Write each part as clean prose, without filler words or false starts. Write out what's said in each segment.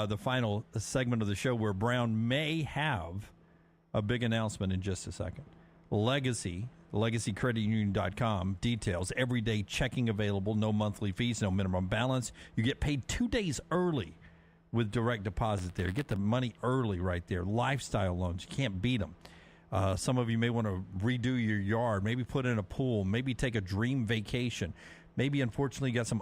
the final segment of the show where Brown may have a big announcement in just a second. Legacy, LegacyCreditUnion.com, details. Everyday checking available, no monthly fees, no minimum balance. You get paid 2 days early with direct deposit there. Get the money early right there. Lifestyle loans, you can't beat them. Some of you may want to redo your yard, maybe put in a pool, maybe take a dream vacation. Maybe, unfortunately, you got some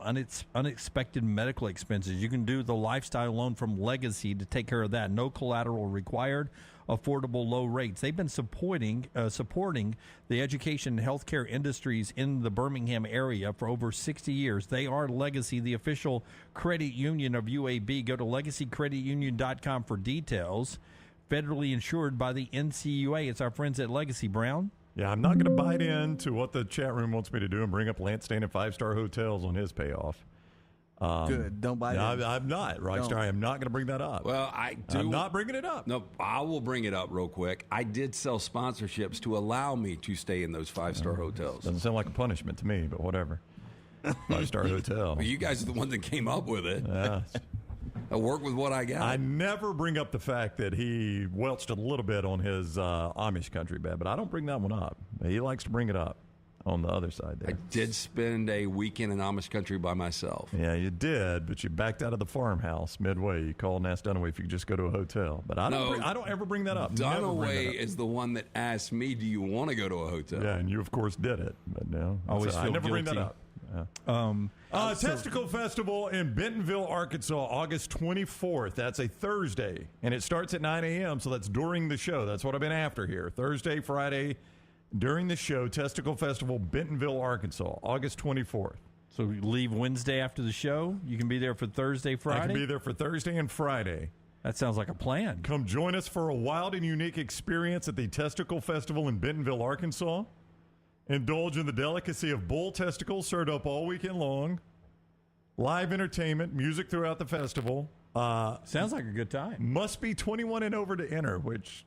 unexpected medical expenses. You can do the lifestyle loan from Legacy to take care of that. No collateral required, affordable low rates. They've been supporting the education and healthcare industries in the Birmingham area for over 60 years. They are Legacy, the official credit union of UAB. Go to LegacyCreditUnion.com for details. Federally insured by the NCUA. It's our friends at Legacy. Brown? Yeah, I'm not going to bite into what the chat room wants me to do and bring up Lance Stain and 5-Star Hotels on his payoff. Good. Don't bite in. I'm not. Rockstar, I am not going to bring that up. Well, I'm not bringing it up. No, I will bring it up real quick. I did sell sponsorships to allow me to stay in those 5-star hotels. Doesn't sound like a punishment to me, but whatever. 5-star hotel. Well, you guys are the one that came up with it. Yeah. I work with what I got. I never bring up the fact that he welched a little bit on his Amish country bed, but I don't bring that one up. He likes to bring it up on the other side there. I did spend a weekend in Amish country by myself. Yeah, you did, but you backed out of the farmhouse midway. You called and asked Dunaway if you could just go to a hotel. But I don't ever bring that up. Dunaway is the one that asked me, do you want to go to a hotel? Yeah, and you, of course, did it. But no, I never bring that up. Yeah. Testicle Festival in Bentonville, Arkansas, August 24th. That's a Thursday, and it starts at 9 a.m., so that's during the show. That's what I've been after here. Thursday, Friday, during the show, Testicle Festival, Bentonville, Arkansas, August 24th. So we leave Wednesday after the show. You can be there for Thursday, Friday? I can be there for Thursday and Friday. That sounds like a plan. Come join us for a wild and unique experience at the Testicle Festival in Bentonville, Arkansas. Indulge in the delicacy of bull testicles served up all weekend long. Live entertainment, music throughout the festival. Sounds like a good time. Must be 21 and over to enter, which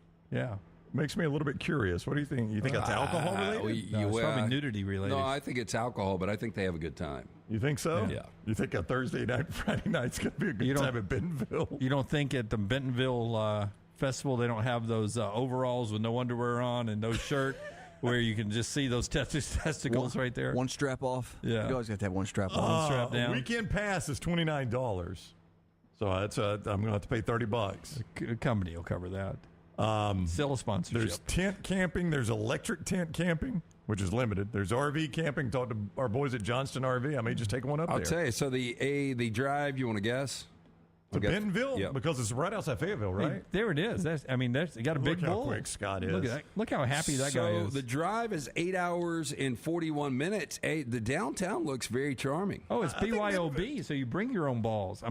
makes me a little bit curious. What do you think? You think it's alcohol related? No, it's probably nudity related. No, I think it's alcohol, but I think they have a good time. You think so? Yeah. You think a Thursday night, Friday night's going to be a good time at Bentonville? You don't think at the Bentonville festival they don't have those overalls with no underwear on and no shirt? Where you can just see those testicles right there. One strap off. Yeah. You always got to have one strap on. One strap down. Weekend pass is $29. So that's I'm going to have to pay $30. The company will cover that. Still a sponsorship. There's tent camping. There's electric tent camping, which is limited. There's RV camping. Talk to our boys at Johnston RV. I may just take one up there. I'll tell you. So the drive, you want to guess? To Bentonville? Yep. Because it's right outside Fayetteville, right? Hey, there it is. There's you got a big bull. Look how quick Scott is. Look at that. Look how happy that guy is. So the drive is 8 hours and 41 minutes. The downtown looks very charming. Oh, it's BYOB, so you bring your own balls.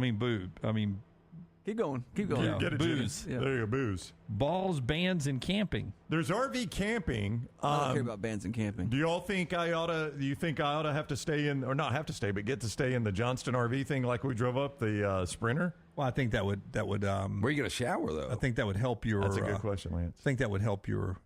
Keep going. Yeah. Get it, booze. Yeah. There you go, booze. Balls, bands, and camping. There's RV camping. I don't care about bands and camping. Do y'all think I ought to? Do you think I ought to have to stay in, or not have to stay, but get to stay in the Johnston RV thing like we drove up the Sprinter? Well, I think that would. Where are you going to shower though? I think that would help your. That's a good question, Lance. I think that would help your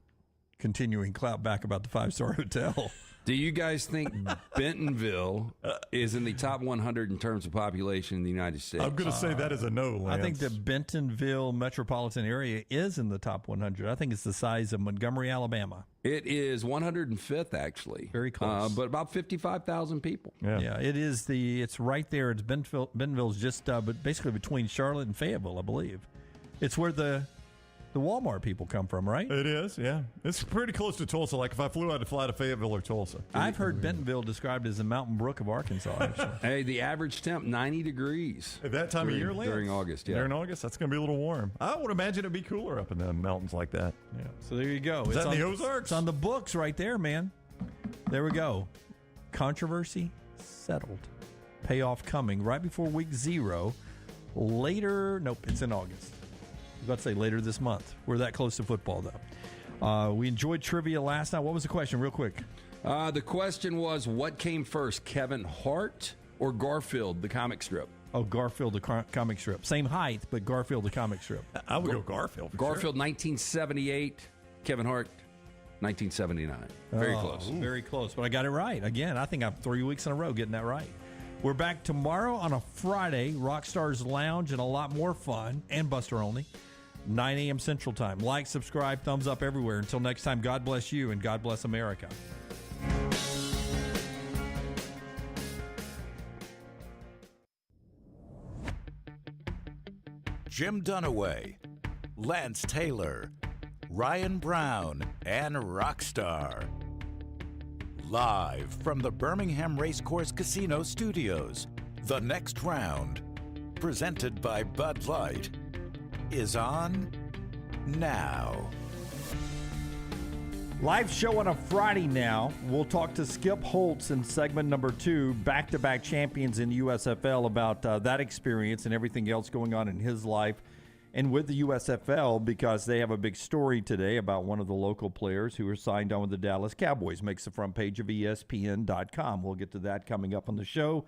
continuing clout back about the 5-star hotel. Do you guys think Bentonville is in the top 100 in terms of population in the United States? I'm going to say that is a no, Lance. I think the Bentonville metropolitan area is in the top 100. I think it's the size of Montgomery, Alabama. It is 105th, actually. Very close. But about 55,000 people. Yeah, it is it's right there. It's Bentonville's just but basically between Charlotte and Fayetteville, I believe. It's where the Walmart people come from, right? It is, yeah. It's pretty close to Tulsa. Like if I flew out to fly to Fayetteville or Tulsa. I've heard Bentonville described as the Mountain Brook of Arkansas, actually. Hey, the average temp, 90 degrees. At that time of year, Lance? During August, yeah. During August, that's going to be a little warm. I would imagine it'd be cooler up in the mountains like that. Yeah. So there you go. Is that in the Ozarks? It's on the books right there, man. There we go. Controversy settled. Payoff coming right before week 0. It's in August. I was about to say later this month. We're that close to football, though. We enjoyed trivia last night. What was the question, real quick? The question was, what came first, Kevin Hart or Garfield, the comic strip? Oh, Garfield, the comic strip. Same height, but Garfield, the comic strip. I would go Garfield. Garfield, 1978. Kevin Hart, 1979. Very close. Very close. But I got it right. Again, I think I'm 3 weeks in a row getting that right. We're back tomorrow on a Friday, Rockstar's Lounge, and a lot more fun, and Buster Olney, 9 a.m. Central Time. Like, subscribe, thumbs up everywhere. Until next time, God bless you and God bless America. Jim Dunaway, Lance Taylor, Ryan Brown, and Rockstar. Live from the Birmingham Racecourse Casino Studios, the next round, presented by Bud Light, is on now. Live show on a Friday now. We'll talk to Skip Holtz in segment number 2, back-to-back champions in USFL, about that experience and everything else going on in his life and with the USFL, because they have a big story today about one of the local players who are signed on with the Dallas Cowboys. Makes the front page of ESPN.com. We'll get to that coming up on the show.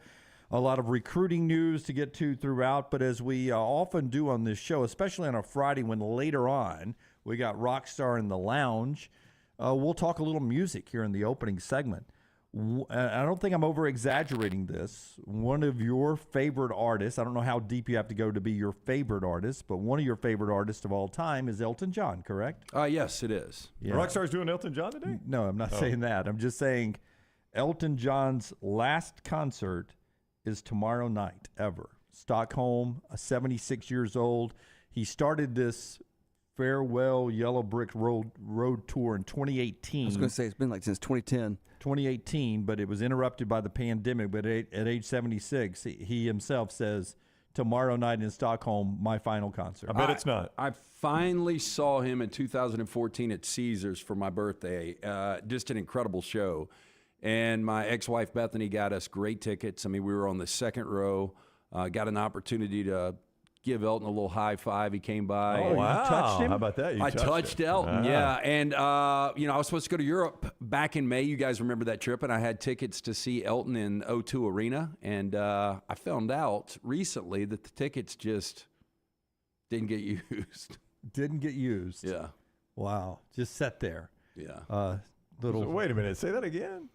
A lot of recruiting news to get to throughout, but as we often do on this show, especially on a Friday when later on we got Rockstar in the lounge, we'll talk a little music here in the opening segment. I don't think I'm over-exaggerating this. One of your favorite artists, I don't know how deep you have to go to be your favorite artist, but one of your favorite artists of all time is Elton John, correct? Yes, it is. Yeah. Rockstar's doing Elton John today? No, I'm not saying that. I'm just saying Elton John's last concert is tomorrow night ever. Stockholm, 76 years old. He started this farewell Yellow Brick Road tour in 2018. I was going to say it's been like since 2010. 2018, but it was interrupted by the pandemic. But at age 76, he himself says, tomorrow night in Stockholm, my final concert. I bet it's not. I finally saw him in 2014 at Caesars for my birthday. Just an incredible show. And my ex-wife Bethany got us great tickets. I mean, we were on the second row. Got an opportunity to give Elton a little high five. He came by. Oh, wow. You touched him? How about that? I touched Elton, Ah. yeah. And, I was supposed to go to Europe back in May. You guys remember that trip. And I had tickets to see Elton in O2 Arena. And I found out recently that the tickets just didn't get used. Didn't get used. Yeah. Wow. Just sat there. Yeah. So wait a minute. Say that again.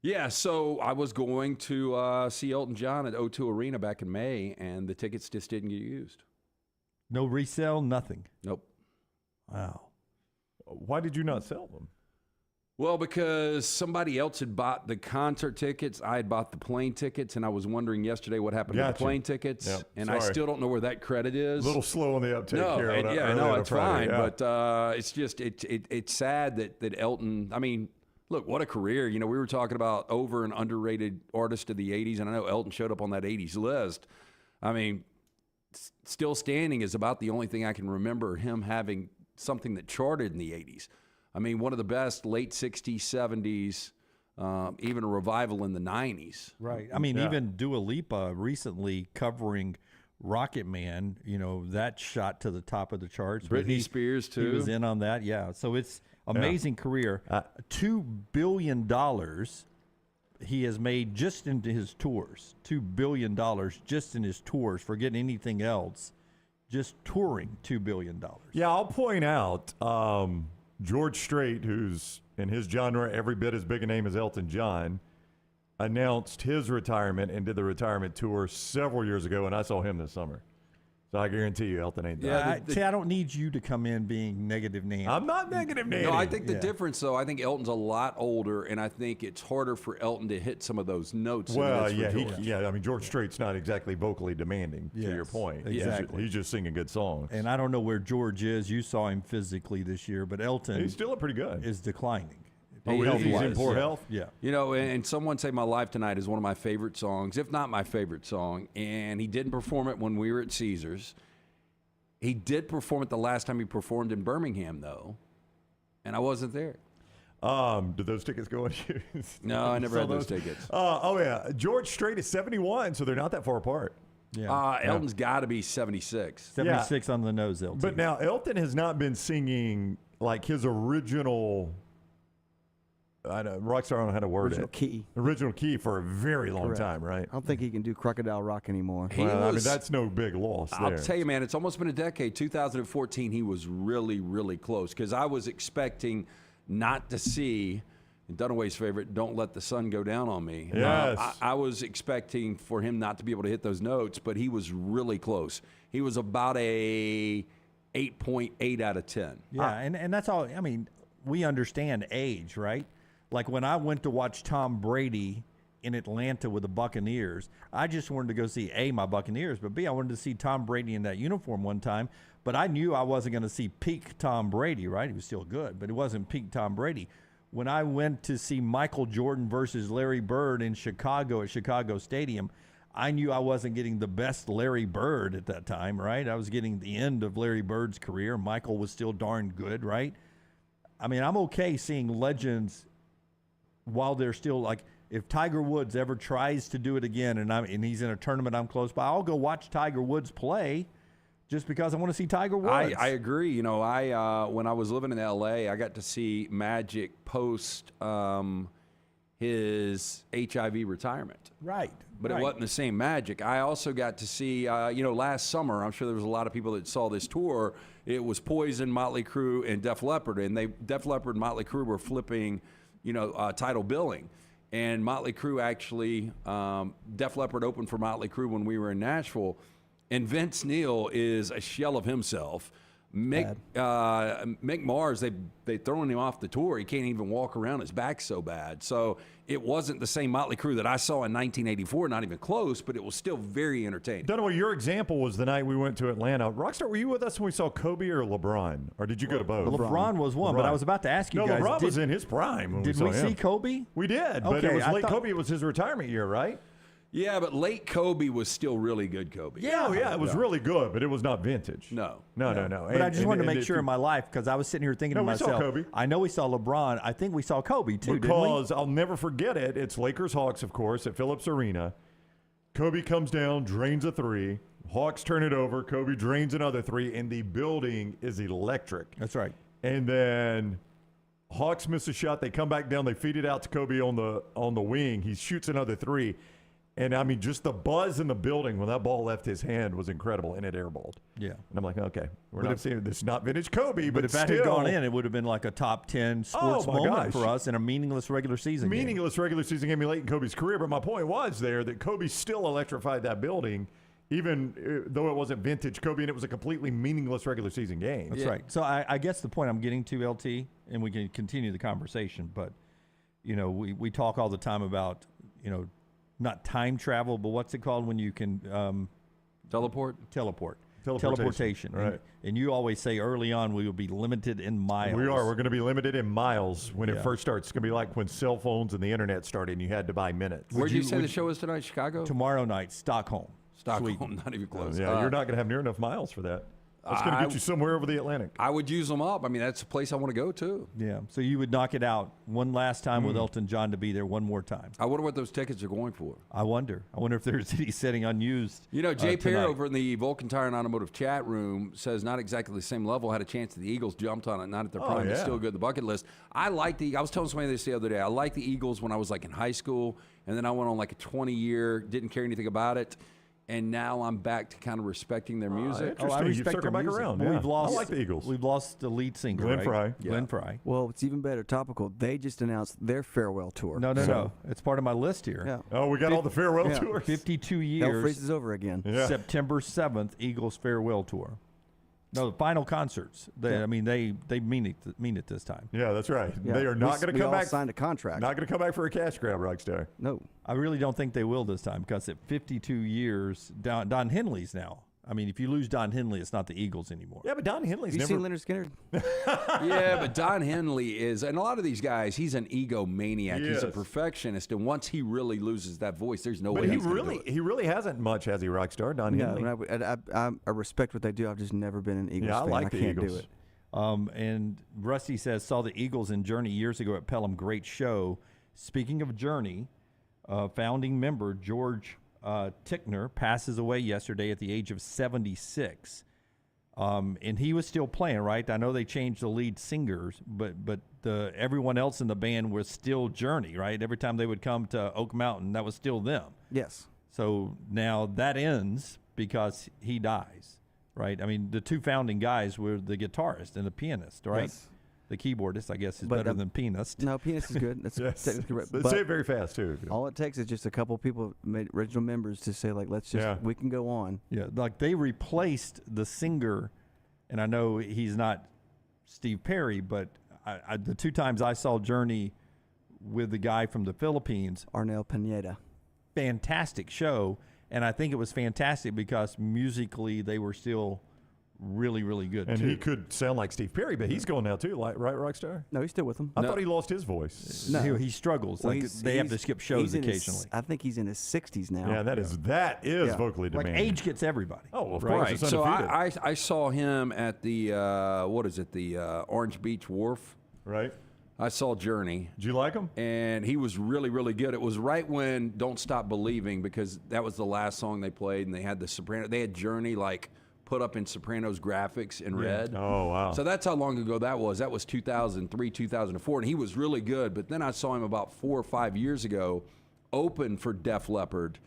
Yeah, so I was going to see Elton John at O2 Arena back in May, and the tickets just didn't get used. No resale, nothing. Nope. Wow. Why did you not sell them? Well, because somebody else had bought the concert tickets. I had bought the plane tickets, and I was wondering yesterday what happened to the plane tickets. Yep, and I sorry. still don't know where that credit is. A little slow on the uptake here. It's fine. Yeah. But it's just it's sad that Elton. I mean, look, what a career. You know, we were talking about over and underrated artist of the 80s, and I know Elton showed up on that 80s list. I mean, Still Standing is about the only thing I can remember him having something that charted in the 80s. I mean, one of the best late 60s, 70s, even a revival in the 90s. Right. I mean, even Dua Lipa recently covering Rocket Man, you know, that shot to the top of the charts. Britney Spears, too. He was in on that, yeah. So it's amazing career. $2 billion he has made just into his tours. $2 billion just in his tours, forget anything else. Just touring $2 billion. Yeah, I'll point out George Strait, who's in his genre every bit as big a name as Elton John, announced his retirement and did the retirement tour several years ago, and I saw him this summer. So I guarantee you Elton ain't done. I don't need you to come in being negative Nancy. I'm not negative Nancy. No, I think the difference, though, I think Elton's a lot older, and I think it's harder for Elton to hit some of those notes. Well, than it is for George. I mean, George Strait's not exactly vocally demanding, to your point. Exactly. He's just singing good songs. And I don't know where George is. You saw him physically this year, but Elton He's still pretty good. is declining. He's in poor health? Yeah. You know, and Someone Say My Life Tonight is one of my favorite songs, if not my favorite song, and he didn't perform it when we were at Caesars. He did perform it the last time he performed in Birmingham, though, and I wasn't there. Did those tickets go on you? No, I never had those tickets. George Strait is 71, so they're not that far apart. Yeah. Elton's got to be 76. 76 on the nose, Elton. But now Elton has not been singing like his original. I know Rockstar. I don't know how to word Original it. key. Original key for a very long Correct. time, right? I don't think he can do Crocodile Rock anymore. He I mean, was- that's no big loss there. I'll tell you, man, it's almost been a decade. 2014, he was really, really close because I was expecting not to see Dunaway's favorite, Don't Let the Sun Go Down on Me. Yes. I was expecting for him not to be able to hit those notes, but he was really close. He was about a 8.8 out of 10. Yeah, and that's all. I mean, we understand age, right? Like when I went to watch Tom Brady in Atlanta with the Buccaneers, I just wanted to go see A, my Buccaneers, but B, I wanted to see Tom Brady in that uniform one time. But I knew I wasn't going to see peak Tom Brady, right? He was still good, but it wasn't peak Tom Brady. When I went to see Michael Jordan versus Larry Bird in Chicago at Chicago Stadium, I knew I wasn't getting the best Larry Bird at that time, right? I was getting the end of Larry Bird's career. Michael was still darn good, right? I mean, I'm okay seeing legends while they're still like, if Tiger Woods ever tries to do it again and he's in a tournament I'm close by, I'll go watch Tiger Woods play just because I want to see Tiger Woods. I agree. You know, when I was living in L.A., I got to see Magic post his HIV retirement. Right. But it wasn't the same Magic. I also got to see, last summer, I'm sure there was a lot of people that saw this tour. It was Poison, Motley Crue, and Def Leppard. And Def Leppard and Motley Crue were flipping, title billing. And Motley Crue actually, Def Leppard opened for Motley Crue when we were in Nashville. And Vince Neil is a shell of himself. Mick Mars, they thrown him off the tour. He can't even walk around. His back's so bad. So it wasn't the same Motley Crue that I saw in 1984, not even close, but it was still very entertaining. Dunaway, your example was the night we went to Atlanta. Rockstar, were you with us when we saw Kobe or LeBron? Or did you go to both? LeBron was one, but I was about to ask you guys. LeBron was in his prime when did we we saw him. see Kobe? We did, but Okay, it was I late thought- Kobe. It was his retirement year, right? Yeah, but late Kobe was still really good Kobe. Yeah, it was really good, but it was not vintage. No. No. But I just wanted to make sure in my life, because I was sitting here thinking to No, we saw myself, Kobe. I know we saw LeBron. I think we saw Kobe too, didn't we? Because I'll never forget it. It's Lakers-Hawks, of course, at Phillips Arena. Kobe comes down, drains a three. Hawks turn it over. Kobe drains another three, and the building is electric. That's right. And then Hawks miss a shot. They come back down. They feed it out to Kobe on the wing. He shoots another three. And, I mean, just the buzz in the building when that ball left his hand was incredible, and it airballed. Yeah. And I'm like, okay, we're not seeing this is not vintage Kobe, but if that still, had gone in, it would have been like a top 10 sports my moment gosh. for us in a meaningless regular season game. meaningless regular season game late in Kobe's career. But my point was there that Kobe still electrified that building, even though it wasn't vintage Kobe, and it was a completely meaningless regular season game. That's right. So I guess the point I'm getting to, LT, and we can continue the conversation, but, we talk all the time about, not time travel, but what's it called when you can teleportation. Right. And you always say early on we will be limited in miles. We are. We're going to be limited in miles when it first starts. It's going to be like when cell phones and the internet started and you had to buy minutes. Where did you say the show is tonight? Chicago? Tomorrow night, Stockholm. Stockholm, Sweden. not even close. Yeah, you're not going to have near enough miles for that. That's going to get you somewhere over the Atlantic. I would use them up. I mean, that's a place I want to go to. Yeah. So you would knock it out one last time with Elton John to be there one more time. I wonder what those tickets are going for. I wonder if there's any sitting unused. Jay Perry tonight. over in the Vulcan Tire and Automotive chat room says not exactly the same level. Had a chance that the Eagles jumped on it, not at their prime, but still good. The bucket list. I was telling somebody this the other day. I liked the Eagles when I was like in high school, and then I went on like a 20-year, didn't care anything about it. And now I'm back to kind of respecting their music. Interesting. I respect You've circled their back music. around. Well, Yeah. we've lost. I like the Eagles. We've lost the lead singer, Glenn right? Frey. Glenn Frey. Well, it's even better. Topical. They just announced their farewell tour. No. It's part of my list here. Yeah. Oh, we got all the farewell Yeah. tours. 52 Hell freezes years. over again. Yeah. September 7th, Eagles farewell tour. No, the final concerts. They mean it this time. Yeah, that's right. Yeah. They are not going to We come all back. signed a contract. Not going to come back for a cash grab, Rockstar. No. I really don't think they will this time because at 52 years, Don Henley's now. I mean, if you lose Don Henley, it's not the Eagles anymore. Yeah, but Don Henley's You never. seen Leonard Skinner? Yeah, but Don Henley is, and a lot of these guys, he's an egomaniac. He's a Yes. perfectionist, and once he really loses that voice, there's no But way he he's gonna really, do it. he really hasn't much, has he, Rockstar? Don No. Henley. I respect what they do. I've just never been an Eagles Yeah, I fan. like the can't Eagles. do it. And Rusty says, saw the Eagles in Journey years ago at Pelham. Great show. Speaking of Journey, founding member George Tickner passes away yesterday at the age of 76. And he was still playing, right? I know they changed the lead singers, but everyone else in the band was still Journey, right? Every time they would come to Oak Mountain, that was still them. Yes. So now that ends because he dies, right? I mean, the two founding guys were the guitarist and the pianist, right? Yes. the keyboardist, I guess, is But, better than pianist. No, pianist is good. That's Yes. technically right. They But say it very fast too. all it takes is just a couple people, original members, to say like, let's just we can go on. Yeah, like they replaced the singer, and I know he's not Steve Perry, but the 2 times I saw Journey with the guy from the Philippines, Arnel Pineda. fantastic show, and I think it was fantastic because musically they were still really, really good And too. he could sound like Steve Perry, but he's going now too, right, Rockstar? No, he's still with them. I thought he lost his voice. No. he struggles. Well, Like they have to skip shows he's in his- occasionally. I think he's in his 60s now. Yeah, that is vocally Like demanding. age gets everybody. Oh, of right? course. Right. It's So undefeated. I saw him at the the Orange Beach Wharf. Right? I saw Journey. Did you like him? And he was really, really good. It was right when "Don't Stop Believing" because that was the last song they played, and they had the soprano. They had Journey like put up in Sopranos graphics in red. Oh, wow. So that's how long ago that was. That was 2003, 2004, and he was really good. But then I saw him about 4 or 5 years ago, open for Def Leppard,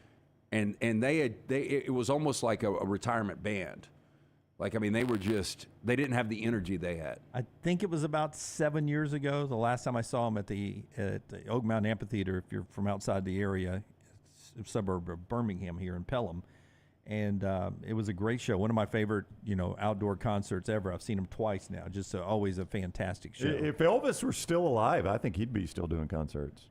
and it was almost like a retirement band. Like, I mean, they didn't have the energy they had. I think it was about 7 years ago, the last time I saw him at the Oak Mountain Amphitheater, if you're from outside the area, it's a suburb of Birmingham here in Pelham. And it was a great show. One of my favorite, outdoor concerts ever. I've seen him twice now. Just always a fantastic show. If Elvis were still alive, I think he'd be still doing concerts.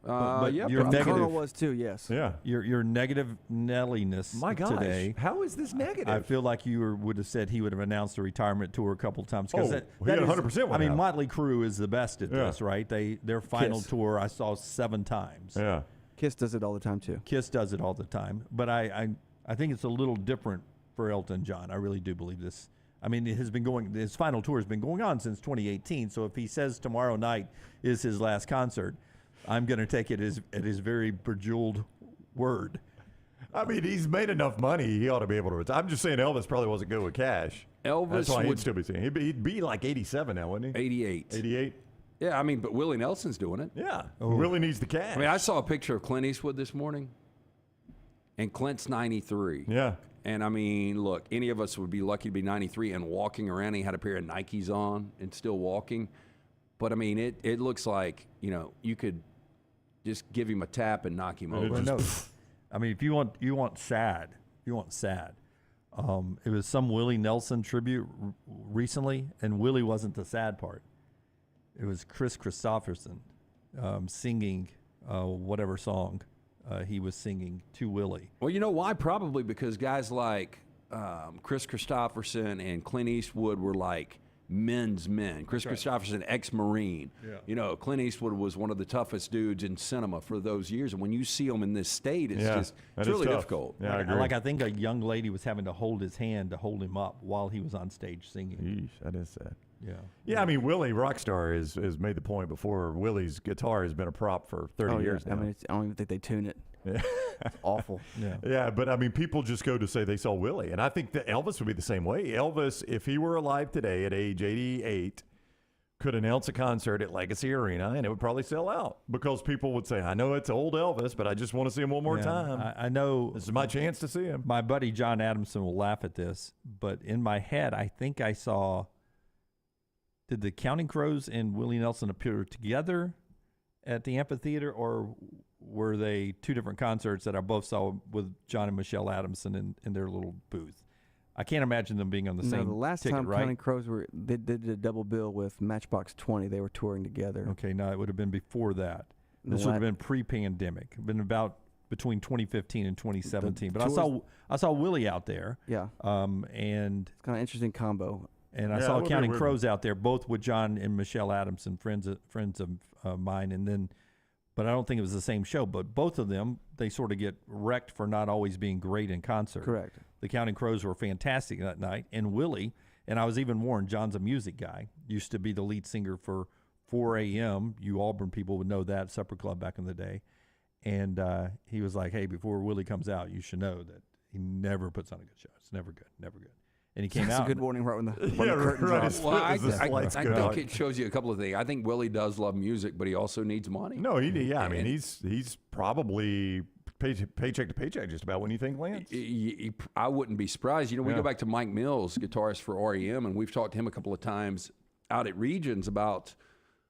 But yeah, you're probably. negative. Colonel was too, yes. Yeah. Your negative Nelliness My gosh. today. How is this negative? I feel like you would have said he would have announced a retirement tour a couple times. Oh, that he had is- 100% I went mean, out. Motley Crue is the best at Yeah. this, right? Their final Kiss. tour I saw 7 times. Yeah. Kiss does it all the time too. Kiss does it all the time, but I think it's a little different for Elton John. I really do believe this. I mean, his final tour has been going on since 2018. So if he says tomorrow night is his last concert, I'm going to take it at his very bejeweled word. I mean, he's made enough money. He ought to be able to retire. I'm just saying Elvis probably wasn't good with cash. Elvis That's why he'd would still be singing. He'd be like 87 now, wouldn't he? 88. 88? Yeah, I mean, but Willie Nelson's doing it. Yeah. Really needs the cash. I mean, I saw a picture of Clint Eastwood this morning, and Clint's 93. Yeah. And I mean, look, any of us would be lucky to be 93 and walking around. He had a pair of Nikes on and still walking. But I mean, it looks like, you could just give him a tap and knock him over. Well, no, I mean, if you want sad. It was some Willie Nelson tribute recently, and Willie wasn't the sad part. It was Chris Christopherson singing whatever song he was singing to Willie. Well, you know why? Probably because guys like Chris Christopherson and Clint Eastwood were like men's men. Chris Christopherson, ex-Marine. Yeah. Clint Eastwood was one of the toughest dudes in cinema for those years. And when you see him in this state, it's that is really tough. difficult. Yeah, I agree. I think a young lady was having to hold his hand to hold him up while he was on stage singing. Yeesh, that is sad. Yeah. Yeah, I mean, Willie Rockstar has made the point before. Willie's guitar has been a prop for 30 years now. I mean, I don't even think they tune it. Yeah. It's awful. Yeah. Yeah, but I mean, people just go to say they saw Willie. And I think that Elvis would be the same way. Elvis, if he were alive today at age 88, could announce a concert at Legacy Arena, and it would probably sell out because people would say, I know it's old Elvis, but I just want to see him one more time. I know This is my chance to see him. my buddy John Adamson will laugh at this, but in my head, I think I saw, did the Counting Crows and Willie Nelson appear together at the amphitheater, or were they 2 different concerts that I both saw with John and Michelle Adamson in their little booth? I can't imagine them being on the No, same the last ticket, time right? Counting Crows they did a double bill with Matchbox 20. They were touring together. Okay, no, it would have been before that. The This would have la- been pre-pandemic. Been about between 2015 and 2017. But tours- I saw Willie out there, Yeah, and it's kind of interesting combo. I Yeah, that saw would be a Counting weird Crows out there, both with John and Michelle Adamson, friends of mine, and then. But I don't think it was the same show. But both of them, they sort of get wrecked for not always being great in concert. Correct. The Counting Crows were fantastic that night, and Willie, and I was even warned, John's a music guy, used to be the lead singer for 4 a.m. You Auburn people would know that, Supper Club back in the day. And he was like, hey, before Willie comes out, you should know that he never puts on a good show. It's never good, never good. And he came That's out. a good warning right when the Yeah, curtain right. drops. Well, I As the lights go out. think it shows you a couple of things. I think Willie does love music, but he also needs money. No, I mean, And- he's probably paycheck to paycheck just about when you think Lance. I wouldn't be surprised. We Yeah. go back to Mike Mills, guitarist for REM, and we've talked to him a couple of times. out at Regions about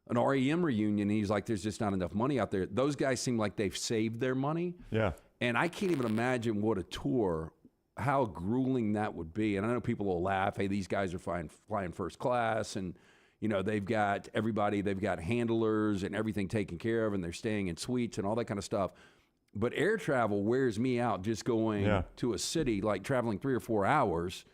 an REM reunion. And he's like, there's just not enough money out there. Those guys seem like they've saved their money. Yeah. And I can't even imagine what a tour, how grueling that would be. And I know people will laugh, hey, these guys are flying first class, and they've got everybody, they've got handlers and everything taken care of, and they're staying in suites and all that kind of stuff. But air travel wears me out, just going to a city, like traveling 3 or 4 hours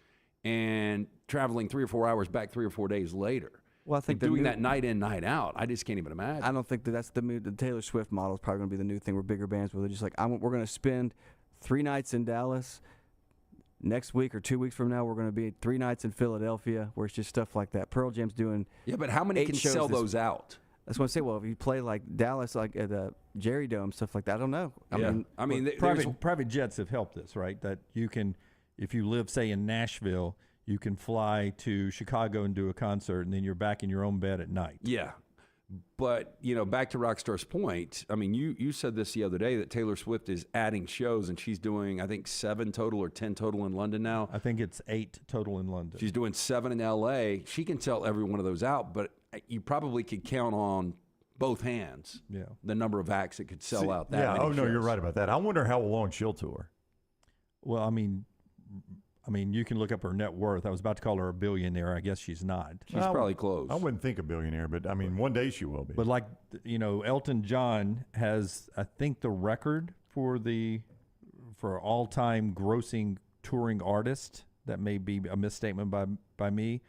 and traveling 3 or 4 hours back 3 or 4 days later. Well, I think doing that night in, night out, I just can't even imagine. I don't think that's the Taylor Swift model is probably going to be the new thing where bigger bands where they're just like, we're going to spend 3 nights in Dallas. Next week or 2 weeks from now, we're going to be 3 nights in Philadelphia, where it's just stuff like that. Pearl Jam's doing but how many can sell those out? That's what I say. Well, if you play like Dallas, like at the Jerry Dome, stuff like that, I don't know. I mean, private jets have helped this, right? That you can, if you live, say, in Nashville, you can fly to Chicago and do a concert, and then you're back in your own bed at night. Yeah. But, back to Rockstar's point, I mean, you said this the other day that Taylor Swift is adding shows, and she's doing, I think, 7 total or 10 total in London now. I think it's 8 total in London. She's doing 7 in L.A. She can sell every one of those out, but you probably could count on both hands the number of acts that could sell out that many shows. You're right about that. I wonder how long she'll tour. Well, I mean, you can look up her net worth. I was about to call her a billionaire. I guess she's not. She's probably close. I wouldn't think a billionaire, but I mean, one day she will be. But like, Elton John has, I think, the record for all-time grossing touring artist. That may be a misstatement by me,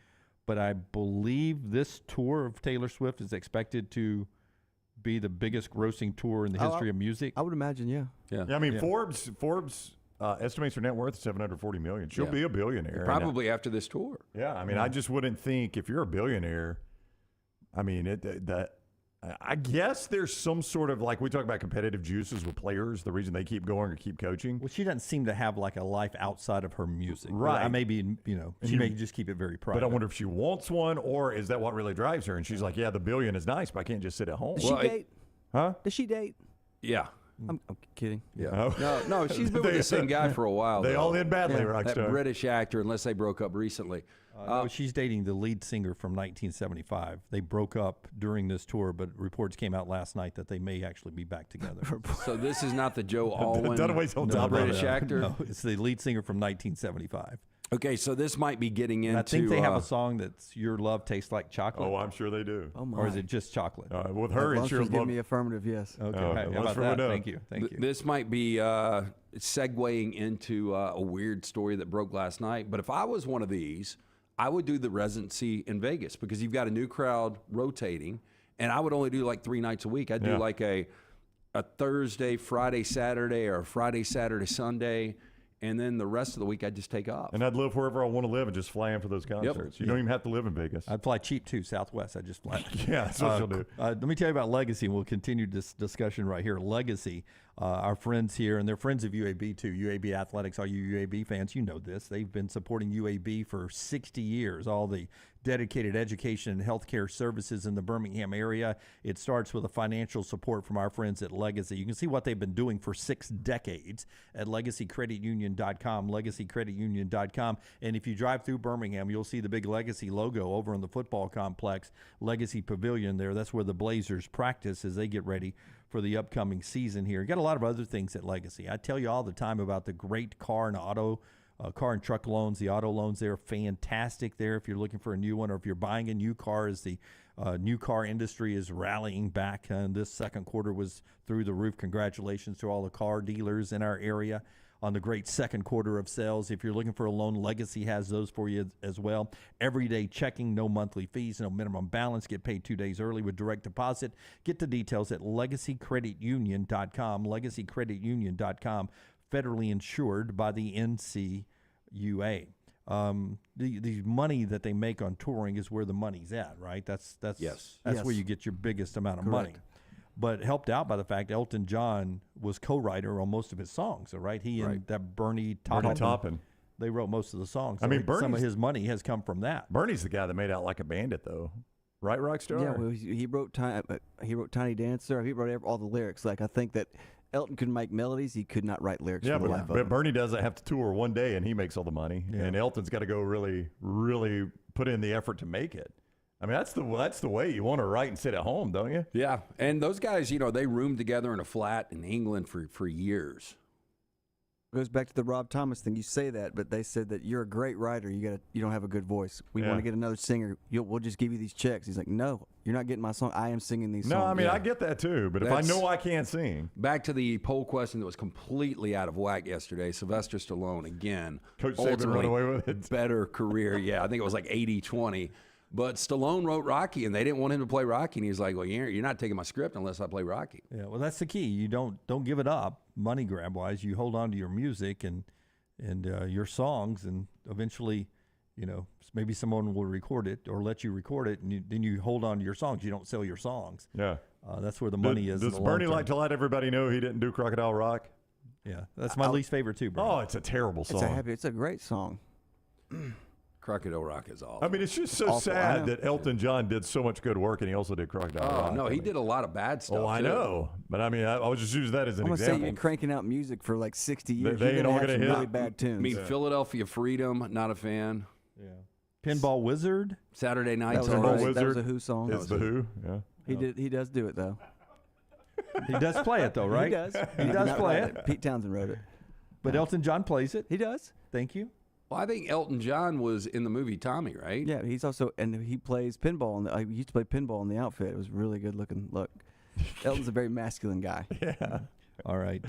but I believe this tour of Taylor Swift is expected to be the biggest grossing tour in the history of music. I would imagine, yeah. I mean, Forbes estimates her net worth at $740 million. She'll be a billionaire. Probably after this tour. Yeah, I mean, I just wouldn't think if you're a billionaire. I mean, I guess there's some sort of, like we talk about competitive juices with players. The reason they keep going or keep coaching. Well, she doesn't seem to have like a life outside of her music. Right. I may be, she may just keep it very private. But I wonder if she wants one, or is that what really drives her? And she's like, yeah, the billion is nice, but I can't just sit at home. Does she date? Huh? Does she date? Yeah. I'm kidding. Yeah. No, she's been with the same guy for a while. They all end badly, Rockstar. That British actor, unless they broke up recently. No, she's dating the lead singer from 1975. They broke up during this tour, but reports came out last night that they may actually be back together. So this is not the Joe Alwyn British actor? No, it's the lead singer from 1975. Okay, so this might be getting into... I think they have a song that's Your Love Tastes Like Chocolate. Oh, I'm sure they do. Oh my. Or is it just chocolate? With her, it's Your Love... Give me affirmative, yes. Okay, how about that? Thank you. This might be segueing into a weird story that broke last night. But if I was one of these, I would do the residency in Vegas because you've got a new crowd rotating, and I would only do like 3 nights a week. I'd do like a Thursday, Friday, Saturday, or a Friday, Saturday, Sunday. And then the rest of the week, I'd just take off. And I'd live wherever I want to live and just fly in for those concerts. You don't even have to live in Vegas. I'd fly cheap, too, Southwest. I'd just fly. Yeah, that's what you'll do. Let me tell you about Legacy, and we'll continue this discussion right here. Legacy, our friends here, and they're friends of UAB, too. UAB Athletics, all you UAB fans, you know this. They've been supporting UAB for 60 years, all the dedicated education and healthcare services in the Birmingham area. It starts with a financial support from our friends at Legacy. You can see what they've been doing for 6 decades at LegacyCreditUnion.com, LegacyCreditUnion.com. And if you drive through Birmingham, you'll see the big Legacy logo over on the football complex, Legacy Pavilion there. That's where the Blazers practice as they get ready for the upcoming season here. You got a lot of other things at Legacy. I tell you all the time about the great car and truck loans. The auto loans there are fantastic there if you're looking for a new one, or if you're buying a new car as the new car industry is rallying back. This second quarter was through the roof. Congratulations to all the car dealers in our area on the great second quarter of sales. If you're looking for a loan, Legacy has those for you as well. Everyday checking, no monthly fees, no minimum balance. Get paid 2 days early with direct deposit. Get the details at LegacyCreditUnion.com, LegacyCreditUnion.com, federally insured by the NCUA. The money that they make on touring is where the money's at, right? That's where you get your biggest amount of money. But helped out by the fact Elton John was co-writer on most of his songs, right? He and that Bernie Taupin, they wrote most of the songs. So some of his money has come from that. Bernie's the guy that made Out Like a Bandit, though. Right, Rockstar? Yeah, well, he wrote Tiny Dancer. He wrote all the lyrics. Like, I think that Elton could make melodies. He could not write lyrics for the life of him. But Bernie doesn't have to tour one day, and he makes all the money. Yeah. And Elton's got to go really, really put in the effort to make it. I mean, that's the way you want to write and sit at home, don't you? Yeah, and those guys, they roomed together in a flat in England for years. It goes back to the Rob Thomas thing. You say that, but they said that you're a great writer. You don't have a good voice. We want to get another singer. We'll just give you these checks. He's like, no, you're not getting my song. I am singing these songs. No, I mean, I get that too. But if I know I can't sing. Back to the poll question that was completely out of whack yesterday. Sylvester Stallone, again, Coach Saban run away with it. Better career. Yeah, I think it was like 80-20. But Stallone wrote Rocky, and they didn't want him to play Rocky. And he's like, well, you're not taking my script unless I play Rocky. Yeah, well, that's the key. You don't give it up, money grab wise. You hold on to your music and your songs, and eventually, maybe someone will record it or let you record it, and then you hold on to your songs. You don't sell your songs. Yeah, that's where the money is. Does Bernie like to let everybody know he didn't do Crocodile Rock? Yeah, that's my least favorite too, bro. Oh, it's a terrible song. It's a great song. Crocodile Rock is awful. I mean, it's just so sad that Elton John did so much good work, and he also did Crocodile Rock. Oh, no, he did a lot of bad stuff. Oh, I know. But I mean, I was just using that as an example. I'm going to say you're cranking out music for like 60 years. They ain't all going to hit. Really bad tunes. I mean, Philadelphia Freedom, not a fan. Yeah. Pinball Wizard. Saturday Night. Pinball Wizard. That was a Who song. It's the Who, yeah. He does do it, though. He does play it, though, right? He does. He does play it. Pete Townsend wrote it. But Elton John plays it. He does. Thank you. Well, I think Elton John was in the movie Tommy, right? Yeah, he plays pinball. He used to play pinball in the outfit. It was really good looking. Look, Elton's a very masculine guy. Yeah. All right.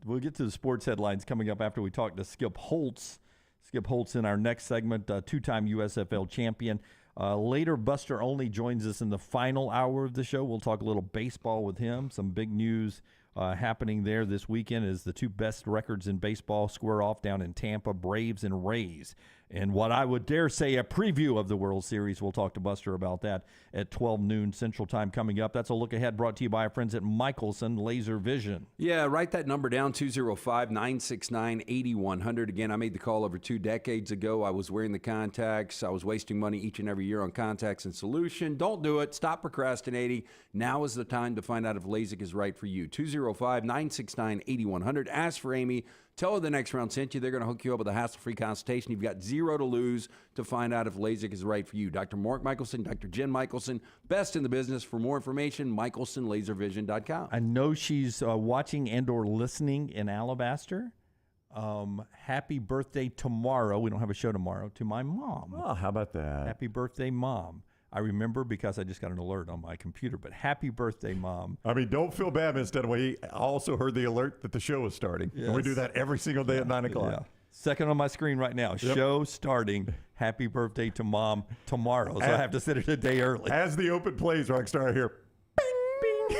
We'll get to the sports headlines coming up after we talk to Skip Holtz. Skip Holtz in our next segment, two-time USFL champion. Later, Buster Olney joins us in the final hour of the show. We'll talk a little baseball with him. Some big news happening there this weekend as the two best records in baseball square off down in Tampa, Braves and Rays. And what I would dare say, a preview of the World Series. We'll talk to Buster about that at 12 noon Central Time coming up. That's a look ahead brought to you by our friends at Michelson Laser Vision. Yeah, write that number down, 205-969-8100. Again, I made the call over 2 decades ago. I was wearing the contacts. I was wasting money each and every year on contacts and solution. Don't do it. Stop procrastinating. Now is the time to find out if LASIK is right for you. 205-969-8100. Ask for Amy. Tell her the next round sent you. They're going to hook you up with a hassle-free consultation. You've got 0 to lose to find out if LASIK is right for you. Dr. Mark Michelson, Dr. Jen Michelson, best in the business. For more information, michelsonlaservision.com. I know she's watching and or listening in Alabaster. Happy birthday tomorrow. We don't have a show tomorrow. To my mom. Oh, how about that? Happy birthday, Mom. I remember because I just got an alert on my computer, but happy birthday, Mom. I mean, don't feel bad, Mr. Dunaway. I also heard the alert that the show was starting. Yes. And we do that every single day at 9 o'clock. Yeah. Second on my screen right now. Yep. Show starting. Happy birthday to Mom tomorrow. So I have to set it a day early. As the open plays, Rockstar here. Bing, bing.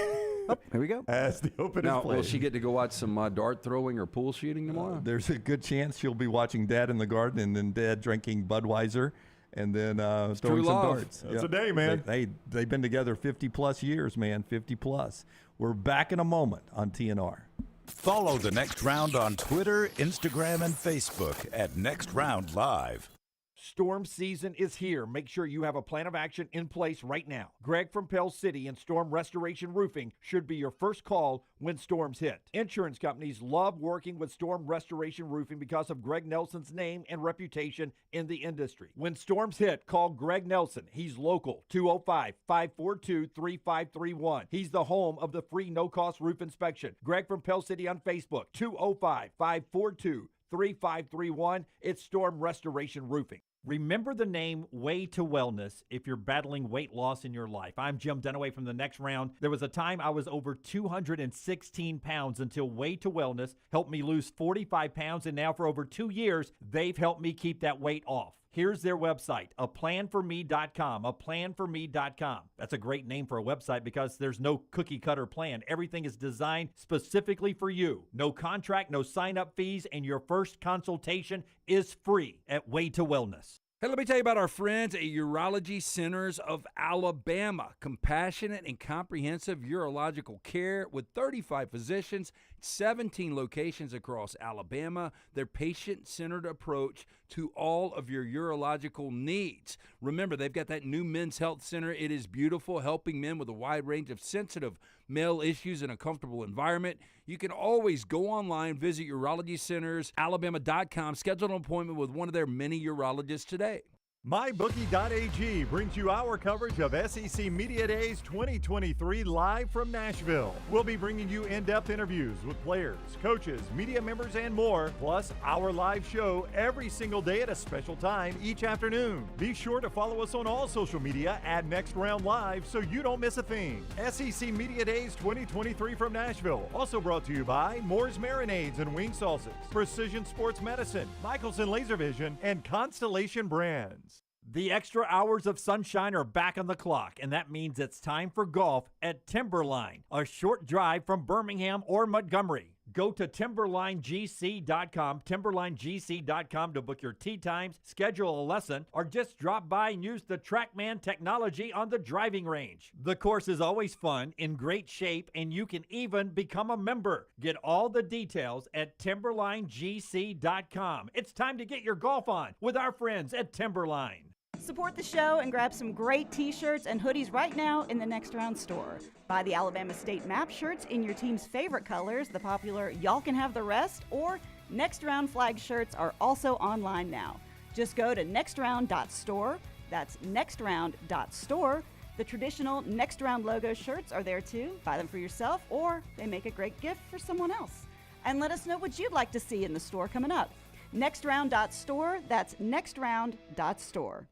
Oh, here we go. As the open now, is played. Will she get to go watch some dart throwing or pool shooting tomorrow? There's a good chance she'll be watching Dad in the garden and then Dad drinking Budweiser. And then throwing some darts. That's a day, man. They've been together 50-plus years, man, 50-plus. We're back in a moment on TNR. Follow The Next Round on Twitter, Instagram, and Facebook at Next Round Live. Storm season is here. Make sure you have a plan of action in place right now. Greg from Pell City and Storm Restoration Roofing should be your first call when storms hit. Insurance companies love working with Storm Restoration Roofing because of Greg Nelson's name and reputation in the industry. When storms hit, call Greg Nelson. He's local, 205-542-3531. He's the home of the free no-cost roof inspection. Greg from Pell City on Facebook, 205-542-3531. It's Storm Restoration Roofing. Remember the name Way to Wellness if you're battling weight loss in your life. I'm Jim Dunaway from The Next Round. There was a time I was over 216 pounds until Way to Wellness helped me lose 45 pounds, and now for over 2 years, they've helped me keep that weight off. Here's their website, aplanforme.com, aplanforme.com. That's a great name for a website because there's no cookie-cutter plan. Everything is designed specifically for you. No contract, no sign-up fees, and your first consultation is free at Way to Wellness. Hey, let me tell you about our friends at Urology Centers of Alabama. Compassionate and comprehensive urological care with 35 physicians, 17 locations across Alabama. Their patient-centered approach to all of your urological needs. Remember, they've got that new men's health center. It is beautiful, helping men with a wide range of sensitive male issues in a comfortable environment. You can always go online, visit urologycentersalabama.com, schedule an appointment with one of their many urologists today. MyBookie.ag brings you our coverage of SEC Media Days 2023 live from Nashville. We'll be bringing you in-depth interviews with players, coaches, media members, and more, plus our live show every single day at a special time each afternoon. Be sure to follow us on all social media at Next Round Live so you don't miss a thing. SEC Media Days 2023 from Nashville, also brought to you by Moore's Marinades and Wing Sauces, Precision Sports Medicine, Michelson Laser Vision, and Constellation Brands. The extra hours of sunshine are back on the clock, and that means it's time for golf at Timberline, a short drive from Birmingham or Montgomery. Go to timberlinegc.com, timberlinegc.com to book your tee times, schedule a lesson, or just drop by and use the TrackMan technology on the driving range. The course is always fun, in great shape, and you can even become a member. Get all the details at timberlinegc.com. It's time to get your golf on with our friends at Timberline. Support the show and grab some great t-shirts and hoodies right now in the Next Round store. Buy the Alabama State Map shirts in your team's favorite colors, the popular Y'all Can Have the Rest, or Next Round flag shirts are also online now. Just go to nextround.store. That's nextround.store. The traditional Next Round logo shirts are there too. Buy them for yourself, or they make a great gift for someone else. And let us know what you'd like to see in the store coming up. Nextround.store. That's nextround.store.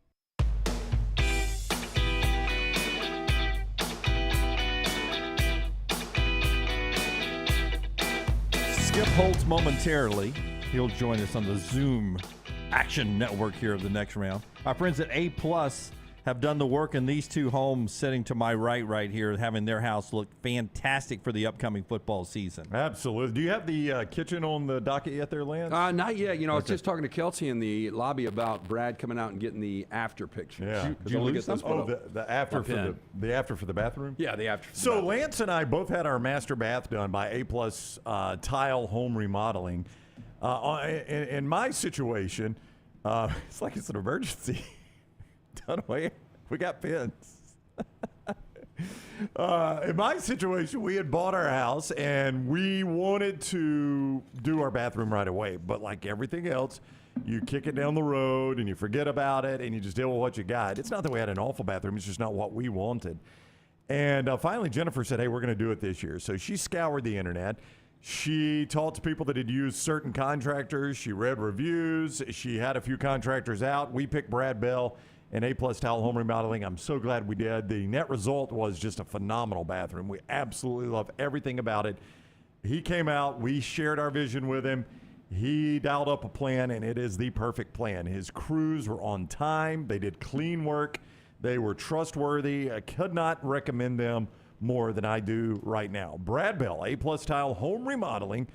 Skip Holtz momentarily. He'll join us on the Zoom Action Network here of the Next Round. Our friends at A Plus have done the work in these two homes sitting to my right here, having their house look fantastic for the upcoming football season. Absolutely. Do you have the kitchen on the docket yet there, Lance? Not yet. I was just talking to Kelsey in the lobby about Brad coming out and getting the after pictures. Yeah. Did you lose them? The after for the after for the bathroom? Yeah, the after. So Lance and I both had our master bath done by A Plus Tile Home Remodeling. In my situation, it's like it's an emergency. Dunaway, we got pins. In my situation, we had bought our house and we wanted to do our bathroom right away. But like everything else, you kick it down the road and you forget about it and you just deal with what you got. It's not that we had an awful bathroom. It's just not what we wanted. And finally, Jennifer said, hey, we're going to do it this year. So she scoured the internet. She talked to people that had used certain contractors. She read reviews. She had a few contractors out. We picked Brad Bell and A Plus Tile Home Remodeling. I'm so glad we did. The net result was just a phenomenal bathroom. We absolutely love everything about it. He came out. We shared our vision with him. He dialed up a plan, and it is the perfect plan. His crews were on time. They did clean work. They were trustworthy. I could not recommend them more than I do right now. Brad Bell, A Plus Tile Home Remodeling.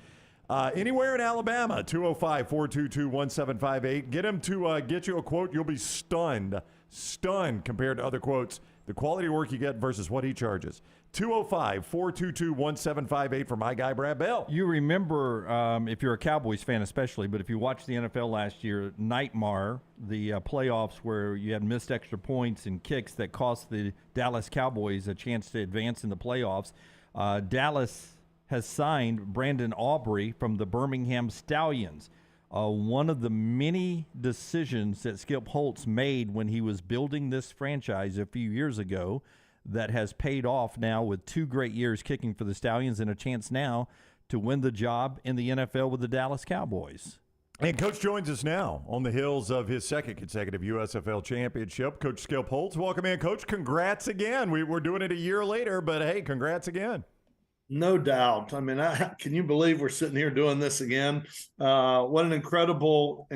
Anywhere in Alabama, 205-422-1758. Get him to get you a quote. You'll be stunned compared to other quotes. The quality of work you get versus what he charges. 205-422-1758 for my guy, Brad Bell. You remember, if you're a Cowboys fan especially, but if you watched the NFL last year, Nightmare, the playoffs where you had missed extra points and kicks that cost the Dallas Cowboys a chance to advance in the playoffs, Dallas has signed Brandon Aubrey from the Birmingham Stallions. One of the many decisions that Skip Holtz made when he was building this franchise a few years ago that has paid off now with 2 great years kicking for the Stallions and a chance now to win the job in the NFL with the Dallas Cowboys. And Coach joins us now on the heels of his second consecutive USFL championship. Coach Skip Holtz, welcome in, Coach. Congrats again. We're doing it a year later, but hey, congrats again. No doubt. I mean, can you believe we're sitting here doing this again? What an incredible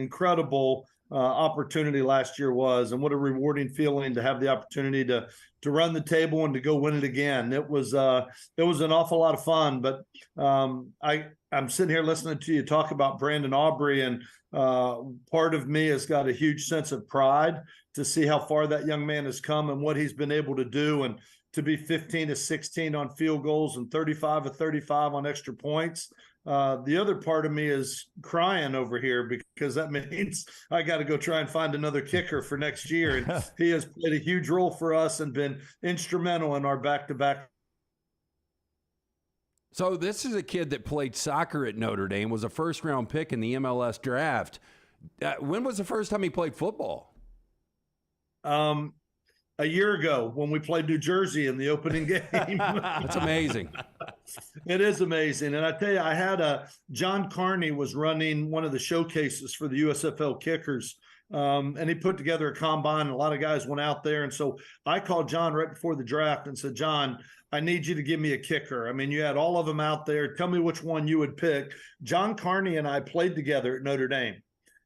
opportunity last year was, and what a rewarding feeling to have the opportunity to run the table and to go win it again. It was an awful lot of fun. But I'm sitting here listening to you talk about Brandon Aubrey, and part of me has got a huge sense of pride to see how far that young man has come and what he's been able to do, and to be 15 to 16 on field goals and 35 to 35 on extra points. The other part of me is crying over here because that means I got to go try and find another kicker for next year. And he has played a huge role for us and been instrumental in our back-to-back. So this is a kid that played soccer at Notre Dame, was a first-round pick in the MLS draft. When was the first time he played football? A year ago when we played New Jersey in the opening game. That's amazing. It is amazing. And I tell you, I had John Carney was running one of the showcases for the USFL kickers. And he put together a combine, and a lot of guys went out there. And so I called John right before the draft and said, John, I need you to give me a kicker. I mean, you had all of them out there. Tell me which one you would pick. John Carney and I played together at Notre Dame.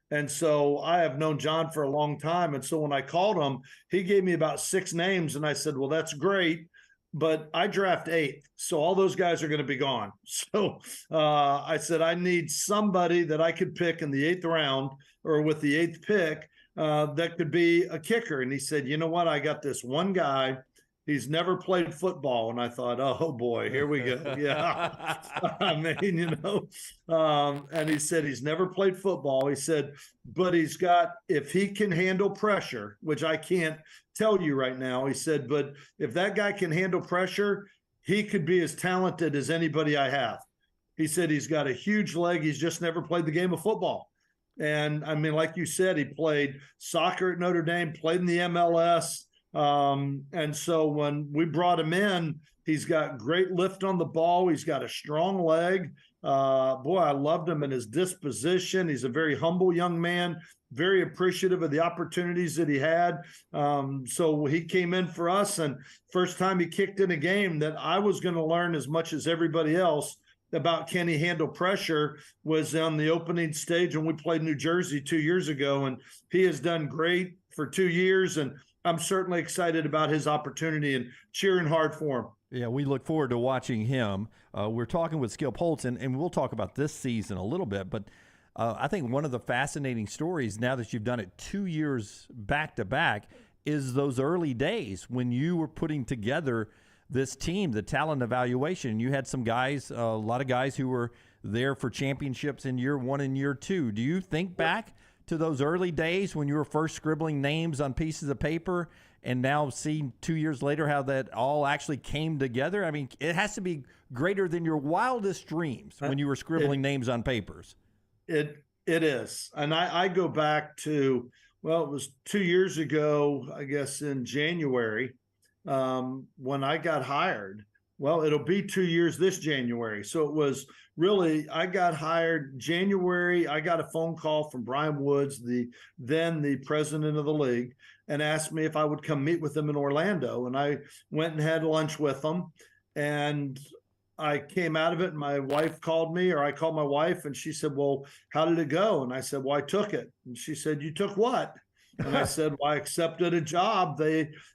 And so I have known John for a long time. And so when I called him, he gave me about 6 names. And I said, well, that's great, but I draft 8th. So all those guys are going to be gone. So I said, I need somebody that I could pick in the 8th round or with the 8th pick that could be a kicker. And he said, you know what? I got this one guy. He's never played football. And I thought, oh boy, here we go. Yeah. I mean, and he said, he's never played football. He said, but he's got, if he can handle pressure, which I can't tell you right now. He said, but if that guy can handle pressure, he could be as talented as anybody I have. He said, he's got a huge leg. He's just never played the game of football. And I mean, like you said, he played soccer at Notre Dame, played in the MLS. And so when we brought him in, he's got great lift on the ball. He's got a strong leg. Boy, I loved him in his disposition. He's a very humble young man, very appreciative of the opportunities that he had. So he came in for us, and first time he kicked in a game that I was going to learn as much as everybody else about can he handle pressure was on the opening stage when we played New Jersey 2 years ago. And he has done great for 2 years. And I'm certainly excited about his opportunity and cheering hard for him. Yeah, we look forward to watching him. We're talking with Skip Holtz, and we'll talk about this season a little bit. But I think one of the fascinating stories, now that you've done it 2 years back to back, is those early days when you were putting together this team, the talent evaluation. You had some guys, a lot of guys who were there for championships in year 1 and year 2. Do you think back to those early days when you were first scribbling names on pieces of paper and now see 2 years later how that all actually came together? I mean, it has to be greater than your wildest dreams when you were scribbling names on papers. It is. And I go back to, well, it was 2 years ago, I guess in January, when I got hired. Well, it'll be 2 years this January. So it was really, I got hired January. I got a phone call from Brian Woods, then the president of the league, and asked me if I would come meet with him in Orlando. And I went and had lunch with him. And I came out of it, and my wife called me, or I called my wife, and she said, well, how did it go? And I said, well, I took it. And she said, you took what? And I said, well, I accepted a job.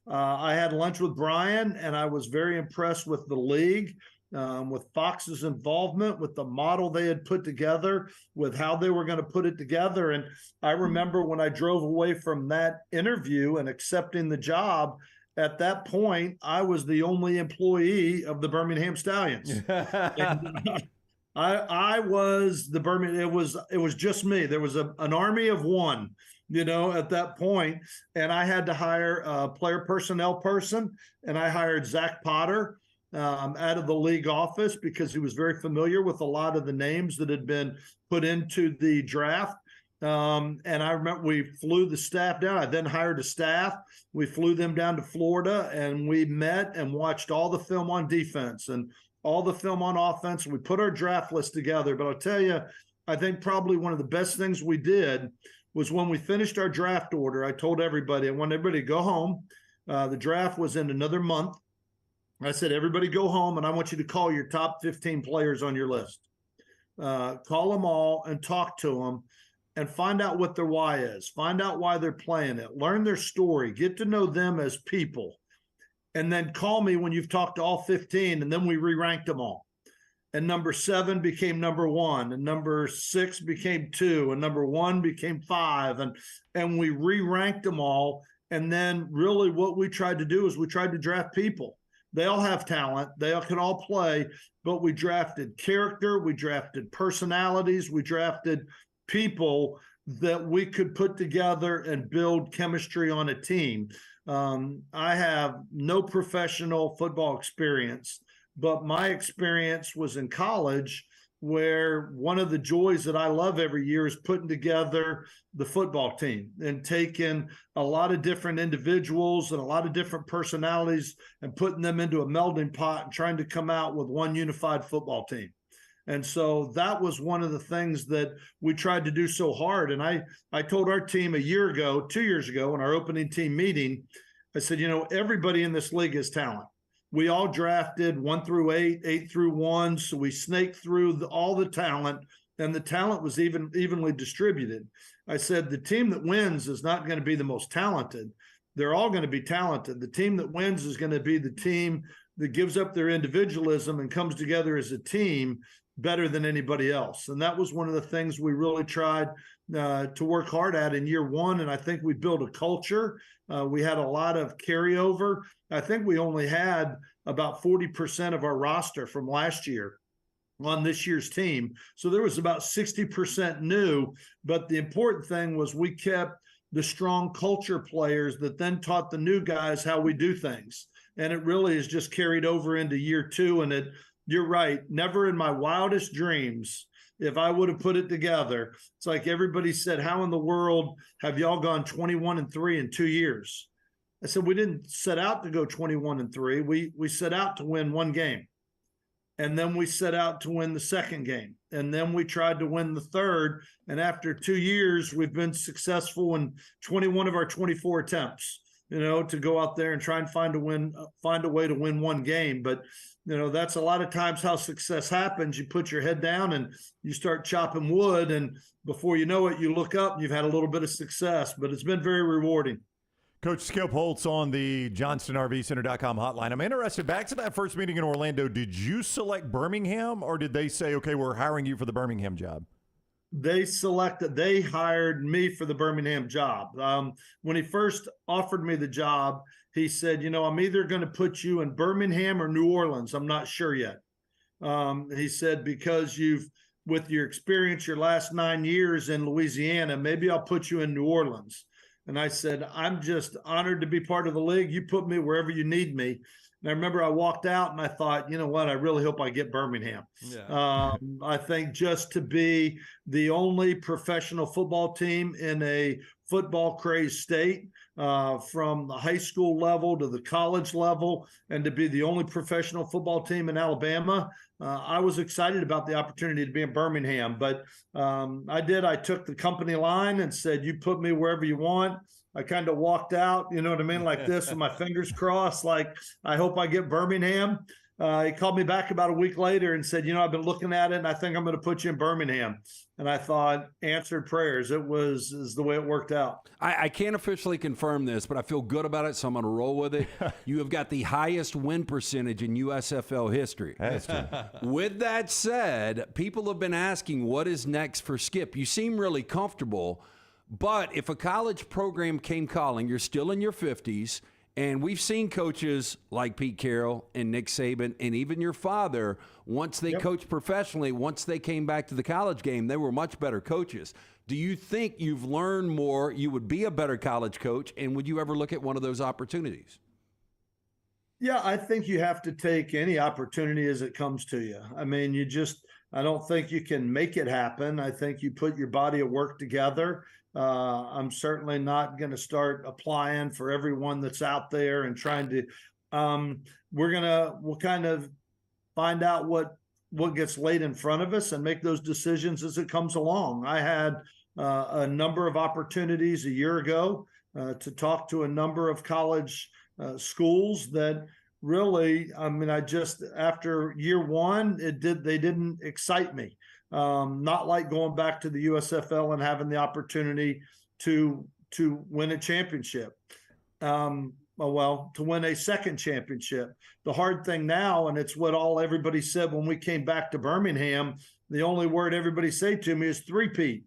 I had lunch with Brian, and I was very impressed with the league, with Fox's involvement, with the model they had put together, with how they were going to put it together. And I remember when I drove away from that interview and accepting the job, at that point, I was the only employee of the Birmingham Stallions. And, I was the Birmingham. It was just me. There was an army of one, at that point, and I had to hire a player personnel person, and I hired Zach Potter out of the league office because he was very familiar with a lot of the names that had been put into the draft. And I remember we flew the staff down. I then hired a staff. We flew them down to Florida, and we met and watched all the film on defense and all the film on offense. We put our draft list together. But I'll tell you, I think probably one of the best things we did was when we finished our draft order. I told everybody, I want everybody to go home. The draft was in another month. I said, everybody go home, and I want you to call your top 15 players on your list. Call them all and talk to them and find out what their why is. Find out why they're playing it. Learn their story. Get to know them as people. And then call me when you've talked to all 15, and then we re-ranked them all. And number 7 became number 1, and number 6 became 2, and number 1 became 5, and we re-ranked them all. And then really what we tried to do is we tried to draft people. They all have talent. They all can all play, but we drafted character. We drafted personalities. We drafted people that we could put together and build chemistry on a team. I have no professional football experience, but my experience was in college where one of the joys that I love every year is putting together the football team and taking a lot of different individuals and a lot of different personalities and putting them into a melding pot and trying to come out with one unified football team. And so that was one of the things that we tried to do so hard. And I told our team 2 years ago in our opening team meeting, I said, everybody in this league is talent. We all drafted 1 through 8, 8 through 1. So we snaked through all the talent, and the talent was evenly distributed. I said, the team that wins is not going to be the most talented. They're all going to be talented. The team that wins is going to be the team that gives up their individualism and comes together as a team better than anybody else. And that was one of the things we really tried to work hard at in year 1. And I think we built a culture. We had a lot of carryover. I think we only had about 40% of our roster from last year on this year's team. So there was about 60% new. But the important thing was we kept the strong culture players that then taught the new guys how we do things. And it really is just carried over into year 2. And you're right, never in my wildest dreams, if I would have put it together, it's like everybody said, how in the world have y'all gone 21-3 in 2 years? I said, we didn't set out to go 21-3. We set out to win 1 game. And then we set out to win the second game. And then we tried to win the third. And after 2 years, we've been successful in 21 of our 24 attempts, to go out there and try and find a way to win 1 game. But, that's a lot of times how success happens. You put your head down and you start chopping wood. And before you know it, you look up and you've had a little bit of success. But it's been very rewarding. Coach Skip Holtz on the JohnstonRVCenter.com hotline. I'm interested, back to that first meeting in Orlando, did you select Birmingham, or did they say, okay, we're hiring you for the Birmingham job? They hired me for the Birmingham job. When he first offered me the job, he said, I'm either going to put you in Birmingham or New Orleans. I'm not sure yet. He said, because with your experience, your last 9 years in Louisiana, maybe I'll put you in New Orleans. And I said, I'm just honored to be part of the league. You put me wherever you need me. And I remember I walked out and I thought, you know what? I really hope I get Birmingham. Yeah. I think just to be the only professional football team in a football crazed state, from the high school level to the college level, and to be the only professional football team in Alabama, I was excited about the opportunity to be in Birmingham. But I took the company line and said, you put me wherever you want. I kind of walked out, you know what I mean, like this with my fingers crossed, like I hope I get Birmingham. He called me back about a week later and said, I've been looking at it and I think I'm going to put you in Birmingham. And I thought, answered prayers. Is the way it worked out. I can't officially confirm this, but I feel good about it, so I'm going to roll with it. You have got the highest win percentage in USFL history. That's true. With that said, people have been asking, what is next for Skip? You seem really comfortable, but if a college program came calling, you're still in your 50s, and we've seen coaches like Pete Carroll and Nick Saban and even your father, once they coached professionally, once they came back to the college game, they were much better coaches. Do you think you've learned more, you would be a better college coach, and would you ever look at one of those opportunities? Yeah, I think you have to take any opportunity as it comes to you. I mean, I don't think you can make it happen. I think you put your body of work together. I'm certainly not going to start applying for everyone that's out there and trying to, we'll kind of find out what gets laid in front of us and make those decisions as it comes along. I had a number of opportunities a year ago to talk to a number of college schools that really, after year 1, they didn't excite me. Not like going back to the USFL and having the opportunity to win a championship. To win a second championship. The hard thing now, and it's what everybody said when we came back to Birmingham, the only word everybody said to me is three-peat.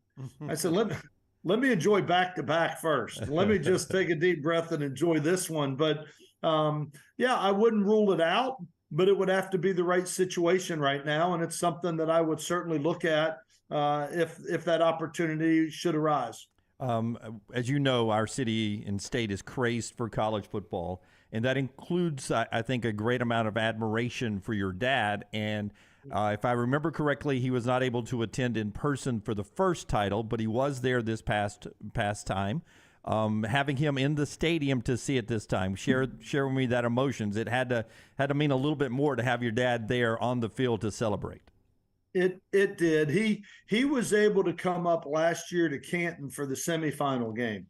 I said, let me enjoy back-to-back first. Let me just take a deep breath and enjoy this one. But I wouldn't rule it out, but it would have to be the right situation right now. And it's something that I would certainly look at if that opportunity should arise. As you know, our city and state is crazed for college football, and that includes, I think, a great amount of admiration for your dad. And If I remember correctly, he was not able to attend in person for the first title, but he was there this past time. Having him in the stadium to see it this time, share with me that emotions. It had to mean a little bit more to have your dad there on the field to celebrate. It did. He was able to come up last year to Canton for the semifinal game.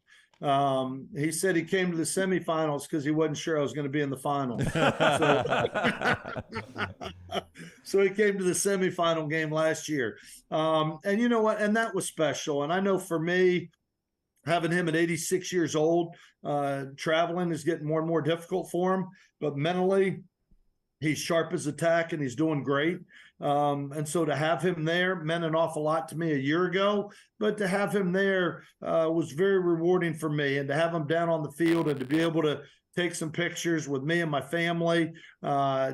He said he came to the semifinals because he wasn't sure I was going to be in the final. So he came to the semifinal game last year. And you know what? And that was special. And I know for me, having him at 86 years old, traveling is getting more and more difficult for him. But mentally, he's sharp as a tack and he's doing great. And so to have him there meant an awful lot to me a year ago, but to have him there was very rewarding for me, and to have him down on the field and to be able to take some pictures with me and my family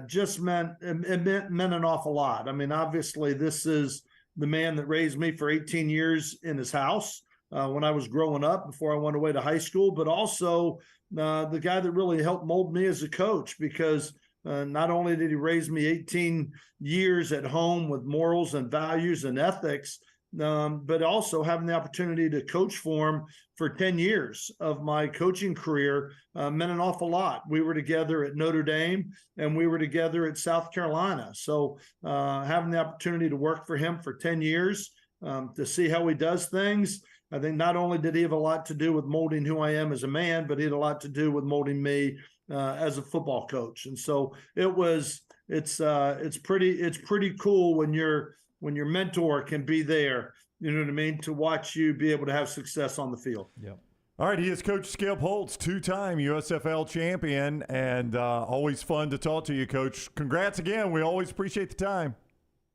just meant an awful lot. I mean, obviously this is the man that raised me for 18 years in his house when I was growing up before I went away to high school, but also the guy that really helped mold me as a coach, because not only did he raise me 18 years at home with morals and values and ethics, but also having the opportunity to coach for him for 10 years of my coaching career meant an awful lot. We were together at Notre Dame and we were together at South Carolina. So having the opportunity to work for him for 10 years, to see how he does things, I think not only did he have a lot to do with molding who I am as a man, but he had a lot to do with molding me as a football coach. And so it's pretty cool when your mentor can be there, you know what I mean, to watch you be able to have success on the field. Yep. All right, he is Coach Skip Holtz, two-time USFL champion, and always fun to talk to you, Coach. Congrats again. We always appreciate the time.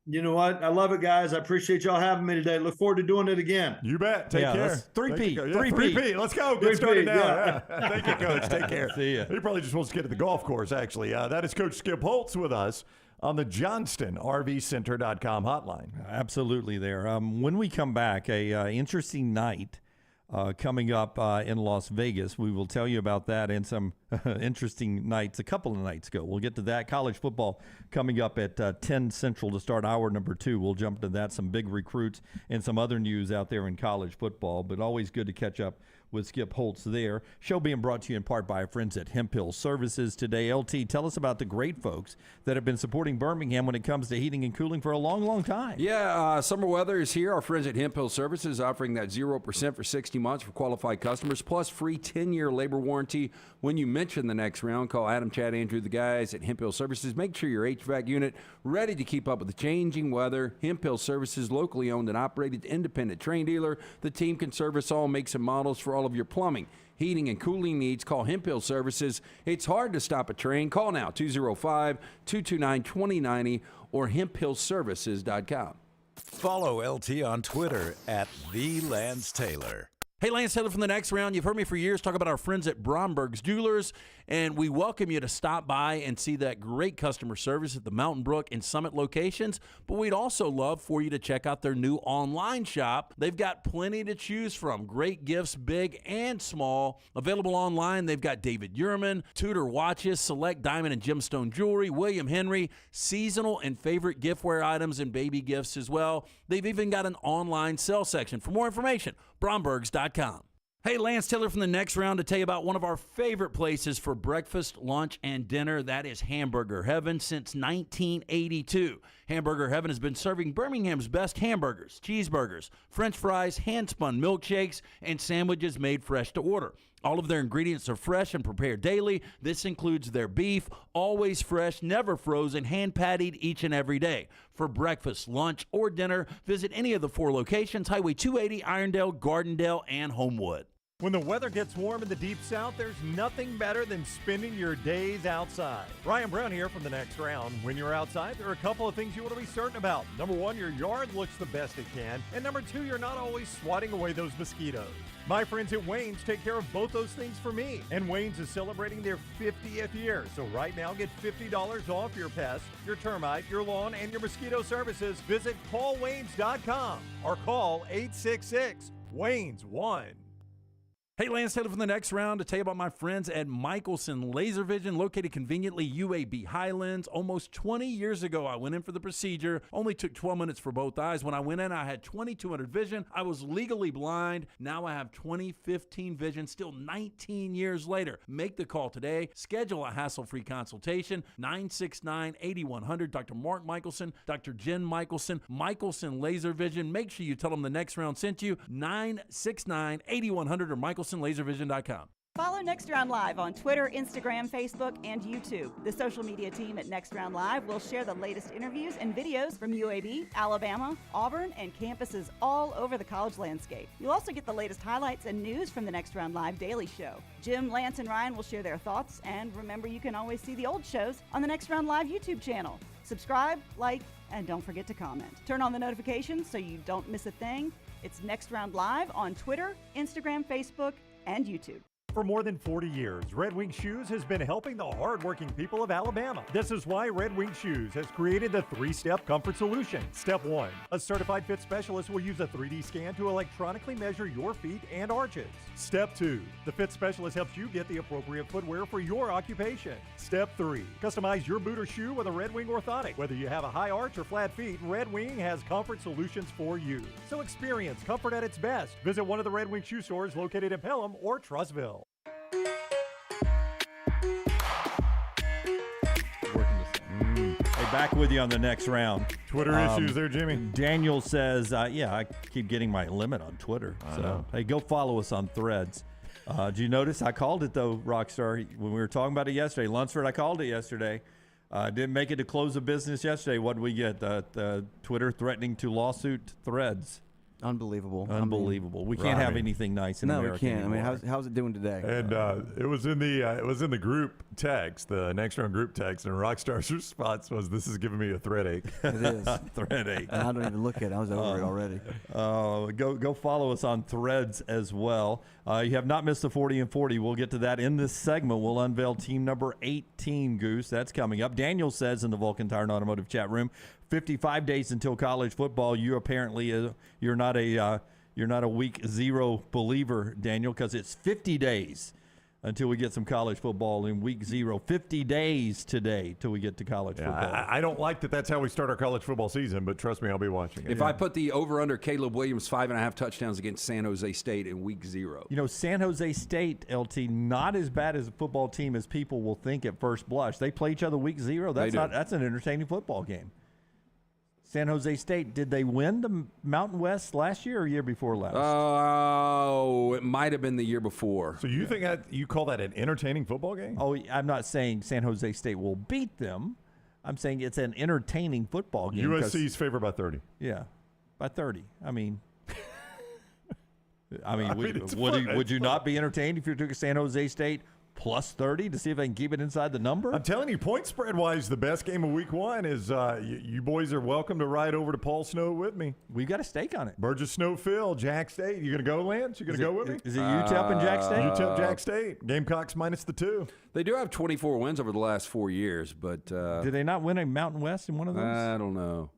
You know what? I love it, guys. I appreciate y'all having me today. Look forward to doing it again. You bet. Take care. 3P. 3P. Let's go. Get started now. Yeah. Thank you, Coach. Take care. See ya. He probably just wants to get to the golf course, actually. That is Coach Skip Holtz with us on the JohnstonRVCenter.com hotline. Absolutely there. When we come back, a interesting night coming up in Las Vegas. We will tell you about that and some interesting nights a couple of nights ago. We'll get to that. College football coming up at 10 Central to start hour number 2. We'll jump into that, some big recruits and some other news out there in college football, but always good to catch up with Skip Holtz there. Show being brought to you in part by our friends at Hemp Hill Services today. LT, tell us about the great folks that have been supporting Birmingham when it comes to heating and cooling for a long, long time. Yeah, summer weather is here. Our friends at Hemp Hill Services offering that 0% for 60 months for qualified customers, plus free 10-year labor warranty. When you mention the next round, call Adam, Chad, Andrew, the guys at Hemp Hill Services. Make sure your HVAC unit ready to keep up with the changing weather. Hemp Hill Services, locally owned and operated, independent train dealer. The team can service all makes and models for all of your plumbing, heating, and cooling needs. Call Hemp Hill Services. It's hard to stop a train. Call now, 205-229-2090 or hemphillservices.com. Follow LT on Twitter at @TheLanceTaylor. Hey, Lance Taylor from the next round. You've heard me for years talk about our friends at Bromberg's Jewelers, and we welcome you to stop by and see that great customer service at the Mountain Brook and Summit locations. But we'd also love for you to check out their new online shop. They've got plenty to choose from. Great gifts, big and small. Available online, they've got David Yurman, Tudor watches, select diamond and gemstone jewelry, William Henry, seasonal and favorite giftware items, and baby gifts as well. They've even got an online sale section. For more information, Brombergs.com. Hey, Lance Taylor from the next round to tell you about one of our favorite places for breakfast, lunch, and dinner. That is Hamburger Heaven since 1982. Hamburger Heaven has been serving Birmingham's best hamburgers, cheeseburgers, French fries, hand-spun milkshakes, and sandwiches made fresh to order. All of their ingredients are fresh and prepared daily. This includes their beef, always fresh, never frozen, hand-pattied each and every day. For breakfast, lunch, or dinner, visit any of the 4 locations: Highway 280, Irondale, Gardendale, and Homewood. When the weather gets warm in the Deep South, there's nothing better than spending your days outside. Ryan Brown here from the next round. When you're outside, there are a couple of things you want to be certain about. Number 1, your yard looks the best it can. And number 2, you're not always swatting away those mosquitoes. My friends at Wayne's take care of both those things for me. And Wayne's is celebrating their 50th year. So right now, get $50 off your pest, your termite, your lawn, and your mosquito services. Visit callwaynes.com or call 866-WAYNES1. Hey, Lance Taylor from the next round to tell you about my friends at Michelson Laser Vision, located conveniently UAB Highlands. Almost 20 years ago, I went in for the procedure. Only took 12 minutes for both eyes. When I went in, I had 2200 vision. I was legally blind. Now I have 20/15 vision, still 19 years later. Make the call today. Schedule a hassle-free consultation, 969-8100. Dr. Mark Michelson, Dr. Jen Michelson, Michelson Laser Vision. Make sure you tell them the next round sent you, 969-8100 or MichelsonLaserVision.com. Follow Next Round Live on Twitter, Instagram, Facebook, and YouTube. The social media team at Next Round Live will share the latest interviews and videos from UAB, Alabama, Auburn, and campuses all over the college landscape. You'll also get the latest highlights and news from the Next Round Live Daily Show. Jim, Lance, and Ryan will share their thoughts, and remember, you can always see the old shows on the Next Round Live YouTube channel. Subscribe, like, and don't forget to comment. Turn on the notifications so you don't miss a thing. It's Next Round Live on Twitter, Instagram, Facebook, and YouTube. For more than 40 years, Red Wing Shoes has been helping the hardworking people of Alabama. This is why Red Wing Shoes has created the 3-step comfort solution. Step 1, a certified fit specialist will use a 3D scan to electronically measure your feet and arches. Step 2, the fit specialist helps you get the appropriate footwear for your occupation. Step 3, customize your boot or shoe with a Red Wing orthotic. Whether you have a high arch or flat feet, Red Wing has comfort solutions for you. So experience comfort at its best. Visit one of the Red Wing shoe stores located in Pelham or Trussville. Hey, back with you on the next round. Twitter issues there, Jimmy. Daniel says, yeah, I keep getting my limit on Twitter. So, hey, go follow us on Threads. Did you notice? I called it, though, Rockstar. When we were talking about it yesterday, Lunsford, I called it yesterday. Didn't make it to close of business yesterday. What did we get? The Twitter threatening to lawsuit Threads. Unbelievable. Unbelievable. We can't have anything nice in America. No, we can't. Anymore. I mean, how's it doing today? And it was in the group text, the next round group text, and Rockstar's response was, "This is giving me a thread ache." It is. Thread ache. And I don't even look at it. I was over it already. Go follow us on Threads as well. You have not missed the 40 and 40. We'll get to that in this segment. We'll unveil team number 18, Goose. That's coming up. Daniel says in the Vulcan Tire and Automotive chat room, 55 days until college football. You apparently you're not a week 0 believer, Daniel, because it's 50 days until we get some college football in week 0. 50 days today till we get to college football. I don't like that that's how we start our college football season, but trust me, I'll be watching it. If I put the over-under Caleb Williams 5.5 touchdowns against San Jose State in week 0. You know, San Jose State, LT, not as bad as a football team as people will think at first blush. They play each other week 0. That's an entertaining football game. San Jose State, did they win the Mountain West last year or year before last? Oh, it might have been the year before. So you think you call that an entertaining football game? Oh, I'm not saying San Jose State will beat them. I'm saying it's an entertaining football game. USC's favored by 30. Yeah, by 30. I mean, would you not be entertained if you took a San Jose State plus 30 to see if they can keep it inside the number? I'm telling you, point spread wise, the best game of week 1 is you boys are welcome to ride over to Paul Snow with me. We've got a stake on it. Burgess Snow Phil, Jack State. You going to go, Lance? You going to go with me? Is it UTEP and Jack State? UTEP, Jack State. Gamecocks minus the 2. They do have 24 wins over the last 4 years, but did they not win a Mountain West in one of those? I don't know.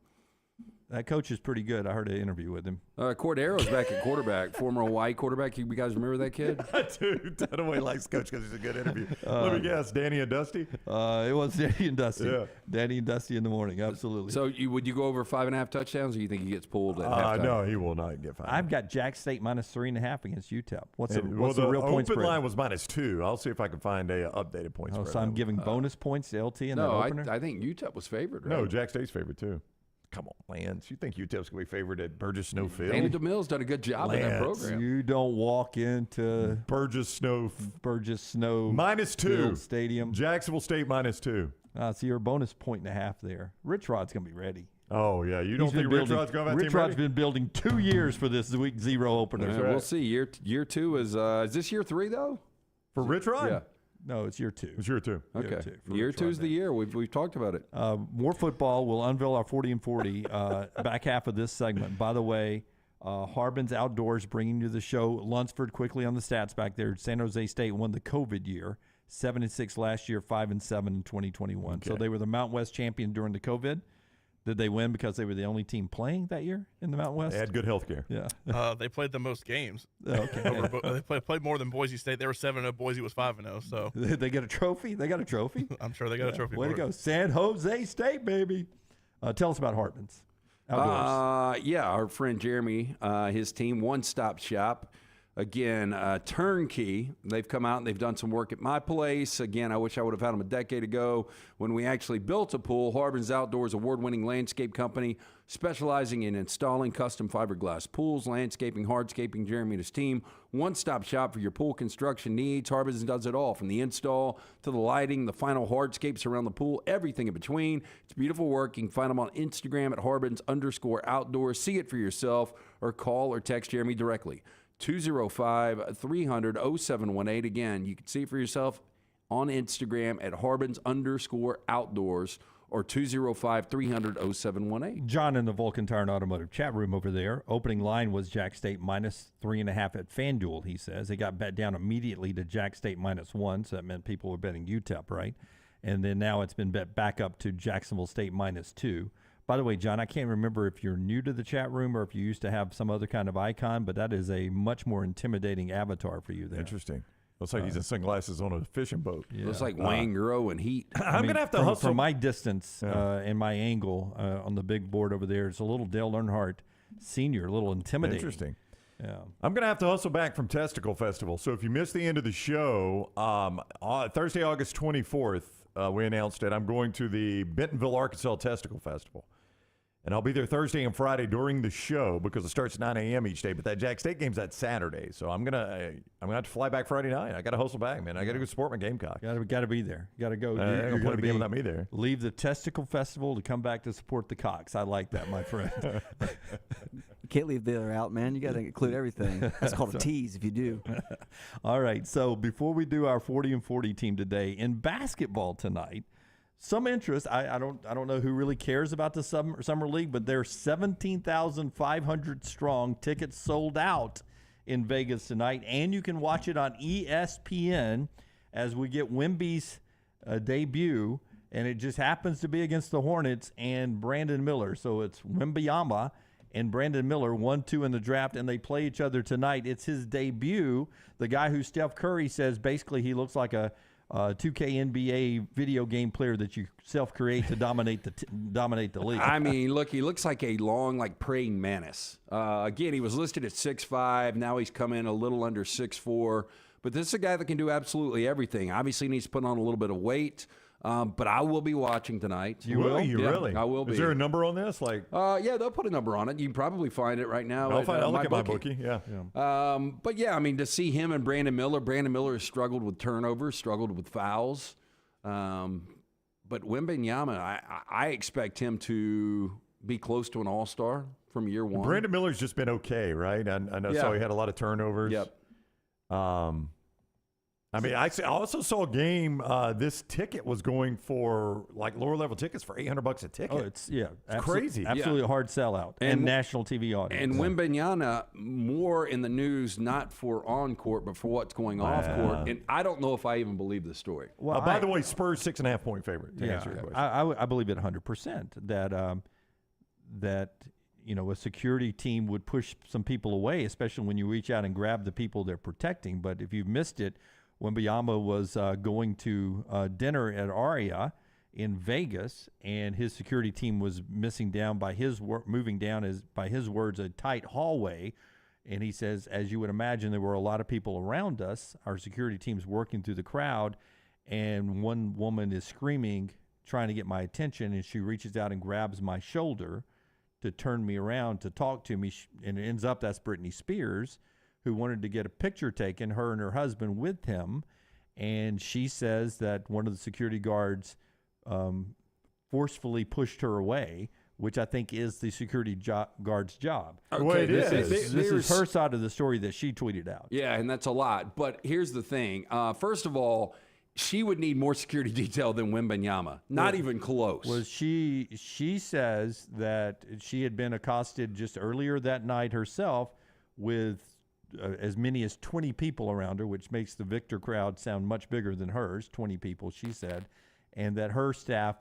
That coach is pretty good. I heard an interview with him. Cordero's back at quarterback, former Hawaii quarterback. You guys remember that kid? Dude, Dunaway likes coach because he's a good interview. Let me guess, Danny and Dusty? It was Danny and Dusty. Yeah. Danny and Dusty in the morning, absolutely. So would you go over 5.5 touchdowns, or you think he gets pulled at halftime? No, he will not get 5. I've got Jack State minus 3.5 against UTEP. What's the real point spread? Open line was minus 2. I'll see if I can find a updated point spread. So I'm giving bonus points to LT in the opener? I think UTEP was favored, right? No, Jack State's favored too. Come on, Lance. You think UTEP's going to be favored at Burgess Snow Field? Danny DeMille's done a good job in that program. You don't walk into Burgess Snow minus 2 Stadium. Jacksonville State minus 2. So you're a bonus 1.5 there. Rich Rod's going to be ready. Oh, yeah. You don't think Rich Rod's going to have that Rich team Rod's ready? been building 2 years for this week 0 opener. Right. We'll see. Year 2 is this year 3, though? For Rich Rod? Yeah. No, it's year 2. It's year 2. Okay. Year 2 is the year. We've talked about it. More football. We'll unveil our 40 and 40 back half of this segment. By the way, Harbin's Outdoors bringing you the show. Lunsford quickly on the stats back there. San Jose State won the COVID year, 7-6 last year, 5-7 in 2021. Okay. So they were the Mountain West champion during the COVID. Did they win because they were the only team playing that year in the Mountain West? They had good health care. Yeah. They played the most games. Oh, okay. They played more than Boise State. They were 7-0. Boise was 5-0. So They get a trophy? They got a trophy? I'm sure they got a trophy. Way for to it. go. San Jose State, baby. Tell us about Hartman's Outdoors. Yeah, our friend Jeremy, his team, One Stop Shop. Again, turnkey. They've come out and they've done some work at my place. Again, I wish I would have had them a decade ago when we actually built a pool. Harbin's Outdoors, award-winning landscape company specializing in installing custom fiberglass pools, landscaping, hardscaping. Jeremy and his team, one-stop shop for your pool construction needs. Harbin's does it all, from the install to the lighting, the final hardscapes around the pool, everything in between. It's beautiful work. You can find them on Instagram at Harbins_outdoors. See it for yourself, or call or text Jeremy directly. 205-300-0718. Again, you can see it for yourself on Instagram at Harbins_outdoors or 205-300-0718. John in the Vulcan Tire and Automotive chat room over there. Opening line was Jack State -3.5 at FanDuel, he says. They got bet down immediately to Jack State -1, so that meant people were betting UTEP, right? And then now it's been bet back up to Jacksonville State -2. By the way, John, I can't remember if you're new to the chat room or if you used to have some other kind of icon, but that is a much more intimidating avatar for you there. Interesting. Looks like he's in sunglasses on a fishing boat. Yeah. Looks like Wayne Grow and Heat. I'm going to have to hustle. From my distance and my angle on the big board over there, it's a little Dale Earnhardt Sr., a little intimidating. Interesting. Yeah. I'm going to have to hustle back from Testicle Festival. So if you missed the end of the show, Thursday, August 24th, we announced it. I'm going to the Bentonville, Arkansas Testicle Festival. And I'll be there Thursday and Friday during the show because it starts at 9 a.m. each day. But that Jack State game's that Saturday, so I'm gonna have to fly back Friday night. I got to hustle back, man. I got to go support my Gamecock. Got to be there. Got to go. You're going to be without me there. Leave the Testicle Festival to come back to support the Cox. I like that, my friend. You can't leave the other out, man. You got to include everything. That's called a tease if you do. All right. So before we do our 40 and 40 team today in basketball tonight. Some interest. I don't know who really cares about the summer league, but they're 17,500 strong. Tickets sold out in Vegas tonight, and you can watch it on ESPN as we get Wemby's debut, and it just happens to be against the Hornets and Brandon Miller. So it's Wembanyama and Brandon Miller, 1-2 in the draft, and they play each other tonight. It's his debut. The guy who Steph Curry says basically he looks like a 2K NBA video game player that you self-create to dominate the league. I mean, look, he looks like a long, praying mantis. Again, he was listed at 6'5". Now he's come in a little under 6'4". But this is a guy that can do absolutely everything. Obviously, he needs to put on a little bit of weight. But I will be watching tonight. You will? You really? I will be. Is there a number on this? Yeah, they'll put a number on it. You can probably find it right now. I'll look at my bookie. Yeah. But yeah, I mean, to see him and Brandon Miller has struggled with turnovers, struggled with fouls. But Wembanyama, I expect him to be close to an all-star from year one. Brandon Miller's just been okay, right? I know. So he had a lot of turnovers. Yep. I mean, I also saw a game. This ticket was going for lower level tickets for $800 a ticket. Oh, it's crazy. Absolutely a hard sellout and national TV audience. And Wembanyama more in the news, not for on court, but for what's going off court. And I don't know if I even believe this story. Well, by the way, Spurs 6.5 point favorite. To answer your question, I believe it 100% that a security team would push some people away, especially when you reach out and grab the people they're protecting. But if you've missed it, Wembanyama was going to dinner at Aria in Vegas, and his security team was moving down, by his words, a tight hallway. And he says, as you would imagine, there were a lot of people around us. Our security team's working through the crowd, and one woman is screaming, trying to get my attention, and she reaches out and grabs my shoulder to turn me around to talk to me, and it ends up that's Britney Spears, who wanted to get a picture taken, her and her husband with him. And she says that one of the security guards forcefully pushed her away, which I think is the security guard's job. Okay, this is her side of the story that she tweeted out. Yeah, and that's a lot. But here's the thing. First of all, she would need more security detail than Wembanyama. Not even close. Well, she says that she had been accosted just earlier that night herself with as many as 20 people around her, which makes the Victor crowd sound much bigger than hers, 20 people, she said, and that her staff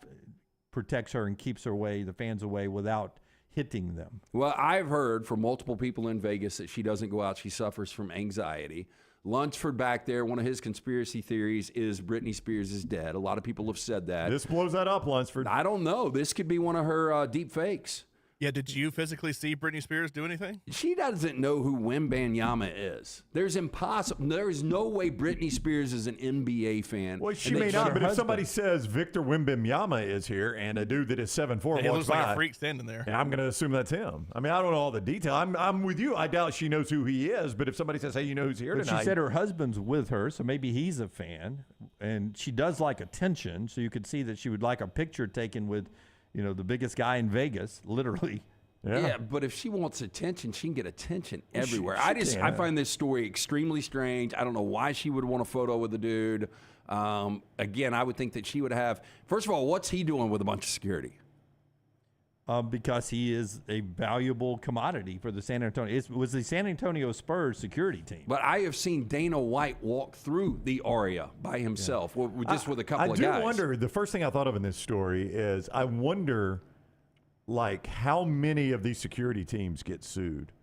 protects her and keeps the fans away without hitting them. Well, I've heard from multiple people in Vegas that she doesn't go out. She suffers from anxiety. Lunsford back there, one of his conspiracy theories is Britney Spears is dead. A lot of people have said that. This blows that up, Lunsford. I don't know. This could be one of her deep fakes. Yeah, did you physically see Britney Spears do anything? She doesn't know who Wembanyama is. There's no way Britney Spears is an NBA fan. Well, she may not, but if somebody says Victor Wembanyama is here and a dude that is 7'4" He walks looks by, like a freak standing there. yeah, I'm going to assume that's him. I mean, I don't know all the detail. I'm with you. I doubt she knows who he is, but if somebody says, hey, you know who's here But tonight? she said her husband's with her, so maybe he's a fan. And she does like attention, so you could see that she would like a picture taken with, the biggest guy in Vegas, literally. Yeah, but if she wants attention, she can get attention everywhere. she I find this story extremely strange. I don't know why she would want a photo with the dude. Again, I would think that she would have. First of all, what's he doing with a bunch of security? Because he is a valuable commodity for the San Antonio. It was the San Antonio Spurs security team. But I have seen Dana White walk through the Aria by himself, just with a couple of guys. I do wonder. The first thing I thought of in this story is I wonder, how many of these security teams get sued?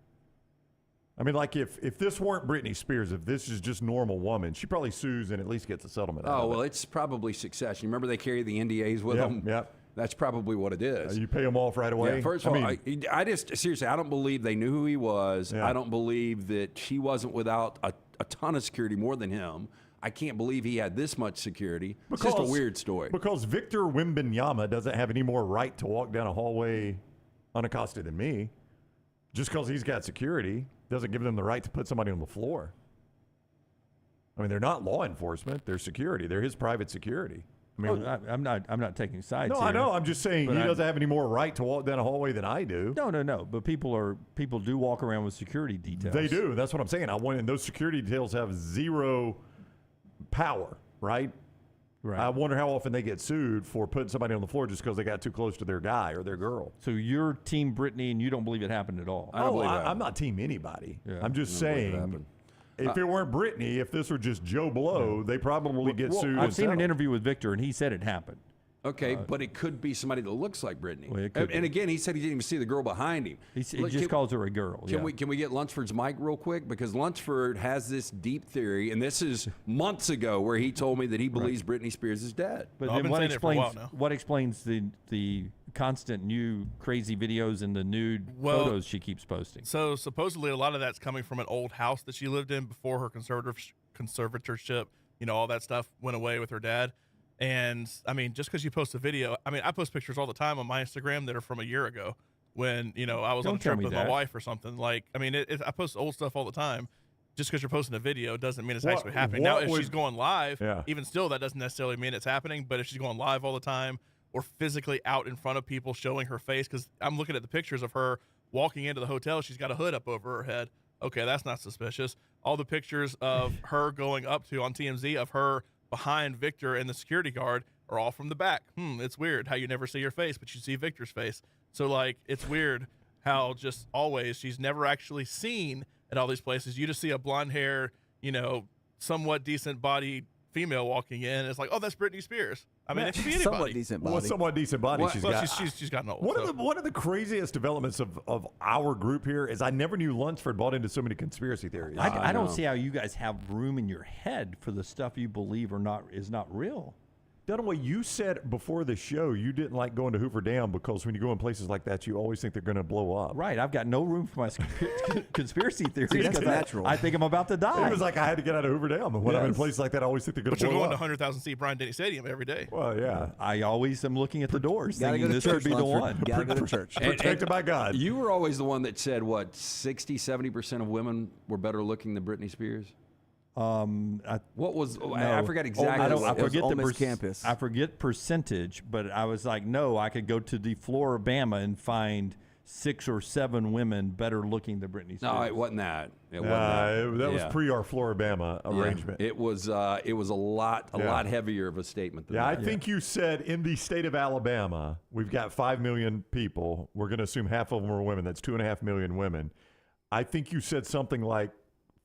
I mean, if this weren't Britney Spears, if this is just normal woman, she probably sues and at least gets a settlement. Oh, well, it's probably success. You remember they carry the NDAs with them? Yep. That's probably what it is. You pay them off right away? Yeah, first of all, I just, seriously, I don't believe they knew who he was. Yeah. I don't believe that she wasn't without a ton of security more than him. I can't believe he had this much security. It's just a weird story. Because Victor Wembanyama doesn't have any more right to walk down a hallway unaccosted than me. Just because he's got security doesn't give them the right to put somebody on the floor. I mean, they're not law enforcement. They're security. They're his private security. I mean, I'm not taking sides. No, here, I know. I'm just saying he doesn't have any more right to walk down a hallway than I do. No. But people do walk around with security details. They do. That's what I'm saying. And those security details have zero power, right? Right. I wonder how often they get sued for putting somebody on the floor just because they got too close to their guy or their girl. So you're Team Britney, and you don't believe it happened at all. I'm not Team anybody. Yeah. I'm just saying, if it weren't Britney, if this were just Joe Blow, they probably get sued. I've seen an interview with Victor, and he said it happened. Okay, but it could be somebody that looks like Britney. Well, it could and be. again, he said he didn't even see the girl behind him. He just calls her a girl. Can we get Lunsford's mic real quick? Because Lunsford has this deep theory, and this is months ago, where he told me that he believes Britney Spears is dead. But I've then been saying it for a while now. what explains the constant new crazy videos and the nude photos she keeps posting? So supposedly a lot of that's coming from an old house that she lived in before her conservatorship. All that stuff went away with her dad. And I mean, just because you post a video, I post pictures all the time on my Instagram that are from a year ago when, I was on a trip with my wife or something. I post old stuff all the time. Just because you're posting a video doesn't mean it's actually happening. Now, if she's going live, even still, that doesn't necessarily mean it's happening. But if she's going live all the time or physically out in front of people showing her face, because I'm looking at the pictures of her walking into the hotel, she's got a hood up over her head. Okay, that's not suspicious. All the pictures of her going up to on TMZ of her behind Victor and the security guard are all from the back. It's weird how you never see your face, but you see Victor's face. So, it's weird how just always she's never actually seen at all these places. You just see a blonde hair, somewhat decent body female walking in. It's like, oh, that's Britney Spears. I mean, it could be anybody. Somewhat decent body. Well, somewhat decent body she's got. She's gotten old. One of the craziest developments of our group here is I never knew Lunsford bought into so many conspiracy theories. I don't see how you guys have room in your head for the stuff you believe is not real. Dunaway, you said before the show you didn't like going to Hoover Dam because when you go in places like that, you always think they're going to blow up. Right. I've got no room for my conspiracy theories. See, that's natural. I think I'm about to die. It was like I had to get out of Hoover Dam. And when I'm in places like that, I always think they're going to But blow you're up. going to 100,000 seat Bryant Denny Stadium every day. Well, yeah. I always am looking at the doors Gotta thinking go to this church, could be the Lunsford. one. Gotta go to church. Protected by God. You were always the one that said, 60-70% of women were better looking than Britney Spears? I forgot exactly. I forget Ole the Miss campus. I forget percentage, but I was like, no, I could go to the Floribama and find 6 or 7 women better looking than Britney Spears. No, it wasn't that. That was pre our Floribama arrangement. It was a lot heavier of a statement than that. I think you said in the state of Alabama, we've got 5 million people. We're going to assume half of them are women. That's 2.5 million women. I think you said something like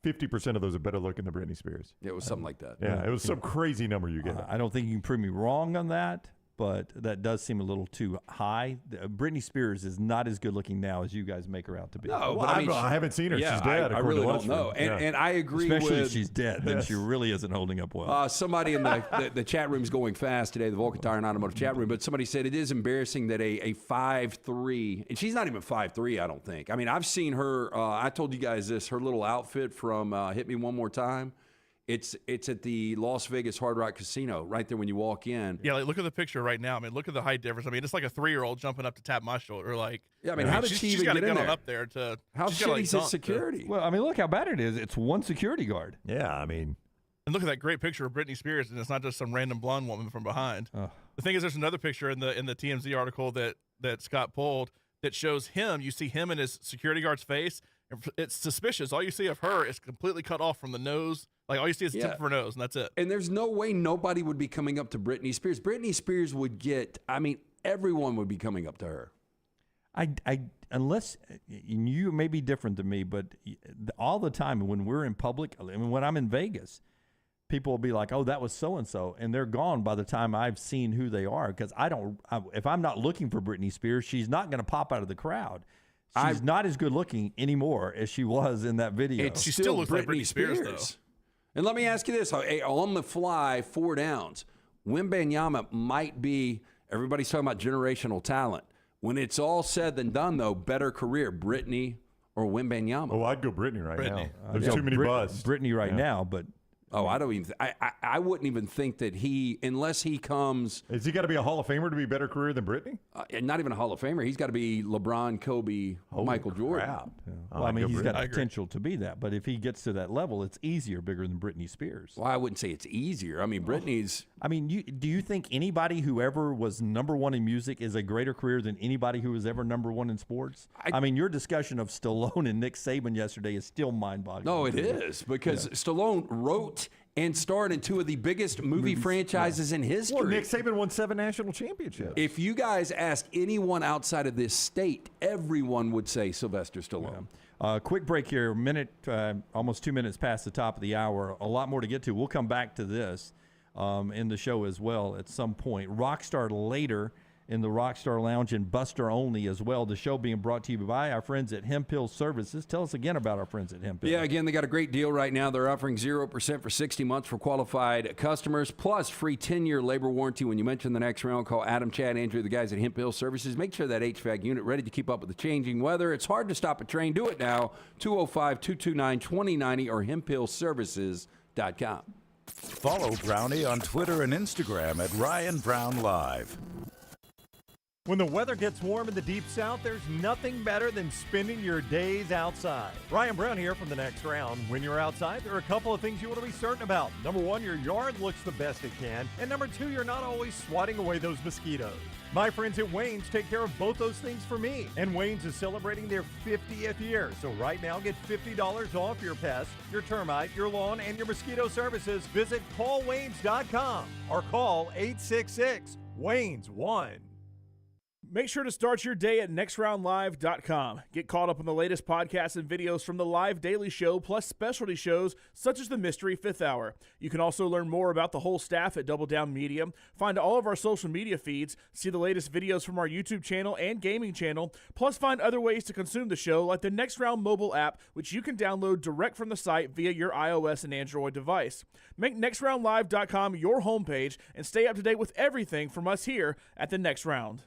50% of those are better looking than Britney Spears. It was something like that. Yeah, it was some crazy number you gave. I don't think you can prove me wrong on that, but that does seem a little too high. Britney Spears is not as good looking now as you guys make her out to be. No, Well, I haven't seen her. Yeah, She's dead. I according really to don't know. Luxford. And I agree Especially with if she's dead, then she really isn't holding up well. somebody in the chat room's going fast today, the Vulcan Tire and Automotive chat room, but somebody said it is embarrassing that a 5'3", and she's not even 5'3", I don't think. I mean, I've seen her, I told you guys this, her little outfit from Hit Me One More Time. It's at the Las Vegas Hard Rock Casino right there when you walk in. Yeah, like look at the picture right now. I mean, look at the height difference. I mean, it's like a 3-year-old jumping up to tap my shoulder. Like, Yeah, I mean, how did she even got to get in on there? up there to How she's gotta, shitty like, is dunk his to- security? Well, I mean, look how bad it is. It's one security guard. Yeah, I mean, And look at that great picture of Britney Spears, and it's not just some random blonde woman from behind. The thing is, there's another picture in the TMZ article that Scott pulled that shows him. You see him in his security guard's face. It's suspicious. All you see of her is completely cut off from the nose. Like, all you see is the tip of her nose, and that's it. And there's no way nobody would be coming up to Britney Spears. Britney Spears would get, I mean, everyone would be coming up to her. Unless you may be different than me, but all the time when we're in public, I mean, when I'm in Vegas, people will be like, "Oh, that was so and so," and they're gone by the time I've seen who they are. Because if I'm not looking for Britney Spears, she's not going to pop out of the crowd. She's not as good looking anymore as she was in that video. She still looks like Britney Spears, though. And let me ask you this: on the fly, 4 downs. Wembanyama might be. Everybody's talking about generational talent. When it's all said and done, though, better career, Britney or Wembanyama? Oh, I'd go Britney right now. There's Yeah, too many busts. Britney right now, but I don't even. I wouldn't even think that unless he comes. Has he got to be a Hall of Famer to be a better career than Britney? And not even a Hall of Famer. He's got to be LeBron, Kobe, Michael Jordan. Well, I mean, he's got potential to be that, but if he gets to that level, it's easier, bigger than Britney Spears. Well, I wouldn't say it's easier. I mean, Britney's. I mean, do you think anybody who ever was number one in music is a greater career than anybody who was ever number one in sports? I mean, your discussion of Stallone and Nick Saban yesterday is still mind-boggling. No, it is, because Stallone wrote and starred in 2 of the biggest movie franchises in history. Well, Nick Saban won 7 national championships. If you guys ask anyone outside of this state, everyone would say Sylvester Stallone. Quick break here, almost 2 minutes past the top of the hour. A lot more to get to. We'll come back to this in the show as well at some point. Rockstar later in the Rockstar Lounge and Buster Olney as well. The show being brought to you by our friends at Hemp Hill Services. Tell us again about our friends at Hemp Hill. Yeah, again, they got a great deal right now. They're offering 0% for 60 months for qualified customers, plus free 10-year labor warranty. When you mention the next round, call Adam, Chad, Andrew, the guys at Hemp Hill Services. Make sure that HVAC unit ready to keep up with the changing weather. It's hard to stop a train. Do it now. 205-229-2090 or hemphillservices.com. Follow Brownie on Twitter and Instagram at Ryan Brown Live. When the weather gets warm in the Deep South, there's nothing better than spending your days outside. Ryan Brown here from the next round. When you're outside, there are a couple of things you want to be certain about. Number 1, your yard looks the best it can. And number 2, you're not always swatting away those mosquitoes. My friends at Wayne's take care of both those things for me. And Wayne's is celebrating their 50th year. So right now, get $50 off your pest, your termite, your lawn, and your mosquito services. Visit callwaynes.com or call 866-WAYNES-1. Make sure to start your day at nextroundlive.com. Get caught up on the latest podcasts and videos from the live daily show, plus specialty shows such as the Mystery Fifth Hour. You can also learn more about the whole staff at Double Down Media, find all of our social media feeds, see the latest videos from our YouTube channel and gaming channel, plus find other ways to consume the show like the Next Round mobile app, which you can download direct from the site via your iOS and Android device. Make nextroundlive.com your homepage and stay up to date with everything from us here at the Next Round.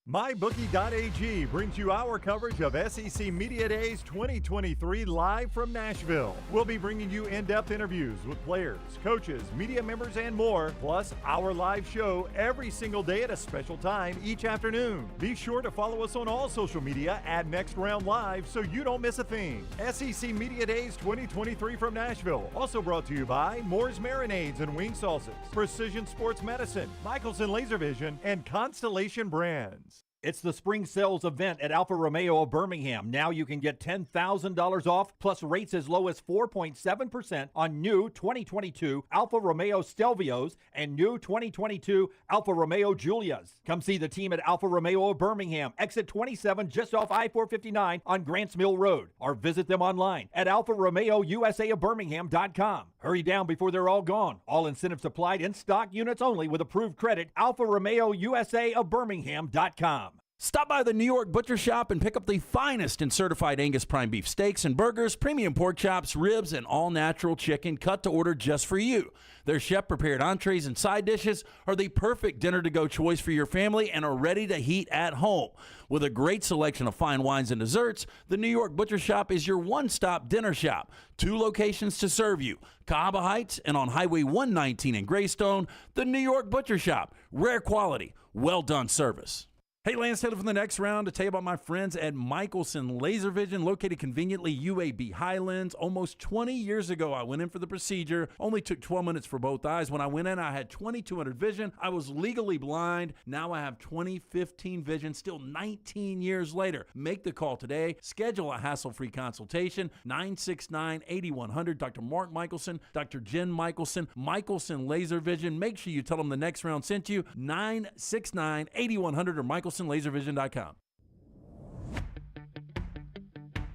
MyBookie.ag brings you our coverage of SEC Media Days 2023 live from Nashville. We'll be bringing you in-depth interviews with players, coaches, media members, and more, plus our live show every single day at a special time each afternoon. Be sure to follow us on all social media at Next Round Live so you don't miss a thing. SEC Media Days 2023 from Nashville, also brought to you by Moore's Marinades and Wing Salsas, Precision Sports Medicine, Michelson Laser Vision, and Constellation Brands. It's the spring sales event at Alfa Romeo of Birmingham. Now you can get $10,000 off plus rates as low as 4.7% on new 2022 Alfa Romeo Stelvios and new 2022 Alfa Romeo Giulias. Come see the team at Alfa Romeo of Birmingham, exit 27 just off I-459 on Grants Mill Road, or visit them online at alfaromeousa of Birmingham.com. Hurry down before they're all gone. All incentives applied, in stock units only with approved credit. Alfa Romeo USA of Birmingham.com. Stop by the New York Butcher Shop and pick up the finest in certified Angus prime beef steaks and burgers, premium pork chops, ribs, and all-natural chicken cut to order just for you. Their chef-prepared entrees and side dishes are the perfect dinner-to-go choice for your family and are ready to heat at home. With a great selection of fine wines and desserts, the New York Butcher Shop is your one-stop dinner shop. 2 locations to serve you, Cahaba Heights and on Highway 119 in Greystone. The New York Butcher Shop. Rare quality, well-done service. Hey, Lance Taylor from the next round to tell you about my friends at Michelson Laser Vision, located conveniently UAB Highlands. Almost 20 years ago, I went in for the procedure. Only took 12 minutes for both eyes. When I went in, I had 2200 vision. I was legally blind. Now I have 20/15 vision, still 19 years later. Make the call today. Schedule a hassle-free consultation. 969-8100. Dr. Mark Michelson, Dr. Jen Michelson, Michelson Laser Vision. Make sure you tell them the next round sent you. 969-8100 or MichelsonLaserVision.com.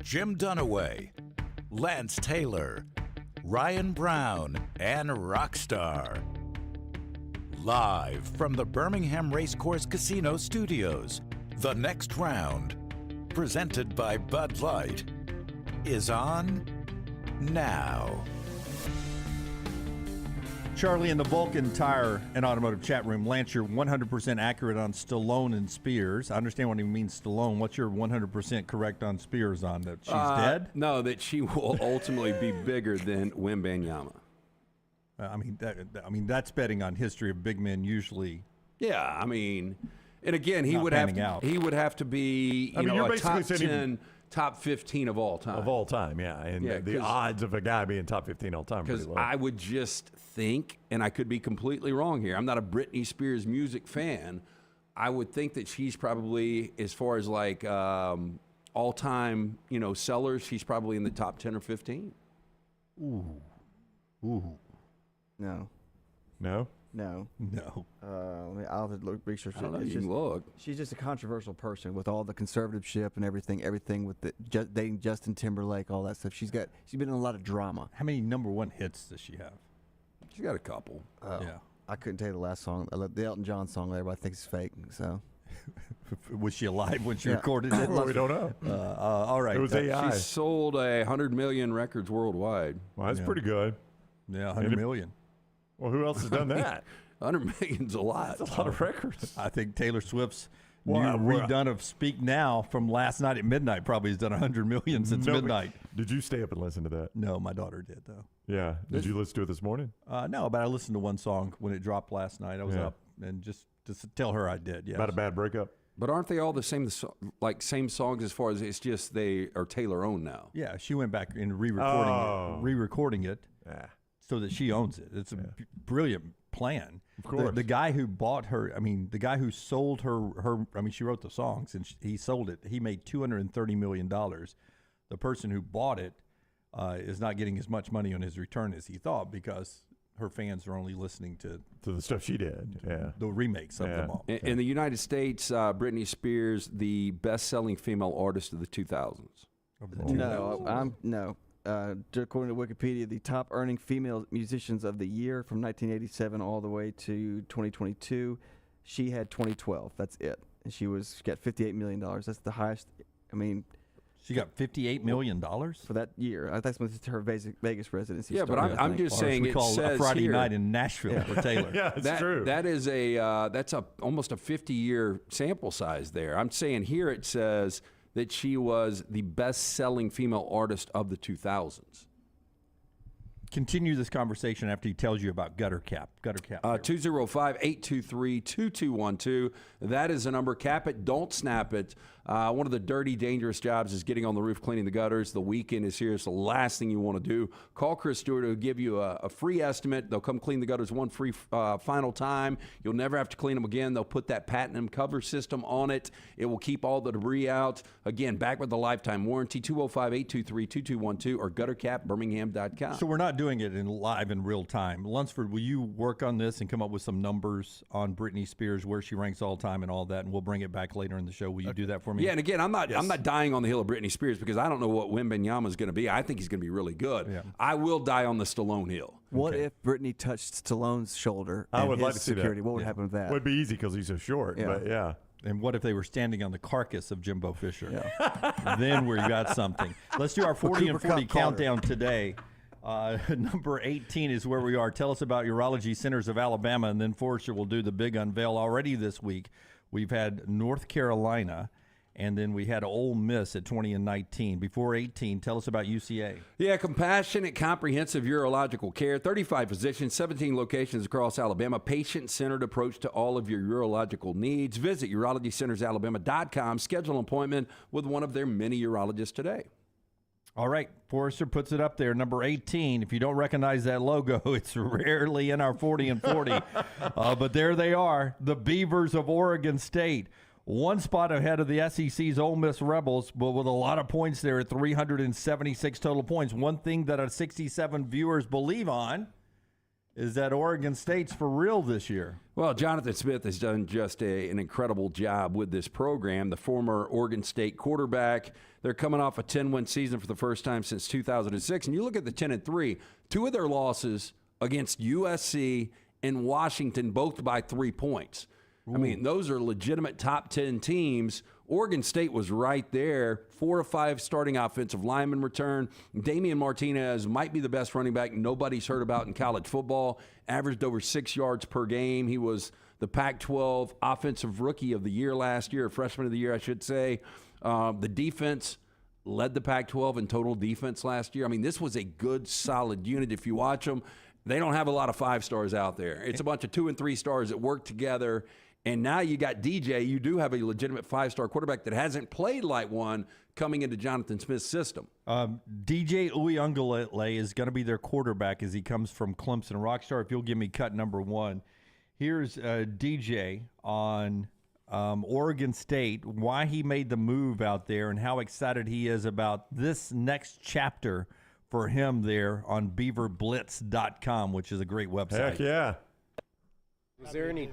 Jim Dunaway, Lance Taylor, Ryan Brown, and Rockstar. Live from the Birmingham Racecourse Casino Studios, the next round, presented by Bud Light, is on now. Charlie in the Vulcan Tire and Automotive Chat Room. Lance, you're 100% accurate on Stallone and Spears. I understand what he means, Stallone. What's your 100% correct on Spears on that? She's dead? No, that she will ultimately be bigger than Wembanyama. That's betting on history of big men usually. Yeah, I mean, and again, he would have to be, a top 10, top 15 of all time. Of all time, yeah. And the odds of a guy being top 15 all time are pretty low. I would just think, and I could be completely wrong here, I'm not a Britney Spears music fan. I would think that she's probably, as far as like all-time, sellers, she's probably in the top 10 or 15. Ooh. No. No? No. No. I'll have to research it. You can look. She's just a controversial person with all the conservatorship and everything with the dating Justin Timberlake, all that stuff. She's been in a lot of drama. How many #1 hits does she have? She's got a couple. Yeah. I couldn't tell you the last song. The Elton John song everybody thinks is fake. So. Was she alive when she recorded it? Well, we don't know. All right. It was AI. She sold 100 million records worldwide. Well, that's pretty good. Yeah, 100 million. Well, who else has done that? 100 million's a lot. That's a lot of records. I think Taylor Swift's new redone of Speak Now from last night at midnight probably has done 100 million since midnight. Did you stay up and listen to that? No, my daughter did, though. Yeah. Did you listen to it this morning? No, but I listened to one song when it dropped last night. I was up and just to tell her I did. Yes. About a bad breakup? But aren't they all the same, same songs as far as it's just they are Taylor-owned now? Yeah, she went back and re-recording it so that she owns it. It's a brilliant plan. Of course. The guy who bought her, the guy who sold her, she wrote the songs and he sold it. He made $230 million. The person who bought it is not getting as much money on his return as he thought because her fans are only listening to the stuff she did. The remakes of them all. In the United States, Britney Spears, the best-selling female artist of the 2000s. No. According to Wikipedia, the top earning female musicians of the year from 1987 all the way to 2022, she had 2012. That's it. And she got $58 million. That's the highest. She got $58 million for that year. That's when her Vegas residency. Yeah, started, but I'm just saying it says a Friday here, night in Nashville for Taylor. Yeah, it's true. That is that's almost a 50-year sample size there. I'm saying here it says that she was the best-selling female artist of the 2000s. Continue this conversation after he tells you about Gutter Cap. 205-823-2212. That is the number. Cap it, don't snap it. One of the dirty, dangerous jobs is getting on the roof, cleaning the gutters. The weekend is here. It's the last thing you want to do. Call Chris Stewart. He'll give you a free estimate. They'll come clean the gutters one free final time. You'll never have to clean them again. They'll put that platinum cover system on it. It will keep all the debris out. Again, back with the lifetime warranty, 205-823-2212 or guttercapbirmingham.com. So we're not doing it live in real time. Lunsford, will you work on this and come up with some numbers on Britney Spears, where she ranks all time and all that, and we'll bring it back later in the show. Will you do that for me? Yeah, and again, I'm not dying on the hill of Britney Spears because I don't know what Wembanyama is going to be. I think he's going to be really good. Yeah. I will die on the Stallone hill. What if Britney touched Stallone's shoulder? I would his like to see security? that. What would happen with that? Would be easy because he's so short. Yeah. But yeah. And what if they were standing on the carcass of Jimbo Fisher? Yeah. Then we got something. Let's do our 40 and 40 countdown today. Number 18 is where we are. Tell us about Urology Centers of Alabama, and then Forrester will do the big unveil. Already this week, we've had North Carolina, and then we had Ole Miss at 20 and 19. Before 18, tell us about UCA. Yeah, compassionate, comprehensive urological care, 35 physicians, 17 locations across Alabama, patient-centered approach to all of your urological needs. Visit urologycentersalabama.com. Schedule an appointment with one of their many urologists today. All right, Forrester puts it up there, number 18. If you don't recognize that logo, it's rarely in our 40 and 40. But there they are, the Beavers of Oregon State. One spot ahead of the SEC's Ole Miss Rebels, but with a lot of points there at 376 total points. One thing that our 67 viewers believe on is that Oregon State's for real this year. Well, Jonathan Smith has done just an incredible job with this program. The former Oregon State quarterback, they're coming off a 10-win season for the first time since 2006. And you look at the 10-3, two of their losses against USC and Washington, both by 3 points. Ooh. I mean, those are legitimate top 10 teams. Oregon State was right there. 4 of 5 starting offensive linemen return. Damian Martinez might be the best running back nobody's heard about in college football. Averaged over 6 yards per game. He was the Pac-12 Offensive Rookie of the Year last year, Freshman of the Year, I should say. The defense led the Pac-12 in total defense last year. I mean, this was a good, solid unit. If you watch them, they don't have a lot of 5 stars out there. It's a bunch of 2 and 3 stars that work together. And now you got DJ. You do have a legitimate 5-star quarterback that hasn't played like one coming into Jonathan Smith's system. DJ Uiagalelei is going to be their quarterback as he comes from Clemson. Rockstar, if you'll give me cut number 1. Here's DJ on Oregon State, why he made the move out there and how excited he is about this next chapter for him there on beaverblitz.com, which is a great website. Heck yeah. Was there any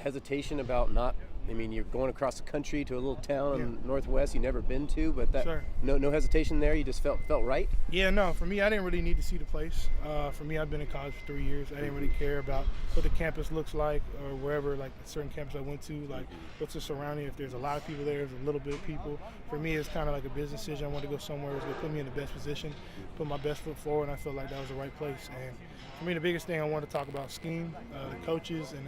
hesitation about not? I mean, you're going across the country to a little town in the Northwest you've never been to, but that no hesitation there. You just felt right. Yeah, no. For me, I didn't really need to see the place. For me, I've been in college for 3 years. I didn't really care about what the campus looks like or wherever, like a certain campus I went to, like what's the surrounding. If there's a lot of people there, there's a little bit of people. For me, it's kind of like a business decision. I wanted to go somewhere that's going to put me in the best position, put my best foot forward, and I felt like that was the right place. And for me, the biggest thing I wanted to talk about scheme, the coaches, and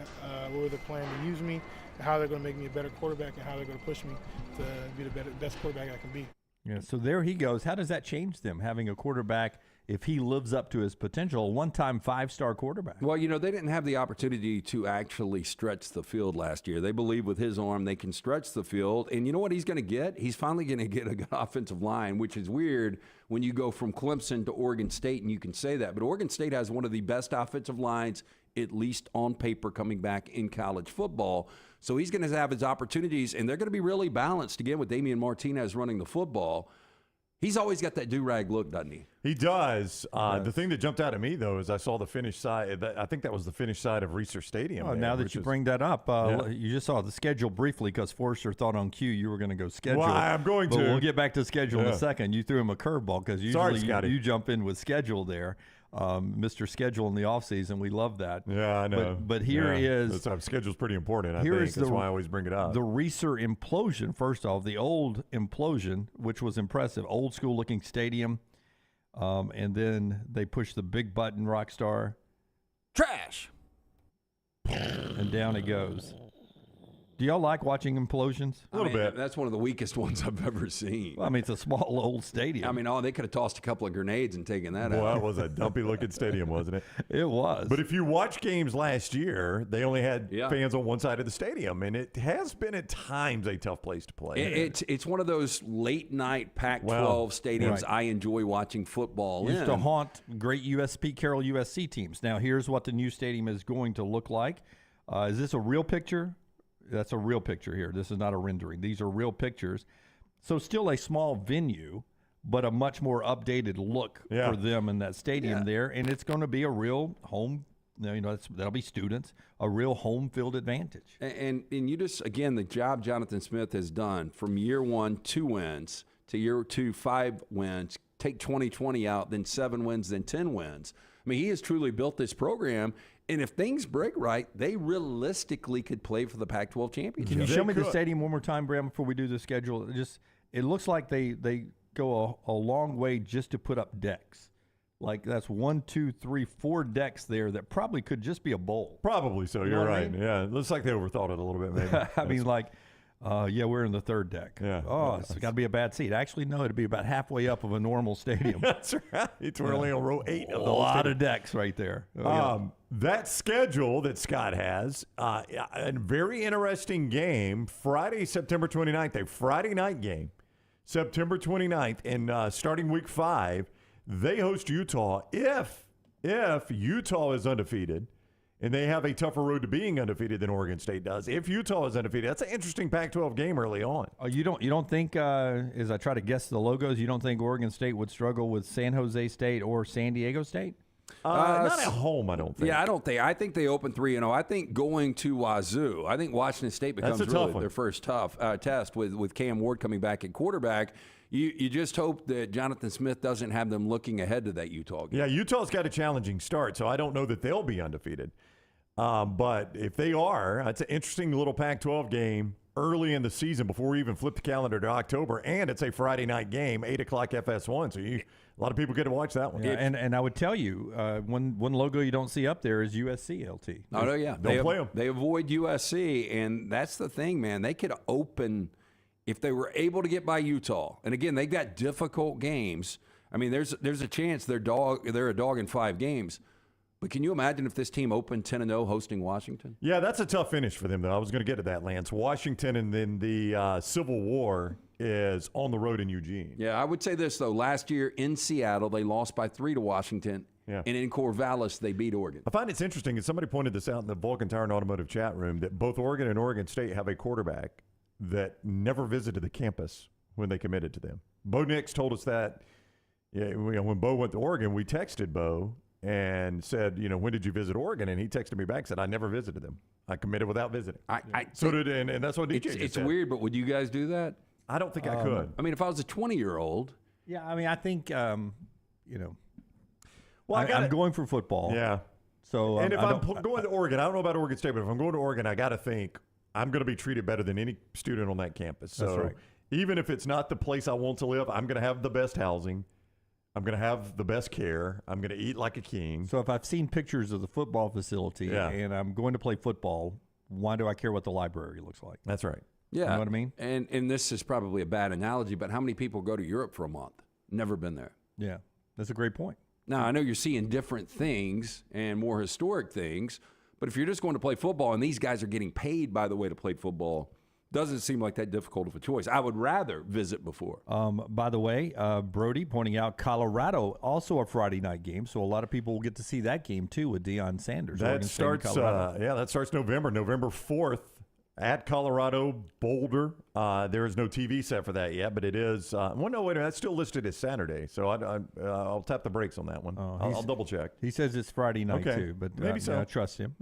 where they're planning to use me, and how they're going to make me a better quarterback, and how they're going to push me to be the best quarterback I can be. Yeah, so there he goes. How does that change them, having a quarterback, if he lives up to his potential, a one-time 5-star quarterback? Well, you know, they didn't have the opportunity to actually stretch the field last year. They believe with his arm they can stretch the field. And you know what he's going to get? He's finally going to get a good offensive line, which is weird when you go from Clemson to Oregon State, and you can say that. But Oregon State has one of the best offensive lines, at least on paper, coming back in college football. So he's going to have his opportunities, and they're going to be really balanced, again, with Damian Martinez running the football. He's always got that do-rag look, doesn't he? He does. The thing that jumped out at me, though, is I saw the finished side. I think that was the finished side of Research Stadium. Oh, now that you bring that up, you just saw the schedule briefly because Forrester thought on cue you were going to go schedule. Well, I'm going to. We'll get back to schedule in a second. You threw him a curveball because usually you jump in with schedule there. Mr. Schedule in the offseason. We love that. Yeah, I know. But here is... schedule's pretty important, I think. That's why I always bring it up. The Reser implosion, first off. The old implosion, which was impressive. Old school-looking stadium. And then they pushed the big button, Rockstar. Trash! And down it goes. Do y'all like watching implosions? A little bit. That's one of the weakest ones I've ever seen. Well, I mean, it's a small old stadium. I mean, they could have tossed a couple of grenades and taken that out. Well, that was a dumpy-looking stadium, wasn't it? It was. But if you watch games last year, they only had fans on one side of the stadium, and it has been at times a tough place to play. It's one of those late-night Pac-12 stadiums I enjoy watching football Used to haunt great Pete Carroll USC teams. Now, here's what the new stadium is going to look like. Is this a real picture? That's a real picture here. This is not a rendering. These are real pictures. So still a small venue, but a much more updated look for them in that stadium there. And it's going to be a real home, that'll be students, a real home field advantage. And you just, again, the job Jonathan Smith has done from year 1, 2 wins, to year 2, 5 wins, take 2020 out, then 7 wins, then 10 wins. I mean, he has truly built this program. And if things break right, they realistically could play for the Pac-12 championship. Can you show me the stadium one more time, Bram, before we do the schedule? It looks like they go a long way just to put up decks. Like that's 1, 2, 3, 4 decks there that probably could just be a bowl. Probably so. You're right. I mean? Yeah, it looks like they overthought it a little bit, maybe. I mean, like, we're in the 3rd deck. Yeah. Oh, it's got to be a bad seat. Actually, no, it'd be about halfway up of a normal stadium. That's right. We're only on row 8 of the a lot of decks right there. That schedule that Scott has, a very interesting game, Friday, September 29th, a Friday night game, September 29th, and starting week 5, they host Utah. If Utah is undefeated, and they have a tougher road to being undefeated than Oregon State does. If Utah is undefeated, that's an interesting Pac-12 game early on. Oh, you don't think, as I try to guess the logos, you don't think Oregon State would struggle with San Jose State or San Diego State? Not at home, I don't think. Yeah, I don't think. I think they open 3-0. I think going to Wazoo, I think Washington State becomes really their first test with Cam Ward coming back at quarterback. You just hope that Jonathan Smith doesn't have them looking ahead to that Utah game. Yeah, Utah's got a challenging start, so I don't know that they'll be undefeated. But if they are, it's an interesting little Pac-12 game early in the season before we even flip the calendar to October, and it's a Friday night game, 8 o'clock FS1, so a lot of people get to watch that one. Yeah, and I would tell you, one logo you don't see up there is USC, LT. Oh, no, yeah. Don't play them. They avoid USC, and that's the thing, man. They could open, if they were able to get by Utah, and again, they've got difficult games. I mean, there's a chance they're a dog in 5 games. But can you imagine if this team opened 10-0 hosting Washington? Yeah, that's a tough finish for them, though. I was going to get to that, Lance. Washington and then the Civil War is on the road in Eugene. Yeah, I would say this, though. Last year in Seattle, they lost by 3 to Washington. Yeah. And in Corvallis, they beat Oregon. I find it's interesting, and somebody pointed this out in the Vulcan Tire and Automotive chat room, that both Oregon and Oregon State have a quarterback that never visited the campus when they committed to them. Bo Nix told us that when Bo went to Oregon, we texted Bo and said, when did you visit Oregon? And he texted me back and said, I never visited them. I committed without visiting. And that's what DJ just It's said. weird, but would you guys do that? I don't think I could. I mean, if I was a 20-year-old. Yeah, I mean, I think, well, I'm going for football. Yeah. So, and if I'm going to Oregon, I don't know about Oregon State, but if I'm going to Oregon, I got to think I'm going to be treated better than any student on that campus. So That's right. Even if it's not the place I want to live, I'm going to have the best housing. I'm going to have the best care. I'm going to eat like a king. So if I've seen pictures of the football facility and I'm going to play football, why do I care what the library looks like? That's right. Yeah. You know what I mean? And this is probably a bad analogy, but how many people go to Europe for a month? Never been there. Yeah. That's a great point. Now, I know you're seeing different things and more historic things, but if you're just going to play football and these guys are getting paid, by the way, to play football, doesn't seem like that difficult of a choice. I would rather visit before. By the way, Brody pointing out Colorado, also a Friday night game, so a lot of people will get to see that game too with Deion Sanders. That starts, that starts November 4th at Colorado Boulder. There is no TV set for that yet, but it is. Wait a minute, that's still listed as Saturday, so I'll tap the brakes on that one. I'll double check. He says it's Friday night too, but maybe so. I trust him.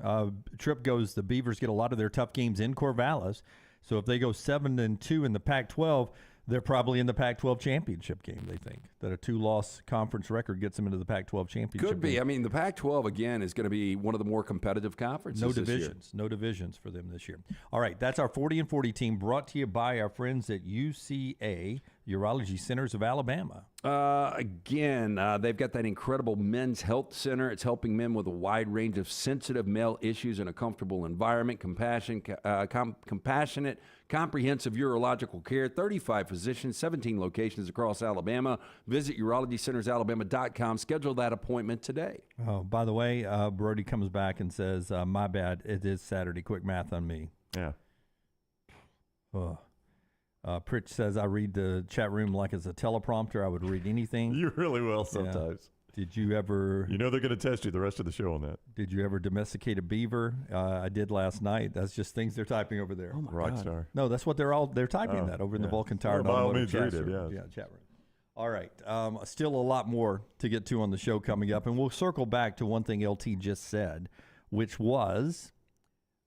Trip goes. The Beavers get a lot of their tough games in Corvallis. So if they go 7-2 in the Pac-12, they're probably in the Pac-12 championship game, they think. That a 2-loss conference record gets them into the Pac-12 championship Could be. game. I mean, the Pac-12, again, is going to be one of the more competitive conferences this year. No divisions for them this year. All right, that's our 40 and 40 team brought to you by our friends at UCA. Urology Centers of Alabama. Again, they've got that incredible men's health center. It's helping men with a wide range of sensitive male issues in a comfortable environment, compassionate, comprehensive urological care, 35 physicians, 17 locations across Alabama. Visit urologycentersalabama.com. Schedule that appointment today. Oh, by the way, Brody comes back and says, my bad, it is Saturday. Quick math on me. Yeah. Pritch says, I read the chat room like it's a teleprompter. I would read anything. You really will sometimes. Yeah. Did you ever... You know they're going to test you the rest of the show on that. Did you ever domesticate a beaver? I did last night. That's just things they're typing over there. Oh, my Rockstar. God. No, that's what they're typing that over in the Vulcan Tire. Well, by all means, chat read it, room. Yeah, chat room. All right. Still a lot more to get to on the show coming up. And we'll circle back to one thing LT just said, which was...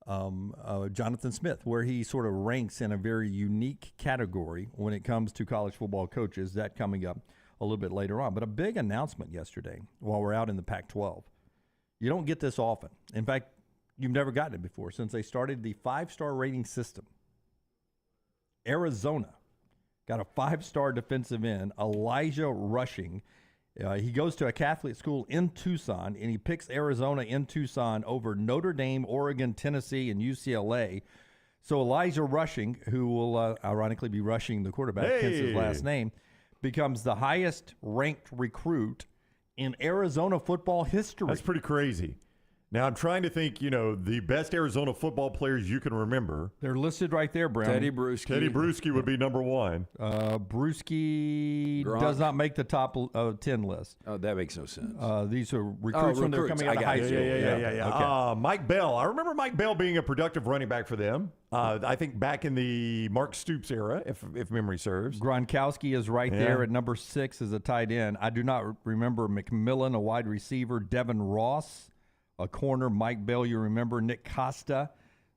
Jonathan Smith, where he sort of ranks in a very unique category when it comes to college football coaches. That coming up a little bit later on. But a big announcement yesterday while we're out in the Pac-12. You don't get this often. In fact, you've never gotten it before since they started the 5-star rating system. Arizona got a 5-star defensive end, Elijah Rushing. He goes to a Catholic school in Tucson, and he picks Arizona in Tucson over Notre Dame, Oregon, Tennessee, and UCLA. So Elijah Rushing, who will ironically be rushing the quarterback, hence his last name, becomes the highest-ranked recruit in Arizona football history. That's pretty crazy. Now, I'm trying to think, the best Arizona football players you can remember. They're listed right there, Brown. Teddy Bruschi. Teddy Bruschi would be number one. Bruschi does not make the top 10 list. Oh, that makes no sense. These are recruits when they're coming out of high school. Yeah. Okay. Mike Bell. I remember Mike Bell being a productive running back for them. I think back in the Mark Stoops era, if memory serves. Gronkowski is right there at number 6 as a tight end. I do not remember McMillan, a wide receiver. Devin Ross, a corner. Mike Bell, you remember. Nick Costa,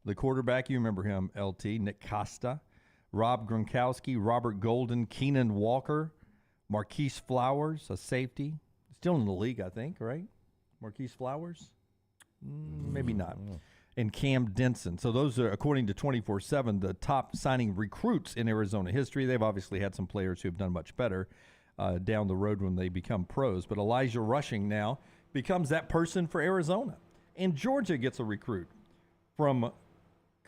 the quarterback, you remember him, LT. Nick Costa. Rob Gronkowski, Robert Golden, Keenan Walker, Marquise Flowers, a safety. Still in the league, I think, right? Marquise Flowers? Maybe not. And Cam Denson. So those are, according to 24/7, the top signing recruits in Arizona history. They've obviously had some players who have done much better down the road when they become pros. But Elijah Rushing now becomes that person for Arizona. And Georgia gets a recruit from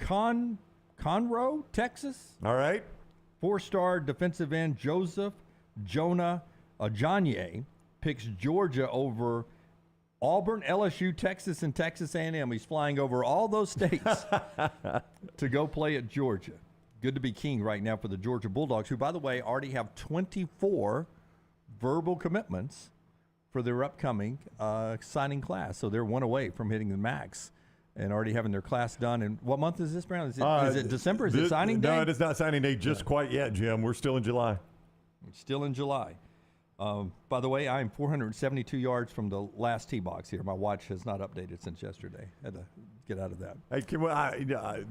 Conroe, Texas. All right. 4-star defensive end Joseph Jonah Ajanye picks Georgia over Auburn, LSU, Texas, and Texas A&M. He's flying over all those states to go play at Georgia. Good to be king right now for the Georgia Bulldogs, who, by the way, already have 24 verbal commitments for their upcoming signing class. So they're one away from hitting the max and already having their class done. And what month is this, Brown? Is it December? Is it signing day? No, it is not signing day just quite yet, Jim. We're still in July. Still in July. By the way, I am 472 yards from the last tee box here. My watch has not updated since yesterday. Had to get out of that. Hey,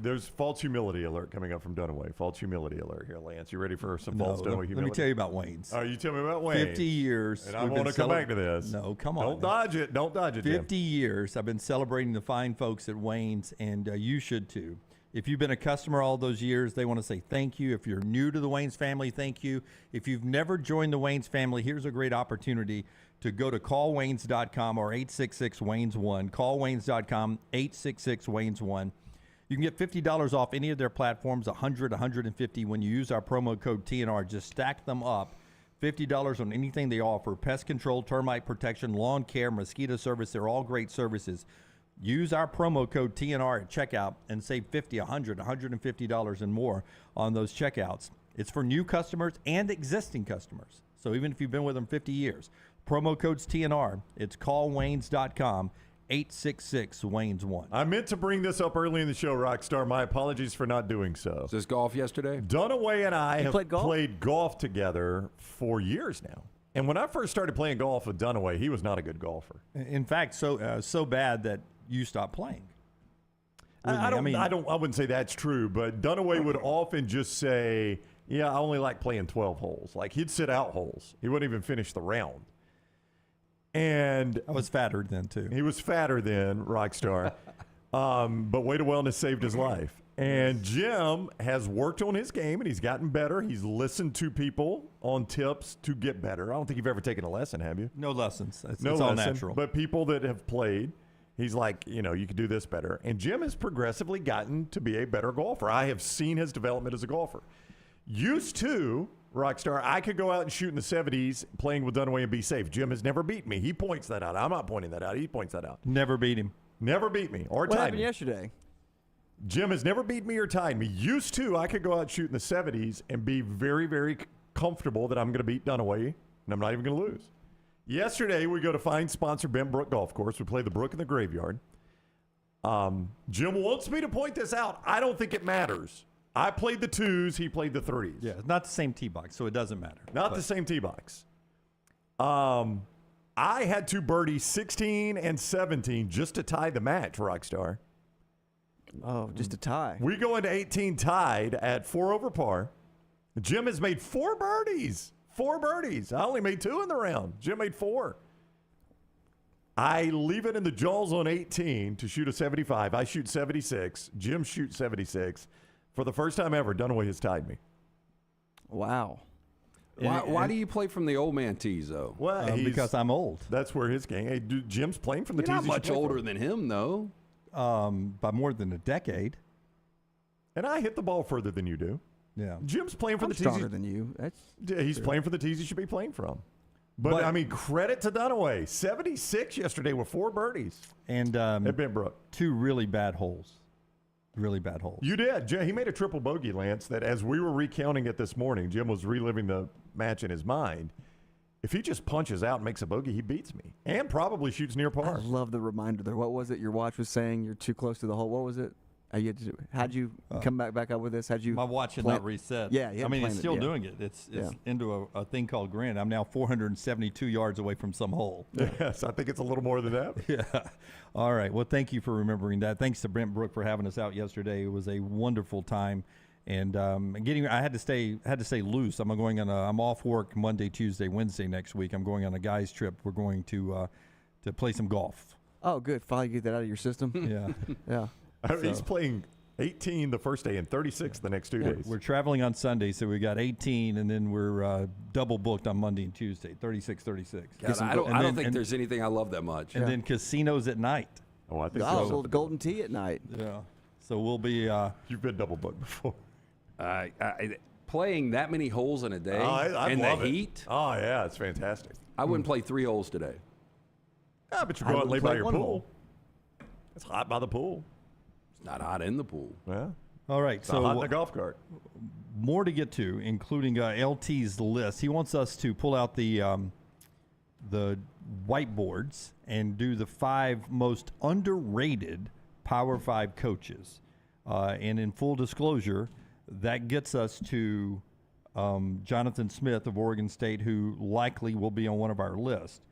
there's false humility alert coming up from Dunaway. False humility alert here, Lance. You ready for some false Dunaway humility? Let me tell you about Wayne's. Oh, you tell me about Wayne's. 50 years. And I want to come back to this. No, come on. Don't dodge it. Don't dodge it, Jim. 50 years I've been celebrating the fine folks at Wayne's, and you should too. If you've been a customer all those years, they want to say thank you. If you're new to the Wayne's family, thank you. If you've never joined the Wayne's family, here's a great opportunity to go to callwaynes.com or 866-WAYNES1. Callwaynes.com, 866-WAYNES1. You can get $50 off any of their platforms, $100, $150 when you use our promo code TNR. Just stack them up. $50 on anything they offer. Pest control, termite protection, lawn care, mosquito service. They're all great services. Use our promo code TNR at checkout and save $50, $100, $150 and more on those checkouts. It's for new customers and existing customers. So even if you've been with them 50 years, promo code's TNR. It's callwaynes.com, 866-WAYNES1. I meant to bring this up early in the show, Rockstar. My apologies for not doing so. Was this golf yesterday? Dunaway and I have played golf together for years now. And when I first started playing golf with Dunaway, he was not a good golfer. In fact, so bad that you stopped playing. I wouldn't say that's true, but Dunaway would often just say, yeah, I only like playing 12 holes. Like, he'd sit out holes. He wouldn't even finish the round. And I was fatter then, too. He was fatter then, Rockstar. But Way to Wellness saved his life. And Jim has worked on his game, and he's gotten better. He's listened to people on tips to get better. I don't think you've ever taken a lesson, have you? No lessons. It's No all lesson, natural. but people that have played, he's like, you could do this better. And Jim has progressively gotten to be a better golfer. I have seen his development as a golfer. Used to, Rockstar, I could go out and shoot in the 70s playing with Dunaway and be safe. Jim has never beaten me. He points that out. I'm not pointing that out. He points that out. Never beat him. Never beat me or What tied happened me. yesterday? Jim has never beat me or tied me. Used to, I could go out and shoot in the 70s and be very, very comfortable that I'm going to beat Dunaway, and I'm not even going to lose. Yesterday, we go to fine sponsor Bent Brook Golf Course. We play the Brook in the Graveyard. Jim wants me to point this out. I don't think it matters. I played the 2s. He played the 3s. Yeah, it's not the same tee box, so it doesn't matter. Not the same tee box. I had 2 birdies, 16 and 17, just to tie the match, Rockstar. Oh, just a tie. We go into 18 tied at 4 over par. Jim has made 4 birdies. 4 birdies. I only made 2 in the round. Jim made 4. I leave it in the jaws on 18 to shoot a 75. I shoot 76. Jim shoots 76. For the first time ever, Dunaway has tied me. Wow. Why do you play from the old man tees, though? Well, because I'm old. That's where his game. Hey, Jim's playing from the You're tees. not much older than him, though. By more than a decade. And I hit the ball further than you do. Yeah. Jim's playing for I'm the tees. stronger than you. He's playing for the tees he should be playing from. But I mean, credit to Dunaway. 76 yesterday with 4 birdies. And at Bentbrook. 2 really bad holes. Really bad holes. You did. He made a triple bogey, Lance, that as we were recounting it this morning, Jim was reliving the match in his mind. If he just punches out and makes a bogey, he beats me. And probably shoots near par. I love the reminder there. What was it your watch was saying? You're too close to the hole. What was it? How'd you come back up with this? How'd you? My watch had not reset. Yeah, I mean, it's still doing it. It's into a thing called Grand. I'm now 472 yards away from some hole. Yes, I think it's a little more than that. Yeah. All right. Well, thank you for remembering that. Thanks to Brent Brook for having us out yesterday. It was a wonderful time. And I had to stay loose. I'm off work Monday, Tuesday, Wednesday next week. I'm going on a guys trip. We're going to play some golf. Oh, good. Finally get that out of your system. Yeah. Yeah. He's playing 18 the first day and 36 the next 2 days. We're traveling on Sunday, so we got 18, and then we're double booked on Monday and Tuesday, 36, 36. God, I don't think there's anything I love that much. And then casinos at night. Oh, I think so. Little golden tea at night. Yeah. So we'll be. You've been double booked before. Playing that many holes in a day and the heat. Oh, yeah, it's fantastic. I wouldn't play 3 holes today. Yeah, but you go out and lay by your pool. It's hot by the pool. It's not hot in the pool. Yeah. All right. It's so hot in the golf cart. More to get to, including LT's list. He wants us to pull out the whiteboards and do the 5 most underrated Power 5 coaches. And in full disclosure, that gets us to Jonathan Smith of Oregon State, who likely will be on one of our lists.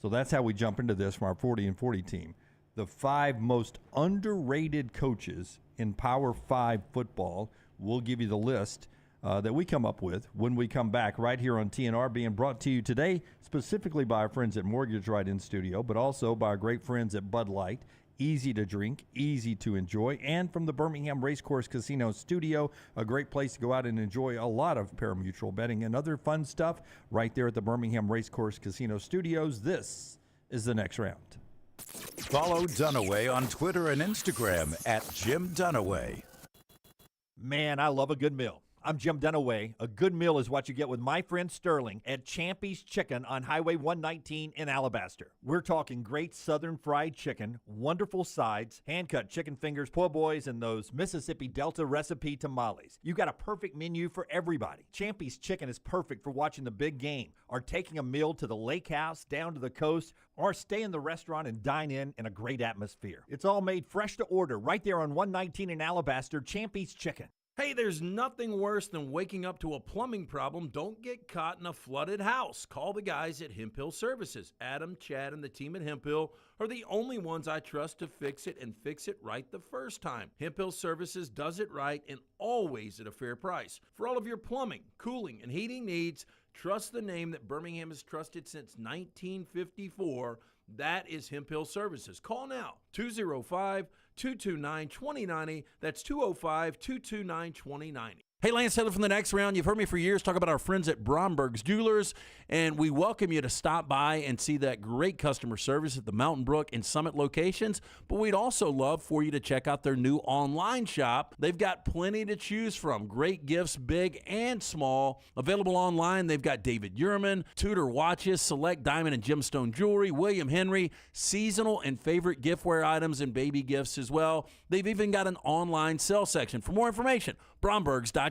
So that's how we jump into this from our 40 and 40 team. The 5 most underrated coaches in Power 5 football. We'll give you the list that we come up with when we come back right here on TNR, being brought to you today specifically by our friends at Mortgage Right In Studio, but also by our great friends at Bud Light. Easy to drink, easy to enjoy, and from the Birmingham Racecourse Casino Studio, a great place to go out and enjoy a lot of parimutuel betting and other fun stuff right there at the Birmingham Racecourse Casino Studios. This is the next round. Follow Dunaway on Twitter and Instagram at Jim Dunaway. Man, I love a good meal. I'm Jim Dunaway. A good meal is what you get with my friend Sterling at Champy's Chicken on Highway 119 in Alabaster. We're talking great southern fried chicken, wonderful sides, hand-cut chicken fingers, po' boys, and those Mississippi Delta recipe tamales. You got a perfect menu for everybody. Champy's Chicken is perfect for watching the big game, or taking a meal to the lake house, down to the coast, or stay in the restaurant and dine in a great atmosphere. It's all made fresh to order right there on 119 in Alabaster, Champy's Chicken. Hey, there's nothing worse than waking up to a plumbing problem. Don't get caught in a flooded house. Call the guys at Hemp Hill Services. Adam, Chad, and the team at Hemp Hill are the only ones I trust to fix it and fix it right the first time. Hemp Hill Services does it right and always at a fair price. For all of your plumbing, cooling, and heating needs, trust the name that Birmingham has trusted since 1954. That is Hemp Hill Services. Call now, 205 205-229-2090. That's 205-229-2090. Hey, Lance Taylor from the Next Round. You've heard me for years talk about our friends at Bromberg's Jewelers, and we welcome you to stop by and see that great customer service at the Mountain Brook and Summit locations. But we'd also love for you to check out their new online shop. They've got plenty to choose from. Great gifts, big and small. Available online, they've got David Yurman, Tudor watches, select diamond and gemstone jewelry, William Henry, seasonal and favorite giftware items, and baby gifts as well. They've even got an online sale section. For more information, Brombergs.com.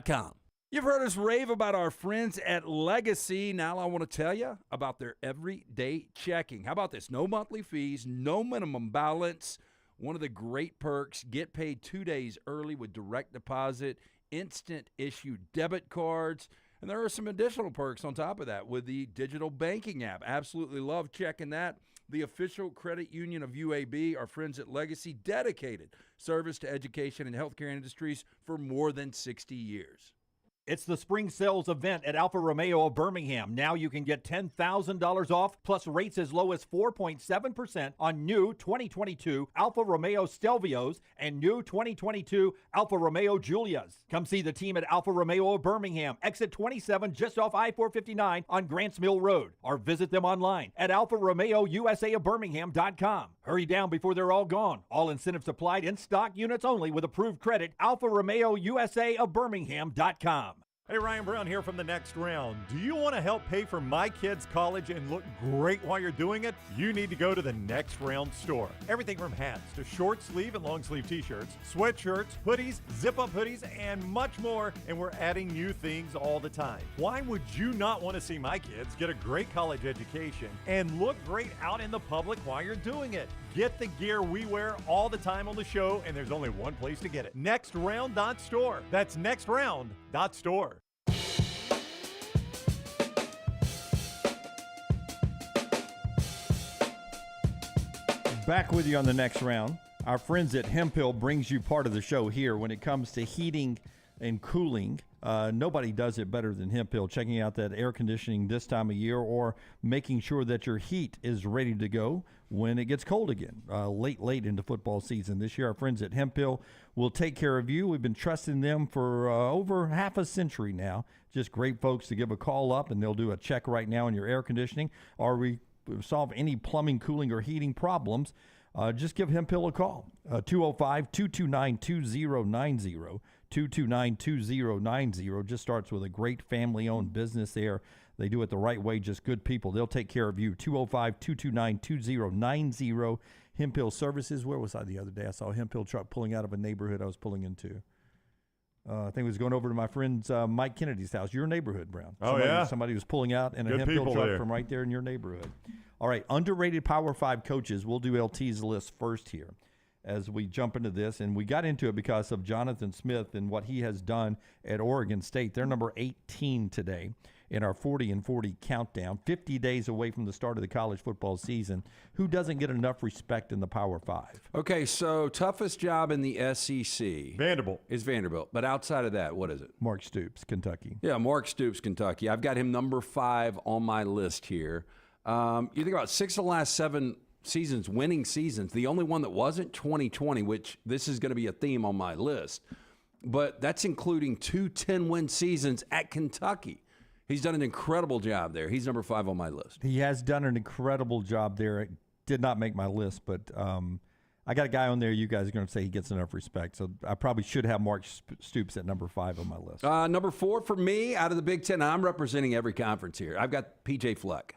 You've heard us rave about our friends at Legacy. Now I want to tell you about their everyday checking. How about this? No monthly fees, no minimum balance. One of the great perks, get paid 2 days early with direct deposit, instant issue debit cards. And there are some additional perks on top of that with the digital banking app. Absolutely love checking that. The official credit union of UAB, our friends at Legacy, dedicated service to education and healthcare industries for more than 60 years. It's the spring sales event at Alfa Romeo of Birmingham. Now you can get $10,000 off, plus rates as low as 4.7% on new 2022 Alfa Romeo Stelvios and new 2022 Alfa Romeo Giulias. Come see the team at Alfa Romeo of Birmingham, exit 27 just off I-459 on Grants Mill Road, or visit them online at alfaromeousaofbirmingham.com. Hurry down before they're all gone. All incentives applied, in stock units only with approved credit. alfaromeousaofbirmingham.com. Hey, Ryan Brown here from the Next Round. Do you want to help pay for my kids' college and look great while you're doing it? You need to go to the Next Round store. Everything from hats to short sleeve and long sleeve t-shirts, sweatshirts, hoodies, zip-up hoodies, and much more. And we're adding new things all the time. Why would you not want to see my kids get a great college education and look great out in the public while you're doing it? Get the gear we wear all the time on the show, and there's only one place to get it. NextRound.store. That's NextRound.store. Back with you on the Next Round. Our friends at Hemphill brings you part of the show here when it comes to heating and cooling. Nobody does it better than Hemphill. Checking out that air conditioning this time of year, or making sure that your heat is ready to go when it gets cold again, late into football season. This year, our friends at Hemphill will take care of you. We've been trusting them for over half a century now. Just great folks to give a call up, and they'll do a check right now on your air conditioning, or solve any plumbing, cooling, or heating problems. Just give Hemphill a call, 205-229-2090, 229-2090. Just starts with a great family-owned business there. They do it the right way, just good people. They'll take care of you, 205-229-2090. Hemphill Services. Where was I the other day? I saw a Hemphill truck pulling out of a neighborhood I was pulling into. I think it was going over to my friend's Mike Kennedy's house, your neighborhood, Brown. Somebody was pulling out in a Hemphill truck from right there in your neighborhood. All right, underrated Power 5 coaches. We'll do LT's list first here as we jump into this. And we got into it because of Jonathan Smith and what he has done at Oregon State. They're number 18 today in our 40 and 40 countdown, 50 days away from the start of the college football season. Who doesn't get enough respect in the Power 5? Okay, so toughest job in the SEC. Vanderbilt. Is Vanderbilt. But outside of that, what is it? Mark Stoops, Kentucky. Yeah, Mark Stoops, Kentucky. I've got him number 5 on my list here. You think about 6 of the last 7 seasons, winning seasons. The only one that wasn't, 2020, which this is going to be a theme on my list. But that's including 2 10-win seasons at Kentucky. He's done an incredible job there. He's number 5 on my list. He has done an incredible job there. It did not make my list, but I got a guy on there you guys are going to say he gets enough respect. So I probably should have Mark Stoops at number 5 on my list. Number 4 for me out of the Big Ten. I'm representing every conference here. I've got P.J. Fleck.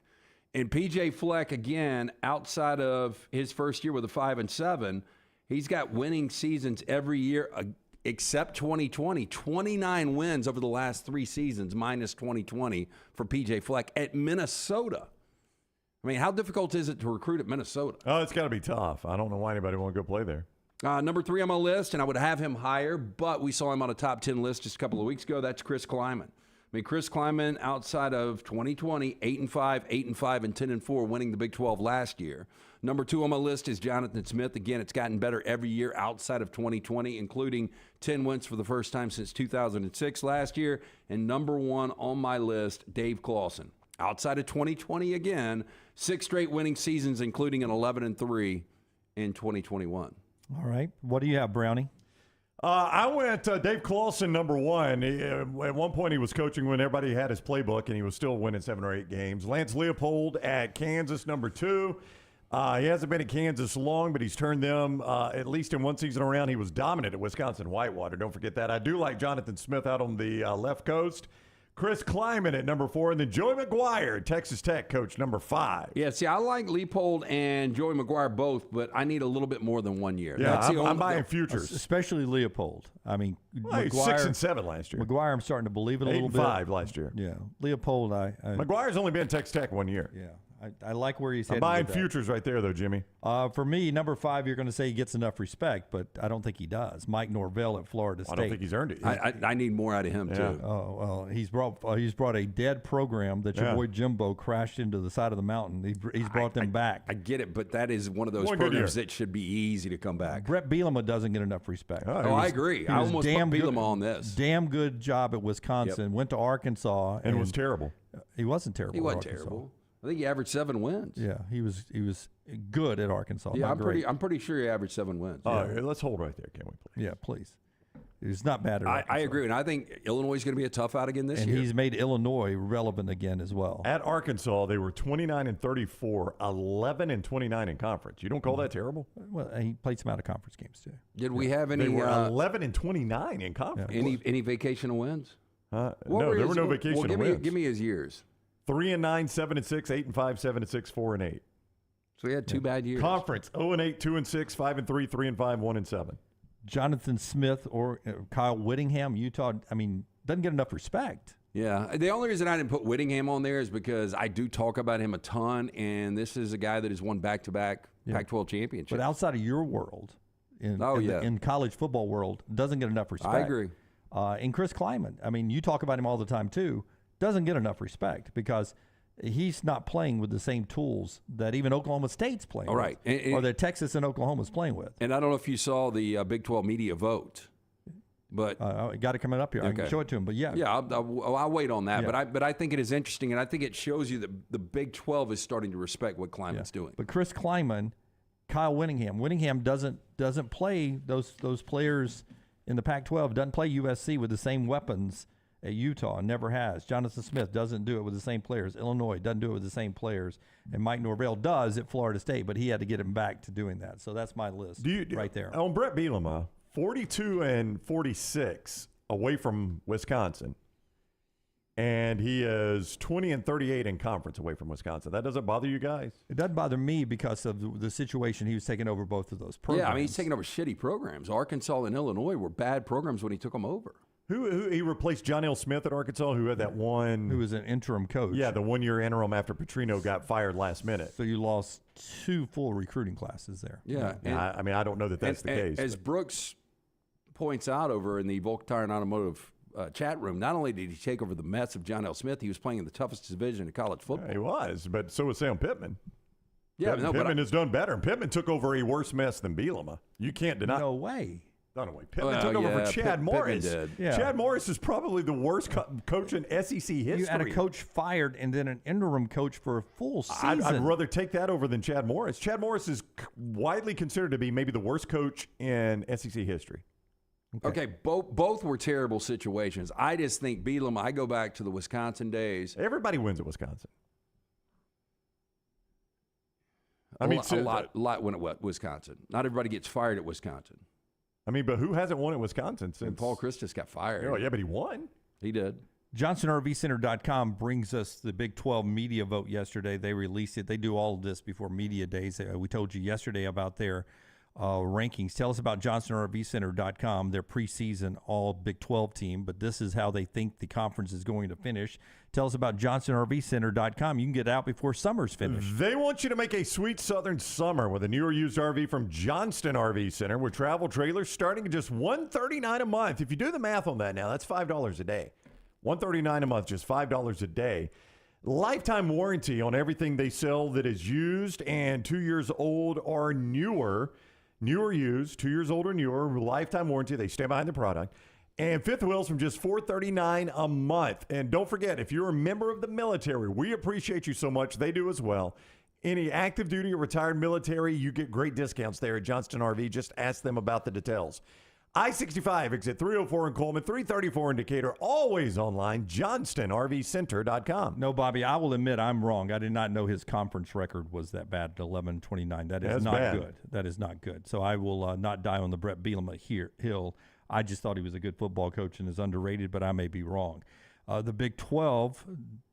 And P.J. Fleck, again, outside of his first year with a 5-7, he's got winning seasons every year except 2020. 29 wins over the last 3 seasons, minus 2020 for P.J. Fleck at Minnesota. I mean, how difficult is it to recruit at Minnesota? Oh, it's got to be tough. I don't know why anybody want to go play there. Number 3 on my list, and I would have him higher, but we saw him on a top 10 list just a couple of weeks ago. That's Chris Kleiman. I mean, Chris Kleiman, outside of 2020, 8-5, 8-5, and 10-4, winning the Big 12 last year. Number 2 on my list is Jonathan Smith. Again, it's gotten better every year outside of 2020, including 10 wins for the first time since 2006 last year. And number 1 on my list, Dave Clawson. Outside of 2020, again, 6 straight winning seasons, including an 11-3 in 2021. All right. What do you have, Brownie? I went Dave Clawson, number one. At one point, he was coaching when everybody had his playbook, and he was still winning 7 or 8 games. Lance Leopold at Kansas, number 2. He hasn't been at Kansas long, but he's turned them, at least in one season around. He was dominant at Wisconsin Whitewater. Don't forget that. I do like Jonathan Smith out on the left coast. Chris Kleiman at number 4, and then Joey McGuire, Texas Tech coach, number 5. Yeah, see, I like Leopold and Joey McGuire both, but I need a little bit more than 1 year. Yeah, I'm buying futures. Especially Leopold. I mean, well, McGuire, 6 and 7 last year. McGuire, I'm starting to believe it a little bit. 8 and 5 last year. Yeah. Leopold, McGuire's only been at Texas Tech 1 year. Yeah. I like where he's I'm headed. buying futures right there, though, Jimmy. For me, number 5, you're going to say he gets enough respect, but I don't think he does. Mike Norvell at Florida State. I don't think he's earned it yet. I need more out of him, too. Oh, well, he's brought a dead program that your boy Jimbo crashed into the side of the mountain. He's brought them back. I get it, but that is one of those programs that should be easy to come back. Brett Bielema doesn't get enough respect. I agree. I almost put Bielema on this. Damn good job at Wisconsin. Went to Arkansas. And was terrible. He wasn't terrible. He wasn't terrible. I think he averaged 7 wins. Yeah, he was good at Arkansas. Yeah, I'm pretty sure he averaged 7 wins. Let's hold right there, can we, please? Yeah, please. He's not bad at Arkansas. I agree, and I think Illinois is going to be a tough out again this year. And he's made Illinois relevant again as well. At Arkansas, they were 29 and 34, 11 and 29 in conference. You don't call that terrible? Well, he played some out of conference games too. Did we have any? They were 11 and 29 in conference. Any vacation wins? No, there were no vacation wins. Give me his years. 3 and 9, 7 and 6, 8 and 5, 7 and 6, 4 and 8. So he had 2 bad years. Conference 0 and 8, 2 and 6, 5 and 3, 3 and 5, 1 and 7. Jonathan Smith or Kyle Whittingham, Utah. I mean, doesn't get enough respect. Yeah, the only reason I didn't put Whittingham on there is because I do talk about him a ton, and this is a guy that has won back-to-back Pac-12 championships. But outside of your world, in college football world, doesn't get enough respect. I agree. And Chris Kleiman, I mean, you talk about him all the time too. Doesn't get enough respect because he's not playing with the same tools that even Oklahoma State's playing with. Right. Or that Texas and Oklahoma's playing with. And I don't know if you saw the Big 12 media vote, but I got it coming up here. Okay. I can show it to him, but yeah. Yeah, I'll wait on that. Yeah. But I think it is interesting, and I think it shows you that the Big 12 is starting to respect what Kleiman's doing. But Chris Kleiman, Kyle Whittingham doesn't play those players in the Pac-12, doesn't play USC with the same weapons at Utah, never has. Jonathan Smith doesn't do it with the same players. Illinois doesn't do it with the same players. And Mike Norvell does at Florida State, but he had to get him back to doing that. So that's my list right there. On Brett Bielema, 42 and 46 away from Wisconsin. And he is 20 and 38 in conference away from Wisconsin. That doesn't bother you guys? It doesn't bother me because of the situation he was taking over both of those programs. Yeah, I mean, he's taking over shitty programs. Arkansas and Illinois were bad programs when he took them over. Who he replaced John L. Smith at Arkansas, who had that one... Who was an interim coach. Yeah, the one-year interim after Petrino got fired last minute. So you lost 2 full recruiting classes there. Yeah. I mean, I don't know that that's the case. As Brooks points out over in the Volk Tire and Automotive chat room, not only did he take over the mess of John L. Smith, he was playing in the toughest division of college football. Yeah, he was, but so was Sam Pittman. Yeah, Pittman has done better. And Pittman took over a worse mess than Bielema. You can't deny. No way. Pittman took over for Chad Morris. Did. Yeah. Chad Morris is probably the worst coach in SEC history. You had a coach fired and then an interim coach for a full season. I'd rather take that over than Chad Morris. Chad Morris is widely considered to be maybe the worst coach in SEC history. Okay, both were terrible situations. I just think Bielema, I go back to the Wisconsin days. Everybody wins at Wisconsin. A lot win at Wisconsin. Not everybody gets fired at Wisconsin. I mean, but who hasn't won at Wisconsin since? And Paul Christus got fired. Oh, yeah, but he won. He did. JohnsonRVCenter.com brings us the Big 12 media vote yesterday. They released it. They do all of this before media days. We told you yesterday about their rankings. Tell us about JohnsonRVCenter.com, their preseason all Big 12 team, but this is how they think the conference is going to finish. Tell us about JohnsonRVCenter.com. You can get out before summer's finished. They want you to make a sweet southern summer with a new or used RV from Johnston RV Center with travel trailers starting at just $139 a month. If you do the math on that now, that's $5 a day. $139 a month, just $5 a day. Lifetime warranty on everything they sell that is used and 2 years old or newer. Newer used, 2 years old or newer, lifetime warranty. They stand behind the product. And fifth wheels from just $439 a month. And don't forget, if you're a member of the military, we appreciate you so much. They do as well. Any active duty or retired military, you get great discounts there at Johnston RV. Just ask them about the details. I-65, exit 304 in Coleman, 334 in Decatur, always online, johnstonrvcenter.com. No, Bobby, I will admit I'm wrong. I did not know his conference record was that bad at 11-29. That is That's not bad. good. That is not good. So I will not die on the Brett Bielema hill. I just thought he was a good football coach and is underrated, but I may be wrong. The Big 12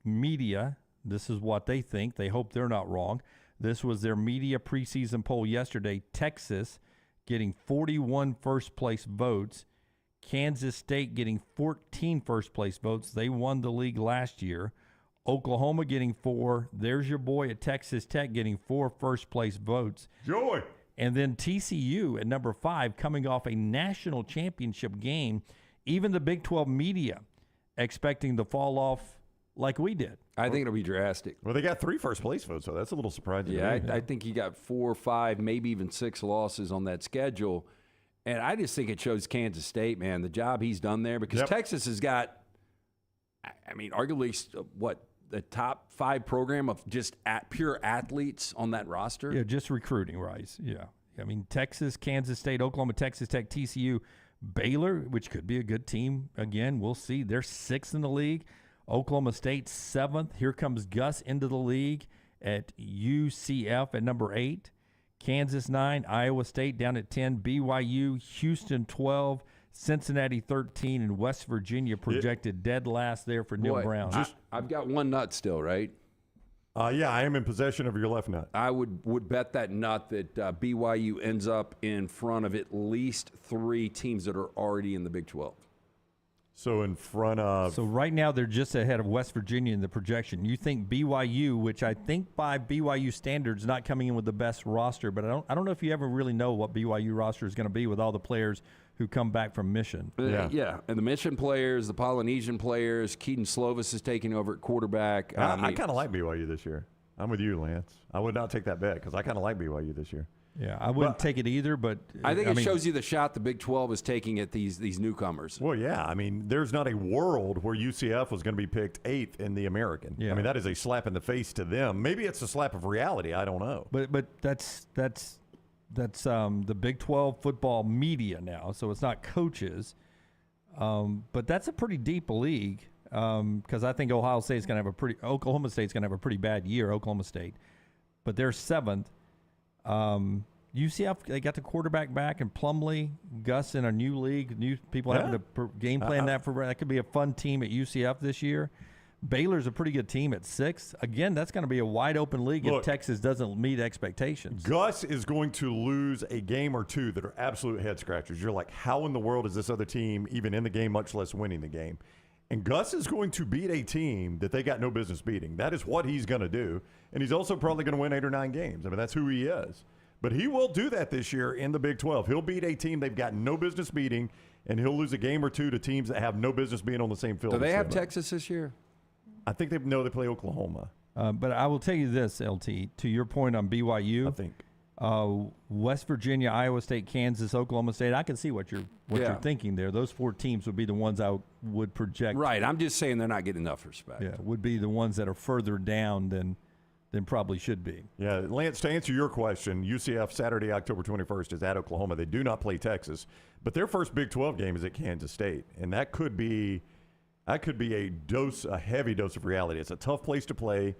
media, this is what they think. They hope they're not wrong. This was their media preseason poll yesterday. Texas getting 41 first-place votes. Kansas State getting 14 first-place votes. They won the league last year. Oklahoma getting 4. There's your boy at Texas Tech getting 4 first-place votes. Joy. And then TCU at number 5 coming off a national championship game. Even the Big 12 media expecting to fall off like we did. I think it'll be drastic. Well, they got 3 first-place votes, so that's a little surprising. Yeah, I think he got 4 or 5, maybe even 6 losses on that schedule. And I just think it shows Kansas State, man, the job he's done there. Because Texas has got, I mean, arguably, the top 5 program of just pure athletes on that roster? Yeah, just recruiting, right? Yeah. I mean, Texas, Kansas State, Oklahoma, Texas Tech, TCU, Baylor, which could be a good team. Again, we'll see. They're 6th in the league. Oklahoma State 7th. Here comes Gus into the league at UCF at number 8. Kansas 9, Iowa State down at 10, BYU, Houston 12, Cincinnati 13, and West Virginia projected dead last there for Neil Brown. I've got one nut still, right? Yeah, I am in possession of your left nut. I would bet that nut that BYU ends up in front of at least 3 teams that are already in the Big 12. So in front of... So right now they're just ahead of West Virginia in the projection. You think BYU, which I think by BYU standards not coming in with the best roster, but I don't know if you ever really know what BYU roster is going to be with all the players who come back from Mission. Yeah, and the Mission players, the Polynesian players, Keaton Slovis is taking over at quarterback. I kind of like BYU this year. I'm with you, Lance. I would not take that bet because I kind of like BYU this year. Yeah, I wouldn't take it either, but I think it shows you the shot the Big 12 is taking at these newcomers. Well, yeah. I mean, there's not a world where UCF was going to be picked 8th in the American. Yeah. I mean, that is a slap in the face to them. Maybe it's a slap of reality. I don't know. But that's the Big 12 football media now, so it's not coaches. But that's a pretty deep league because I think Oklahoma State's going to have a pretty bad year. Oklahoma State, but they're 7th. UCF, they got the quarterback back, and Plumlee, Gus in a new league, new people having to game plan that could be a fun team at UCF this year. Baylor's a pretty good team at 6th. Again, that's going to be a wide open league if Texas doesn't meet expectations. Gus is going to lose a game or 2 that are absolute head scratchers. You're like, how in the world is this other team even in the game, much less winning the game? And Gus is going to beat a team that they got no business beating. That is what he's going to do. And he's also probably going to win 8 or 9 games. I mean, that's who he is. But he will do that this year in the Big 12. He'll beat a team they've got no business beating, and he'll lose a game or 2 to teams that have no business being on the same field. Do they have Texas this year? I think they play Oklahoma. But I will tell you this, LT, to your point on BYU. I think. West Virginia, Iowa State, Kansas, Oklahoma State. I can see what you're thinking there. Those 4 teams would be the ones I would project. Right. I'm just saying they're not getting enough respect. Yeah, would be the ones that are further down than probably should be. Yeah, Lance, to answer your question, UCF Saturday, October 21st is at Oklahoma. They do not play Texas, but their first Big 12 game is at Kansas State, and that could be a heavy dose of reality. It's a tough place to play.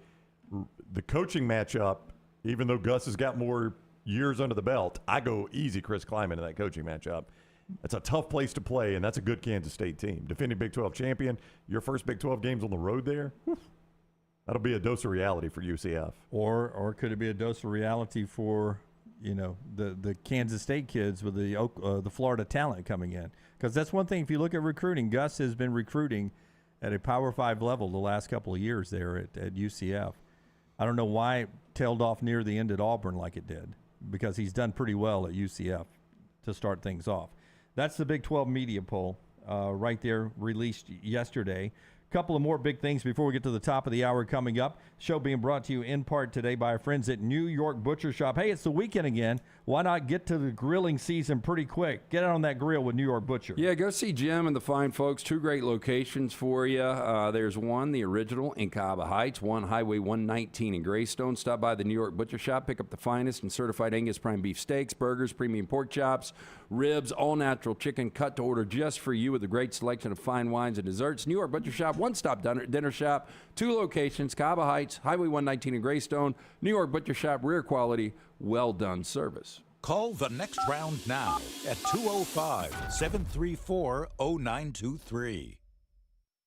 The coaching matchup, even though Gus has got more years under the belt, I go easy Chris Kleiman in that coaching matchup. It's a tough place to play, and that's a good Kansas State team. Defending Big 12 champion, your first Big 12 game's on the road there. That'll be a dose of reality for UCF. Or could it be a dose of reality for, the Kansas State kids with the Florida talent coming in? Because that's one thing. If you look at recruiting, Gus has been recruiting at a Power 5 level the last couple of years there at UCF. I don't know why it tailed off near the end at Auburn like it did, because he's done pretty well at UCF to start things off. That's the Big 12 media poll right there, released yesterday. Couple of more big things before we get to the top of the hour coming up. Show being brought to you in part today by our friends at New York Butcher Shop. Hey, it's the weekend again. Why not get to the grilling season pretty quick? Get out on that grill with New York Butcher. Yeah, go see Jim and the fine folks. 2 great locations for you. There's one, the original in Cava Heights, one Highway 119 in Greystone. Stop by the New York Butcher Shop. Pick up the finest and certified Angus prime beef steaks, burgers, premium pork chops, ribs, all natural chicken cut to order just for you with a great selection of fine wines and desserts. New York Butcher Shop, one-stop dinner shop, 2 locations, Cava Heights, Highway 119 in Greystone. New York Butcher Shop, rare quality, well-done service. Call the next round now at 205-734-0923.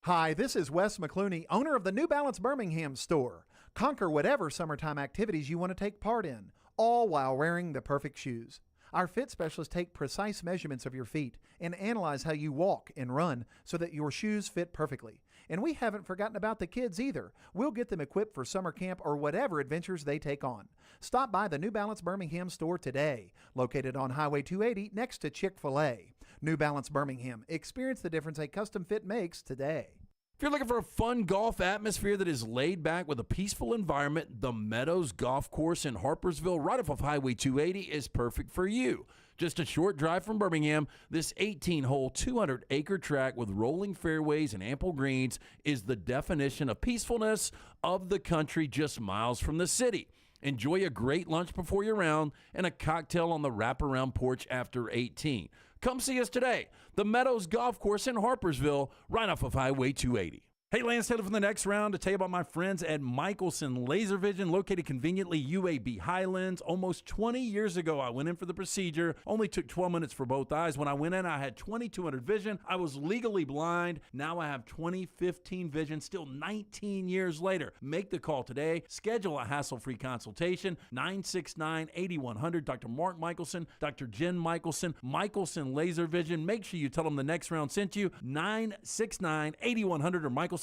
Hi, this is Wes McClooney, owner of the New Balance Birmingham store. Conquer whatever summertime activities you want to take part in, all while wearing the perfect shoes. Our fit specialists take precise measurements of your feet and analyze how you walk and run so that your shoes fit perfectly. And we haven't forgotten about the kids either. We'll get them equipped for summer camp or whatever adventures they take on. Stop by the New Balance Birmingham store today, located on Highway 280 next to Chick-fil-A. New Balance Birmingham. Experience the difference a custom fit makes today. If you're looking for a fun golf atmosphere that is laid back with a peaceful environment, the Meadows Golf Course in Harpersville, right off of Highway 280, is perfect for you. Just a short drive from Birmingham, this 18-hole, 200-acre track with rolling fairways and ample greens is the definition of peacefulness of the country just miles from the city. Enjoy a great lunch before your round and a cocktail on the wraparound porch after 18. Come see us today. The Meadows Golf Course in Harpersville, right off of Highway 280. Hey, Lance Taylor from the next round to tell you about my friends at Michelson Laser Vision, located conveniently UAB Highlands. Almost 20 years ago, I went in for the procedure. Only took 12 minutes for both eyes. When I went in, I had 20/200 vision. I was legally blind. Now I have 20/15 vision, still 19 years later. Make the call today. Schedule a hassle-free consultation. 969-8100. Dr. Mark Michelson, Dr. Jen Michelson, Michelson Laser Vision. Make sure you tell them the next round sent you. 969-8100 or MichelsonLaserVision.com.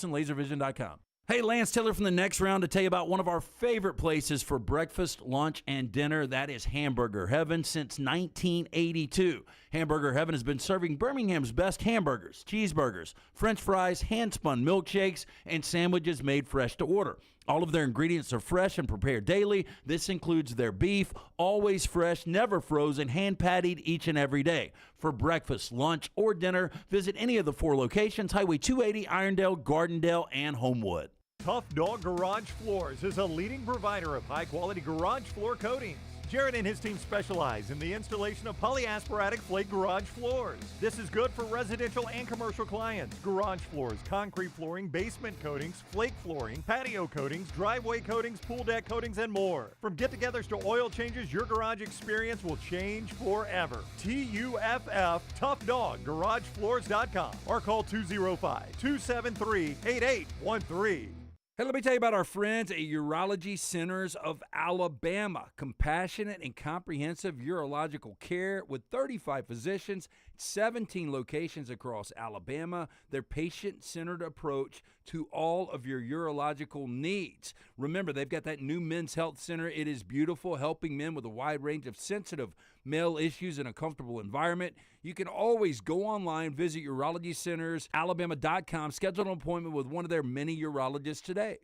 Hey, Lance Taylor from the next round to tell you about one of our favorite places for breakfast, lunch, and dinner. That is Hamburger Heaven since 1982. Hamburger Heaven has been serving Birmingham's best hamburgers, cheeseburgers, French fries, hand-spun milkshakes, and sandwiches made fresh to order. All of their ingredients are fresh and prepared daily. This includes their beef, always fresh, never frozen, hand-pattied each and every day. For breakfast, lunch, or dinner, visit any of the 4 locations, Highway 280, Irondale, Gardendale, and Homewood. Tough Dog Garage Floors is a leading provider of high-quality garage floor coatings. Jared and his team specialize in the installation of polyasparatic flake garage floors. This is good for residential and commercial clients. Garage floors, concrete flooring, basement coatings, flake flooring, patio coatings, driveway coatings, pool deck coatings, and more. From get-togethers to oil changes, your garage experience will change forever. TUFF, Tough Dog, GarageFloors.com, or call 205-273-8813. Hey, let me tell you about our friends at Urology Centers of Alabama. Compassionate and comprehensive urological care with 35 physicians, 17 locations across Alabama. Their patient-centered approach to all of your urological needs. Remember, they've got that new men's health center. It is beautiful, helping men with a wide range of sensitive male issues in a comfortable environment. You can always go online, visit urologycentersalabama.com, schedule an appointment with one of their many urologists today.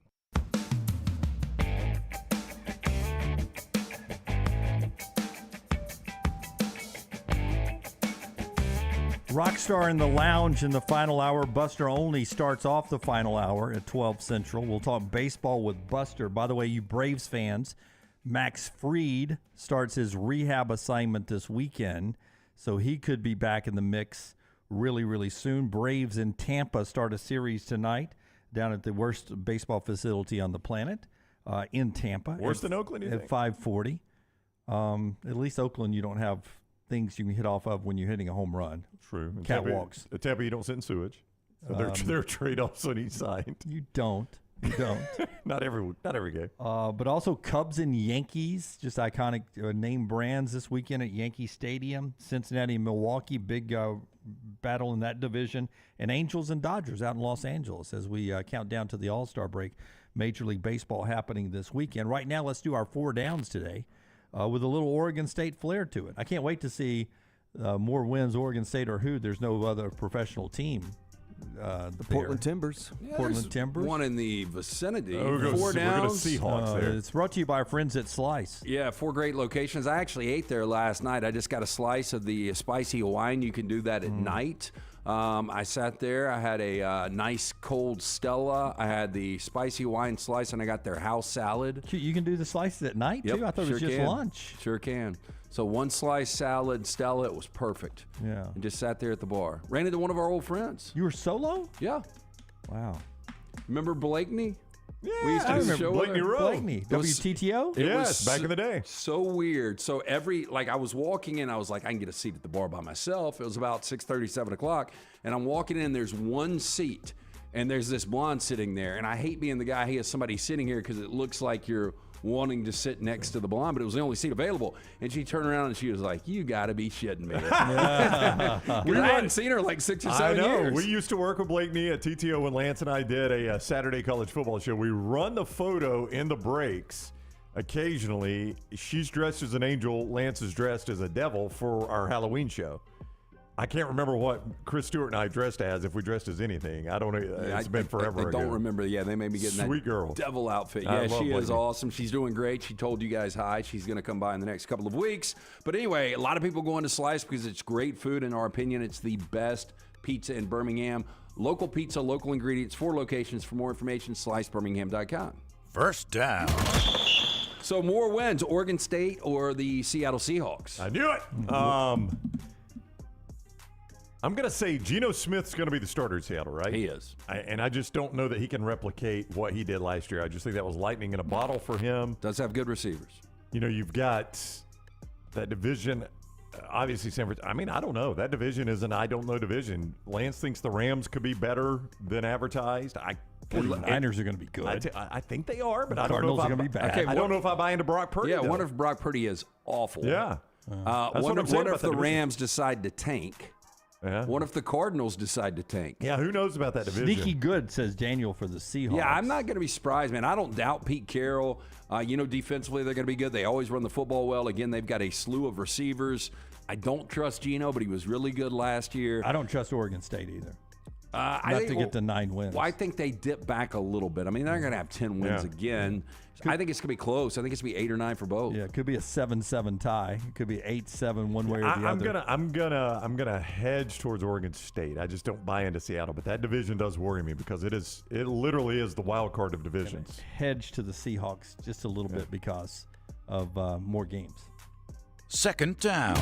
Rockstar in the Lounge in the final hour. Buster Olney starts off the final hour at 12 Central. We'll talk baseball with Buster. By the way, you Braves fans, Max Fried starts his rehab assignment this weekend, so he could be back in the mix really, really soon. Braves in Tampa start a series tonight down at the worst baseball facility on the planet in Tampa. Worse than Oakland, you think? At 5:40. At least Oakland, you don't have things you can hit off of when you're hitting a home run. True. Catwalks. At Tampa, you don't sit in sewage. So there are trade-offs on each side. You don't. Not every game. But also Cubs and Yankees, just iconic name brands this weekend at Yankee Stadium. Cincinnati and Milwaukee, big battle in that division. And Angels and Dodgers out in Los Angeles as we count down to the All-Star break. Major League Baseball happening this weekend. Right now, let's do our 4 downs today with a little Oregon State flair to it. I can't wait to see more wins, Oregon State or who. There's no other professional team the Portland Timbers. Yeah, Portland there's Timbers. One in the vicinity. we're going to Seahawks there. It's brought to you by our friends at Slice. Yeah, 4 great locations. I actually ate there last night. I just got a slice of the spicy Hawaiian. You can do that at night. I sat there. I had a nice cold Stella. I had the spicy Hawaiian slice, and I got their house salad. You can do the slices at night, Yep, too? I thought it was sure just can. lunch. Sure can. So 1 slice salad, Stella, it was perfect. Yeah. And just sat there at the bar. Ran into one of our old friends. You were solo? Yeah. Wow. Remember Blakeney? Yeah, We used to I remember show Blakeney up. Road. Blakeney, It was- WTTO? It Yes, was back in the day. So weird. So I was walking in, I was like, I can get a seat at the bar by myself. It was about 6:30, 7 o'clock. And I'm walking in, there's one seat. And there's this blonde sitting there. And I hate being the guy, hey, is somebody sitting here because it looks like you're wanting to sit next to the blonde, but it was the only seat available. And she turned around and she was like, you got to be shitting me. Because I hadn't seen her like 6 or 7 years. We used to work with Blakeney at TTO when Lance and I did a Saturday college football show. We run the photo in the breaks. Occasionally, she's dressed as an angel. Lance is dressed as a devil for our Halloween show. I can't remember what Chris Stewart and I dressed as, if we dressed as anything. I don't know. It's been forever I ago. don't remember. Yeah, they made me get in that Sweet girl. devil outfit. I Yeah, love she is Blakeney. awesome. She's doing great. She told you guys hi. She's going to come by in the next couple of weeks. But anyway, a lot of people going to Slice because it's great food. In our opinion, it's the best pizza in Birmingham. Local pizza, local ingredients, 4 locations. For more information, slicebirmingham.com. First down. So more wins, Oregon State or the Seattle Seahawks? I knew it. I'm going to say Geno Smith's going to be the starter at Seattle, right? He is. And I just don't know that he can replicate what he did last year. I just think that was lightning in a bottle for him. Does have good receivers. You know, you've got that division. Obviously, San Francisco. I mean, I don't know. That division is an I don't know division. Lance thinks the Rams could be better than advertised. The Niners are going to be good. I think they are, but The I don't know Cardinals if are going to be bad. Okay, I don't know if I buy into Brock Purdy. Yeah, though. what if Brock Purdy is awful? Yeah. That's What what I'm saying if about the that division. Rams decide to tank? Yeah. What if the Cardinals decide to tank? Yeah, who knows about that division? Sneaky good, says Daniel for the Seahawks. Yeah, I'm not going to be surprised, man. I don't doubt Pete Carroll. Defensively, they're going to be good. They always run the football well. Again, they've got a slew of receivers. I don't trust Geno, but he was really good last year. I don't trust Oregon State either. I think, to get to 9 wins. Well, I think they dip back a little bit. I mean, they're going to have 10 wins again. I think it's going to be close. I think it's going to be 8 or 9 for both. Yeah, it could be a 7-7 tie. It could be 8-7 one way or the other. I'm gonna hedge towards Oregon State. I just don't buy into Seattle, but that division does worry me because it literally is the wild card of divisions. Hedge to the Seahawks just a little bit because of more games. Second down.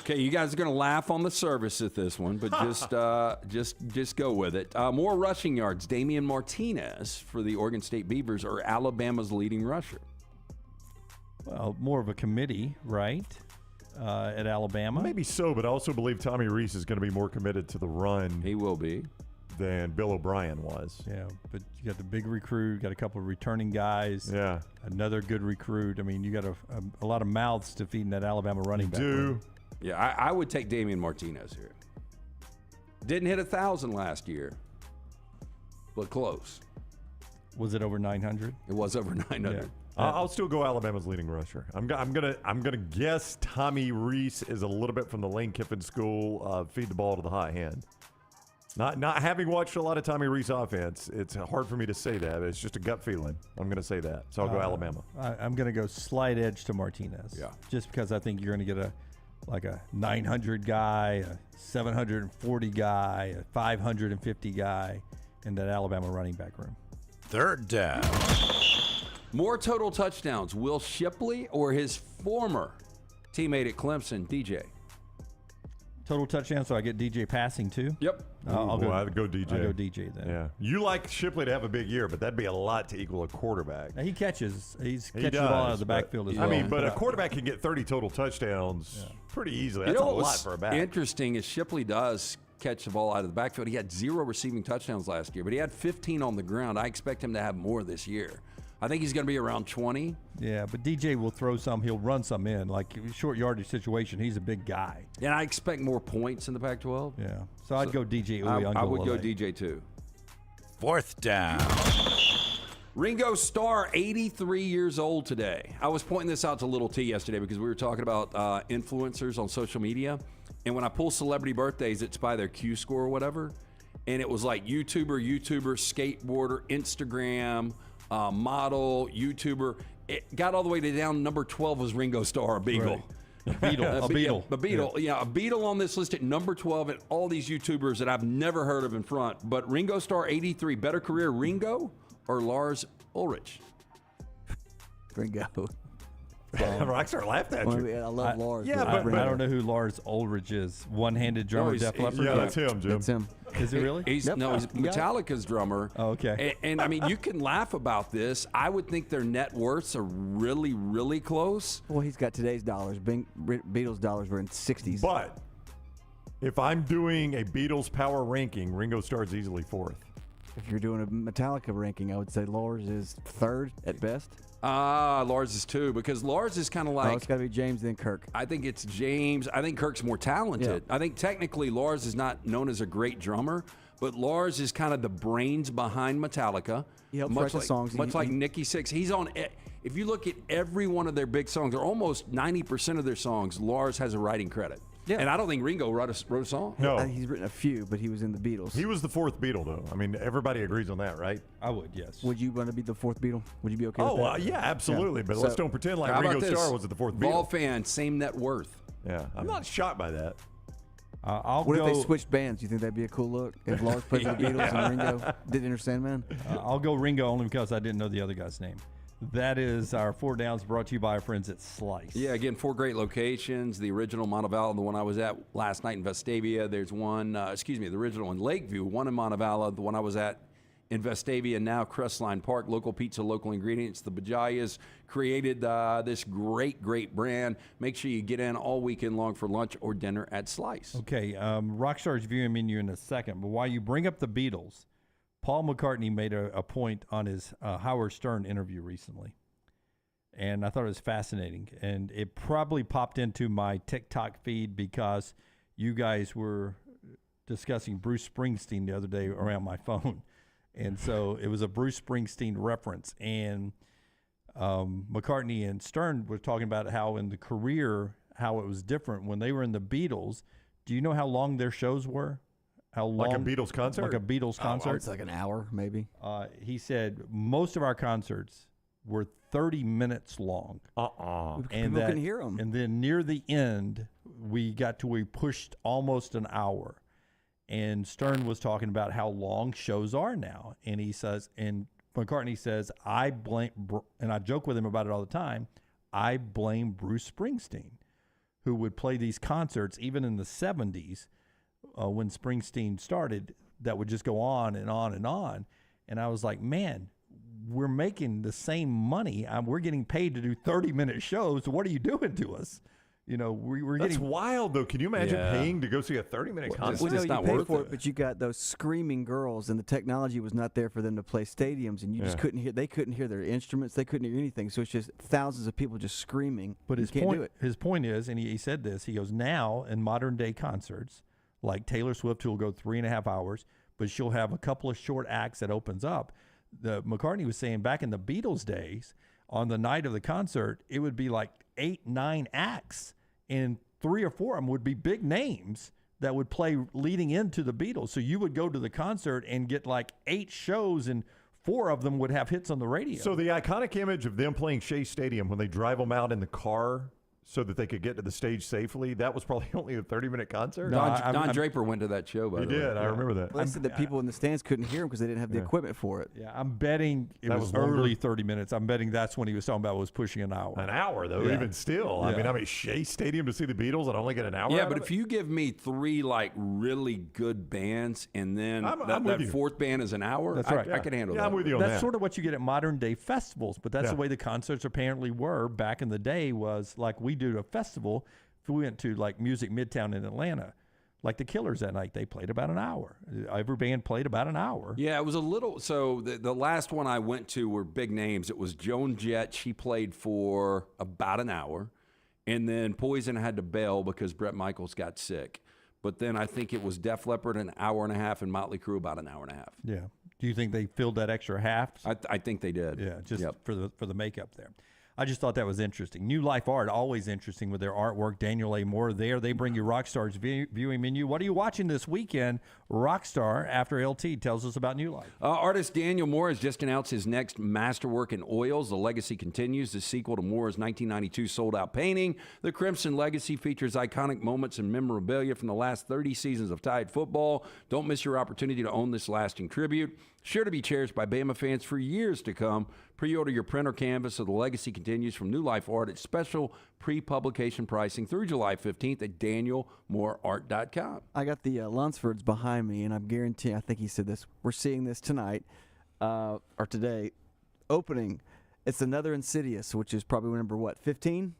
Okay, you guys are going to laugh on the service at this one, but just go with it. More rushing yards. Damian Martinez for the Oregon State Beavers or Alabama's leading rusher? Well, more of a committee, right? At Alabama. Maybe so, but I also believe Tommy Reese is going to be more committed to the run. He will be. Than Bill O'Brien was. Yeah, but you got the big recruit, got a couple of returning guys. Yeah. Another good recruit. I mean, you got a lot of mouths to feed in that Alabama running back room. Yeah, I would take Damian Martinez here. Didn't hit 1,000 last year, but close. Was it over 900? It was over 900. Yeah. I'll still go Alabama's leading rusher. I'm gonna guess Tommy Reese is a little bit from the Lane Kiffin school. Feed the ball to the high hand. Not having watched a lot of Tommy Reese offense, it's hard for me to say that. It's just a gut feeling. I'm going to say that. So I'll go Alabama. I'm going to go slight edge to Martinez. Yeah. Just because I think you're going to get a 900 guy, a 740 guy, a 550 guy in that Alabama running back room. Third down. More total touchdowns, Will Shipley or his former teammate at Clemson, DJ? Total touchdown, so I get DJ passing too? Yep. I'd go DJ. I'll go DJ then. Yeah. You like Shipley to have a big year, but that'd be a lot to equal a quarterback. Now, he catches. He's He catching the ball out of does, the backfield but- as well. I mean, but a quarterback can get 30 total touchdowns pretty easily. That's You know a what lot was for a back. interesting is Shipley does catch the ball out of the backfield. He had 0 receiving touchdowns last year, but he had 15 on the ground. I expect him to have more this year. I think he's going to be around 20. Yeah, but DJ will throw some. He'll run some in. Like short yardage situation, he's a big guy. And I expect more points in the Pac-12. Yeah. So I'd go DJ. I would go DJ too. Fourth down. Ringo Starr, 83 years old today. I was pointing this out to Little T yesterday because we were talking about influencers on social media. And when I pull celebrity birthdays, it's by their Q score or whatever. and it was like YouTuber, skateboarder, Instagram, model, YouTuber. It got all the way to down number 12 was Ringo Starr, a Beagle. Right. A Beatle. A Beatle. Yeah, a Beatle on this list at number 12, and all these YouTubers that I've never heard of in front. But Ringo Starr, 83. Better career, Ringo or Lars Ulrich? Ringo. Rockstar laughed at you. I love Lars. Yeah, but I don't know who Lars Ulrich is. One-handed drummer, Def Leppard. Yeah, that's him, Jim. That's him. Is he really? He's Metallica's drummer. Oh, okay. And I mean, you can laugh about this. I would think their net worths are really, really close. Well, he's got today's dollars. Beatles dollars were in 60s. But if I'm doing a Beatles power ranking, Ringo Starr's easily 4th. If you're doing a Metallica ranking, I would say Lars is 3rd at best. Lars is 2 because Lars is kind of like. Oh, it's got to be James then Kirk. I think it's James. I think Kirk's more talented. Yeah. I think technically Lars is not known as a great drummer, but Lars is kind of the brains behind Metallica. He helps much write the like, songs. Much like Nicky Six. He's on. If you look at every one of their big songs, or almost 90% of their songs, Lars has a writing credit. Yeah. And I don't think Ringo wrote a song. No. He's written a few, but he was in the Beatles. He was the 4th Beatle, though. I mean, everybody agrees on that, right? I would, yes. Would you want to be the 4th Beatle? Would you be okay with that? Yeah, absolutely. But let's don't pretend like How about Ringo this? Starr was the 4th Ball Beatle. fan, same net worth. Yeah, I'm not shocked by that. What if they switched bands? You think that'd be a cool look? If Lars played for the Beatles and Ringo did Enter Sandman? I'll go Ringo only because I didn't know the other guy's name. That is our 4 Downs brought to you by our friends at Slice. Yeah, again, 4 great locations. The original Montevallo, the one I was at last night in Vestavia. There's one, the original in Lakeview, one in Montevallo, the one I was at in Vestavia, now Crestline Park. Local pizza, local ingredients. The Bajayas created this great, great brand. Make sure you get in all weekend long for lunch or dinner at Slice. Okay, Rockstar's viewing menu in a second, but while you bring up the Beatles, Paul McCartney made a point on his Howard Stern interview recently, and I thought it was fascinating. And it probably popped into my TikTok feed because you guys were discussing Bruce Springsteen the other day around my phone. And so it was a Bruce Springsteen reference. And McCartney and Stern were talking about how in the career, how it was different. When they were in the Beatles, do you know how long their shows were? How long? Like a Beatles concert? Like a Beatles concert. It's like an hour, maybe. He said most of our concerts were 30 minutes long. And And people can hear them. And then near the end, we pushed almost an hour. And Stern was talking about how long shows are now. And he says, and McCartney says, I blame, and I joke with him about it all the time, I blame Bruce Springsteen, who would play these concerts even in the 70s when Springsteen started, that would just go on and on and on. And I was like, man, we're making the same money. We're getting paid to do 30-minute shows. What are you doing to us? You know, we're That's getting wild, though. Can you imagine paying to go see a 30-minute concert? Well, no, you pay for it, but you got those screaming girls, and the technology was not there for them to play stadiums, and you just couldn't hear. They couldn't hear their instruments. They couldn't hear anything. So it's just thousands of people just screaming. But his point is, and he said this. He goes, now in modern day concerts, like Taylor Swift, who will go 3.5 hours, but she'll have a couple of short acts that opens up. The McCartney was saying back in the Beatles days, on the night of the concert, it would be like 8-9 acts. And 3 or 4 of them would be big names that would play leading into the Beatles. So you would go to the concert and get like 8 shows, and 4 of them would have hits on the radio. So the iconic image of them playing Shea Stadium when they drive them out in the car so that they could get to the stage safely, that was probably only a 30-minute concert? No, Don Draper went to that show, by the way. He did. I remember that. Well, they said that people in the stands couldn't hear him because they didn't have the equipment for it. Yeah, I'm betting it was early 30 minutes. I'm betting that's when he was talking about was pushing an hour. An hour, though, even still. Yeah. I mean, Shea Stadium to see the Beatles and only get an hour Yeah, out but of if it? you give me 3 like really good bands and then I'm with that you. 4th band is an hour, That's right. I can handle that. I'm with you on That's that. sort of what you get at modern day festivals, but that's the way the concerts apparently were back in the day. Was like we do to a festival. If we went to like Music Midtown in Atlanta, like the Killers that night, they played about an hour. Every band played about an hour. Yeah, it was a little. So the last one I went to were big names. It was Joan Jett. She played for about an hour, and then Poison had to bail because Bret Michaels got sick. But then I think it was Def Leppard an hour and a half, and Motley Crue about an hour and a half. Yeah. Do you think they filled that extra half? I think they did. Yeah, just for the makeup there. I just thought that was interesting. New Life Art, always interesting with their artwork. Daniel A. Moore there. They bring you Rockstar's viewing menu. What are you watching this weekend? Rockstar, after LT, tells us about New Life. Artist Daniel Moore has just announced his next masterwork in oils. The legacy continues. The sequel to Moore's 1992 sold-out painting. The Crimson Legacy features iconic moments and memorabilia from the last 30 seasons of Tide football. Don't miss your opportunity to own this lasting tribute. Sure to be cherished by Bama fans for years to come. Pre-order your print or canvas of The Legacy Continues from New Life Art at special pre-publication pricing through July 15th at danielmooreart.com. I got the Lunsfords behind me, and I'm guaranteeing, I think he said this, we're seeing this tonight, or today, opening. It's another Insidious, which is probably number, 15?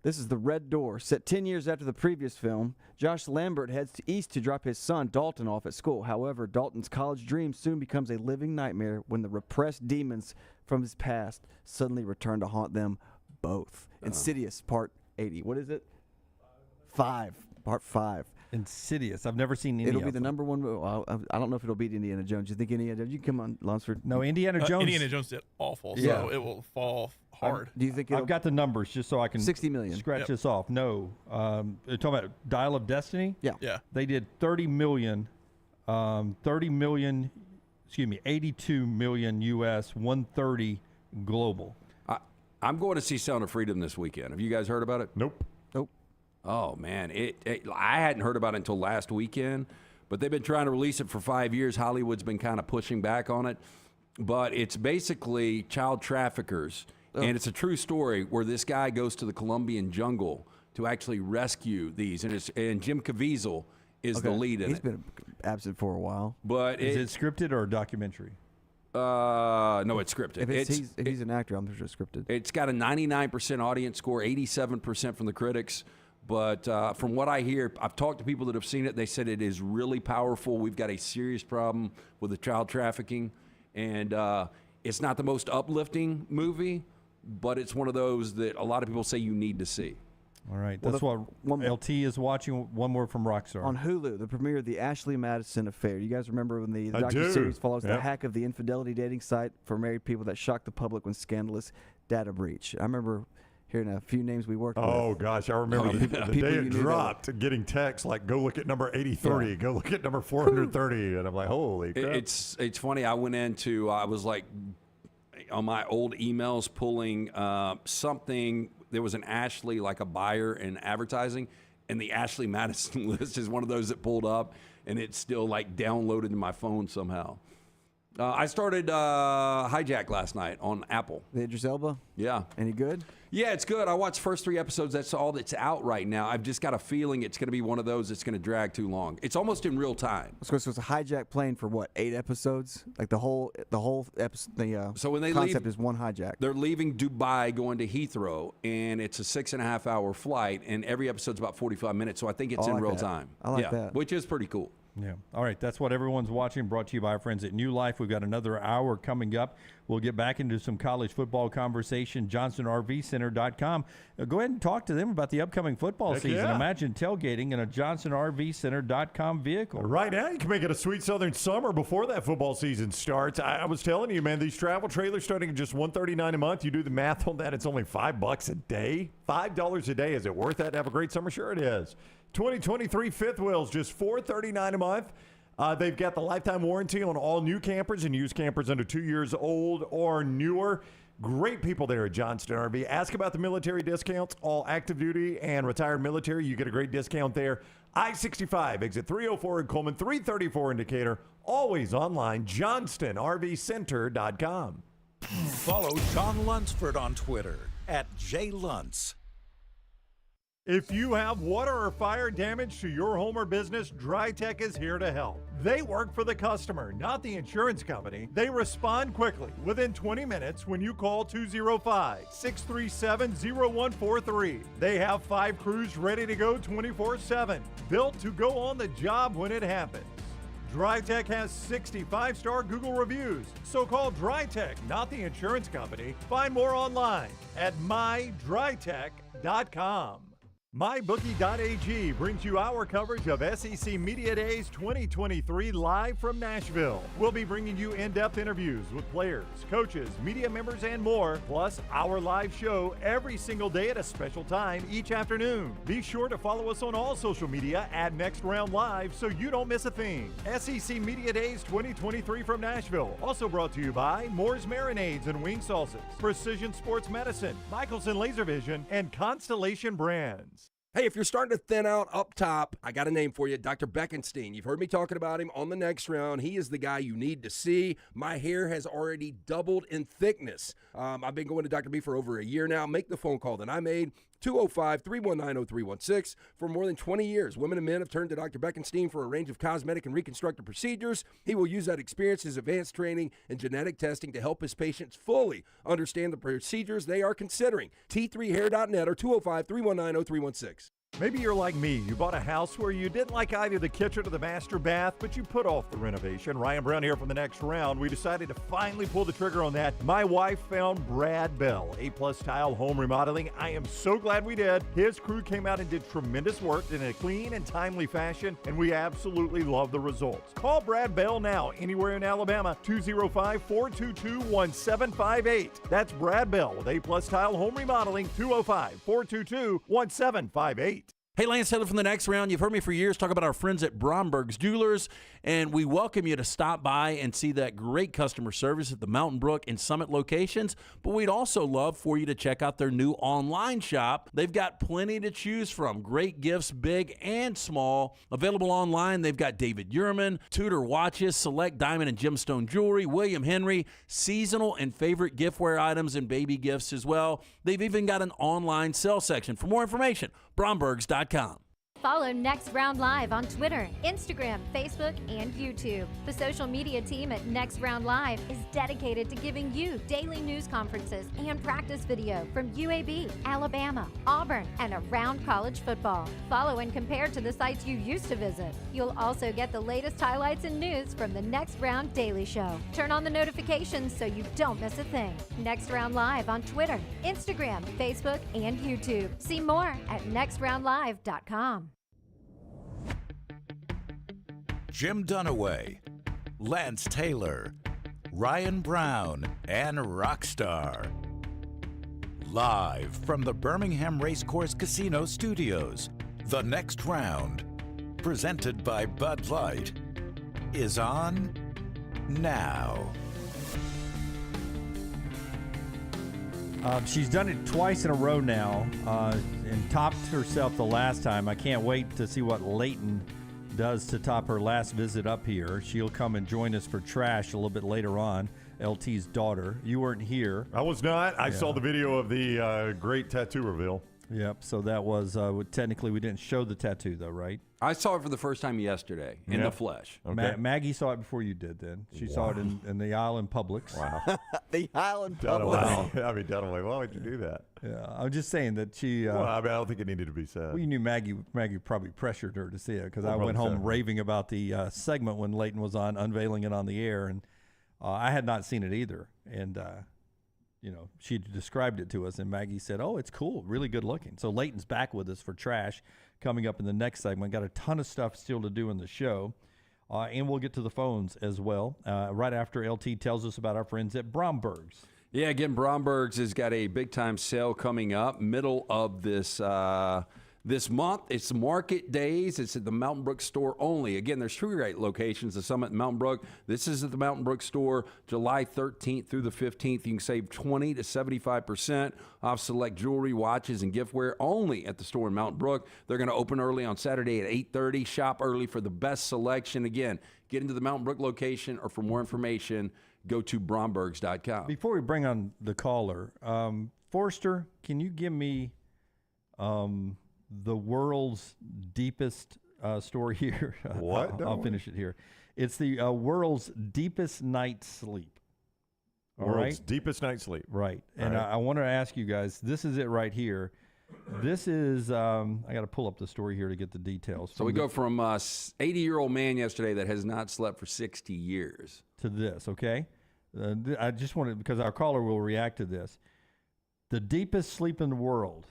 This is The Red Door. Set 10 years after the previous film, Josh Lambert heads east to drop his son, Dalton, off at school. However, Dalton's college dream soon becomes a living nightmare when the repressed demons from his past suddenly return to haunt them both. Insidious, Part 80. What is it? 5. Part 5. Insidious. I've never seen any It'll of be the them. number one movie. I don't know if it'll beat Indiana Jones. You think Indiana Jones? You come on, Lunsford. No, Indiana Jones. Indiana Jones did awful, so Yeah. it will fall hard. Do you think I've got the numbers just so I can 60 million. scratch Yep. this off. No. You're talking about Dial of Destiny? Yeah. Yeah. They did 80 million, $82 million U.S., 130 global. I'm going to see Sound of Freedom this weekend. Have you guys heard about it? Nope. Oh, man. I hadn't heard about it until last weekend, but they've been trying to release it for 5 years. Hollywood's been kind of pushing back on it. But it's basically child traffickers, and it's a true story where this guy goes to the Colombian jungle to actually rescue these. And Jim Caviezel is the lead in He's it. been absent for a while. But Is it scripted or a documentary? no, it's scripted. If he's an actor, I'm sure it's scripted. It's got a 99% audience score, 87% from the critics. But from what I hear, I've talked to people that have seen it. They said it is really powerful. We've got a serious problem with the child trafficking. And it's not the most uplifting movie, but it's one of those that a lot of people say you need to see. All right. That's what LT is watching. One more from Rockstar. On Hulu, the premiere of the Ashley Madison Affair. You guys remember when the I do. docuseries follows the Yep. hack of the infidelity dating site for married people that shocked the public when scandalous data breach? I remember hearing a few names we worked with. Oh, gosh. I remember the people day you it knew that dropped, getting texts like, go look at number 8030, go look at number 430. And I'm like, holy crap. It's funny. I was like on my old emails pulling something. There was an Ashley, like a buyer in advertising, and the Ashley Madison list is one of those that pulled up, and it's still like downloaded to my phone somehow. I started Hijack last night on Apple. The Idris Elba? Yeah. Any good? Yeah, it's good. I watched the first 3 episodes. That's all that's out right now. I've just got a feeling it's going to be one of those that's going to drag too long. It's almost in real time. So it's a hijack plane for what, 8 episodes? Like the whole episode. So when they concept leave, is one hijack. They're leaving Dubai, going to Heathrow, and it's a 6.5-hour flight, and every episode's about 45 minutes. So I think it's I in like real that. time. I like that. Which is pretty cool. Yeah. All right. That's what everyone's watching. Brought to you by our friends at New Life. We've got another hour coming up. We'll get back into some college football conversation. JohnsonRVCenter.com. Go ahead and talk to them about the upcoming football Heck season. yeah. Imagine tailgating in a JohnsonRVCenter.com vehicle. Right now, you can make it a sweet southern summer before that football season starts. I was telling you, man, these travel trailers starting at just $139 a month. You do the math on that, it's only $5 a day. $5 a day. Is it worth that to have a great summer? Sure it is. 2023 fifth wheels, just $439 a month. They've got the lifetime warranty on all new campers and used campers under 2 years old or newer. Great people there at Johnston RV. Ask about the military discounts. All active duty and retired military, you get a great discount there. I-65, exit 304 in Coleman, 334 in Decatur. Always online, JohnstonRVCenter.com. Follow John Lunsford on Twitter @JLuntz. If you have water or fire damage to your home or business, DryTech is here to help. They work for the customer, not the insurance company. They respond quickly, within 20 minutes when you call 205-637-0143. They have 5 crews ready to go 24/7, built to go on the job when it happens. DryTech has 65-star Google reviews, so call DryTech, not the insurance company. Find more online at mydrytech.com. MyBookie.ag brings you our coverage of SEC Media Days 2023 live from Nashville. We'll be bringing you in-depth interviews with players, coaches, media members, and more, plus our live show every single day at a special time each afternoon. Be sure to follow us on all social media at Next Round Live so you don't miss a thing. SEC Media Days 2023 from Nashville, also brought to you by Moore's Marinades and Wing Sauces, Precision Sports Medicine, Michelson Laser Vision, and Constellation Brands. Hey, if you're starting to thin out up top, I got a name for you, Dr. Beckenstein. You've heard me talking about him on the Next Round. He is the guy you need to see. My hair has already doubled in thickness. I've been going to Dr. B for over a year now. Make the phone call that I made, 205-319-0316. For more than 20 years, women and men have turned to Dr. Beckenstein for a range of cosmetic and reconstructive procedures. He will use that experience, his advanced training, and genetic testing to help his patients fully understand the procedures they are considering. T3hair.net or 205-319-0316. Maybe you're like me. You bought a house where you didn't like either the kitchen or the master bath, but you put off the renovation. Ryan Brown here from the Next Round. We decided to finally pull the trigger on that. My wife found Brad Bell, A-Plus Tile Home Remodeling. I am so glad we did. His crew came out and did tremendous work in a clean and timely fashion, and we absolutely love the results. Call Brad Bell now, anywhere in Alabama, 205-422-1758. That's Brad Bell with A-Plus Tile Home Remodeling, 205-422-1758. Hey, Lance Taylor from the Next Round. You've heard me for years talk about our friends at Bromberg's Jewelers, and we welcome you to stop by and see that great customer service at the Mountain Brook and Summit locations. But we'd also love for you to check out their new online shop. They've got plenty to choose from. Great gifts, big and small. Available online, they've got David Yurman, Tudor watches, select diamond and gemstone jewelry, William Henry, seasonal and favorite giftware items and baby gifts as well. They've even got an online sale section. For more information, brombergs.com. Follow Next Round Live on Twitter, Instagram, Facebook, and YouTube. The social media team at Next Round Live is dedicated to giving you daily news conferences and practice video from UAB, Alabama, Auburn, and around college football. Follow and compare to the sites you used to visit. You'll also get the latest highlights and news from the Next Round Daily Show. Turn on the notifications so you don't miss a thing. Next Round Live on Twitter, Instagram, Facebook, and YouTube. See more at nextroundlive.com. Jim Dunaway, Lance Taylor, Ryan Brown, and Rockstar. Live from the Birmingham Racecourse Casino Studios, the Next Round, presented by Bud Light, is on now. She's done it twice in a row now and topped herself the last time. I can't wait to see what Leighton does to top her last visit up here. She'll come and join us for Trash a little bit later on. LT's daughter. You weren't here. I was not. I saw the video of the great tattoo reveal. Yep. So that was technically we didn't show the tattoo though, right? I saw it for the first time yesterday in the flesh. Okay. Maggie saw it before you did. Then she saw it in the aisle in Publix. Wow. The aisle in Dunaway. I mean, Dunaway. Why would you do that? Yeah, I'm just saying that she. Well, I mean, I don't think it needed to be said. Well, you knew Maggie probably pressured her to see it because I went home raving about the segment when Leighton was on, unveiling it on the air, and I had not seen it either. And she described it to us, and Maggie said, "Oh, it's cool, really good looking." So Leighton's back with us for Trash coming up in the next segment. Got a ton of stuff still to do in the show, and we'll get to the phones as well right after LT tells us about our friends at Bromberg's. Yeah, again, Bromberg's has got a big-time sale coming up, middle of this month. It's Market Days. It's at the Mountain Brook store only. Again, there's two great locations, the Summit and Mountain Brook. This is at the Mountain Brook store, July 13th through the 15th. You can save 20 to 75% off select jewelry, watches, and giftware only at the store in Mountain Brook. They're going to open early on Saturday at 8:30. Shop early for the best selection. Again, get into the Mountain Brook location, or for more information, go to brombergs.com. Before we bring on the caller, Forrester, can you give me the world's deepest story here? What? I'll finish it here. It's the world's deepest night's sleep. All right? World's deepest night's sleep. Right. And I want to ask you guys, this is it right here. This is, I got to pull up the story here to get the details. So we go from 80-year-old man yesterday that has not slept for 60 years. To this, okay? I just wanted, because our caller will react to this. The deepest sleep in the world.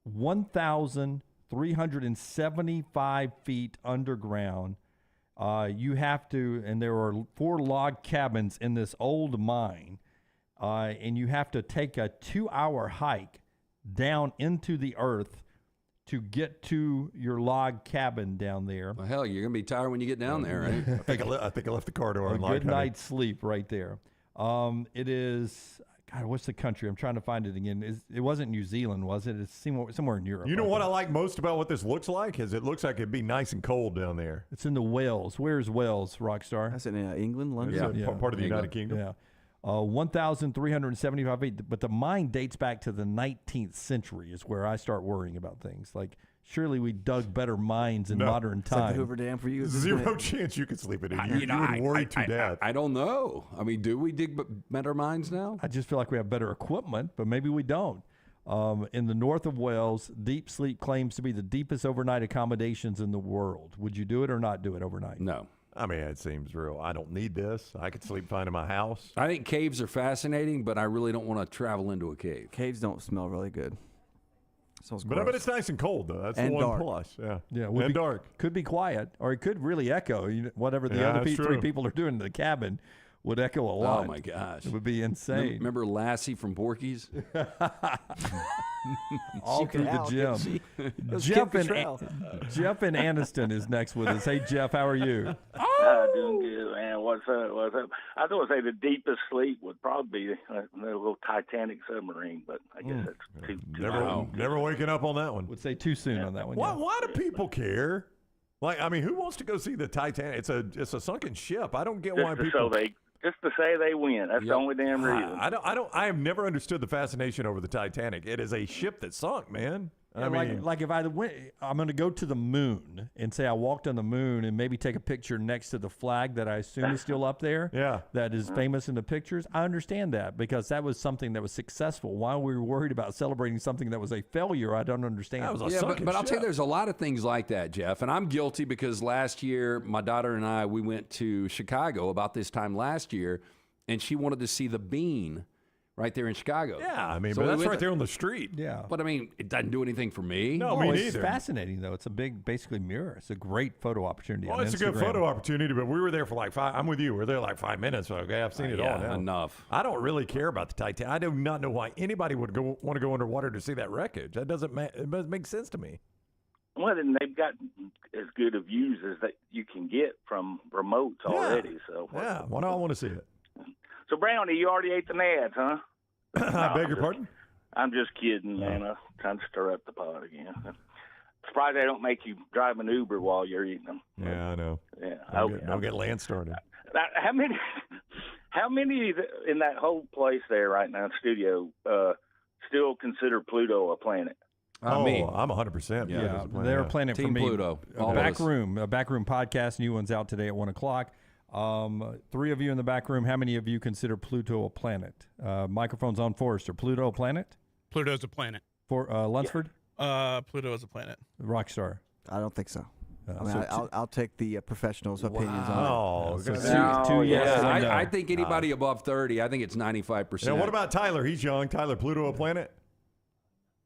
1,375 feet underground. You have to, and there are 4 log cabins in this old mine, and you have to take a 2-hour hike down into the earth to get to your log cabin down there. Well, hell, you're going to be tired when you get down there, right? I think I left the car door A unlocked. good night's sleep right there. It is, God, what's the country? I'm trying to find it again. It wasn't New Zealand, was it? It's somewhere in Europe. You know what I like most about what this looks like is it looks like it'd be nice and cold down there. It's in the Wales. Where's Wales, Rockstar? That's in England, London. Yeah, part of the United Kingdom. Yeah. 1,375 feet. But the mine dates back to the 19th century is where I start worrying about things. Like, surely we dug better mines in modern It's like time. the Hoover Dam for you. Zero chance you could sleep in it. You would worry to death. I don't know. I mean, do we dig better mines now? I just feel like we have better equipment, but maybe we don't. In the north of Wales, Deep Sleep claims to be the deepest overnight accommodations in the world. Would you do it or not do it overnight? No. I mean, it seems real. I don't need this. I could sleep fine in my house. I think caves are fascinating, but I really don't want to travel into a cave. Caves don't smell really good. But I bet it's nice and cold, though. That's and the one dark. plus. Yeah. And dark. Could be quiet, or it could really echo. Whatever the other three people are doing in the cabin would echo a lot. Oh, my gosh. It would be insane. Remember Lassie from Porky's? All through the gym. Jeff in Anniston is next with us. Hey, Jeff, how are you? Doing good, man. What's up? I was going to say the deepest sleep would probably be a little Titanic submarine, but I guess that's too Never waking up on that one. Would say too soon on that one. Why do people care? Like, I mean, who wants to go see the Titanic? It's a sunken ship. I don't get why people. Just to say they win. That's the only damn reason. I have never understood the fascination over the Titanic. It is a ship that sunk, man. I mean, like if I went, I'm going to go to the moon and say I walked on the moon and maybe take a picture next to the flag that I assume is still up there. Yeah. That is famous in the pictures. I understand that because that was something that was successful. Why we were worried about celebrating something that was a failure, I don't understand. But I'll tell you, there's a lot of things like that, Jeff. And I'm guilty because last year, my daughter and I, we went to Chicago about this time last year, and she wanted to see the Bean right there in Chicago. Yeah, I mean, but that's right there on the street. Yeah. But, I mean, it doesn't do anything for me. No, me it's neither. fascinating, though. It's a big, basically, mirror. It's a great photo opportunity. Well, on it's a Instagram. good photo opportunity, but we were there for like 5. I'm with you. We're there like 5 minutes. Okay, I've seen it all now. Enough. I don't really care about the Titanic. I do not know why anybody would want to go underwater to see that wreckage. That doesn't make sense to me. Well, then they've got as good of views as that you can get from remotes already. So yeah, why do I want to see it? So, Brownie, you already ate the nads, huh? I beg your pardon? I'm just kidding, man. I'm trying to stir up the pot again. Surprised they don't make you drive an Uber while you're eating them. Yeah, I know. Yeah, I'll get Lance started. How many in that whole place there right now, studio, still consider Pluto a planet? I'm 100%. Yeah, they're a planet for Team me. Pluto. A backroom podcast. New one's out today at 1:00. 3 of you in the back room. How many of you consider Pluto a planet? Microphone's on Forrester. Pluto a planet? Pluto's a planet. For Lunsford? Pluto is a planet. Rockstar. I don't think so. I mean, so I'll take the professionals' opinions on it. I think anybody above 30, I think it's 95%. Yeah, what about Tyler? He's young. Tyler, Pluto a planet?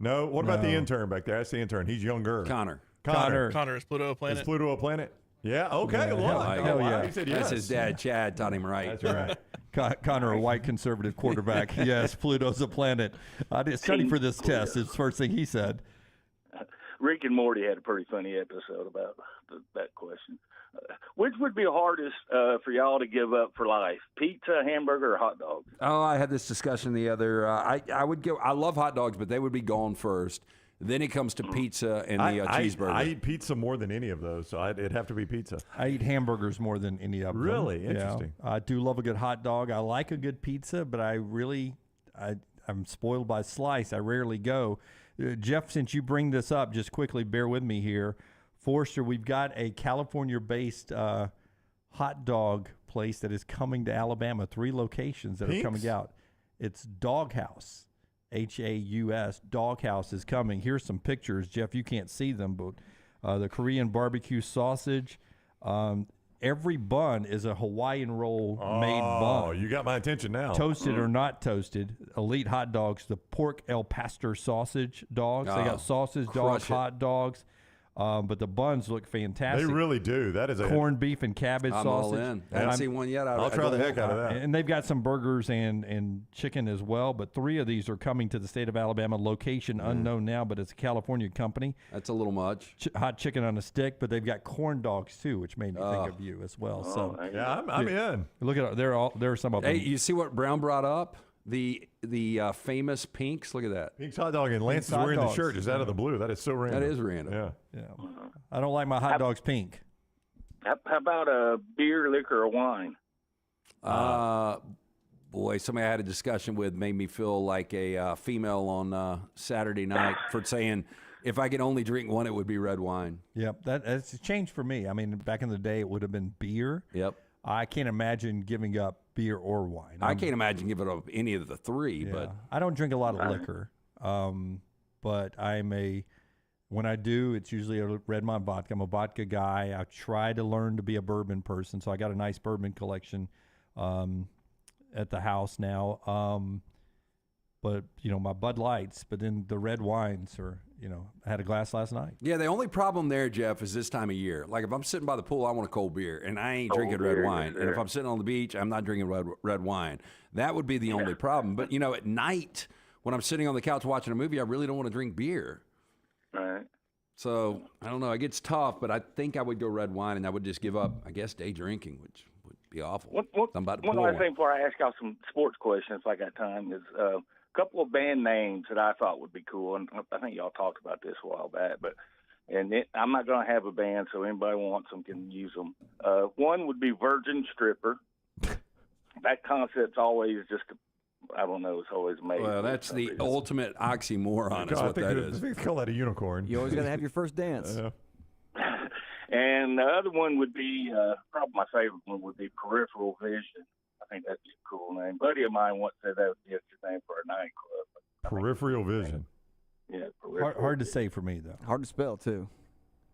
No. What about the intern back there? That's the intern. He's younger. Connor, is Pluto a planet? Is Pluto a planet? Yeah, okay. Hell yeah. He said yes. That's his dad, Chad, taught him right. That's right. Connor, a white conservative quarterback. Yes, Pluto's a planet. I did study for this test. It's the first thing he said. Rick and Morty had a pretty funny episode about that question. Which would be hardest for y'all to give up for life, pizza, hamburger, or hot dog? Oh, I had this discussion the other. I would go. I love hot dogs, but they would be gone first. Then it comes to pizza and the cheeseburger. I eat pizza more than any of those, so it'd have to be pizza. I eat hamburgers more than any of them. Really? Interesting. Yeah. I do love a good hot dog. I like a good pizza, but I'm spoiled by slice. I rarely go. Jeff, since you bring this up, just quickly bear with me here. Forrester, we've got a California-based hot dog place that is coming to Alabama. 3 locations that are coming out. It's Doghouse. Haus. Doghouse is coming. Here's some pictures. Jeff, you can't see them, but the Korean barbecue sausage. And every bun is a Hawaiian roll made bun. Oh, you got my attention now. Toasted or not toasted. Elite hot dogs, the pork El Pastor sausage dogs. They got sausage dogs, hot dogs. But the buns look fantastic. They really do. That is a corned beef and cabbage I'm sausage. all in. I haven't seen one yet. I'll try the heck out of that. And they've got some burgers and chicken as well. But 3 of these are coming to the state of Alabama. Location unknown now, but it's a California company. That's a little much. Hot chicken on a stick, but they've got corn dogs too, which made me think of you as well. So yeah, I'm in. Look at there are some of them. Hey, you see what Brown brought up? The famous Pinks. Look at that. Pink's hot dog, and Lance is wearing the shirt just out of the blue. That is so random. That is random. Yeah. I don't like my hot dogs pink. How about a beer, liquor, or wine? Boy, somebody I had a discussion with made me feel like a female on Saturday night for saying if I could only drink one, it would be red wine. Yep, that's changed for me. I mean, back in the day, it would have been beer. Yep. I can't imagine giving up beer or wine. I can't imagine giving up any of the 3, but I don't drink a lot of liquor. But when I do, it's usually a red wine vodka. I'm a vodka guy. I try to learn to be a bourbon person, so I got a nice bourbon collection at the house now. But my Bud Lights, but then the red wines are, I had a glass last night. Yeah, the only problem there, Jeff, is this time of year. Like if I'm sitting by the pool, I want a cold beer, and I ain't drinking red wine. Sure. And if I'm sitting on the beach, I'm not drinking red wine. That would be the only problem. But at night when I'm sitting on the couch watching a movie, I really don't want to drink beer. Right. So I don't know. It gets tough, but I think I would go red wine, and I would just give up, I guess, day drinking, which would be awful. I'm about to one pour last thing before I ask y'all some sports questions, if I got time, is a couple of band names that I thought would be cool, and I think y'all talked about this a while back. I'm not going to have a band, so anybody wants them can use them. One would be Virgin Stripper. That concept's always just I don't know. It's always amazing. Well, that's the ultimate oxymoron. Is what that is. I think they call that a unicorn. You always got to have your first dance. And the other one would be probably my favorite one would be Peripheral Vision. I think that'd be a cool name. A buddy of mine once said that would be a good name for a nightclub. Peripheral Vision. Yeah, peripheral. Hard to say for me though. Hard to spell too.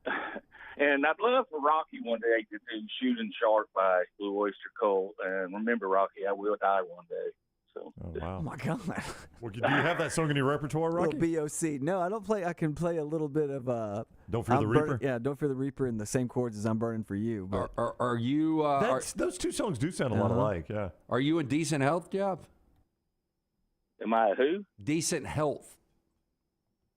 And I'd love for Rocky one day to do Shooting Shark by Blue Oyster Cult. And remember, Rocky, I will die one day. So. Oh, wow. Oh my God. Well, do you have that song in your repertoire, Rocky? Little BOC. No, I don't play. I can play a little bit of. Don't Fear the Reaper. Don't Fear the Reaper in the same chords as I'm Burning for You. But Are you? Those two songs do sound a lot alike. Yeah. Are you in decent health, Jeff? Am I who? Decent health.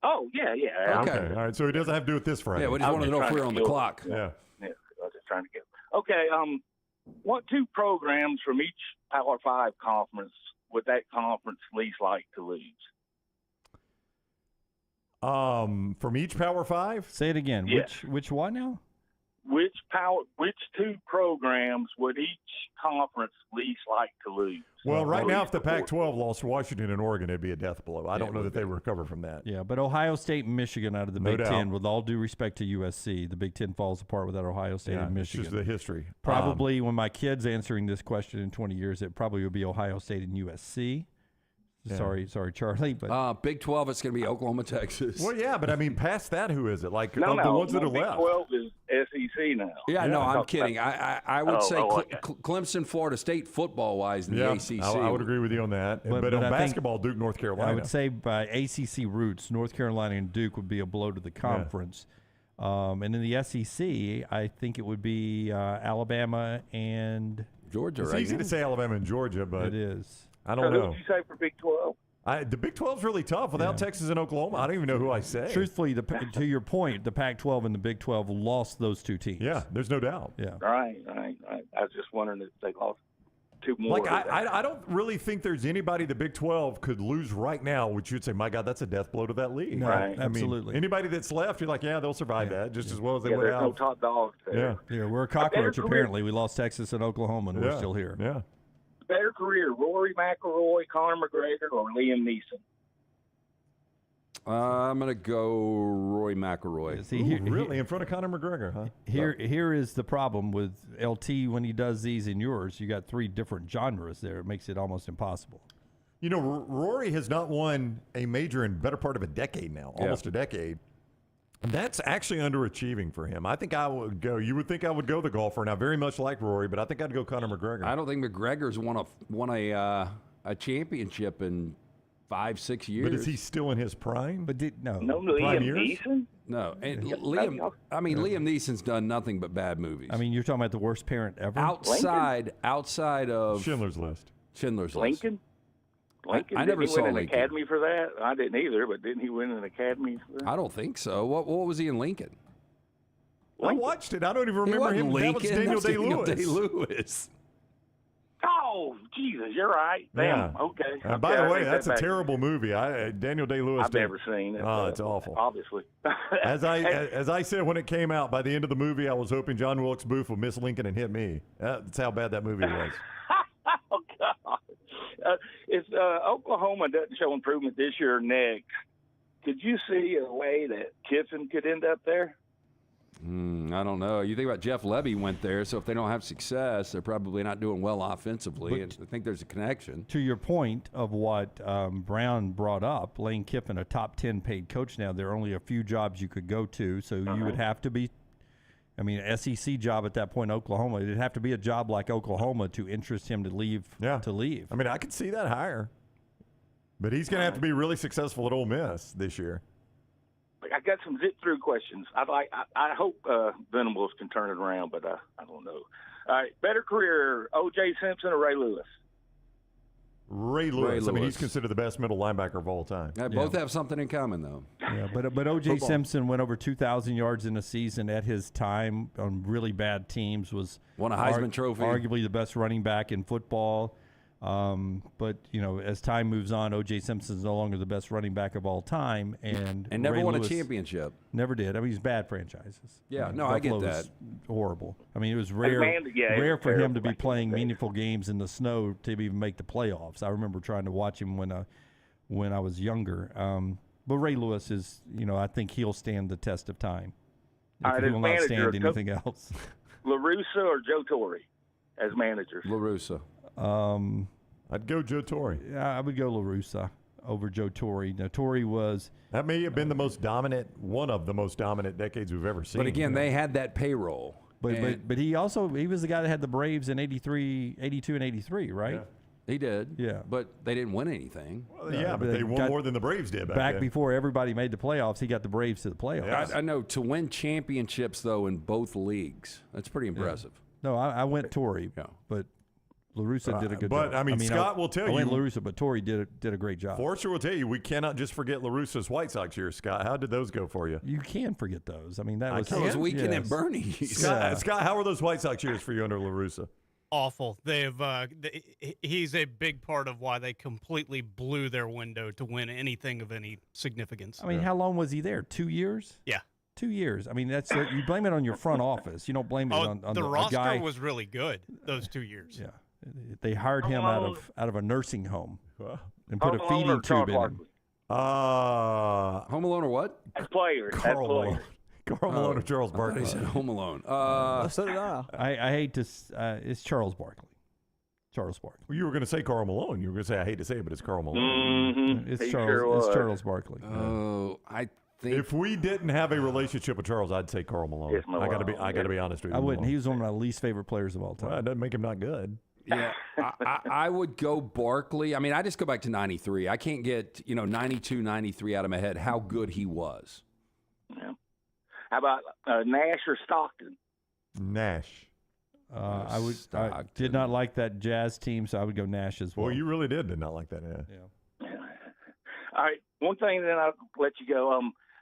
Oh yeah. Okay. All right. So it doesn't have to do with this Friday. Yeah, we just wanted to know if we were on the clock. Yeah. I was just trying to get. Okay. What 2 programs from each Power 5 conference would that conference least like to lose? From each Power 5? Say it again. Yeah. Which one now? Which 2 programs would each conference least like to lose? Well, right now, if the Pac-12 lost to Washington and Oregon, it'd be a death blow. I don't know that they recover from that. Yeah, but Ohio State and Michigan out of the No Big doubt. Ten, with all due respect to USC, the Big Ten falls apart without Ohio State and It's Michigan. just the history. Probably when my kid's answering this question in 20 years, it probably would be Ohio State and USC. Yeah. Sorry, Charlie, but Big 12, it's going to be Oklahoma, Texas. Well, yeah, but I mean, past that, who is it? Like No, of the ones that are Big left. 12 is SEC now. Yeah, no, I'm kidding. I would say okay. Clemson, Florida State, football-wise, in the ACC. I would agree with you on that. But on I think- basketball, Duke, North Carolina. I would say by ACC roots, North Carolina and Duke would be a blow to the conference. And in the SEC, I think it would be Alabama and Georgia. It's easy to say Alabama and Georgia, but it is. I don't Who know. did you say for Big 12? The Big 12 is really tough without Texas and Oklahoma. I don't even know who I say. Truthfully, to your point, the Pac-12 and the Big 12 lost those 2 teams. Yeah, there's no doubt. Yeah. Right. I was just wondering if they lost 2 more. Like I don't really think there's anybody the Big 12 could lose right now, which you'd say, my God, that's a death blow to that league. No, Right. absolutely. I mean, anybody that's left, you're like, yeah, they'll survive that just as well as they would there's have. no top dogs there. Yeah, we're a cockroach, apparently. We lost Texas and Oklahoma, and we're still here. Yeah. Better career, Rory McIlroy, Conor McGregor, or Liam Neeson? I'm going to go Roy McIlroy. See, Really? In front of Conor McGregor, huh? Here is the problem with LT when he does these and yours. You got 3 different genres there. It makes it almost impossible. You know, Rory has not won a major in better part of a decade now, almost a decade. That's actually underachieving for him. I think I would go. You would think I would go the golfer, and I very much like Rory, but I think I'd go Conor McGregor. I don't think McGregor's won a championship in 5-6 years. But is he still in his prime? But No, prime Liam years? Neeson? No, and Liam. I mean, Liam Neeson's done nothing but bad movies. I mean, you're talking about the worst parent ever. outside of Schindler's List. Lincoln? Lincoln? I never didn't he saw win an Lincoln. Academy for that? I didn't either, but didn't he win an Academy for that? I don't think so. What was he in Lincoln? I watched it. I don't even He remember wasn't him. That was Lincoln. Daniel That's Daniel Day-Lewis. Day-Lewis. Oh, Jesus, you're right. Damn, okay. By Okay, the I way, take that's that a back. terrible movie. Daniel Day-Lewis. I've never seen it. Oh, it's awful. Obviously. As I said when it came out, by the end of the movie, I was hoping John Wilkes Booth would miss Lincoln and hit me. That's how bad that movie was. Oh, God. If Oklahoma doesn't show improvement this year or next, could you see a way that Kiffin could end up there? I don't know. You think about Jeff Levy went there, so if they don't have success, they're probably not doing well offensively. And I think there's a connection. To your point of what Brown brought up, Lane Kiffin, a top 10 paid coach now, there are only a few jobs you could go to, so you would have to be, SEC job at that point in Oklahoma. It'd have to be a job like Oklahoma to interest him to leave. Yeah. To leave. I mean, I could see that higher. But he's going to have to be really successful at Ole Miss this year. I got some zip-through questions. I hope Venables can turn it around, but I don't know. All right, better career, O.J. Simpson or Ray Lewis? Ray Lewis. I mean, he's Lewis. considered the best middle linebacker of all time. They both have something in common, though. Yeah, but O.J. Simpson went over 2,000 yards in a season at his time on really bad teams. Was won a Heisman Trophy. Arguably the best running back in football. But as time moves on, O.J. Simpson's no longer the best running back of all time, and never Ray won Lewis a championship. Never did. I mean, he's bad franchises. Yeah, mean, no, I get Buffalo that. was horrible. I mean, it was rare for him to be playing meaningful games in the snow to even make the playoffs. I remember trying to watch him when I was younger. But Ray Lewis is, I think he'll stand the test of time. He will not stand anything else. LaRussa or Joe Torre as managers? LaRussa. I'd go Joe Torre. Yeah, I would go LaRussa over Joe Torre. Now, Torre was... That may have been one of the most dominant decades we've ever seen. But again, they had that payroll. But he was the guy that had the Braves in 82 and 83, right? Yeah. He did. Yeah. But they didn't win anything. Well, but they won more than the Braves did back then. Before everybody made the playoffs, he got the Braves to the playoffs. I know. To win championships, though, in both leagues, that's pretty impressive. Yeah. No, I went Torre, but LaRussa did a good job. But, I mean, Scott will tell you. I went LaRussa, but Torre did a great job. Forrester will tell you, we cannot just forget LaRussa's White Sox years, Scott. How did those go for you? You can forget those. I mean, that was weekend at Bernie's. Scott, how were those White Sox years for you under LaRussa? Awful. He's a big part of why they completely blew their window to win anything of any significance. I mean, how long was he there? 2 years? Yeah. 2 years. I mean, you blame it on your front office. You don't blame it on the roster guy. was really good those 2 years. Yeah. They hired him out of a nursing home and put a feeding tube in him. Home Alone or what? As players. Carl Malone. Carl Malone or Charles Barkley? He said Home Alone. So did I. I hate to. It's Charles Barkley. Charles Barkley. Well, you were going to say Carl Malone. You were going to say, I hate to say it, but it's Carl Malone. Mm-hmm. It's Charles. It's Charles Barkley. Oh, I think if we didn't have a relationship with Charles, I'd say Carl Malone. It's Malone. I got to be honest with you. I wouldn't. He was one of my least favorite players of all time. Well, that doesn't make him not good. Yeah, I would go Barkley. I mean, I just go back to 93. I can't get, 92, 93 out of my head how good he was. Yeah. How about Nash or Stockton? Nash. I did not like that Jazz team, so I would go Nash as well. Well, you really did not like that, yeah. All right. One thing, then I'll let you go.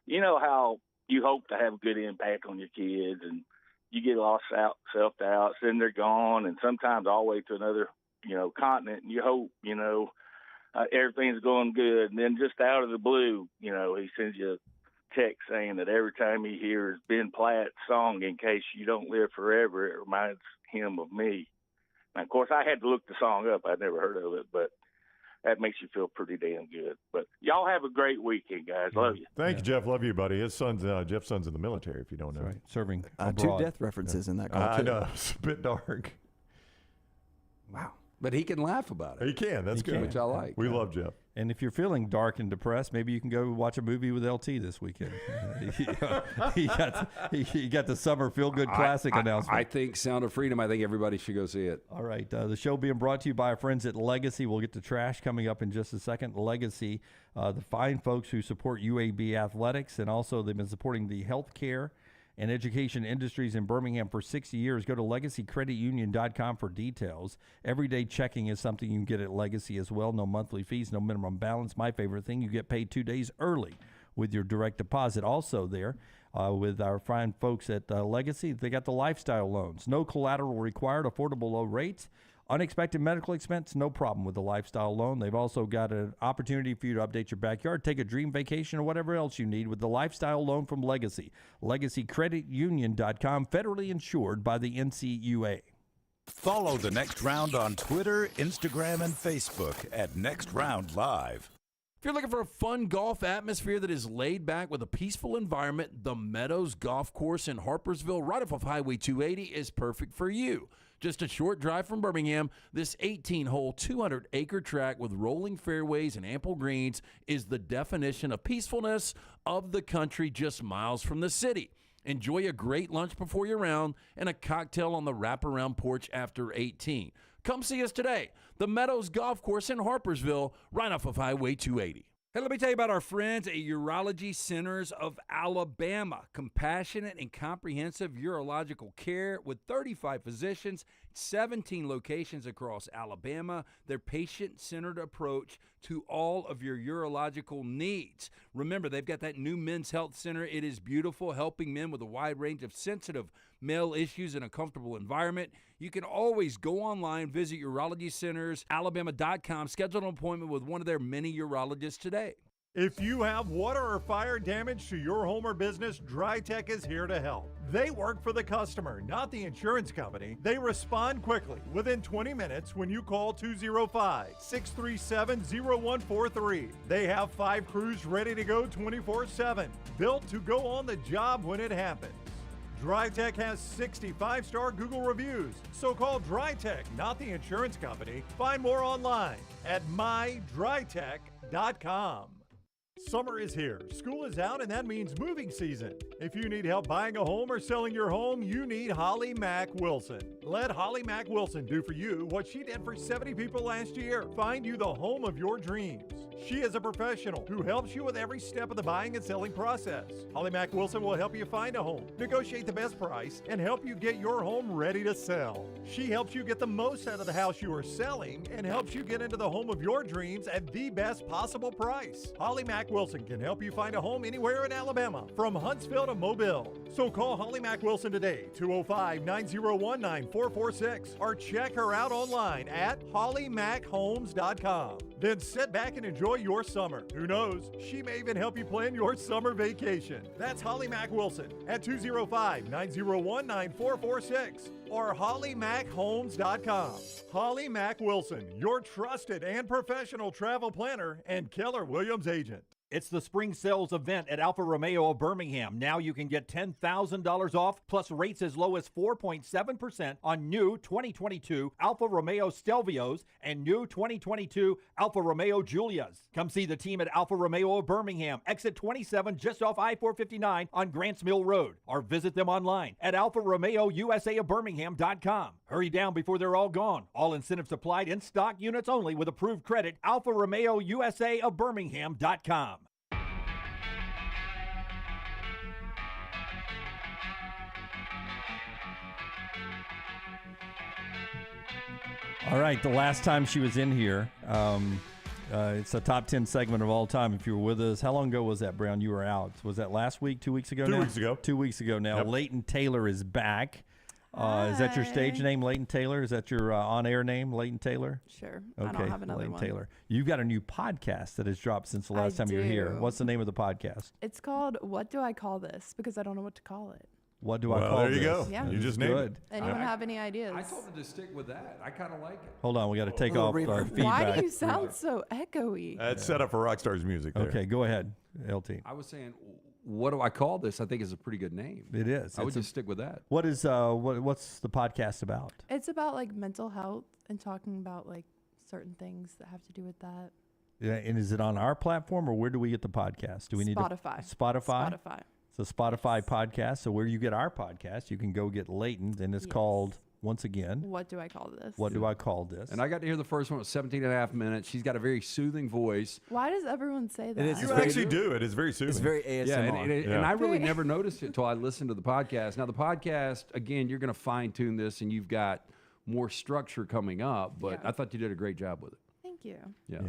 You know how you hope to have a good impact on your kids, and you get lost out, self-doubt, then they're gone, and sometimes all the way to another, continent, and you hope, everything's going good. And then just out of the blue, he sends you a text saying that every time he hears Ben Platt's song, In Case You Don't Live Forever, it reminds him of me. Now, of course, I had to look the song up. I'd never heard of it, but that makes you feel pretty damn good. But y'all have a great weekend, guys. Love you. Thank you, Jeff. Love you, buddy. His son's Jeff's son's in the military, if you don't know. Right. Serving 2 death references in that call, I too. know. It's a bit dark. Wow. But he can laugh about it. He can. That's good. Which I like. We love Jeff. And if you're feeling dark and depressed, maybe you can go watch a movie with LT this weekend. he got the summer feel-good classic announcement. I think Sound of Freedom, I think everybody should go see it. All right. The show being brought to you by our friends at Legacy. We'll get to trash coming up in just a second. Legacy, the fine folks who support UAB athletics, and also they've been supporting the healthcare and education industries in Birmingham for 60 years. Go to LegacyCreditUnion.com for details. Everyday checking is something you can get at Legacy as well. No monthly fees, no minimum balance. My favorite thing, you get paid 2 days early with your direct deposit. Also there, with our fine folks at Legacy, they got the lifestyle loans. No collateral required, affordable low rates. Unexpected medical expense, no problem with the lifestyle loan. They've also got an opportunity for you to update your backyard, take a dream vacation, or whatever else you need with the lifestyle loan from Legacy. LegacyCreditUnion.com, federally insured by the NCUA. Follow The Next Round on Twitter, Instagram, and Facebook at Next Round Live. If you're looking for a fun golf atmosphere that is laid back with a peaceful environment, the Meadows Golf Course in Harpersville, right off of Highway 280, is perfect for you. Just a short drive from Birmingham, this 18-hole, 200-acre track with rolling fairways and ample greens is the definition of peacefulness of the country just miles from the city. Enjoy a great lunch before your round and a cocktail on the wraparound porch after 18. Come see us today. The Meadows Golf Course in Harpersville, right off of Highway 280. Hey, let me tell you about our friends at Urology Centers of Alabama. Compassionate and comprehensive urological care with 35 physicians, 17 locations across Alabama. Their patient-centered approach to all of your urological needs. Remember, they've got that new men's health center. It is beautiful, helping men with a wide range of sensitive male issues in a comfortable environment. You can always go online, visit urologycentersalabama.com, schedule an appointment with one of their many urologists today. If you have water or fire damage to your home or business, DryTech is here to help. They work for the customer, not the insurance company. They respond quickly, within 20 minutes when you call 205-637-0143. They have 5 crews ready to go 24/7, built to go on the job when it happens. DryTech has 65-star Google reviews, so call DryTech, not the insurance company. Find more online at mydrytech.com. Summer is here, school is out, and that means moving season. If you need help buying a home or selling your home, you need Holly Mack Wilson. Let Holly Mack Wilson do for you what she did for 70 people last year. Find you the home of your dreams. She is a professional who helps you with every step of the buying and selling process. Holly Mack Wilson will help you find a home, negotiate the best price, and help you get your home ready to sell. She helps you get the most out of the house you are selling and helps you get into the home of your dreams at the best possible price. Holly Mack Wilson can help you find a home anywhere in Alabama, from Huntsville to Mobile. So call Holly Mack Wilson today, 205-901-9446, or check her out online at hollymackhomes.com. Then sit back and enjoy your summer. Who knows, she may even help you plan your summer vacation. That's Holly Mack Wilson at 205-901-9446 or hollymackhomes.com. Holly Mack Wilson, your trusted and professional travel planner and Keller Williams agent. It's the spring sales event at Alfa Romeo of Birmingham. Now you can get $10,000 off, plus rates as low as 4.7% on new 2022 Alfa Romeo Stelvios and new 2022 Alfa Romeo Giulias. Come see the team at Alfa Romeo of Birmingham, exit 27 just off I-459 on Grants Mill Road, or visit them online at alfaromeousaofbirmingham.com. Hurry down before they're all gone. All incentives applied, in stock units only with approved credit. Alfa Romeo USA of Birmingham.com. All right, the last time she was in here, it's a top 10 segment of all time. If you were with us, how long ago was that, Brown? You were out. Was that last week, 2 weeks ago 2 now? weeks ago. 2 weeks ago now. Yep. Leighton Taylor is back. Is that your stage name, Leighton Taylor? Is that your on-air name, Leighton Taylor? Sure. Okay, I don't have another Leighton one. Taylor. You've got a new podcast that has dropped since the last time you were here. do. What's the name of the podcast? It's called What Do I Call This? Because I don't know what to call it. What do I Well, call there this? you go. Yeah. You just named Good. it. Anyone have any ideas? I told them to stick with that. I kind of like it. Hold on, we got to take off feedback. Why do you sound so echoey? That's set up for Rockstar's music there. Okay, go ahead, LT. I was saying, what do I call this? I think is a pretty good name. It is. I would just stick with that. What is what's the podcast about? It's about like mental health and talking about like certain things that have to do with that. Yeah, and is it on our platform or where do we get the podcast? Do we need Spotify. Spotify? Spotify. So Spotify podcast. So where you get our podcast, you can go get Leighton's, and it's called, once again, What Do I Call This? What Do I Call This? And I got to hear the first one. It was 17 and a half minutes. She's got a very soothing voice. Why does everyone say that? You actually do. It is very soothing. It's very ASMR. Yeah, and I really never noticed it until I listened to the podcast. Now, the podcast, again, you're going to fine-tune this, and you've got more structure coming up, but I thought you did a great job with it. Thank you. Yeah.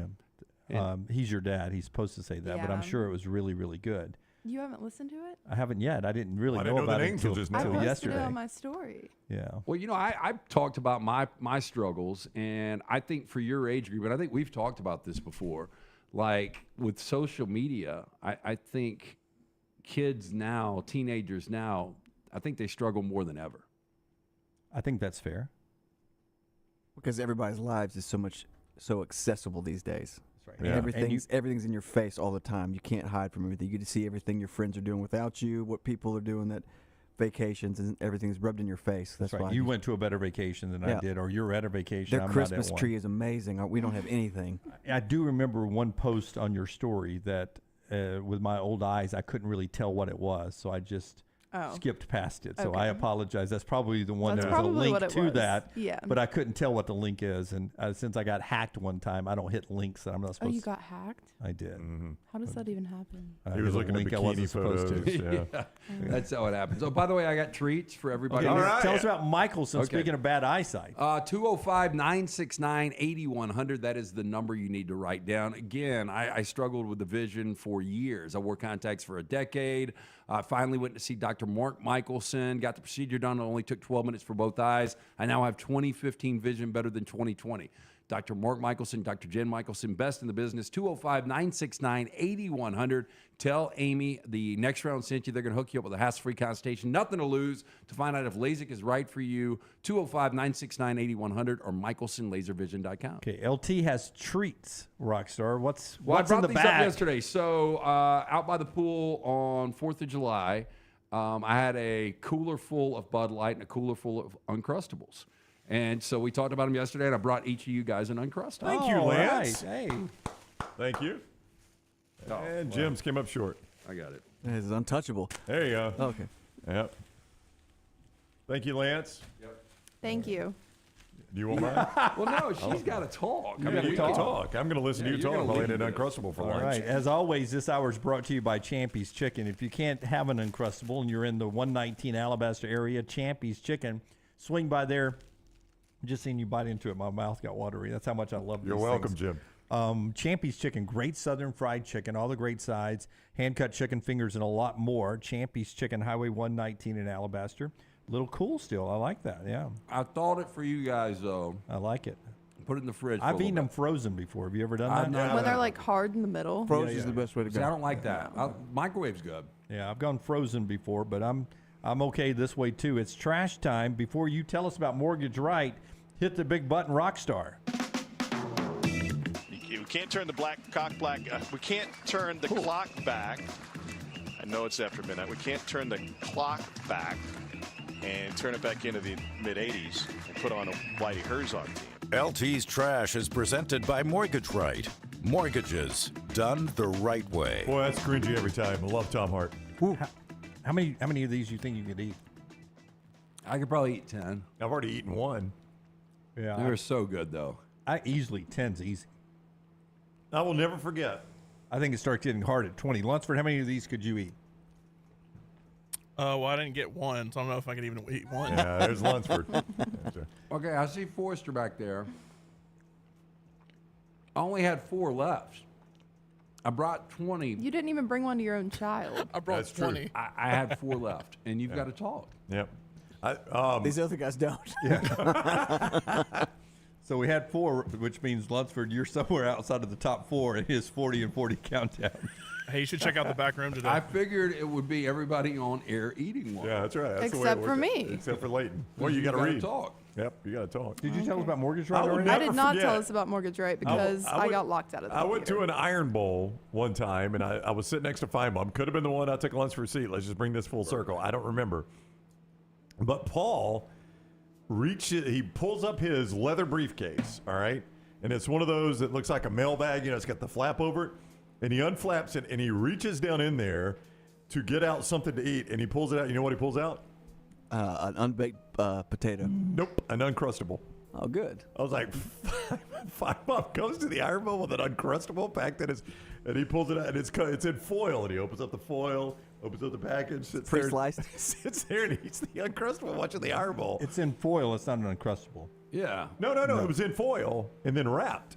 He's your dad. He's supposed to say that, but I'm Yeah. sure it was really, really good. You haven't listened to it? I haven't yet. I didn't really I know didn't know the about it name till just now. I until posted yesterday. it on my story. Yeah. Well, you know, I talked about my struggles, and I think for your age group, and I think we've talked about this before, like with social media, I think kids now, teenagers now, I think they struggle more than ever. I think that's fair. Because everybody's lives is so accessible these days. That's right. Everything's in your face all the time. You can't hide from everything. You get to see everything your friends are doing without you, what people are doing, that vacations and everything's rubbed in your face. That's right. why You went to a better vacation than I did, or you're at a vacation. Their I'm Christmas not at tree one. is amazing. We don't have anything. I do remember one post on your story that, with my old eyes, I couldn't really tell what it was, so I just skipped past it. So I apologize. That's probably the one. That's There's a probably link what it to was. that. Yeah. But I couldn't tell what the link is, and since I got hacked one time, I don't hit links that I'm not supposed. Oh, you to. got hacked? I did. How does that even happen? He was looking at link I wasn't bikini supposed photos. to. Yeah. That's how it happens. Oh, by the way, I got treats for everybody. Okay, All right. Tell us about Michelson. Okay. Speaking of bad eyesight. 205-969-8100. That is the number you need to write down. Again, I struggled with the vision for years. I wore contacts for a decade. I finally went to see Dr. Mark Michelson, got the procedure done. It only took 12 minutes for both eyes. I now have 20/15 vision, better than 20/20. Dr. Mark Michelson, Dr. Jen Michelson, best in the business. 205-969-8100. Tell Amy the next round sent you. They're going to hook you up with a hassle-free consultation. Nothing to lose to find out if LASIK is right for you. 205-969-8100 or michelsonlaservision.com. Okay, LT has treats, Rockstar. What's Well, in I brought the these up bag? yesterday. So out by the pool on 4th of July, I had a cooler full of Bud Light and a cooler full of Uncrustables. And so we talked about them yesterday, and I brought each of you guys an Uncrustable. Thank you, Lance. Right. Hey. Thank you. And Jim's came up short. I got it. It's untouchable. There you go. Okay. Yep. Thank you, Lance. Thank you. Do you want mine? Well, no, she's got to talk. I mean, you can talk. I'm going to listen to you you're talk gonna while I lead eat an with it. Uncrustable for All lunch. right. As always, this hour is brought to you by Champy's Chicken. If you can't have an Uncrustable and you're in the 119 Alabaster area, Champy's Chicken, swing by there. Just seeing you bite into it, my mouth got watery. That's how much I love You're these welcome, things. Jim. Champy's Chicken, great southern fried chicken, all the great sides, hand-cut chicken fingers, and a lot more. Champy's Chicken, Highway 119 in Alabaster. A little cool still. I like that, yeah. I thought it for you guys, though. I like it. Put it in the fridge. I've eaten them frozen before. Have you ever done I've that? not. When they're like hard in the middle. Frozen is the best way to go. See, I don't like that. Microwave's good. Yeah, I've gone frozen before, but I'm okay this way too. It's trash time. Before you tell us about Mortgage Right, hit the big button, Rockstar. We can't turn the we can't turn the clock back. I know it's after midnight. We can't turn the clock back and turn it back into the mid 80s and put on a Whitey Herzog team. LT's Trash is presented by Mortgage Right. Mortgages done the right way. Boy, that's cringy every time. I love Tom Hart. How many of these you think you could eat? I could probably eat 10. I've already eaten one. Yeah, They're so good, though. I easily 10's easy. I will never forget. I think it starts getting hard at 20. Lunsford, how many of these could you eat? Well, I didn't get one, so I don't know if I could even eat one. Yeah, there's Lunsford. Okay, I see Forrester back there. I only had 4 left. I brought 20. You didn't even bring one to your own child. I brought That's true. 20. I had 4 left, and you've got to talk. Yep. These other guys don't. So we had 4, which means Lunsford, you're somewhere outside of the top 4 in his 40 and 40 countdown. Hey, you should check out the back room today. I figured it would be everybody on air eating one. Yeah, that's right. That's the way Except it for worked me. out. Except for Leighton. Well, you got to gotta read. talk. Yep, you got to talk. Did you tell us about Mortgage Right already? I did not tell us about Mortgage Right because I got locked out of the I went to an Iron Bowl one time, and I was sitting next to Feinbaum. Could have been the one I took lunch for a seat. Let's just bring this full circle. I don't remember. But Paul he pulls up his leather briefcase, all right? And it's one of those that looks like a mail bag. It's got the flap over it. And he unflaps it, and he reaches down in there to get out something to eat. And he pulls it out. You know what he pulls out? An unbaked potato. Nope, an Uncrustable. Oh, good. I was like, Feinbaum goes to the Iron Bowl with an Uncrustable packed in his, and he pulls it out, and it's in foil, and he opens up the foil, opens up the package, sits there, sits there, and eats the Uncrustable watching the Iron Bowl. It's in foil. It's not an Uncrustable. Yeah. No. It was in foil and then wrapped.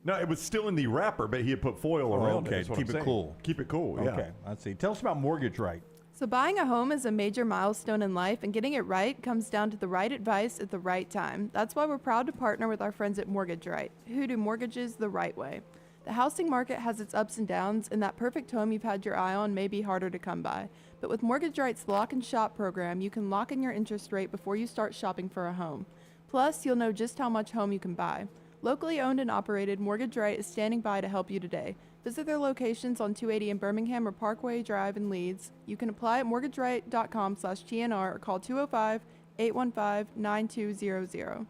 No, it was still in the wrapper, but he had put foil around it. Okay, is what keep I'm it saying. cool. Keep it cool, yeah. Okay, let's see. Tell us about Mortgage Right. So buying a home is a major milestone in life, and getting it right comes down to the right advice at the right time. That's why we're proud to partner with our friends at Mortgage Right, who do mortgages the right way. The housing market has its ups and downs, and that perfect home you've had your eye on may be harder to come by. But with Mortgage Right's Lock and Shop program, you can lock in your interest rate before you start shopping for a home. Plus, you'll know just how much home you can buy. Locally owned and operated, Mortgage Right is standing by to help you today. Visit their locations on 280 in Birmingham or Parkway Drive in Leeds. You can apply at mortgageright.com/TNR or call 205-815-9200.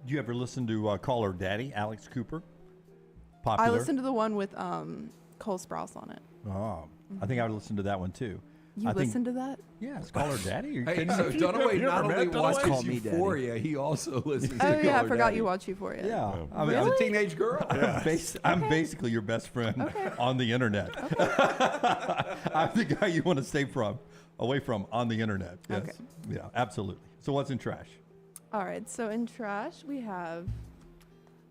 Did you ever listen to Call Her Daddy, Alex Cooper? Popular. I listened to the one with Cole Sprouse on it. Oh, I think I would listen to that one too. You listened to that? Yeah, it's Call Her Daddy. Are you Hey, kidding so me? Dunaway not only watches Call Me Daddy. Euphoria, he also listens to Oh, Call yeah, I Her forgot Daddy. you watch Euphoria. Yeah. As a teenage girl. I'm basically your best friend on the internet. I'm the guy you want to stay away from on the internet. Yes. Okay. Yeah, absolutely. So what's in trash? All right, so in trash, we have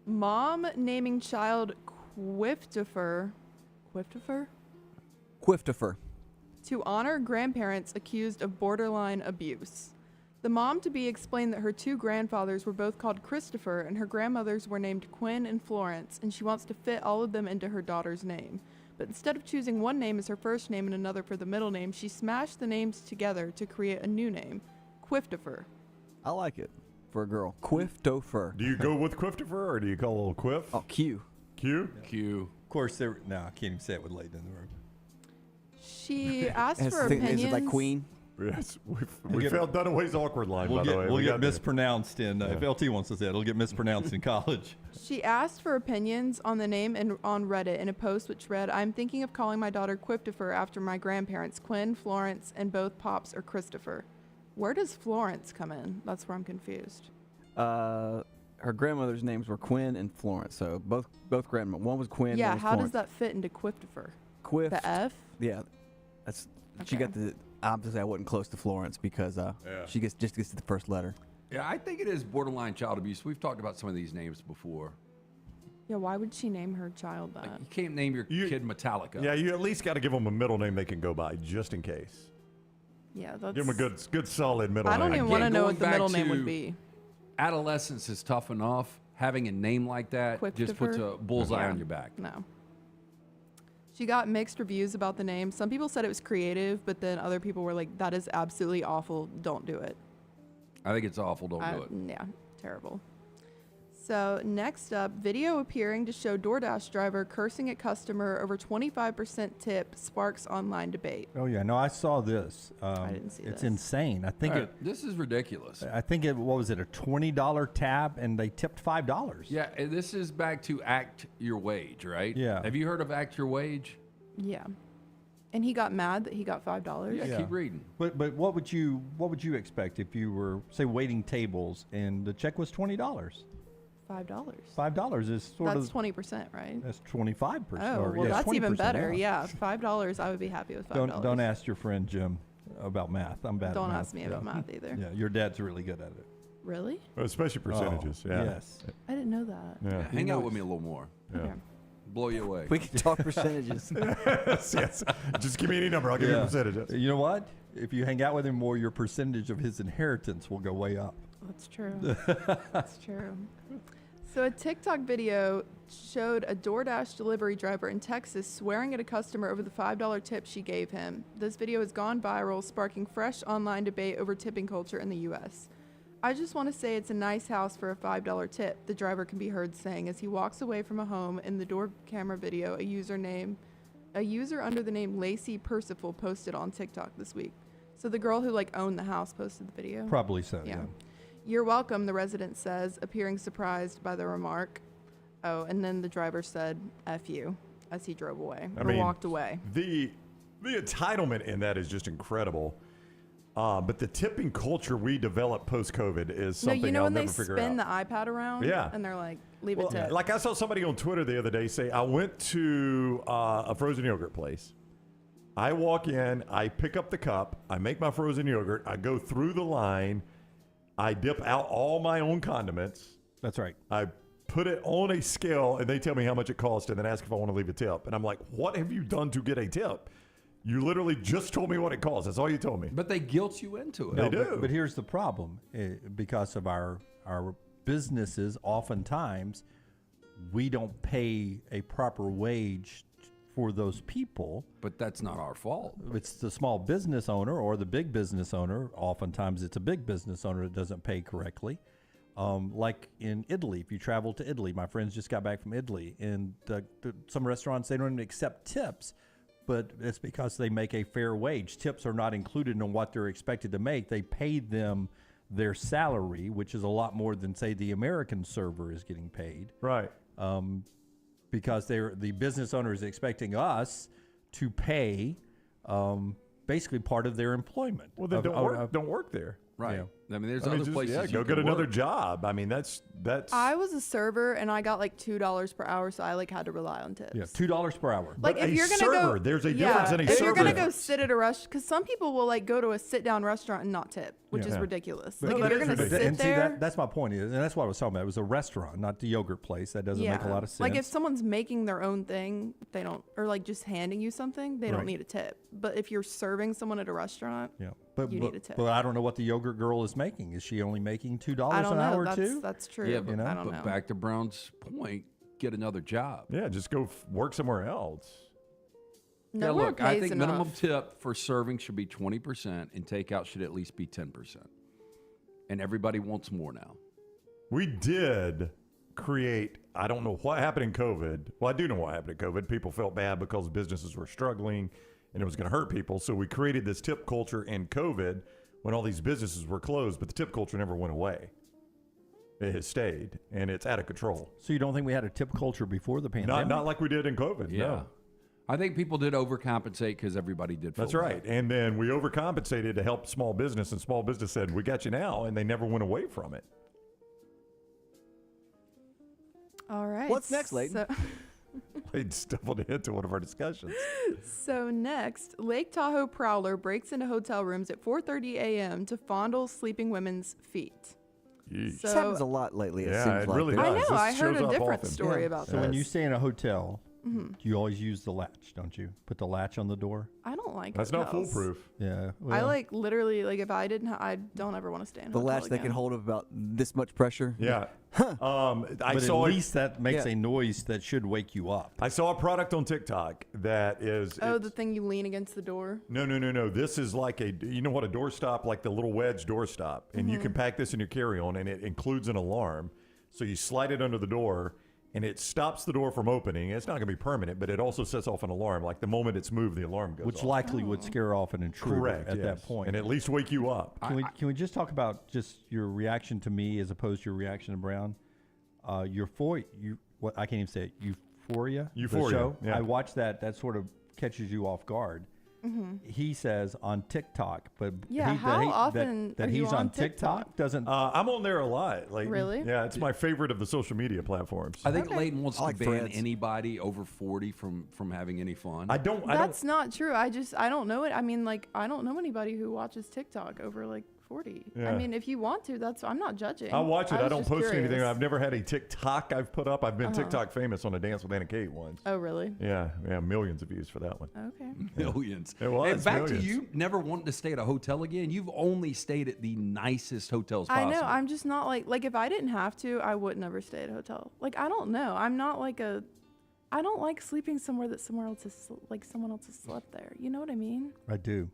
mom naming child Quiftifer to honor grandparents accused of borderline abuse. The mom-to-be explained that her two grandfathers were both called Christopher and her grandmothers were named Quinn and Florence, and she wants to fit all of them into her daughter's name. But instead of choosing one name as her first name and another for the middle name, she smashed the names together to create a new name, Quiftifer. I like it for a girl. Quiftofer. Do you go with Quiftifer, or do you call a little Quiff? Oh, Q. Q? Q. Of course, I can't even say it with Leighton in the room. She asked for opinions. Is it like Queen? Yes. We failed Dunaway's awkward line, by the way. We'll get mispronounced if LT wants to say it, it'll get mispronounced in college. She asked for opinions on the name on Reddit in a post which read, "I'm thinking of calling my daughter Quiftifer after my grandparents, Quinn, Florence, and both pops are Christopher." Where does Florence come in? That's where I'm confused. Her grandmother's names were Quinn and Florence, so both grandmothers. One was Quinn. Yeah, one was how Florence. does that fit into Quiftifer? Quiff. The F? Yeah, that's. She got the. Obviously, I wasn't close to Florence because she just gets to the first letter. Yeah, I think it is borderline child abuse. We've talked about some of these names before. Yeah, why would she name her child that? You can't name your kid Metallica. Yeah, you at least got to give them a middle name they can go by, just in case. Yeah, that's. Give them a good solid middle name. I don't even want to know what the going middle back name to would be. Adolescence is tough enough. Having a name like that just puts a bullseye on your back. No. She got mixed reviews about the name. Some people said it was creative, but then other people were like, that is absolutely awful. Don't do it. I think it's awful. Don't do it. Yeah, terrible. So next up, video appearing to show DoorDash driver cursing at customer over 25% tip sparks online debate. Oh yeah, no, I saw this. I didn't see it's this. insane. I think this is ridiculous. I think what was it, a $20 tab, and they tipped $5. Yeah, and this is back to Act Your Wage, right? Yeah. Have you heard of Act Your Wage? Yeah. And he got mad that he got $5. Yeah, keep reading. But what would you expect if you were, say, waiting tables and the check was $20? $5. $5 is sort That's of 20%, right? That's 25%. Oh, well, that's even better. Yeah, $5. I would be happy with $5. Don't ask your friend Jim about math. I'm bad. Don't at math. ask me about math either. Yeah, your dad's really good at it. Really? Especially percentages. Oh, yeah. Yes. I didn't know that. Yeah. Hang out with me a little more. Yeah. Okay. Blow you away. We can talk percentages. yes. Just give me any number. I'll give you percentages. You know what? If you hang out with him more, your percentage of his inheritance will go way up. That's true. That's true. So a TikTok video showed a DoorDash delivery driver in Texas swearing at a customer over the $5 tip she gave him. This video has gone viral, sparking fresh online debate over tipping culture in the U.S. I just want to say it's a nice house for a $5 tip, the driver can be heard saying as he walks away from a home. In the door camera video, a user under the name Lacey Percival posted on TikTok this week. So the girl who owned the house posted the video. Probably so, yeah. You're welcome, the resident says, appearing surprised by the remark. Oh, and then the driver said, F you, as he drove away or walked away. The entitlement in that is just incredible. But the tipping culture we developed post-COVID is something I'll never figure out. When they spin the iPad around and they're like, leave it tip. Like I saw somebody on Twitter the other day say, I went to a frozen yogurt place. I walk in, I pick up the cup, I make my frozen yogurt, I go through the line, I dip out all my own condiments. That's right. I put it on a scale, and they tell me how much it cost and then ask if I want to leave a tip. And I'm like, what have you done to get a tip? You literally just told me what it costs. That's all you told me. But they guilt you into it. They do. But here's the problem. Because of our businesses, oftentimes, we don't pay a proper wage for those people. But that's not our fault. It's the small business owner or the big business owner. Oftentimes, it's a big business owner that doesn't pay correctly. Like in Italy, if you travel to Italy, my friends just got back from Italy, and some restaurants, they don't even accept tips. But it's because they make a fair wage. Tips are not included in what they're expected to make. They pay them their salary, which is a lot more than, say, the American server is getting paid. Right. Because the business owner is expecting us to pay basically part of their employment. Well, then don't work there. Right. Yeah. I mean, there's other places. Yeah, go get another job. I mean, that's. I was a server and I got $2 per hour, so I had to rely on tips. Yeah, $2 per hour. Like but if you're gonna server, go, there's a difference in a server. If you're gonna go sit at a restaurant, because some people will go to a sit-down restaurant and not tip, which is ridiculous. But if you're gonna sit there, that's my point. And that's what I was talking about. It was a restaurant, not the yogurt place. That doesn't make a lot of sense. Like if someone's making their own thing, they don't, or just handing you something, they don't need a tip. But if you're serving someone at a restaurant, you need a tip. But I don't know what the yogurt girl is making. Is she only making $2 an hour too? That's true. Yeah, but, I don't know. But back to Brown's point, get another job. Yeah, just go work somewhere else. No look, I think enough. minimum tip for serving should be 20%, and takeout should at least be 10%. And everybody wants more now. We did create, I don't know what happened in COVID. Well, I do know what happened in COVID. People felt bad because businesses were struggling and it was going to hurt people. So we created this tip culture in COVID when all these businesses were closed, but the tip culture never went away. It has stayed, and it's out of control. So you don't think we had a tip culture before the pandemic? Not like we did in COVID, no. I think people did overcompensate because everybody did. That's right. And then we overcompensated to help small business, and small business said, we got you now, and they never went away from it. All right. What's next, Leighton? They stumbled into one of our discussions. So next, Lake Tahoe prowler breaks into hotel rooms at 4:30 a.m. to fondle sleeping women's feet. Yeesh. This happens a lot lately. It Yeah, seems it like really There's- I does. know. This I heard shows a up different often. story about So this. when you stay in a hotel, Mhm. you always use the latch, don't you? Put the latch on the door. I don't like That's not hotels. foolproof. Yeah. I literally if I didn't, I don't ever want to stay in a the hotel latch they again. can hold of about this much pressure. Yeah. I But saw at least that makes Yeah. a noise that should wake you up. I saw a product on TikTok that is. Oh, the thing you lean against the door. No. This is like you know what a doorstop, like the little wedge doorstop, and you Mhm. can pack this in your carry-on, and it includes an alarm. So you slide it under the door, and it stops the door from opening. It's not going to be permanent, but it also sets off an alarm. Like the moment it's moved, the alarm goes Which off. likely would scare off an intruder Correct, at that yes. point. And at least wake you up. Can we just talk about just your reaction to me as opposed to your reaction to Brown? I can't even say it. Euphoria. Euphoria, The show. yeah. I watched that. That sort of catches you off guard. Mhm. He says on TikTok, but Yeah, how often that are you he's on TikTok doesn't. I'm on there a lot. Really? Yeah, it's my favorite of the social media platforms. I think Leighton wants I like to ban Threads. anybody over 40 from having any fun. That's not true. I don't know it. I mean, I don't know anybody who watches TikTok over 40. Yeah. I mean, if you want to, I'm not judging. I'll watch it. I was don't just post anything. curious. I've never had a TikTok I've put up. I've been Uh-huh. TikTok famous on a Dance with Anna Kate once. Oh, really? Yeah, millions of views for that one. Okay. Millions. It was. And back millions. to you never wanting to stay at a hotel again. You've only stayed at the nicest hotels I possible. know. I'm just not like if I didn't have to, I would never stay at a hotel. I don't know. I'm not I don't like sleeping somewhere that someone else has slept there. You know what I mean? I do.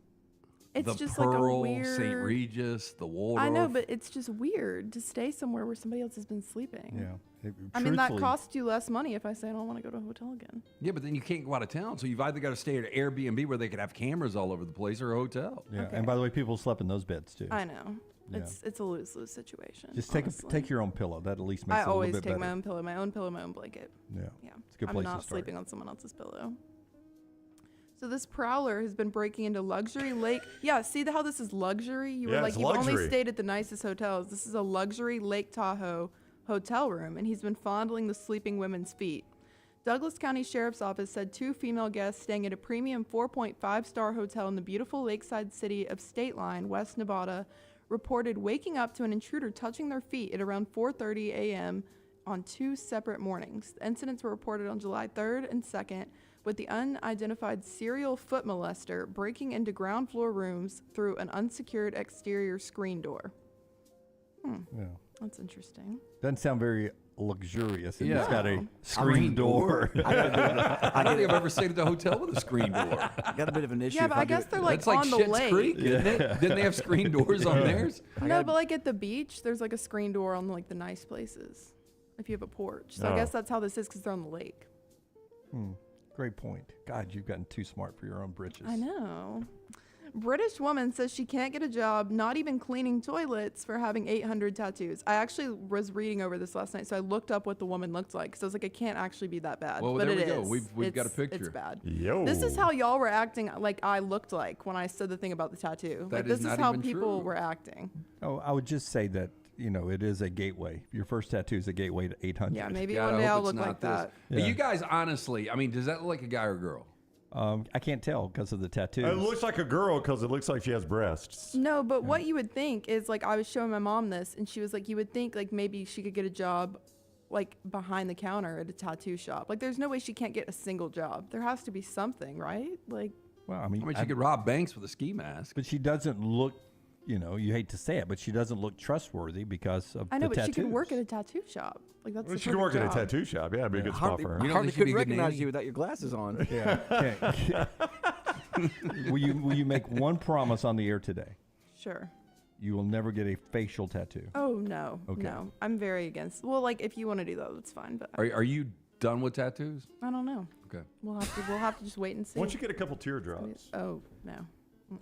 It's the just Pearl, like a St. weird. Regis, the Waldorf. I know, but it's just weird to stay somewhere where somebody else has been sleeping. Yeah. I mean, that costs you less money if I say I don't want to go to a hotel again. Yeah, but then you can't go out of town. So you've either got to stay at an Airbnb where they could have cameras all over the place or a hotel. Yeah, Okay. and by the way, people slept in those beds too. I know. Yeah. It's a lose-lose situation. Just honestly. take your own pillow. That at least makes I it a little always bit take better. my own pillow, my own blanket. Yeah. Yeah. It's a good I'm place to not start. sleeping on someone else's pillow. So this prowler has been breaking into luxury lake. Yeah, see how this is luxury? You were Yeah, like, it's you've only luxury. stayed at the nicest hotels. This is a luxury Lake Tahoe hotel room, and he's been fondling the sleeping women's feet. Douglas County Sheriff's Office said 2 female guests staying at a premium 4.5-star hotel in the beautiful lakeside city of State Line, West Nevada, reported waking up to an intruder touching their feet at around 4:30 a.m. on 2 separate mornings. The incidents were reported on July 3rd and 2nd, with the unidentified serial foot molester breaking into ground floor rooms through an unsecured exterior screen door. Yeah. That's interesting. Doesn't sound very luxurious. And Yeah. It's got a No. screen door. I don't think I've ever stayed at the hotel with a screen door. Got a bit of an issue. Yeah, if but I I do guess it. they're like That's like on the Schitt's lake. Creek, isn't it? Didn't they have screen doors on theirs? No, but like at the beach, there's like a screen door on like the nice places if you have a porch. So I Oh. guess that's how this is because they're on the lake. Great point. God, you've gotten too smart for your own britches. I know. British woman says she can't get a job, not even cleaning toilets, for having 800 tattoos. I actually was reading over this last night, so I looked up what the woman looked like. So I was like, it can't actually be that bad. Well, but there it we go. is. We've got a It's- picture. It's bad. Yo. This is how y'all were acting like I looked like when I said the thing about the tattoo. That Like is this is not how even people true. were acting. Oh, I would just say that, it is a gateway. Your first tattoo is a gateway to 800. Yeah, maybe God, one I day hope I'll it's look not like this. that. But Yeah. you guys, honestly, I mean, does that look like a guy or girl? I can't tell because of the tattoos. It looks like a girl because it looks like she has breasts. No, but what you would think is like I was showing my mom this, and she was like, you would think like maybe she could get a job like behind the counter at a tattoo shop. Like there's no way she can't get a single job. There has to be something, right? Like Well, I mean, she could rob banks with a ski mask. But she doesn't look, you hate to say it, but she doesn't look trustworthy because of I know, the but she tattoos. could work at a tattoo shop. Like that's Well, the she could work at a perfect job. tattoo shop. Yeah, it'd be a good spot for her. I hardly could recognize you without your glasses on. Yeah. will you make one promise on the air today? Sure. You will never get a facial tattoo. Oh no, Okay. no, I'm very against. Well, like if you want to do that, that's fine. But Are you done with tattoos? I don't know. Okay. We'll have to just wait and see. Once you get a couple teardrops, Oh no. Mm-mm.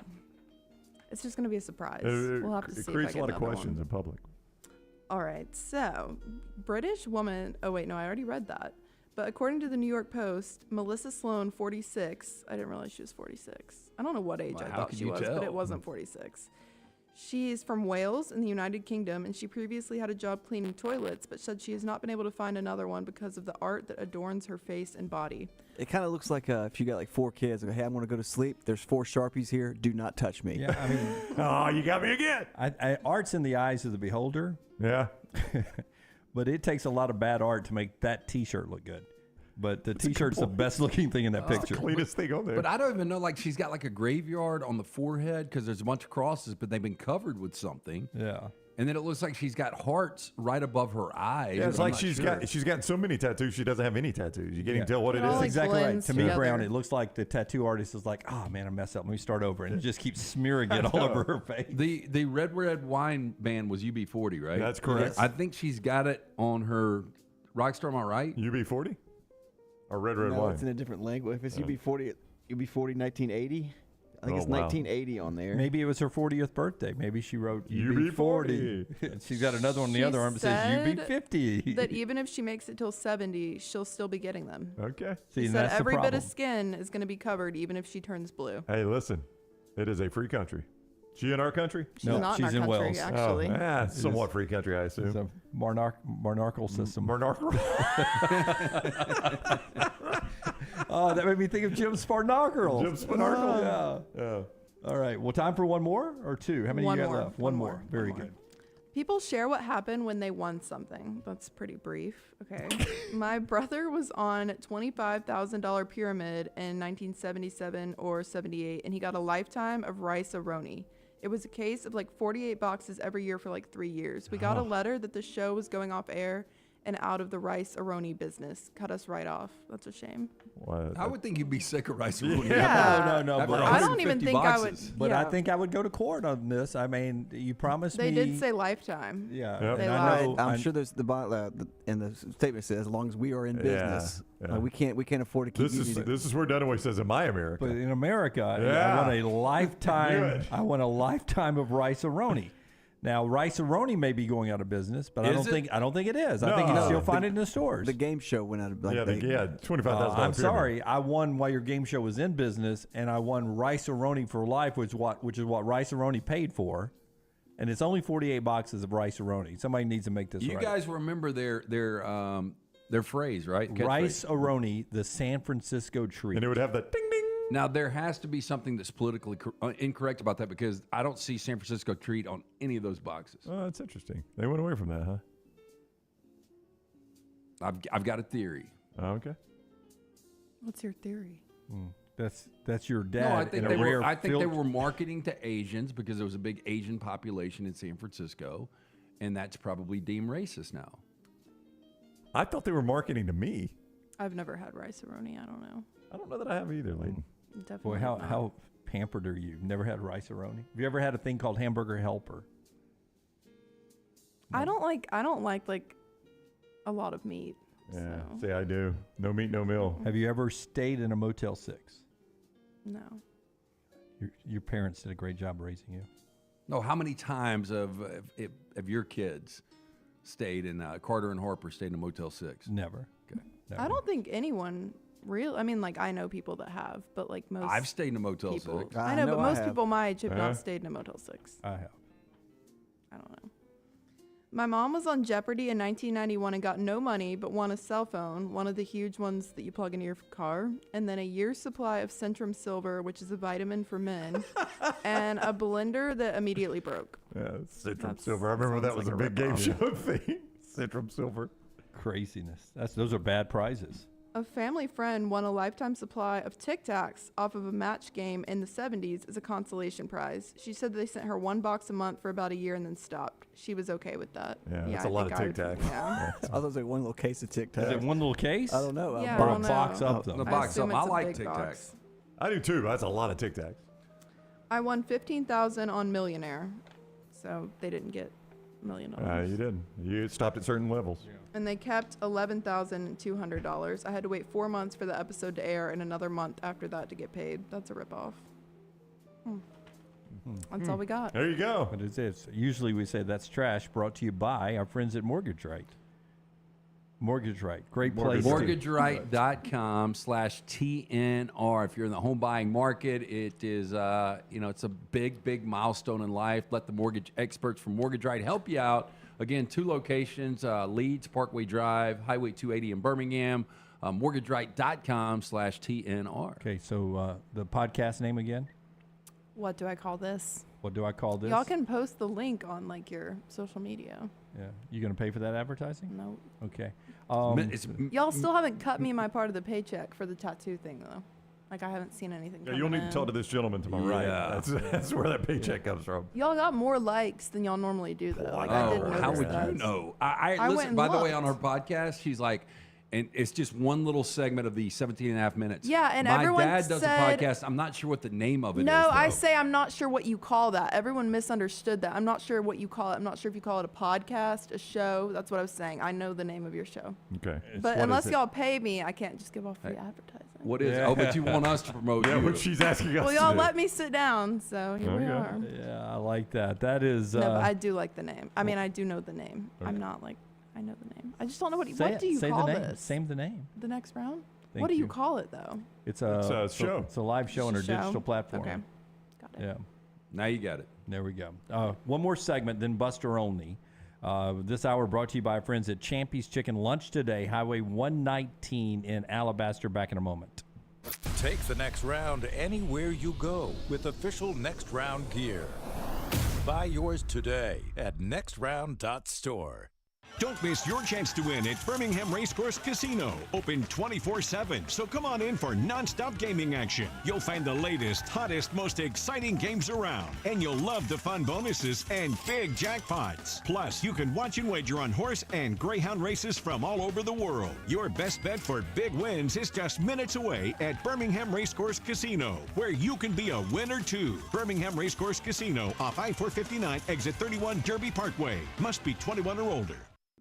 It's just gonna be a surprise. it, We'll have to it see. creates if I a lot get of another questions one. in public. All right, so British woman. Oh wait, no, I already read that. But according to the New York Post, Melissa Sloan, 46. I didn't realize she was 46. I don't know what age Well, I how thought could she you was, but tell? it wasn't 46. She's from Wales in the United Kingdom, and she previously had a job cleaning toilets, but said she has not been able to find another one because of the art that adorns her face and body. It kind of looks like if you got like 4 kids, like, hey, I'm going to go to sleep. There's 4 Sharpies here. Do not touch me. Yeah, I mean, oh, you got me again. Art's in the eyes of the beholder. Yeah. But it takes a lot of bad art to make that T-shirt look good. But the T-shirt's the best looking thing in that picture. Cleanest thing on there. But I don't even know. Like she's got like a graveyard on the forehead because there's a bunch of crosses, but they've been covered with something. Yeah. And then it looks like she's got hearts right above her eyes. Yeah, it's but I'm like not she's got so many tattoos she doesn't have any tattoos. You can't even tell what it all, is. like, Exactly right. blends To me, together. Brown, it looks like the tattoo artist is like, oh man, I messed up. Let me start over, and it just keeps smearing it all over her face. The Red Wine band was UB40, right? That's correct. I think she's got it on her Rockstar. Am I right? UB40 or Red No, Wine? it's in a different language. If it's UB40, UB40 1980. I think Oh, it's wow. 1980 on there. Maybe it was her 40th birthday. Maybe she wrote UB40. UB40. She's got another one on the She other arm that says said UB50. that even if she makes it till 70, she'll still be getting them. Okay. See, She and said that's every the bit problem. of skin is going to be covered, even if she turns blue. Hey, listen, it is a free country. She in our country? She's not in our country, Wales. actually. Somewhat free country, I assume. It's a monarchical system. Monarchical. Oh, that made me think of Jim Sparnackel. Jim Sparnackel. Yeah. All right. Well, time for one more or two? How many One you got more. left? One more. Very good. People share what happened when they won something. That's pretty brief. Okay. My brother was on $25,000 pyramid in 1977 or 78, and he got a lifetime of rice-a-roni. It was a case of like 48 boxes every year for like 3 years. We got a letter that the show was going off air, and out of the rice-a-roni business. Cut us right off. That's a shame. What? I would think you'd be sick of rice roni. Yeah. No. After But I don't even 150 think I boxes. would. But yeah. I think I would go to court on this. I mean, you promised They me. did say lifetime. Yeah. Yep. They And I know. lied. I'm sure there's in the statement says as long as we are in business, yeah. we can't afford to keep This using it. is where Dunaway says, "In my America." But in America, I Yeah. want a lifetime. Good. I want a lifetime of rice-a-roni. Now, rice-a-roni may be going out of business, but I don't think it is. I think you No. still find it in the stores. The game show went out of $25,000. I'm sorry. I won while your game show was in business, and I won rice-a-roni for life, which is what rice-a-roni paid for, and it's only 48 boxes of rice-a-roni. Somebody needs to make this You right. guys remember their phrase, right? Catchphrase. Rice-a-roni, the San Francisco treat. And it would have the ding ding. Now, there has to be something that's politically incorrect about that because I don't see San Francisco treat on any of those boxes. Oh, that's interesting. They went away from that, huh? I've got a theory. Oh, okay. What's your theory? That's your dad. No, I think, in a they rare were, I think they filter. were marketing to Asians because there was a big Asian population in San Francisco, and that's probably deemed racist now. I thought they were marketing to me. I've never had rice-a-roni. I don't know. I don't know that I have either, Layton. Definitely Boy, not. how pampered are you? Never had rice-a-roni? Have you ever had a thing called hamburger helper? I don't like like a lot of meat. Yeah, so. say I do. No meat, no meal. Have you ever stayed in a Motel 6? No. Your parents did a great job raising you. No, how many times have your kids stayed in Carter and Harper stayed in a Motel 6? Never. Okay. Never. I don't think anyone I mean, like, I know people that have, but like most I've stayed in a Motel people, 6. I know, but most people my age have Uh-huh. not stayed in a Motel 6. I have. I don't know. My mom was on Jeopardy in 1991 and got no money, but won a cell phone, one of the huge ones that you plug into your car, and then a year's supply of Centrum Silver, which is a vitamin for men, and a blender that immediately broke. Yeah, Centrum Silver. I remember that was a big game show thing. Centrum Silver. Craziness. Those are bad prizes. A family friend won a lifetime supply of Tic Tacs off of a match game in the 70s as a consolation prize. She said they sent her one box a month for about a year and then stopped. She was okay with that. Yeah, that's I a lot think of I would- Tic Tacs. Yeah. I thought it was like one little case of Tic Tacs. Is it one little case? I don't know. Yeah, or I a don't box know. of them? The I box assume up. I it's a like big Tic box. Tacs. I do too, but that's a lot of Tic Tacs. I won $15,000 on Millionaire, so they didn't get $1 million. You didn't. You stopped at certain levels. And they kept $11,200. I had to wait 4 months for the episode to air and another month after that to get paid. That's a ripoff. That's all we got. There you go. But it's usually we say that's trash. Brought to you by our friends at Mortgage Right. Mortgage Right, great place. MortgageRight.com/TNR. If you're in the home buying market, it is it's a big milestone in life. Let the mortgage experts from Mortgage Right help you out. Again, 2 locations: Leeds, Parkway Drive, Highway 280 in Birmingham. MortgageRight.com/TNR. Okay, so the podcast name again? What do I call this? What do I call this? Y'all can post the link on like your social media. Yeah, you gonna pay for that advertising? No. Okay. Y'all still haven't cut me my part of the paycheck for the tattoo thing though. Like I haven't seen anything. Yeah, you'll need to talk to this gentleman to my right. That's where that paycheck comes from. Y'all got more likes than y'all normally do though. Like I didn't notice how would that. you know? I listen, went and by the way, on her looked. podcast, she's like, and it's just one little segment of the 17 and a half minutes. Yeah, and my everyone dad does said- a podcast. I'm not sure what the name of it is. No, I though. say I'm not sure what you call that. Everyone misunderstood that. I'm not sure what you call it. I'm not sure if you call it a podcast, a show. That's what I was saying. I know the name of your show. Okay. But unless y'all pay me, I can't just give off free advertising. What is? Oh, but you want us to promote you? what she's asking us Well, y'all let me sit down, so here we are. Yeah, I like that. That is. No, but I do like the name. I mean, I do know the name. I'm not like, I know the name. I just don't know what. Say What it. do you Say call the name. this? Say the name. The next round. Thank What do you you. call it though? It's a show. It's a live show on our It's a show? digital platform. Okay. Got it. Yeah. Now you got it. There we go. One more segment, then Buster Olney. This hour brought to you by our friends at Champy's Chicken. Lunch today, Highway 119 in Alabaster. Back in a moment. Take the next round anywhere you go with official Next Round gear. Buy yours today at nextround.store. Don't miss your chance to win at Birmingham Racecourse Casino. Open 24/7, so come on in for non-stop gaming action. You'll find the latest, hottest, most exciting games around, and you'll love the fun bonuses and big jackpots. Plus, you can watch and wager on horse and greyhound races from all over the world. Your best bet for big wins is just minutes away at Birmingham Racecourse Casino, where you can be a winner too. Birmingham Racecourse Casino off I-459, exit 31 Derby Parkway. Must be 21 or older.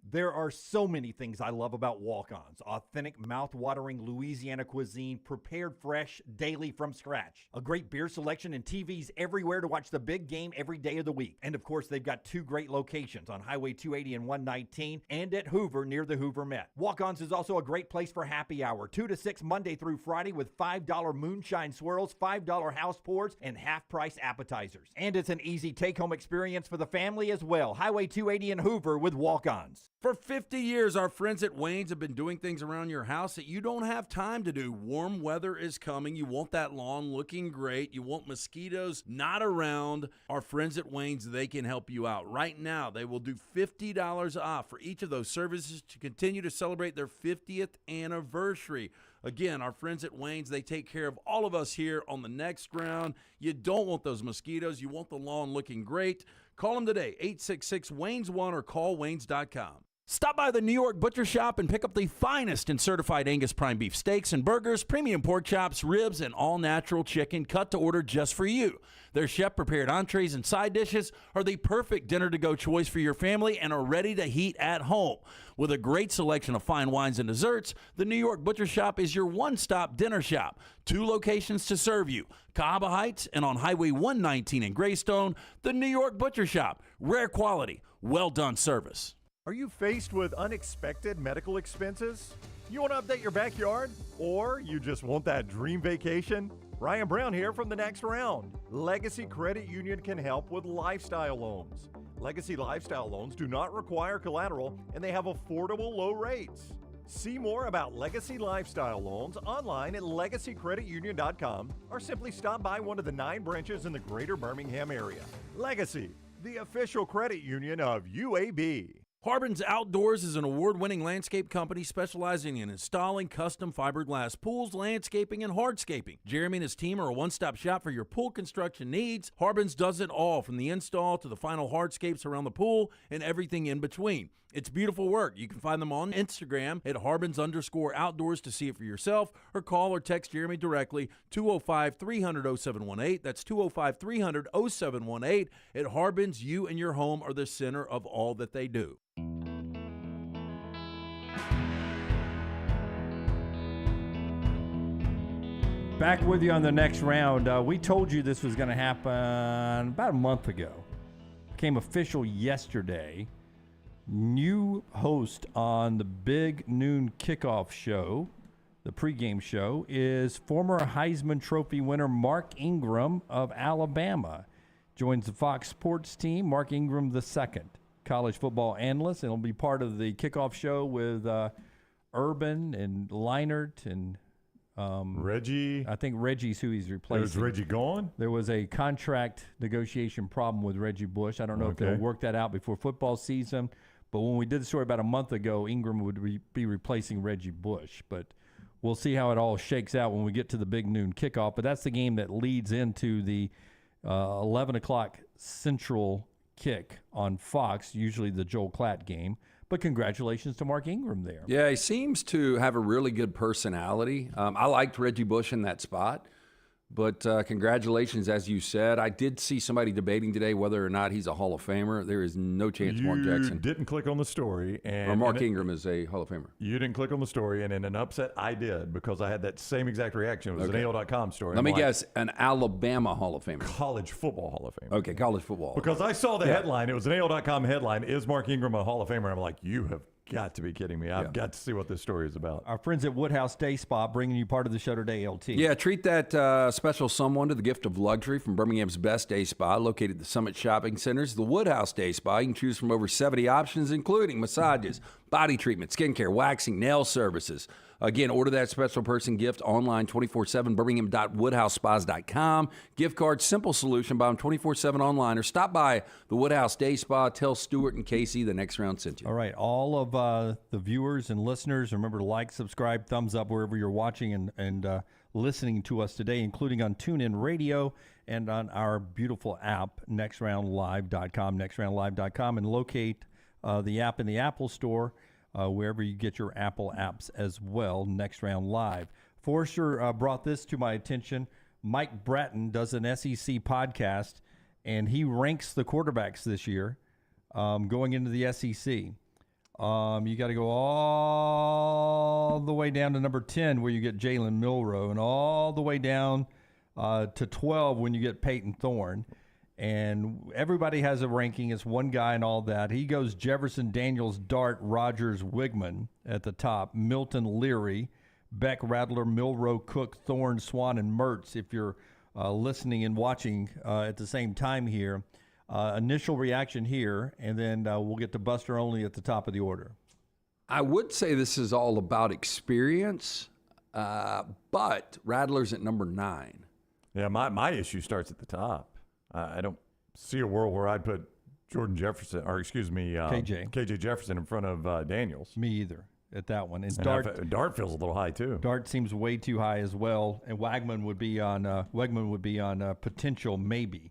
There are so many things I love about walk-ons. Authentic, mouth-watering Louisiana cuisine, prepared fresh, daily from scratch. A great beer selection and TVs everywhere to watch the big game every day of the week. And of course, they've got 2 great locations on Highway 280 and 119 and at Hoover near the Hoover Met. Walk-ons is also a great place for happy hour, 2 to 6 Monday through Friday with $5 moonshine swirls, $5 house pours, and half-price appetizers. And it's an easy take-home experience for the family as well. Highway 280 and Hoover with walk-ons. For 50 years, our friends at Wayne's have been doing things around your house that you don't have time to do. Warm weather is coming. You want that lawn looking great. You want mosquitoes not around. Our friends at Wayne's, they can help you out. Right now, they will do $50 off for each of those services to continue to celebrate their 50th anniversary. Again, our friends at Wayne's, they take care of all of us here on the next round. You don't want those mosquitoes. You want the lawn looking great. Call them today, 866-WAYNES1 or call Waynes.com. Stop by the New York Butcher Shop and pick up the finest in certified Angus prime beef steaks and burgers, premium pork chops, ribs, and all-natural chicken cut to order just for you. Their chef-prepared entrees and side dishes are the perfect dinner-to-go choice for your family and are ready to heat at home. With a great selection of fine wines and desserts, the New York Butcher Shop is your one-stop dinner shop. 2 locations to serve you, Cahaba Heights and on Highway 119 in Greystone. The New York Butcher Shop, rare quality, well-done service. Are you faced with unexpected medical expenses? You want to update your backyard? Or you just want that dream vacation? Ryan Brown here from The Next Round. Legacy Credit Union can help with lifestyle loans. Legacy Lifestyle loans do not require collateral and they have affordable low rates. See more about Legacy Lifestyle loans online at legacycreditunion.com or simply stop by one of the 9 branches in the greater Birmingham area. Legacy, the official credit union of UAB. Harbin's Outdoors is an award-winning landscape company specializing in installing custom fiberglass pools, landscaping, and hardscaping. Jeremy and his team are a one-stop shop for your pool construction needs. Harbin's does it all, from the install to the final hardscapes around the pool and everything in between. It's beautiful work. You can find them on Instagram at Harbins_outdoors to see it for yourself, or call or text Jeremy directly, 205-300-0718. That's 205-300-0718. At Harbins, you and your home are the center of all that they do. Back with you on the next round. We told you this was going to happen about a month ago. Became official yesterday. New host on the big noon kickoff show, the pregame show, is former Heisman Trophy winner Mark Ingram of Alabama. Joins the Fox Sports team, Mark Ingram II, college football analyst, and will be part of the kickoff show with Urban and Leinart and Reggie. I think Reggie's who he's replacing. Is Reggie gone? There was a contract negotiation problem with Reggie Bush. I don't know if they'll work that out before football season. But when we did the story about a month ago, Ingram would be replacing Reggie Bush. But we'll see how it all shakes out when we get to the big noon kickoff. But that's the game that leads into the 11 o'clock Central kick on Fox, usually the Joel Klatt game. But congratulations to Mark Ingram there. Yeah, he seems to have a really good personality. I liked Reggie Bush in that spot. But congratulations, as you said. I did see somebody debating today whether or not he's a Hall of Famer. There is no chance Mark Jackson. You didn't click on the story. Or Mark Ingram is a Hall of Famer. You didn't click on the story, and in an upset, I did, because I had that same exact reaction. It was an AL.com story. Let me guess, an Alabama Hall of Famer. College football Hall of Famer. Okay, college football. Because I saw the headline. It was an AL.com headline. Is Mark Ingram a Hall of Famer? I'm like, you have got to be kidding me. I've got to see what this story is about. Our friends at Woodhouse Day Spa bringing you part of the show today, LT. Yeah, treat that special someone to the gift of luxury from Birmingham's best day spa, located at the Summit Shopping Centers. The Woodhouse Day Spa. You can choose from over 70 options, including massages, body treatment, skincare, waxing, nail services. Again, order that special person gift online 24/7, birmingham.woodhousespas.com. Gift card, simple solution. Buy them 24/7 online or stop by the Woodhouse Day Spa. Tell Stuart and Casey the Next Round sent you. All right. All of the viewers and listeners, remember to like, subscribe, thumbs up wherever you're watching and listening to us today, including on TuneIn Radio and on our beautiful app, nextroundlive.com, nextroundlive.com, and locate the app in the Apple Store, wherever you get your Apple apps as well, Next Round Live. Forrester brought this to my attention. Mike Bratton does an SEC podcast, and he ranks the quarterbacks this year going into the SEC. You got to go all the way down to number 10 where you get Jalen Milroe, and all the way down to 12 when you get Peyton Thorne. And everybody has a ranking. It's one guy and all that. He goes Jefferson, Daniels, Dart, Rogers, Wigman at the top, Milton, Leary, Beck, Rattler, Milroe, Cook, Thorne, Swan, and Mertz. If you're listening and watching at the same time here, initial reaction here, and then we'll get to Buster Olney at the top of the order. I would say this is all about experience, but Rattler's at number 9. Yeah, my issue starts at the top. I don't see a world where I'd put Jordan Jefferson, or excuse me, KJ Jefferson in front of Daniels. Me either at that one. And Dart feels a little high too. Dart seems way too high as well, and Wegman would be on potential maybe.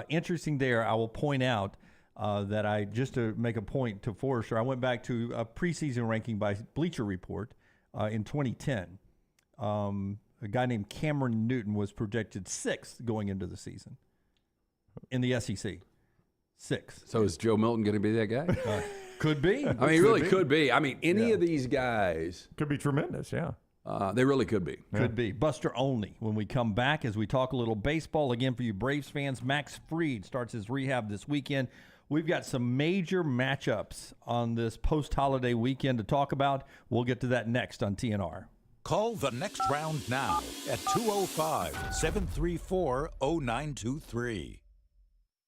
Interesting there. I will point out that just to make a point to Forrester, I went back to a preseason ranking by Bleacher Report in 2010. A guy named Cameron Newton was projected 6th going into the season in the SEC. 6th. So is Joe Milton going to be that guy? Could be. I mean, he really could be. I mean, any of these guys could be tremendous. Yeah. They really could be. Could be. Buster Olney. When we come back, as we talk a little baseball again for you Braves fans, Max Fried starts his rehab this weekend. We've got some major matchups on this post-holiday weekend to talk about. We'll get to that next on TNR. Call the Next Round now at 205-734-0923.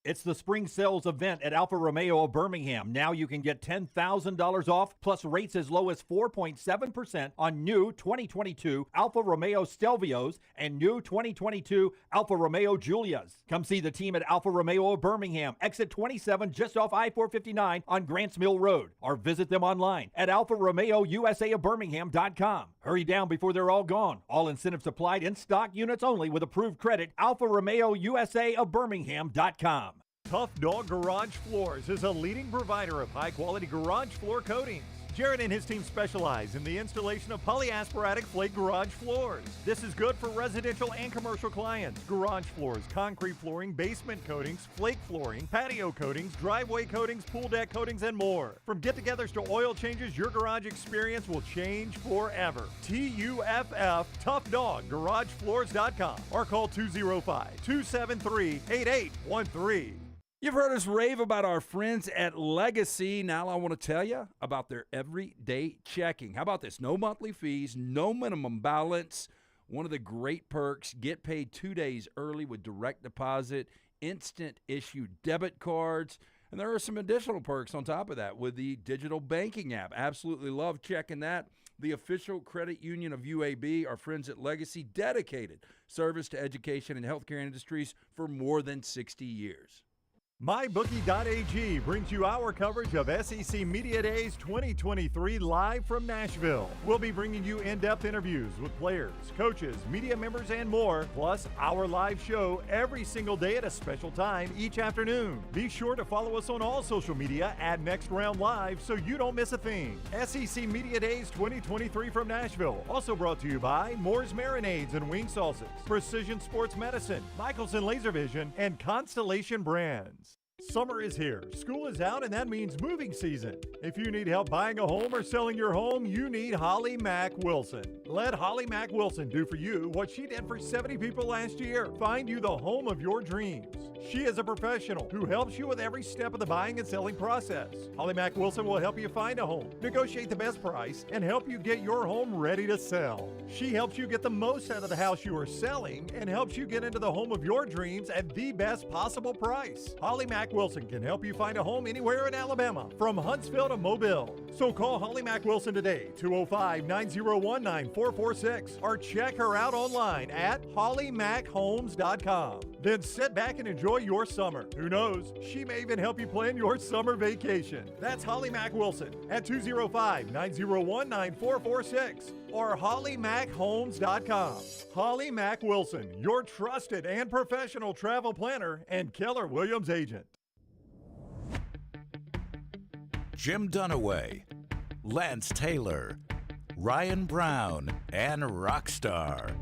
It's the spring sales event at Alfa Romeo of Birmingham. Now you can get $10,000 off, plus rates as low as 4.7% on new 2022 Alfa Romeo Stelvios and new 2022 Alfa Romeo Giulias. Come see the team at Alfa Romeo of Birmingham, exit 27, just off I-459 on Grants Mill Road, or visit them online at alfaromeousaofbirmingham.com. Hurry down before they're all gone. All incentives applied, in stock units only with approved credit. alfaromeousaofbirmingham.com. Tough Dog Garage Floors is a leading provider of high-quality garage floor coatings. Jared and his team specialize in the installation of polyasperatic flake garage floors. This is good for residential and commercial clients. Garage floors, concrete flooring, basement coatings, flake flooring, patio coatings, driveway coatings, pool deck coatings, and more. From get-togethers to oil changes, your garage experience will change forever. TUFF, Tough Dog, GarageFloors.com, or call 205-273-8813. You've heard us rave about our friends at Legacy. Now I want to tell you about their everyday checking. How about this? No monthly fees, no minimum balance. One of the great perks, get paid 2 days early with direct deposit, instant issue debit cards. And there are some additional perks on top of that with the digital banking app. Absolutely love checking that. The official credit union of UAB, our friends at Legacy, dedicated service to education and healthcare industries for more than 60 years. MyBookie.ag brings you our coverage of SEC Media Days 2023 live from Nashville. We'll be bringing you in-depth interviews with players, coaches, media members, and more, plus our live show every single day at a special time each afternoon. Be sure to follow us on all social media at Next Round Live so you don't miss a thing. SEC Media Days 2023 from Nashville, also brought to you by Moore's Marinades and Wing Salsas, Precision Sports Medicine, Michelson Laser Vision, and Constellation Brands. Summer is here, school is out, and that means moving season. If you need help buying a home or selling your home, you need Holly Mack Wilson. Let Holly Mack Wilson do for you what she did for 70 people last year. Find you the home of your dreams. She is a professional who helps you with every step of the buying and selling process. Holly Mack Wilson will help you find a home, negotiate the best price, and help you get your home ready to sell. She helps you get the most out of the house you are selling and helps you get into the home of your dreams at the best possible price. Holly Mack Mack Wilson can help you find a home anywhere in Alabama, from Huntsville to Mobile. So call Holly Mack Wilson today, 205-901-9446, or check her out online at hollymachomes.com. Then sit back and enjoy your summer. Who knows? She may even help you plan your summer vacation. That's Holly Mack Wilson at 205-901-9446 or hollymachomes.com. Holly Mack Wilson, your trusted and professional travel planner and Keller Williams agent. Jim Dunaway, Lance Taylor, Ryan Brown, and Rockstar.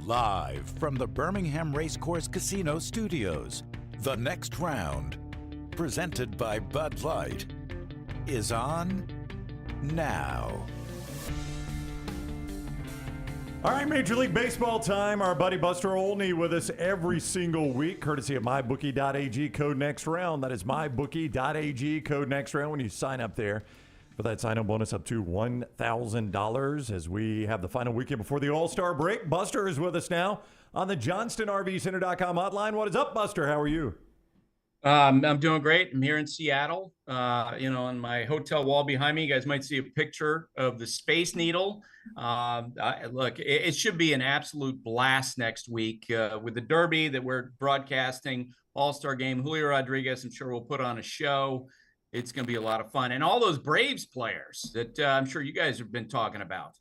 Live from the Birmingham Racecourse Casino Studios, the next round, presented by Bud Light, is on now. All right, Major League Baseball time. Our buddy Buster Olney with us every single week, courtesy of mybookie.ag, code next round. That is mybookie.ag, code next round when you sign up there for that sign-up bonus up to $1,000 as we have the final weekend before the All-Star break. Buster is with us now on the JohnstonRVCenter.com hotline. What is up, Buster? How are you? I'm doing great. I'm here in Seattle. On my hotel wall behind me, you guys might see a picture of the Space Needle. Look, it should be an absolute blast next week with the Derby that we're broadcasting, All-Star Game. Julio Rodriguez, I'm sure, will put on a show. It's going to be a lot of fun. And all those Braves players that I'm sure you guys have been talking about.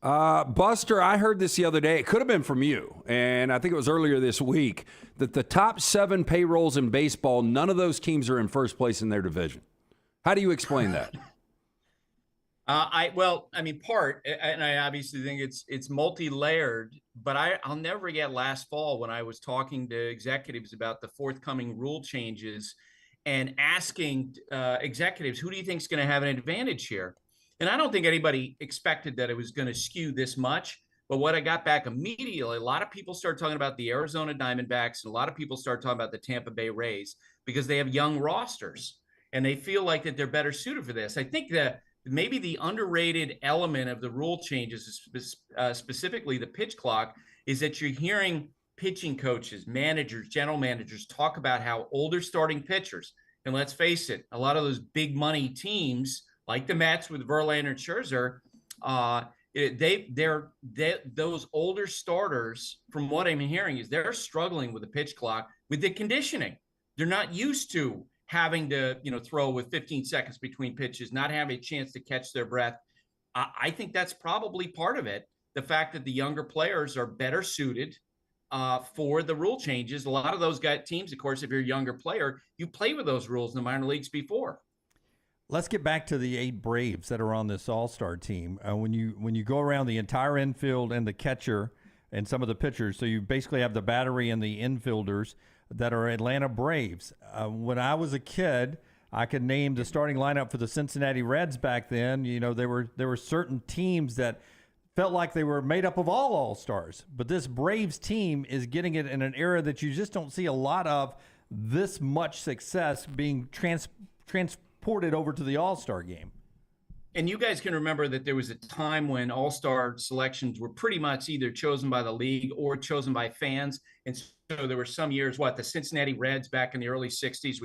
Buster, I heard this the other day. It could have been from you, and I think it was earlier this week, that the top 7 payrolls in baseball, none of those teams are in first place in their division. How do you explain that? Part, and I obviously think it's multi-layered, but I'll never forget last fall when I was talking to executives about the forthcoming rule changes and asking executives, who do you think is going to have an advantage here? And I don't think anybody expected that it was going to skew this much. But what I got back immediately, a lot of people start talking about the Arizona Diamondbacks, and a lot of people start talking about the Tampa Bay Rays because they have young rosters and they feel like that they're better suited for this. I think that maybe the underrated element of the rule changes, specifically the pitch clock, is that you're hearing pitching coaches, managers, general managers talk about how older starting pitchers, and let's face it, a lot of those big money teams like the Mets with Verlander and Scherzer, those older starters, from what I'm hearing, is they're struggling with the pitch clock, with the conditioning. They're not used to having to, throw with 15 seconds between pitches, not having a chance to catch their breath. I think that's probably part of it. The fact that the younger players are better suited for the rule changes. A lot of those teams, of course, if you're a younger player, you play with those rules in the minor leagues before. Let's get back to the 8 Braves that are on this All-Star team. When you go around the entire infield and the catcher and some of the pitchers, so you basically have the battery and the infielders that are Atlanta Braves. When I was a kid, I could name the starting lineup for the Cincinnati Reds back then. There were certain teams that felt like they were made up of all-stars. But this Braves team is getting it in an era that you just don't see a lot of this much success being transported over to the All-Star game. And you guys can remember that there was a time when All-Star selections were pretty much either chosen by the league or chosen by fans. And so there were some years, the Cincinnati Reds back in the early 60s,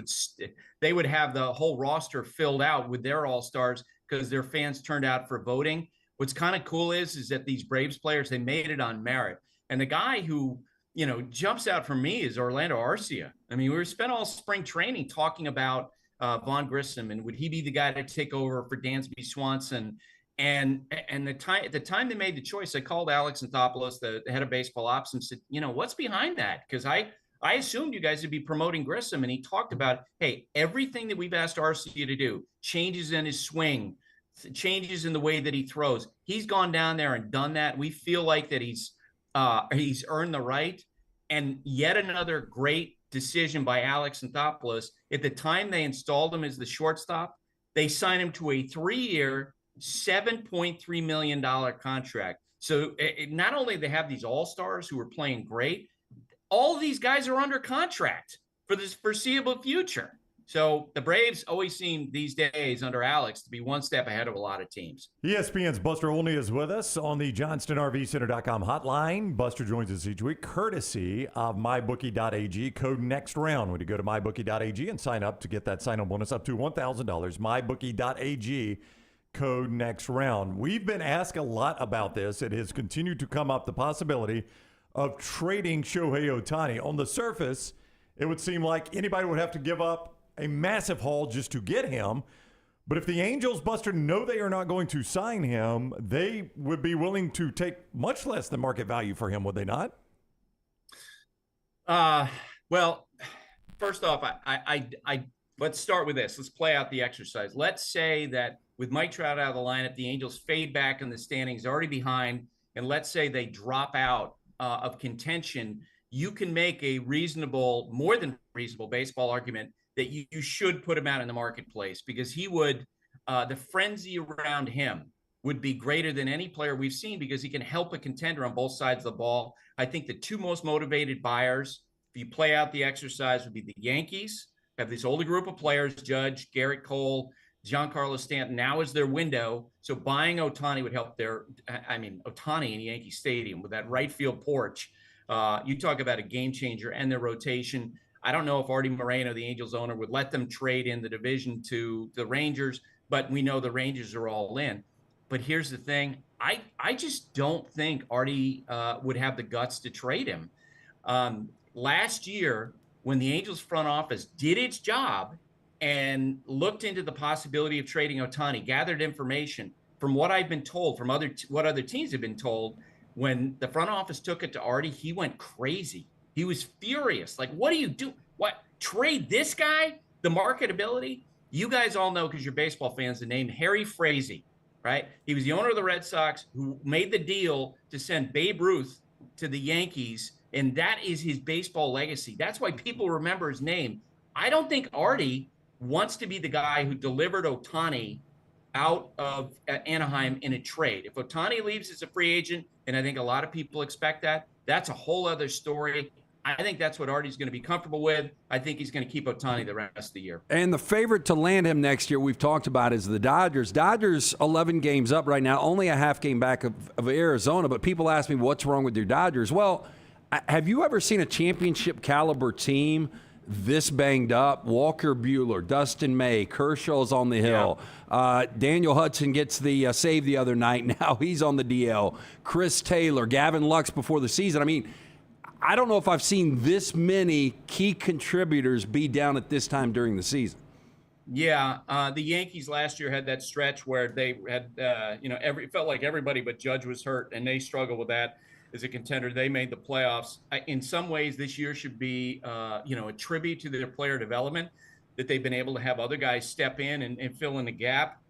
they would have the whole roster filled out with their All-Stars because their fans turned out for voting. What's kind of cool is that these Braves players, they made it on merit. And the guy who, jumps out for me is Orlando Arcia. I mean, we spent all spring training talking about Vaughn Grissom, and would he be the guy to take over for Dansby Swanson? And at the time they made the choice, I called Alex Anthopoulos, the head of baseball ops, and said, what's behind that? Because I assumed you guys would be promoting Grissom, and he talked about, hey, everything that we've asked Arcia to do, changes in his swing, changes in the way that he throws. He's gone down there and done that. We feel like that he's earned the right. And yet another great decision by Alex Anthopoulos. At the time they installed him as the shortstop, they signed him to a 3-year, $7.3 million contract. So not only they have these all-stars who are playing great, all of these guys are under contract for this foreseeable future. So the Braves always seem these days under Alex to be one step ahead of a lot of teams. ESPN's Buster Olney is with us on the JohnstonRVCenter.com hotline. Buster joins us each week courtesy of MyBookie.ag. Code next round when you go to MyBookie.ag and sign up to get that sign-up bonus up to $1,000. MyBookie.ag. Code next round. We've been asked a lot about this. It has continued to come up, the possibility of trading Shohei Ohtani. On the surface, it would seem like anybody would have to give up a massive haul just to get him. But if the Angels, Buster, know they are not going to sign him, they would be willing to take much less than market value for him, would they not? Well, first off, let's start with this. Let's play out the exercise. Let's say that with Mike Trout out of the lineup, the Angels fade back in the standings, already behind, and let's say they drop out of contention. You can make a reasonable, more than reasonable baseball argument that you should put him out in the marketplace, because he would, the frenzy around him would be greater than any player we've seen, because he can help a contender on both sides of the ball. I think the two most motivated buyers, if you play out the exercise, would be the Yankees. Have this older group of players, Judge, Garrett Cole, Giancarlo Stanton. Now is their window. So buying Ohtani would help Ohtani in Yankee Stadium with that right field porch. You talk about a game changer and their rotation. I don't know if Artie Moreno, the Angels owner, would let them trade in the division to the Rangers, but we know the Rangers are all in. But here's the thing. I just don't think Artie would have the guts to trade him. Last year, when the Angels front office did its job and looked into the possibility of trading Ohtani, gathered information from what I've been told, from what other teams have been told, when the front office took it to Artie, he went crazy. He was furious. Like, what do you do? What? Trade this guy? The marketability? You guys all know, because you're baseball fans, the name Harry Frazee, right? He was the owner of the Red Sox who made the deal to send Babe Ruth to the Yankees, and that is his baseball legacy. That's why people remember his name. I don't think Artie wants to be the guy who delivered Ohtani out of Anaheim in a trade. If Ohtani leaves as a free agent, and I think a lot of people expect that, that's a whole other story. I think that's what Artie's going to be comfortable with. I think he's going to keep Ohtani the rest of the year. And the favorite to land him next year, we've talked about, is the Dodgers. Dodgers 11 games up right now, only a half game back of Arizona. But people ask me, what's wrong with your Dodgers? Well, have you ever seen a championship caliber team this banged up? Walker Buehler, Dustin May, Kershaw's on the hill. Yeah. Daniel Hudson gets the save the other night. Now he's on the DL. Chris Taylor, Gavin Lux before the season. I mean, I don't know if I've seen this many key contributors be down at this time during the season. Yeah, the Yankees last year had that stretch where they had, it felt like everybody but Judge was hurt, and they struggled with that as a contender. They made the playoffs. In some ways, this year should be, a tribute to their player development, that they've been able to have other guys step in and fill in the gap.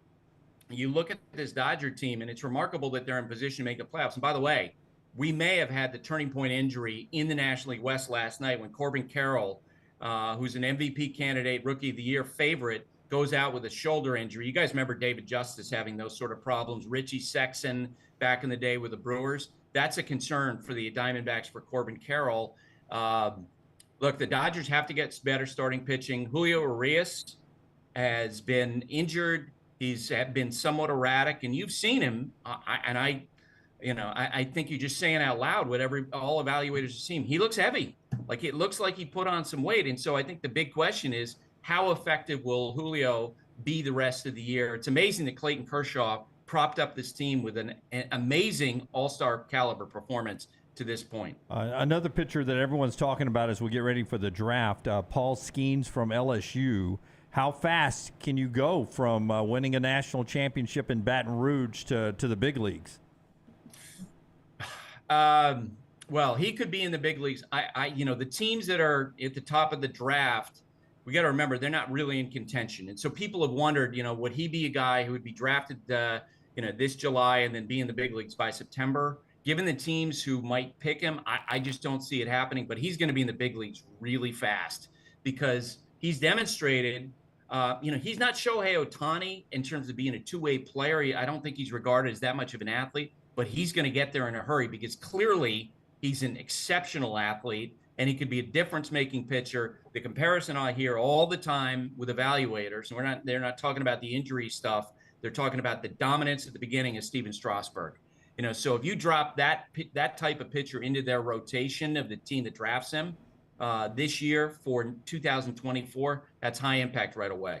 You look at this Dodger team, and it's remarkable that they're in position to make the playoffs. And by the way, we may have had the turning point injury in the National League West last night when Corbin Carroll, who's an MVP candidate, Rookie of the Year favorite, goes out with a shoulder injury. You guys remember David Justice having those sort of problems, Richie Sexson back in the day with the Brewers. That's a concern for the Diamondbacks for Corbin Carroll. Look, the Dodgers have to get better starting pitching. Julio Urias has been injured. He's been somewhat erratic, and you've seen him. I think you're just saying out loud what all evaluators have seen. He looks heavy. Like, it looks like he put on some weight. And so I think the big question is, how effective will Julio be the rest of the year? It's amazing that Clayton Kershaw propped up this team with an amazing all-star caliber performance to this point. Another pitcher that everyone's talking about as we get ready for the draft, Paul Skeens from LSU. How fast can you go from winning a national championship in Baton Rouge to the big leagues? Well, he could be in the big leagues. The teams that are at the top of the draft, we got to remember they're not really in contention. And so people have wondered, would he be a guy who would be drafted, this July and then be in the big leagues by September? Given the teams who might pick him, I just don't see it happening. But he's going to be in the big leagues really fast, because he's demonstrated, he's not Shohei Ohtani in terms of being a two-way player. I don't think he's regarded as that much of an athlete, but he's going to get there in a hurry, because clearly he's an exceptional athlete, and he could be a difference-making pitcher. The comparison I hear all the time with evaluators, and they're not talking about the injury stuff. They're talking about the dominance at the beginning of Steven Strasburg. So if you drop that type of pitcher into their rotation of the team that drafts him this year for 2024, that's high impact right away.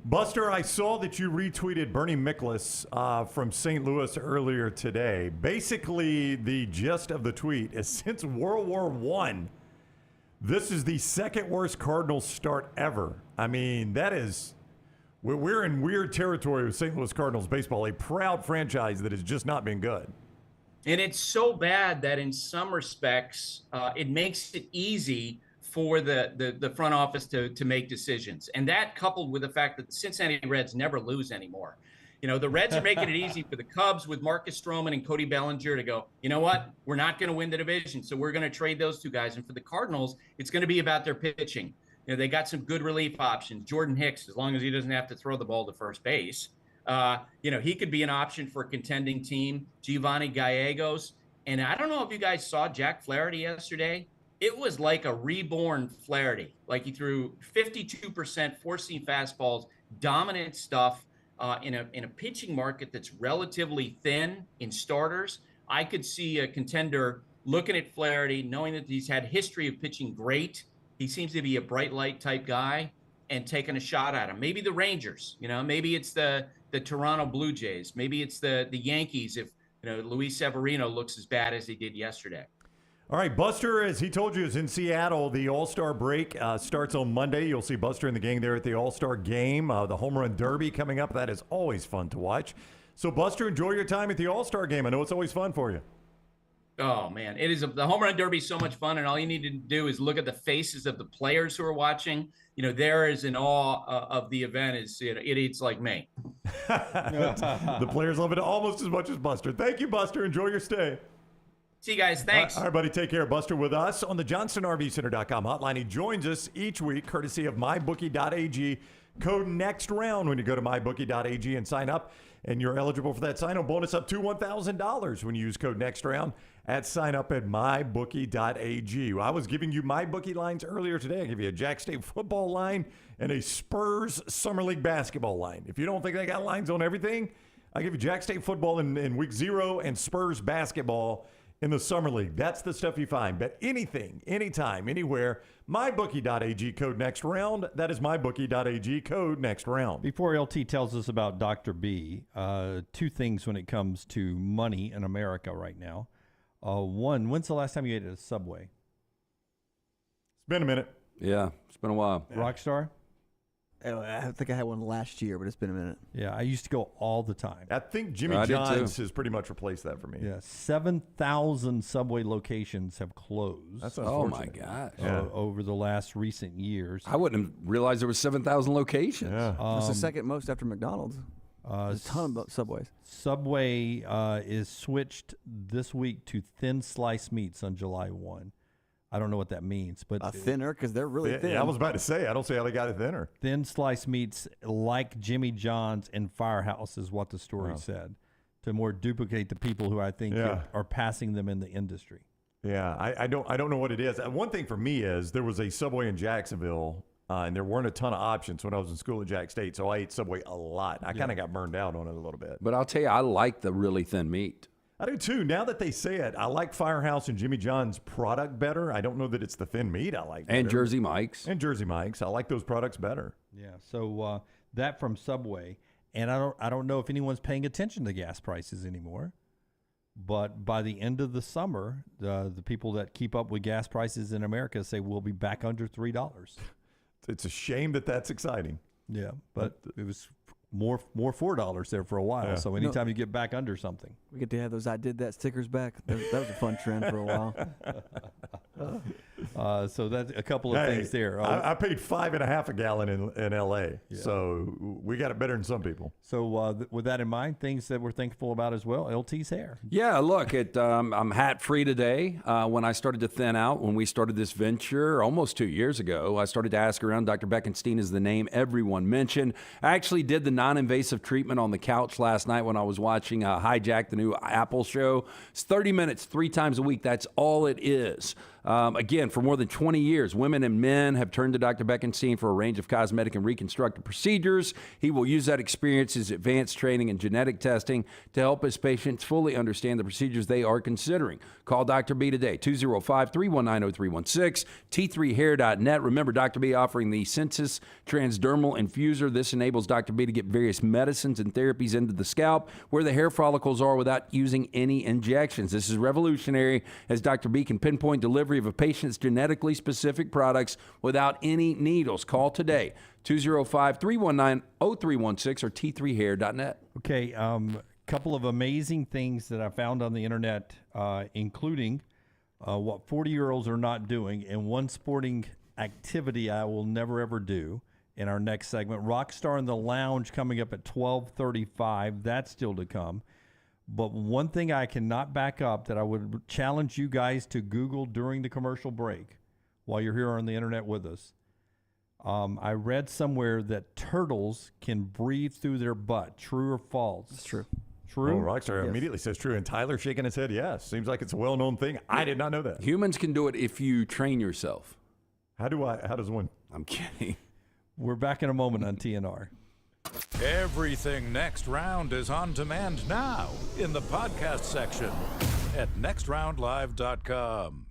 Buster, I saw that you retweeted Bernie Miklasz from St. Louis earlier today. Basically, the gist of the tweet is since World War I, this is the second worst Cardinals start ever. I mean, we're in weird territory with St. Louis Cardinals baseball, a proud franchise that has just not been good. And it's so bad that in some respects, it makes it easy for the front office to make decisions. And that coupled with the fact that the Cincinnati Reds never lose anymore. The Reds are making it easy for the Cubs with Marcus Stroman and Cody Bellinger to go, you know what? We're not going to win the division, so we're going to trade those two guys. And for the Cardinals, it's going to be about their pitching. They got some good relief options. Jordan Hicks, as long as he doesn't have to throw the ball to first base, he could be an option for a contending team. Giovanni Gallegos. And I don't know if you guys saw Jack Flaherty yesterday. It was like a reborn Flaherty. Like he threw 52% four-seam fastballs, dominant stuff in a pitching market that's relatively thin in starters. I could see a contender looking at Flaherty, knowing that he's had history of pitching great. He seems to be a bright light type guy, and taking a shot at him. Maybe the Rangers, maybe it's the Toronto Blue Jays. Maybe it's the Yankees if, Luis Severino looks as bad as he did yesterday. All right, Buster, as he told you, is in Seattle. The All-Star break starts on Monday. You'll see Buster and the gang there at the All-Star game. The Home Run Derby coming up. That is always fun to watch. So, Buster, enjoy your time at the All-Star game. I know it's always fun for you. Oh, man. The Home Run Derby is so much fun, and all you need to do is look at the faces of the players who are watching. There is in awe of the event is idiots like me. The players love it almost as much as Buster. Thank you, Buster. Enjoy your stay. See you guys. Thanks. All right, buddy. Take care. Buster with us on the JohnstonRVCenter.com hotline. He joins us each week courtesy of MyBookie.ag. Code NEXTROUND when you go to MyBookie.ag and sign up. And you're eligible for that sign-up bonus up to $1,000 when you use code NEXTROUND at sign up at MyBookie.ag. I was giving you MyBookie lines earlier today. I give you a Jack State football line and a Spurs Summer League basketball line. If you don't think they got lines on everything, I give you Jack State football in week 0 and Spurs basketball in the Summer League. That's the stuff you find. Bet anything, anytime, anywhere. MyBookie.ag, code NEXTROUND. That is MyBookie.ag, code NEXTROUND. Before LT tells us about Dr. B, two things when it comes to money in America right now. One, when's the last time you ate at a Subway? It's been a minute. Yeah, it's been a while. Yeah. Rockstar? I think I had one last year, but it's been a minute. Yeah, I used to go all the time. I think Jimmy John's has pretty much replaced that for me. Yeah, 7,000 Subway locations have closed. That's unfortunate. Oh, my gosh. Over the last recent years. I wouldn't have realized there were 7,000 locations. Yeah. That's the second most after McDonald's. There's a ton of Subways. Subway is switched this week to thin sliced meats on July 1. I don't know what that means, but thinner because they're really thin. Yeah, I was about to say, I don't see how they got it thinner. Thin sliced meats like Jimmy John's and Firehouse is what the story said, to more duplicate the people who I think are passing them in the industry. Yeah, I don't know what it is. One thing for me is there was a Subway in Jacksonville, and there weren't a ton of options when I was in school at Jack State, so I ate Subway a lot. I kind of got burned out on it a little bit. But I'll tell you, I like the really thin meat. I do too. Now that they say it, I like Firehouse and Jimmy John's product better. I don't know that it's the thin meat I like better. And Jersey Mike's. And Jersey Mike's. I like those products better. Yeah. So that from Subway, and I don't know if anyone's paying attention to gas prices anymore. But by the end of the summer, the people that keep up with gas prices in America say we'll be back under $3. It's a shame that that's exciting. Yeah, but it was more $4 there for a while. Yeah. So anytime you get back under something. We get to have those I Did That stickers back. That was a fun trend for a while. So that's a couple of things there. I paid $5.50 a gallon in L.A., so we got it better than some people. So with that in mind, things that we're thankful about as well, LT's hair. Yeah, look, I'm hat-free today. When I started to thin out, when we started this venture almost 2 years ago, I started to ask around. Dr. Beckenstein is the name everyone mentioned. I actually did the non-invasive treatment on the couch last night when I was watching Hijack, the new Apple show. It's 30 minutes, 3 times a week. That's all it is. Again, for more than 20 years, women and men have turned to Dr. Beckenstein for a range of cosmetic and reconstructive procedures. He will use that experience, his advanced training and genetic testing to help his patients fully understand the procedures they are considering. Call Dr. B today, 205-319-0316, t3hair.net. Remember, Dr. B offering the Sensus Transdermal Infuser. This enables Dr. B to get various medicines and therapies into the scalp where the hair follicles are without using any injections. This is revolutionary, as Dr. B can pinpoint delivery of a patient's genetically specific products without any needles. Call today, 205-319-0316 or t3hair.net. Okay, couple of amazing things that I found on the internet, including what 40-year-olds are not doing, and one sporting activity I will never, ever do in our next segment. Rockstar in the Lounge coming up at 12:35. That's still to come. But one thing I cannot back up that I would challenge you guys to Google during the commercial break while you're here on the internet with us. I read somewhere that turtles can breathe through their butt. True or false? It's true. True? Oh, Rockstar Yes. immediately says true, and Tyler shaking his head yes. Seems like it's a well-known thing. I did not know that. Humans can do it if you train yourself. How does one? I'm kidding. We're back in a moment on TNR. Everything Next Round is on demand now in the podcast section at nextroundlive.com.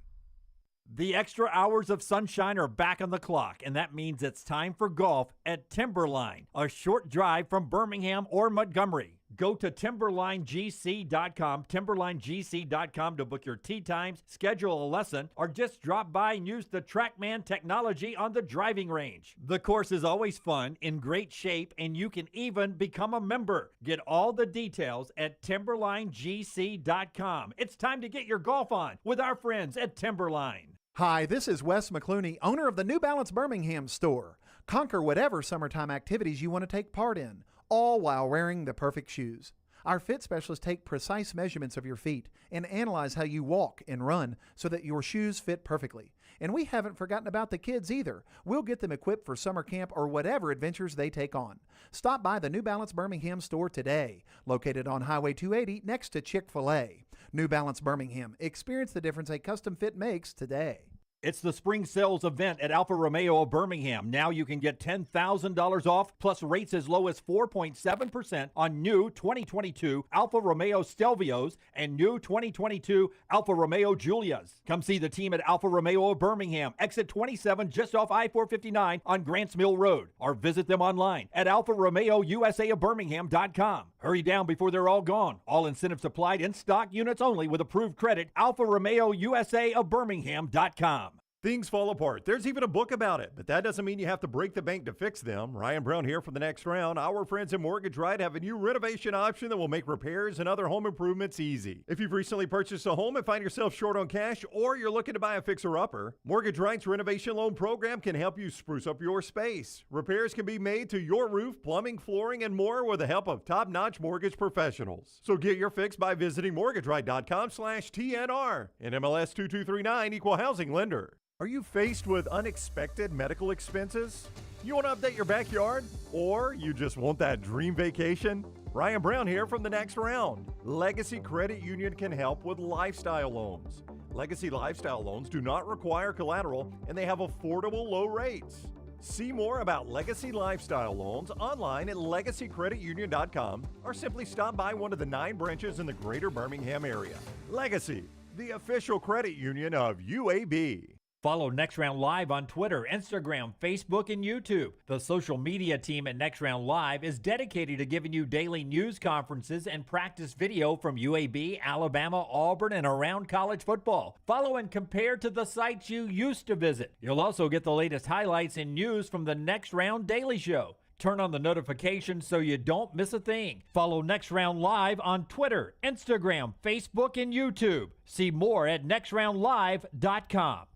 The extra hours of sunshine are back on the clock, and that means it's time for golf at Timberline, a short drive from Birmingham or Montgomery. Go to timberlinegc.com, timberlinegc.com to book your tee times, schedule a lesson, or just drop by and use the TrackMan technology on the driving range. The course is always fun, in great shape, and you can even become a member. Get all the details at timberlinegc.com. It's time to get your golf on with our friends at Timberline. Hi, this is Wes McClooney, owner of the New Balance Birmingham store. Conquer whatever summertime activities you want to take part in, all while wearing the perfect shoes. Our fit specialists take precise measurements of your feet and analyze how you walk and run so that your shoes fit perfectly. And we haven't forgotten about the kids either. We'll get them equipped for summer camp or whatever adventures they take on. Stop by the New Balance Birmingham store today, located on Highway 280 next to Chick-fil-A. New Balance Birmingham. Experience the difference a custom fit makes today. It's the spring sales event at Alfa Romeo of Birmingham. Now you can get $10,000 off, plus rates as low as 4.7% on new 2022 Alfa Romeo Stelvios and new 2022 Alfa Romeo Giulias. Come see the team at Alfa Romeo of Birmingham, exit 27 just off I-459 on Grants Mill Road, or visit them online at alfaromeousa of Birmingham.com. Hurry down before they're all gone. All incentives applied, in stock units only with approved credit. Alfa Romeo USA of Birmingham.com. Things fall apart. There's even a book about it, but that doesn't mean you have to break the bank to fix them. Ryan Brown here for the Next Round. Our friends at Mortgage Right have a new renovation option that will make repairs and other home improvements easy. If you've recently purchased a home and find yourself short on cash, or you're looking to buy a fixer-upper, Mortgage Right's renovation loan program can help you spruce up your space. Repairs can be made to your roof, plumbing, flooring, and more with the help of top-notch mortgage professionals. So get your fix by visiting mortgageright.com/TNR. And MLS 2239, Equal Housing Lender. Are you faced with unexpected medical expenses? You want to update your backyard? Or you just want that dream vacation? Ryan Brown here from the Next Round. Legacy Credit Union can help with lifestyle loans. Legacy lifestyle loans do not require collateral, and they have affordable low rates. See more about Legacy lifestyle loans online at legacycreditunion.com, or simply stop by one of the 9 branches in the greater Birmingham area. Legacy, the official credit union of UAB. Follow Next Round Live on Twitter, Instagram, Facebook, and YouTube. The social media team at Next Round Live is dedicated to giving you daily news conferences and practice video from UAB, Alabama, Auburn, and around college football. Follow and compare to the sites you used to visit. You'll also get the latest highlights and news from the Next Round Daily Show. Turn on the notifications so you don't miss a thing. Follow Next Round Live on Twitter, Instagram, Facebook, and YouTube. See more at nextroundlive.com.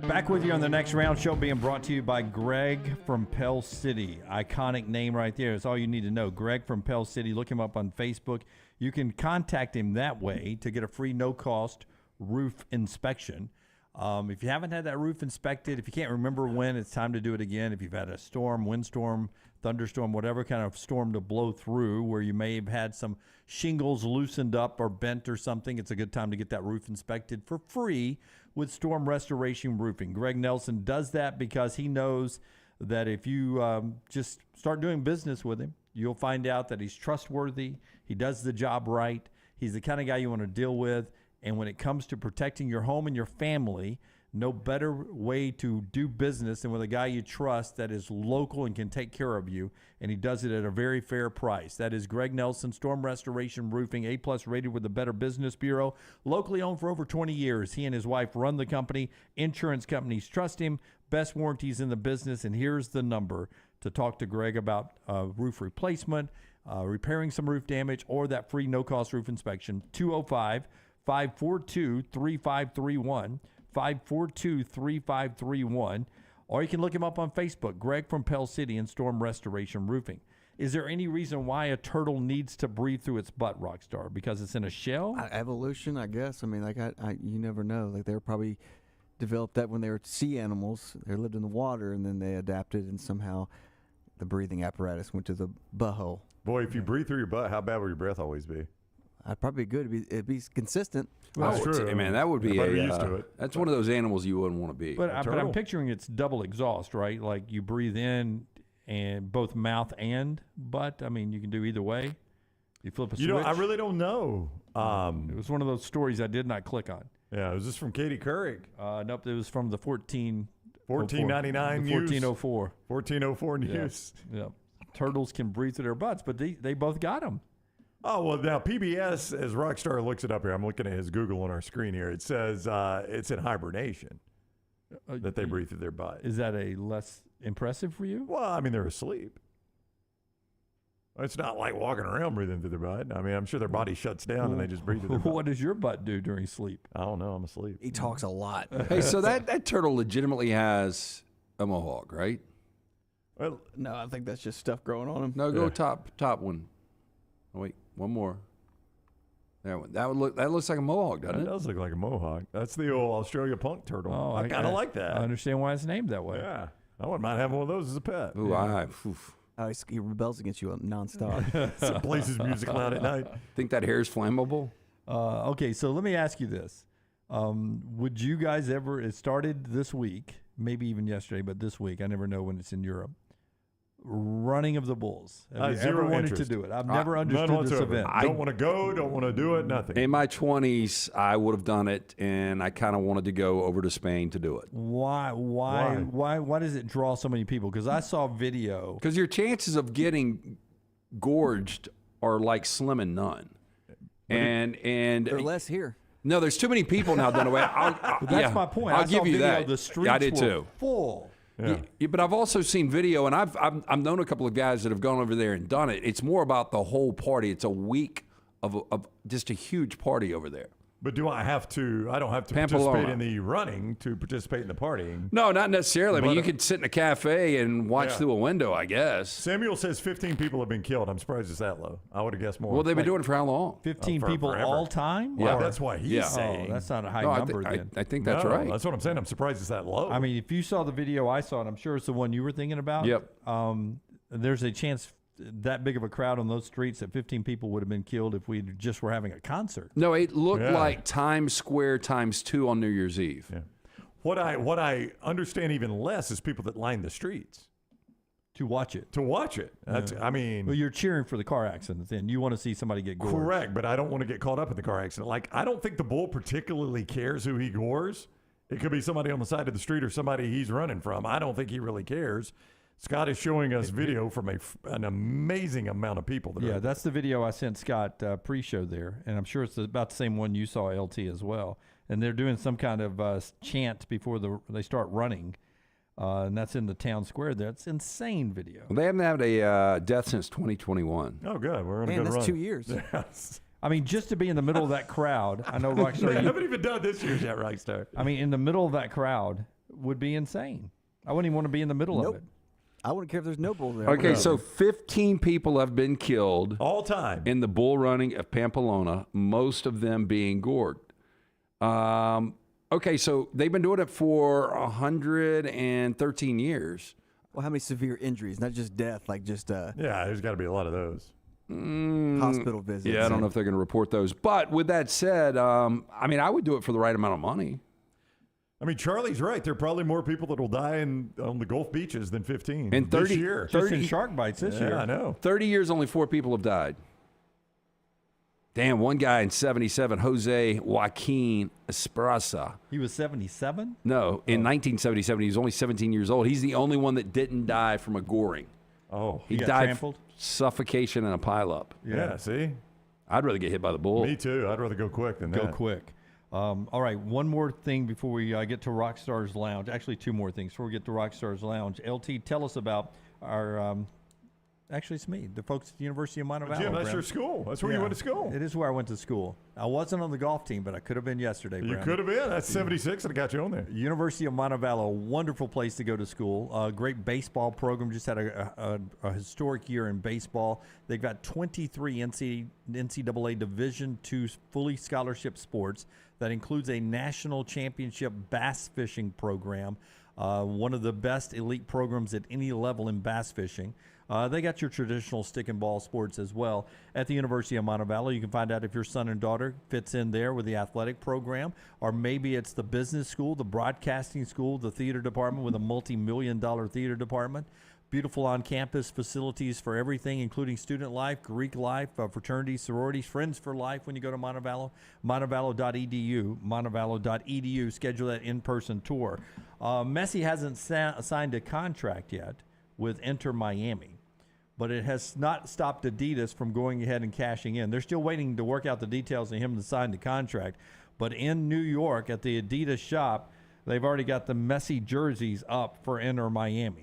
Back with you on the Next Round show, being brought to you by Greg from Pell City. Iconic name right there. It's all you need to know. Greg from Pell City. Look him up on Facebook. You can contact him that way to get a free no-cost roof inspection. If you haven't had that roof inspected, if you can't remember when, it's time to do it again. If you've had a storm, windstorm, thunderstorm, whatever kind of storm to blow through where you may have had some shingles loosened up or bent or something, it's a good time to get that roof inspected for free with Storm Restoration Roofing. Greg Nelson does that because he knows that if you just start doing business with him, you'll find out that he's trustworthy. He does the job right. He's the kind of guy you want to deal with. And when it comes to protecting your home and your family, no better way to do business than with a guy you trust that is local and can take care of you. And he does it at a very fair price. That is Greg Nelson, Storm Restoration Roofing, A+ rated with the Better Business Bureau. Locally owned for over 20 years. He and his wife run the company. Insurance companies trust him. Best warranties in the business. And here's the number to talk to Greg about roof replacement, repairing some roof damage, or that free no-cost roof inspection. 205-542-3531. 542-3531, or you can look him up on Facebook, Greg from Pell City and Storm Restoration Roofing. Is there any reason why a turtle needs to breathe through its butt, Rockstar? Because it's in a shell? Evolution, I guess. I mean, like you never know. Like they were probably developed that when they were sea animals. They lived in the water, and then they adapted, and somehow the breathing apparatus went to the butthole. Boy, if you breathe through your butt, how bad will your breath always be? I'd probably be good. It'd be consistent. That's true. Man, that would be used to it. That's one of those animals you wouldn't want to be. But I'm picturing it's double exhaust, right? Like you breathe in and both mouth and butt. I mean, you can do either way. You flip a switch. I really don't know. It was one of those stories I did not click on. Yeah, was this from Katie Couric? Nope, it was from the 1499 news. 1404. 1404 news. Yeah. Turtles can breathe through their butts, but they both got them. Oh, well, now PBS, as Rockstar looks it up here, I'm looking at his Google on our screen here. It says it's in hibernation that they breathe through their butt. Is that a less impressive for you? Well, I mean, they're asleep. It's not like walking around breathing through their butt. I mean, I'm sure their body shuts down and they just breathe through their butt. What does your butt do during sleep? I don't know. I'm asleep. He talks a lot. Hey, so that turtle legitimately has a mohawk, right? Well, no, I think that's just stuff growing on him. No, go top one. Oh, wait, one more. That one. That looks like a mohawk, doesn't it? It does look like a mohawk. That's the old Australia punk turtle. Oh, I kind of like that. I understand why it's named that way. Yeah, I wouldn't mind having one of those as a pet. Ooh, he rebels against you nonstop. Some places music loud at night. Think that hair is flammable? Okay, so let me ask you this: would you guys ever? It started this week, maybe even yesterday, but this week. I never know when it's in Europe. Running of the bulls. Have you ever wanted interest. to do it? I've never understood this event. I don't want to go, don't want to do it, nothing. In my 20s, I would have done it, and I kind of wanted to go over to Spain to do it. Why does it draw so many people? Because I saw video. Because your chances of getting gorged are like slim and none. And they're less here. No, there's too many people now, Dunaway. That's my point. I'll give you that. The streets I did were too. Full. Yeah, but I've also seen video, and I've known a couple of guys that have gone over there and done it. It's more about the whole party. It's a week of just a huge party over there. But do I have to? I don't have to participate in the running to participate in the partying. No, not necessarily. I mean, you could sit in a cafe and watch through a window, I guess. Samuel says 15 people have been killed. I'm surprised it's that low. I would have guessed more. Well, they've been doing it for how long? 15 people forever. All time? Yeah, that's why he's saying. Oh, that's not a high number then. I think that's right. That's what I'm saying. I'm surprised it's that low. I mean, if you saw the video I saw, and I'm sure it's the one you were thinking about. Yep. There's a chance that big of a crowd on those streets that 15 people would have been killed if we just were having a concert. No, it looked like Times Square times 2 on New Year's Eve. Yeah. What I understand even less is people that line the streets to watch it. That's, I mean, well, you're cheering for the car accident. Then you want to see somebody get gored. Correct, but I don't want to get caught up in the car accident. Like, I don't think the bull particularly cares who he gores. It could be somebody on the side of the street or somebody he's running from. I don't think he really cares. Scott is showing us video from an amazing amount of people. That's the video I sent Scott pre-show there, and I'm sure it's about the same one you saw, LT, as well. And they're doing some kind of chant before they start running, and that's in the town square there. It's insane video. Well, they haven't had a death since 2021. Oh, good. We're on a good run. That's 2 years. Yes. I mean, just to be in the middle of that crowd, I know Rockstar. They haven't even done this year yet, Rockstar. I mean, in the middle of that crowd would be insane. I wouldn't even want to be in the middle of it. I wouldn't care if there's no bull there. Okay, so 15 people have been killed all time in the bull running of Pamplona, most of them being gored. Okay, so they've been doing it for 113 years. Well, how many severe injuries? Not just death, like just Yeah, there's got to be a lot of those. Hospital visits. Yeah, I don't know if they're going to report those. But with that said, I mean, I would do it for the right amount of money. I mean, Charlie's right. There are probably more people that will die on the Gulf beaches than 15 In this year. Just in shark bites this year. I know. 30 years, only 4 people have died. Damn, one guy in 77, Jose Joaquin Esparza. He was 77? No, in 1977, he was only 17 years old. He's the only one that didn't die from a goring. Oh, he got died trampled? Suffocation and a pileup. Yeah, see? I'd rather get hit by the bull. Me too. I'd rather go quick than that. Go quick. All right, one more thing before we get to Rockstar's Lounge. Actually, 2 more things before we get to Rockstar's Lounge. LT, tell us about our actually, it's me, the folks at the University of Montevallo. Jim, that's your school. That's where you went to school. It is where I went to school. I wasn't on the golf team, but I could have been yesterday. You Brandon. could have been. That's 76 and I got you on there. University of Montevallo, wonderful place to go to school. Great baseball program. Just had a historic year in baseball. They've got 23 NCAA Division II fully scholarship sports. That includes a national championship bass fishing program, one of the best elite programs at any level in bass fishing. They got your traditional stick and ball sports as well at the University of Montevallo. You can find out if your son and daughter fits in there with the athletic program, or maybe it's the business school, the broadcasting school, the theater department with a multi-million-dollar theater department. Beautiful on-campus facilities for everything, including student life, Greek life, fraternities, sororities, friends for life when you go to Montevallo. Montevallo.edu, Montevallo.edu. Schedule that in-person tour. Messi hasn't signed a contract yet with Inter Miami, but it has not stopped Adidas from going ahead and cashing in. They're still waiting to work out the details of him to sign the contract. But in New York at the Adidas shop, they've already got the Messi jerseys up for Inter Miami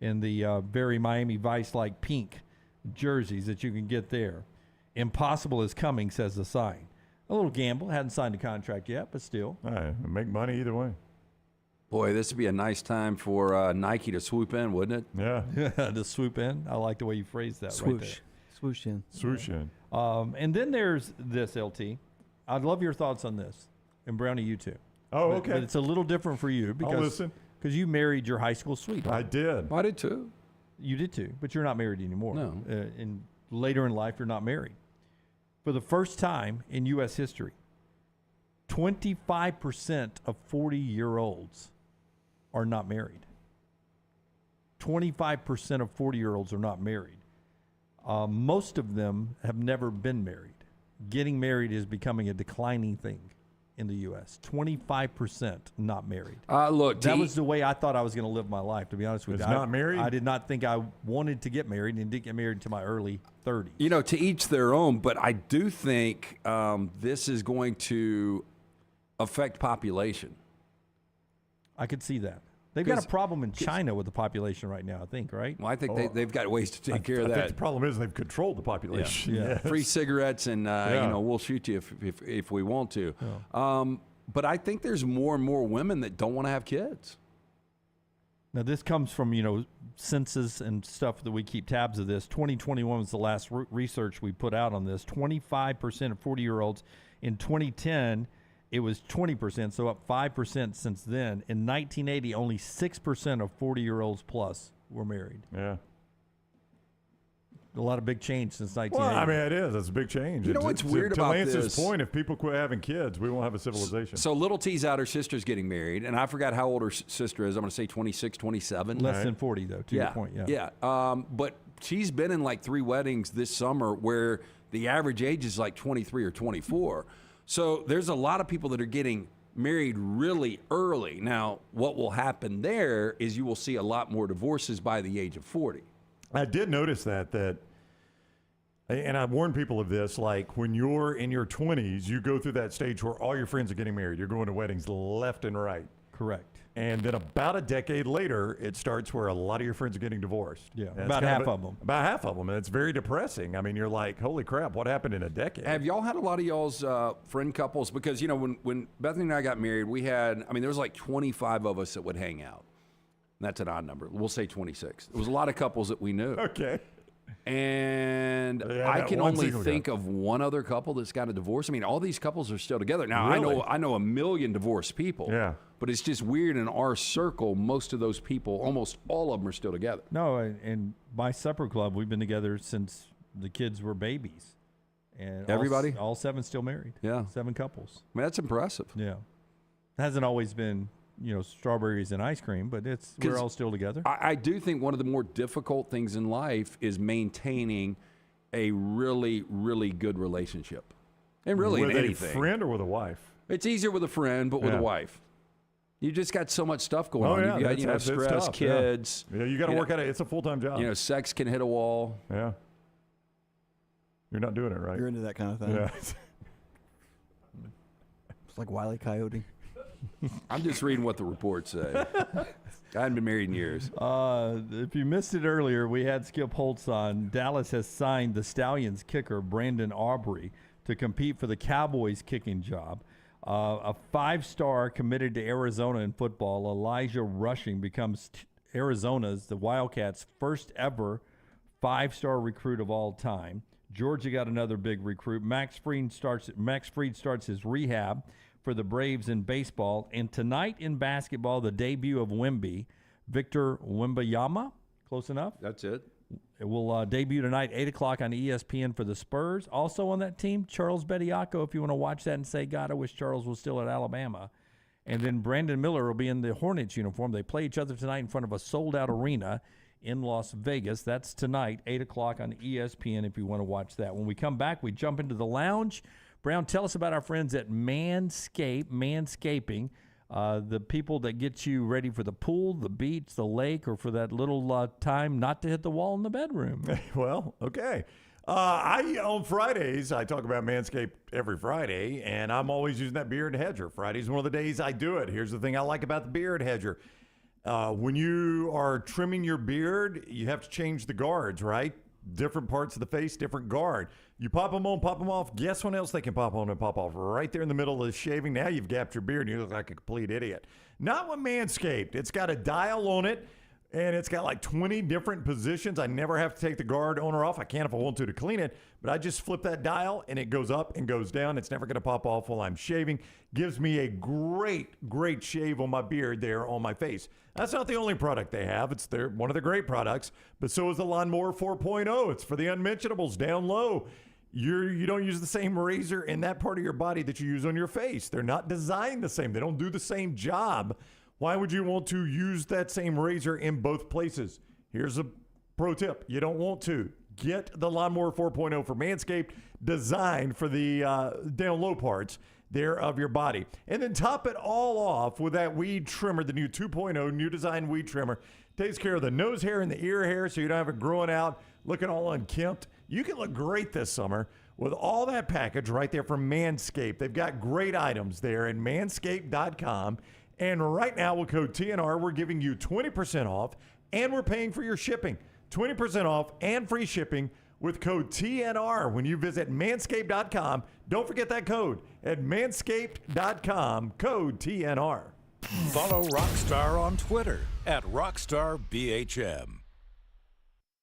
in the very Miami Vice-like pink jerseys that you can get there. Impossible is coming, says the sign. A little gamble. Hadn't signed a contract yet, but still. All right, make money either way. Boy, this would be a nice time for Nike to swoop in, wouldn't it? Yeah. To swoop in. I like the way you phrased that right there. Swoosh in. Swoosh in. And then there's this, LT. I'd love your thoughts on this. And Brownie, you too. Oh, But okay. it's a little different for you I'll listen. because you married your high school sweetheart. I did. I did too. You did too, but you're not married anymore. No. And later in life, you're not married. For the first time in U.S. history, 25% of 40-year-olds are not married. 25% of 40-year-olds are not married. Most of them have never been married. Getting married is becoming a declining thing in the U.S. 25% not married. Look, that was the way I thought I was going to live my life, to be honest with you. Not married? I did not think I wanted to get married and didn't get married until my early 30s. You know, to each their own, but I do think this is going to affect population. I could see that. They've got a problem in China with the population right now, I think, right? Well, I think they've got ways to take care of I that. think the problem is they've controlled the population. Yeah. Yes. Free cigarettes and, we'll shoot you if we want to. Yeah. But I think there's more and more women that don't want to have kids. Now, this comes from, census and stuff that we keep tabs of this. 2021 was the last research we put out on this. 25% of 40-year-olds. In 2010, it was 20%, so up 5% since then. In 1980, only 6% of 40-year-olds plus were married. Yeah. A lot of big change since 1980. Well, I mean, it is. It's a big change. You know what's weird about Lance's this? point, if people quit having kids, we won't have a civilization. So Little T's out, her sister's getting married, and I forgot how old her sister is. I'm going to say 26, 27. Less than 40, though, to your point, Yeah. But she's been in like 3 weddings this summer where the average age is like 23 or 24. So there's a lot of people that are getting married really early. Now, what will happen there is you will see a lot more divorces by the age of 40. I did notice that, and I warn people of this, like when you're in your 20s, you go through that stage where all your friends are getting married. You're going to weddings left and right. Correct. And then about a decade later, it starts where a lot of your friends are getting divorced. Yeah, And about half of them. About half of them. And it's very depressing. I mean, you're like, holy crap, what happened in a decade? Have y'all had a lot of y'all's friend couples? Because, when Bethany and I got married, there was like 25 of us that would hang out. And that's an odd number. We'll say 26. There was a lot of couples that we knew. Okay. And Yeah, I that can one only single think guy. of one other couple that's got a divorce. I mean, all these couples are still together. Now, Really? I know a million divorced people. Yeah. But it's just weird in our circle, most of those people, almost all of them are still together. No, and my supper club, we've been together since the kids were babies. And Everybody? all 7 still married. Yeah. 7 couples. I mean, that's impressive. Yeah. It hasn't always been, strawberries and ice cream, but we're all still together. I do think one of the more difficult things in life is maintaining a really, really good relationship. And really with in anything. a friend or with a wife? It's easier with a friend, but with Yeah. a wife. You just got so much stuff going on. Yeah, You've got, that's stress, tough, kids. Yeah, you got to work at it. It's a full-time job. Sex can hit a wall. Yeah. You're not doing it right. You're into that kind of thing. Yeah. It's like Wile E. Coyote. I'm just reading what the reports say. I hadn't been married in years. If you missed it earlier, we had Skip Holtz on. Dallas has signed the Stallions kicker, Brandon Aubrey, to compete for the Cowboys kicking job. A 5-star committed to Arizona in football, Elijah Rushing, becomes Arizona's, the Wildcats' first ever 5-star recruit of all time. Georgia got another big recruit. Max Fried starts his rehab for the Braves in baseball. And tonight in basketball, the debut of Wemby, Victor Wembanyama. Close enough? That's it. It will debut tonight, 8 o'clock on ESPN for the Spurs. Also on that team, Charles Bediako, if you want to watch that and say, God, I wish Charles was still at Alabama. And then Brandon Miller will be in the Hornets uniform. They play each other tonight in front of a sold-out arena in Las Vegas. That's tonight, 8 o'clock on ESPN if you want to watch that. When we come back, we jump into the lounge. Brown, tell us about our friends at Manscaping, the people that get you ready for the pool, the beach, the lake, or for that little time not to hit the wall in the bedroom. Well, okay. On Fridays, I talk about Manscaped every Friday, and I'm always using that beard hedger. Friday's one of the days I do it. Here's the thing I like about the beard hedger. When you are trimming your beard, you have to change the guards, right? Different parts of the face, different guard. You pop them on, pop them off. Guess what else they can pop on and pop off? Right there in the middle of the shaving. Now you've gapped your beard and you look like a complete idiot. Not with Manscaped. It's got a dial on it, and it's got like 20 different positions. I never have to take the guard on or off. I can if I want to clean it, but I just flip that dial and it goes up and goes down. It's never going to pop off while I'm shaving. Gives me a great shave on my beard there on my face. That's not the only product they have. It's one of the great products, but so is the Lawnmower 4.0. It's for the unmentionables down low. You don't use the same razor in that part of your body that you use on your face. They're not designed the same. They don't do the same job. Why would you want to use that same razor in both places? Here's a pro tip. You don't want to. Get the Lawnmower 4.0 for Manscaped, designed for the down low parts there of your body. And then top it all off with that weed trimmer, the new 2.0 new design weed trimmer. Takes care of the nose hair and the ear hair so you don't have it growing out, looking all unkempt. You can look great this summer with all that package right there from Manscaped. They've got great items there at manscaped.com. And right now with code TNR, we're giving you 20% off, and we're paying for your shipping. 20% off and free shipping with code TNR when you visit manscaped.com. Don't forget that code at manscaped.com, code TNR. Follow Rockstar on Twitter at RockstarBHM.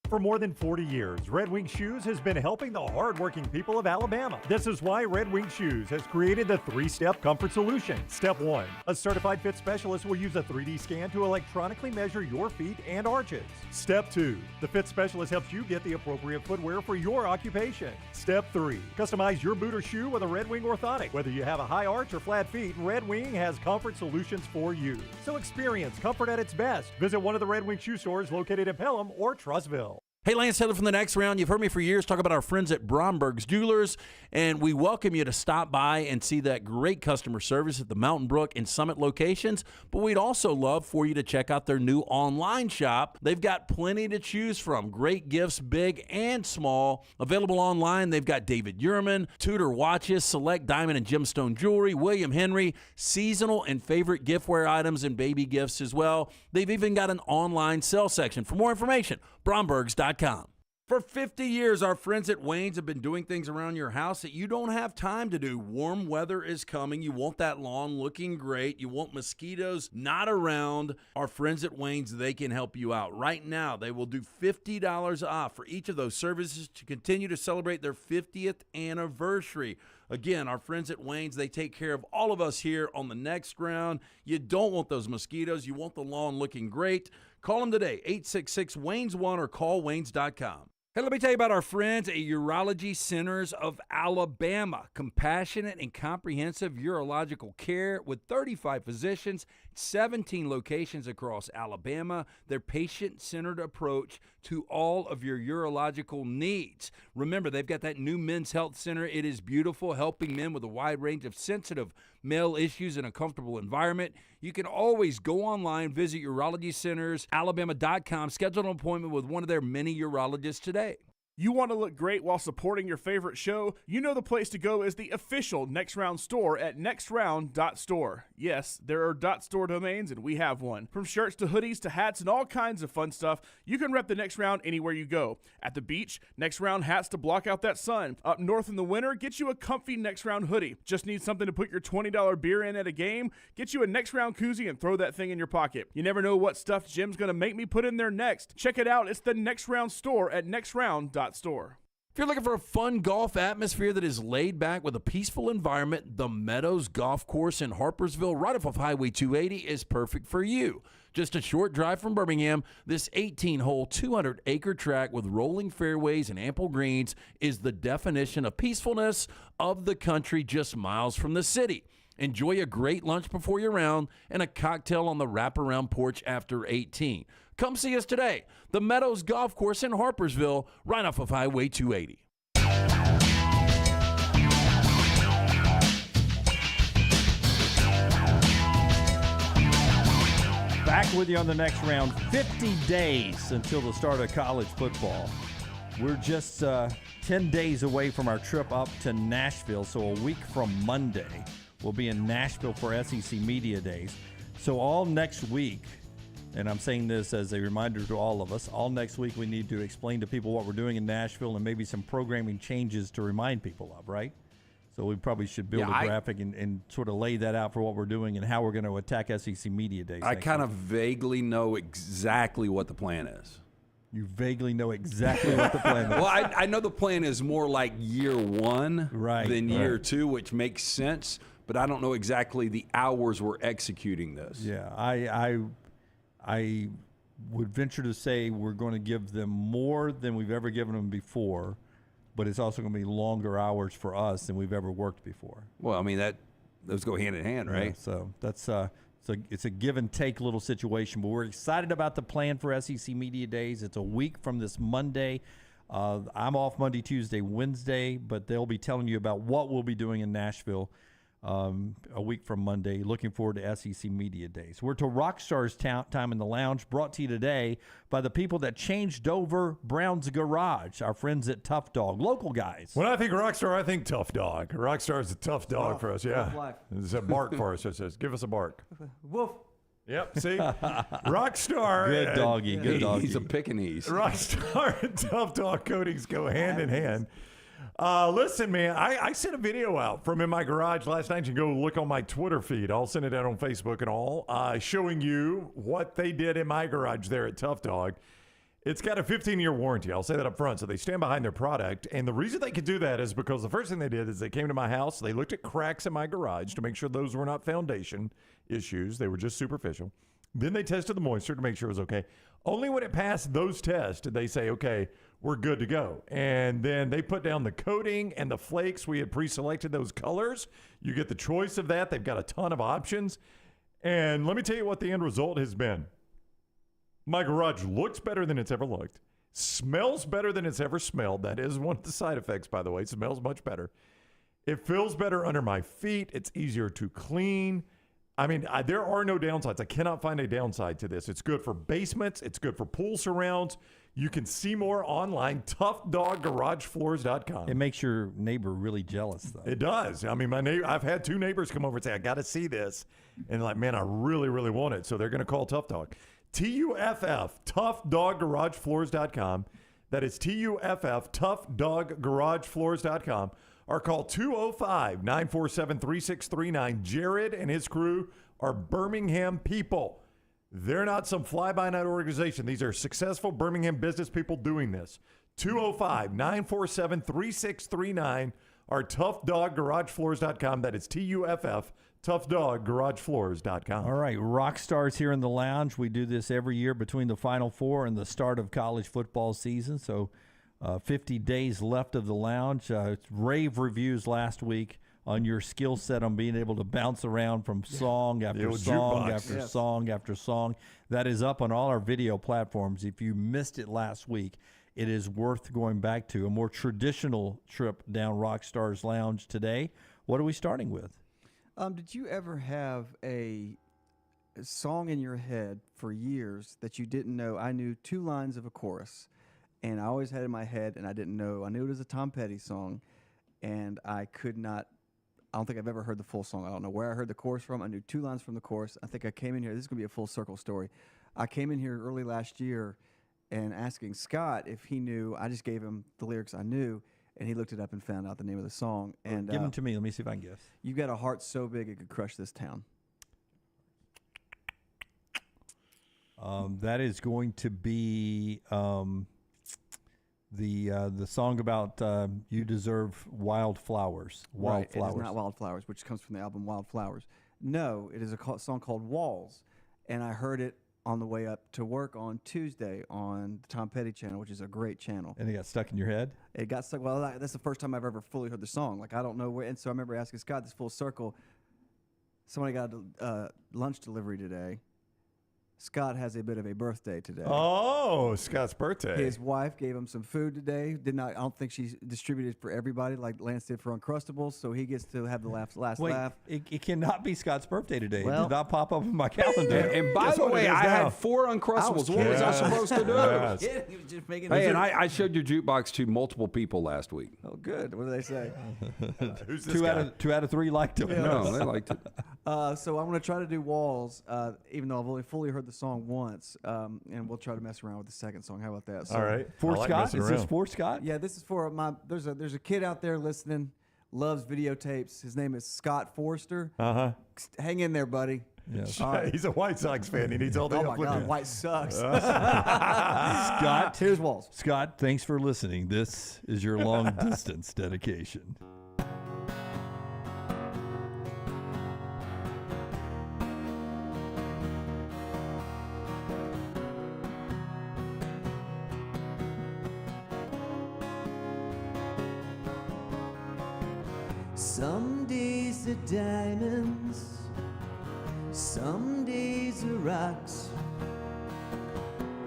For more than 40 years, Red Wing Shoes has been helping the hardworking people of Alabama. This is why Red Wing Shoes has created the 3-step comfort solution. Step 1, a certified fit specialist will use a 3D scan to electronically measure your feet and arches. Step 2, the fit specialist helps you get the appropriate footwear for your occupation. Step 3, customize your boot or shoe with a Red Wing orthotic. Whether you have a high arch or flat feet, Red Wing has comfort solutions for you. So experience comfort at its best. Visit one of the Red Wing shoe stores located in Pelham or Trussville. Hey, Lance Taylor from the Next Round. You've heard me for years talk about our friends at Bromberg's Jewelers, and we welcome you to stop by and see that great customer service at the Mountain Brook and Summit locations. But we'd also love for you to check out their new online shop. They've got plenty to choose from. Great gifts, big and small. Available online, they've got David Yurman, Tudor watches, select diamond and gemstone jewelry, William Henry, seasonal and favorite giftware items and baby gifts as well. They've even got an online sale section. For more information, brombergs.com. For 50 years, our friends at Wayne's have been doing things around your house that you don't have time to do. Warm weather is coming. You want that lawn looking great. You want mosquitoes not around. Our friends at Wayne's, they can help you out. Right now, they will do $50 off for each of those services to continue to celebrate their 50th anniversary. Again, our friends at Wayne's, they take care of all of us here on the next round. You don't want those mosquitoes. You want the lawn looking great. Call them today, 866-WAYNES1 or call Waynes.com. Hey, let me tell you about our friends at Urology Centers of Alabama. Compassionate and comprehensive urological care with 35 physicians, 17 locations across Alabama. Their patient-centered approach to all of your urological needs. Remember, they've got that new men's health center. It is beautiful, helping men with a wide range of sensitive male issues in a comfortable environment. You can always go online, visit urologycentersalabama.com, schedule an appointment with one of their many urologists today. You want to look great while supporting your favorite show? You know the place to go is the official Next Round store at nextround.store. Yes, there are .store domains, and we have one. From shirts to hoodies to hats and all kinds of fun stuff, you can rep the Next Round anywhere you go. At the beach, Next Round hats to block out that sun. Up north in the winter, get you a comfy Next Round hoodie. Just need something to put your $20 beer in at a game? Get you a Next Round koozie and throw that thing in your pocket. You never know what stuff Jim's going to make me put in there next. Check it out. It's the Next Round store at nextround.store. If you're looking for a fun golf atmosphere that is laid back with a peaceful environment, the Meadows Golf Course in Harpersville, right off of Highway 280, is perfect for you. Just a short drive from Birmingham, this 18-hole, 200-acre track with rolling fairways and ample greens is the definition of peacefulness of the country just miles from the city. Enjoy a great lunch before your round and a cocktail on the wraparound porch after 18. Come see us today. The Meadows Golf Course in Harpersville, right off of Highway 280. Back with you on the next round. 50 days until the start of college football. We're just 10 days away from our trip up to Nashville. So a week from Monday, we'll be in Nashville for SEC Media Days. So all next week, and I'm saying this as a reminder to all of us, all next week we need to explain to people what we're doing in Nashville and maybe some programming changes to remind people of, right? So we probably should build a graphic and sort of lay that out for what we're doing and how we're going to attack SEC Media Days. I kind of vaguely know exactly what the plan is. You vaguely know exactly what the plan is. Well, I know the plan is more like year one than year two, which makes sense, but I don't know exactly the hours we're executing this. Yeah, I would venture to say we're going to give them more than we've ever given them before, but it's also going to be longer hours for us than we've ever worked before. Well, I mean, those go hand in hand, right? Yeah, so that's it's a give and take little situation, but we're excited about the plan for SEC Media Days. It's a week from this Monday. I'm off Monday, Tuesday, Wednesday, but they'll be telling you about what we'll be doing in Nashville a week from Monday. Looking forward to SEC Media Days. We're to Rockstar's Time in the Lounge, brought to you today by the people that changed over Brown's Garage, our friends at Tough Dog, local guys. When I think Rockstar, I think Tough Dog. Rockstar is a tough dog for us, yeah. It's a bark for us. It says, give us a bark. Woof. Yep, see? Rockstar. Good doggy, good doggy. He's a Pekingese. Rockstar and Tough Dog coatings go hand in hand. Listen, man, I sent a video out from in my garage last night. You can go look on my Twitter feed. I'll send it out on Facebook and all, showing you what they did in my garage there at Tough Dog. It's got a 15-year warranty. I'll say that up front. So they stand behind their product. And the reason they could do that is because the first thing they did is they came to my house. They looked at cracks in my garage to make sure those were not foundation issues. They were just superficial. Then they tested the moisture to make sure it was okay. Only when it passed those tests did they say, okay, we're good to go. And then they put down the coating and the flakes. We had pre-selected those colors. You get the choice of that. They've got a ton of options. And let me tell you what the end result has been. My garage looks better than it's ever looked. Smells better than it's ever smelled. That is one of the side effects, by the way. It smells much better. It feels better under my feet. It's easier to clean. I mean, there are no downsides. I cannot find a downside to this. It's good for basements. It's good for pool surrounds. You can see more online, toughdogggaragefloors.com. It makes your neighbor really jealous, though. It does. I mean, I've had two neighbors come over and say, I got to see this. And like, man, I really, really want it. So they're going to call Tough Dog. TUFF, toughdogggaragefloors.com. That is TUFF, toughdogggaragefloors.com. Or call 205-947-3639. Jared and his crew are Birmingham people. They're not some fly-by-night organization. These are successful Birmingham business people doing this. 205-947-3639 or toughdogggaragefloors.com. That is TUFF, toughdogggaragefloors.com. All right, Rockstar's here in the lounge. We do this every year between the Final Four and the start of college football season. So 50 days left of the lounge. Rave reviews last week on your skill set on being able to bounce around from song after song after song after song. That is up on all our video platforms. If you missed it last week, it is worth going back to. A more traditional trip down Rockstar's Lounge today. What are we starting with? Did you ever have a song in your head for years that you didn't know? I knew 2 lines of a chorus, and I always had it in my head, and I didn't know. I knew it was a Tom Petty song, and I could not. I don't think I've ever heard the full song. I don't know where I heard the chorus from. I knew 2 lines from the chorus. I think I came in here. This is going to be a full circle story. I came in here early last year and asking Scott if he knew. I just gave him the lyrics I knew, and he looked it up and found out the name of the song. And give them to me. Let me see if I can guess. You've got a heart so big it could crush this town. That is going to be the song about you deserve wildflowers. Right, it is not Wildflowers, which comes from the album Wildflowers. No, it is a song called Walls, and I heard it on the way up to work on Tuesday on the Tom Petty channel, which is a great channel. And it got stuck in your head? It got stuck. Well, that's the first time I've ever fully heard the song. Like, I don't know where. And so I remember asking Scott, this full circle, somebody got a lunch delivery today. Scott has a bit of a birthday today. Oh, Scott's birthday. His wife gave him some food today. I don't think she distributed for everybody like Lance did for Uncrustables, so he gets to have the last laugh. It cannot be Scott's birthday today. Well, it did not pop up in my calendar. And by the way, I had 4 Uncrustables. What was I supposed to do? Yes. He was just making Hey, and I showed your jukebox to multiple people last week. Oh, good. What do they say? Who's this two guy? out of 3 liked it. Yeah. No, they liked it. So I'm going to try to do Walls, even though I've only fully heard the song once, and we'll try to mess around with the second song. How about that? So, all right. For Scott? Is this for Scott? Yeah, this is for there's a kid out there listening, loves videotapes. His name is Scott Forster. Hang in there, buddy. Yes. Right. He's a White Sox fan. He needs all the Oh help. my God, White sucks. Scott, here's Walls. Scott, thanks for listening. This is your long distance dedication. Some days are diamonds, some days are rocks,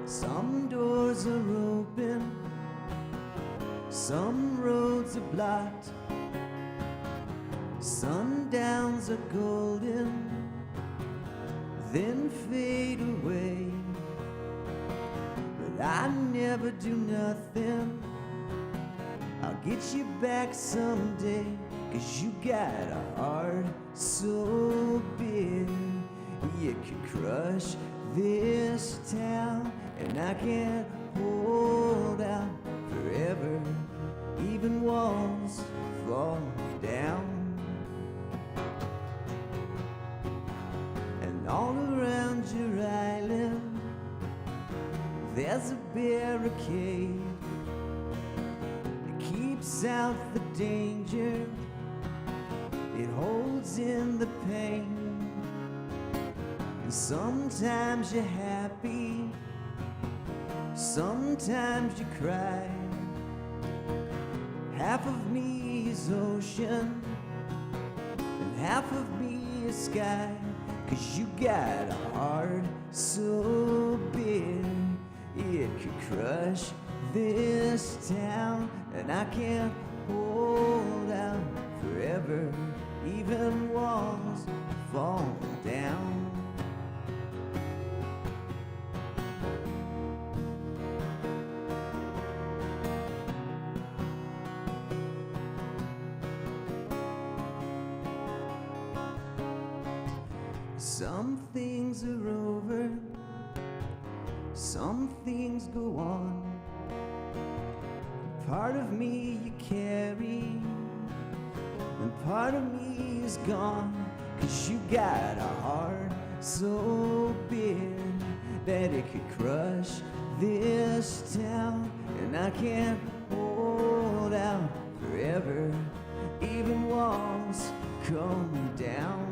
some doors are open, some roads are blocked, sundowns are golden, then fade away. But I never do nothing, I'll get you back someday. 'Cause you got a heart so big you could crush this town. And I can't hold out forever, even walls fall down. And all around your island there's a barricade that keeps out the danger. It holds in the pain, and sometimes you're happy, sometimes you cry. Half of me is ocean, and half of me is sky. 'Cause you got a heart so big, it could crush this town. And I can't hold out forever, even walls fall down. Some things are over, some things go on. part of me you carry, and part of me is gone, 'cause you got a heart so big that it could crush this town, and I can't hold out forever, even walls come down.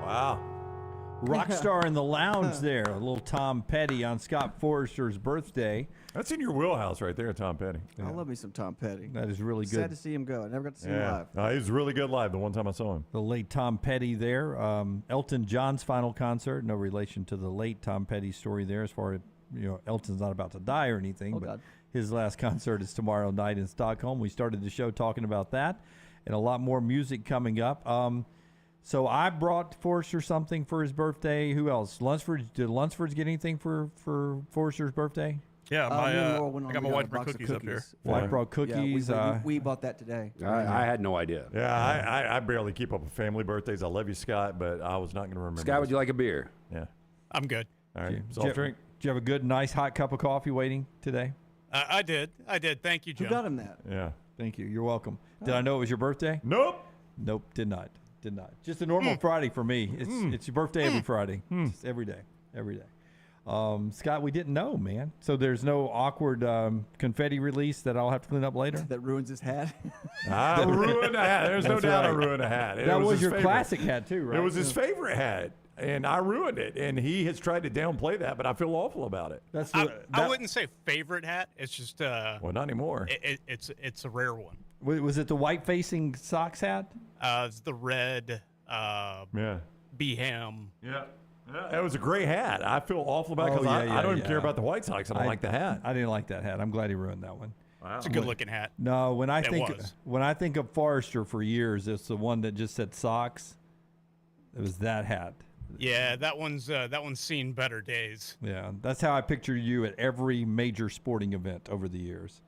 Wow. Rockstar in the lounge there. A little Tom Petty on Scott Forrester's birthday. That's in your wheelhouse right there, Tom Petty. I love me some Tom Petty. That is really good. Sad to see him go. I never got to see him live. He was really good live the one time I saw him. The late Tom Petty there. Elton John's final concert. No relation to the late Tom Petty story there as far as, Elton's not about to die or anything. Oh, but God. his last concert is tomorrow night in Stockholm. We started the show talking about that and a lot more music coming up. So I brought Forrester something for his birthday. Who else? Lunsford. Did Lunsford's get anything for Forrester's birthday? Yeah, me and Laurel I went on, got we my got white a bread box of cookies up here. White bread cookies. We bought that today. I had no idea. Yeah, I barely keep up with family birthdays. I love you, Scott, but I was not going to remember. Scott, would you like a beer? Yeah. I'm good. All right. Did Soft you, drink. Did you have a good, nice, hot cup of coffee waiting today? I did. Thank you, Jim. Who got him that? Yeah. Thank you. You're welcome. Did I know it was your birthday? Nope. Nope, did not. Did not. Just a normal Friday for me. It's your birthday every Friday. Just every day. Every day. Scott, we didn't know, man. So there's no awkward confetti release that I'll have to clean up later? That ruins his hat. I ruined a hat. There's no That's doubt I right. ruined a hat. That was his your favorite. classic hat too, right? It was his favorite hat, and I ruined it. And he has tried to downplay that, but I feel awful about it. That's I wouldn't say favorite hat. It's just well, not anymore. It's a rare one. Was it the white facing socks hat? It's the red. Beham. Yeah. That was a great hat. I feel awful about it because I don't even care about the White Sox. I don't like the hat. I didn't like that hat. I'm glad he ruined that one. Wow. It's a good looking hat. No, when I It think of Forrester for years, it's the one that just said socks. It was that hat. Yeah, that one's seen better days. Yeah, that's how I picture you at every major sporting event over the years.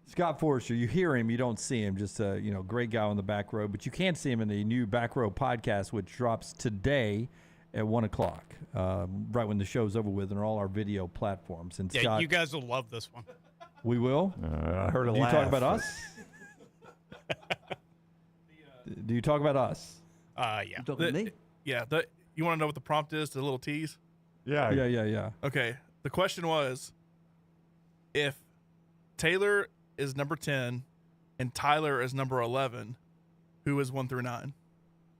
Scott Forrester, you hear him, you don't see him. Just a great guy on the back row, but you can see him in the new Back Row podcast, which drops today at 1:00, right when the show's over with, and all our video platforms. And Yeah, Scott, you guys will love this one. we will. I heard a Do laugh. you talk about us? Do you talk about us? Yeah. You talking to me? Yeah. You want to know what the prompt is? The little tease. Yeah. Yeah. Okay. The question was, if Taylor is number 10 and Tyler is number 11, who is 1 through 9?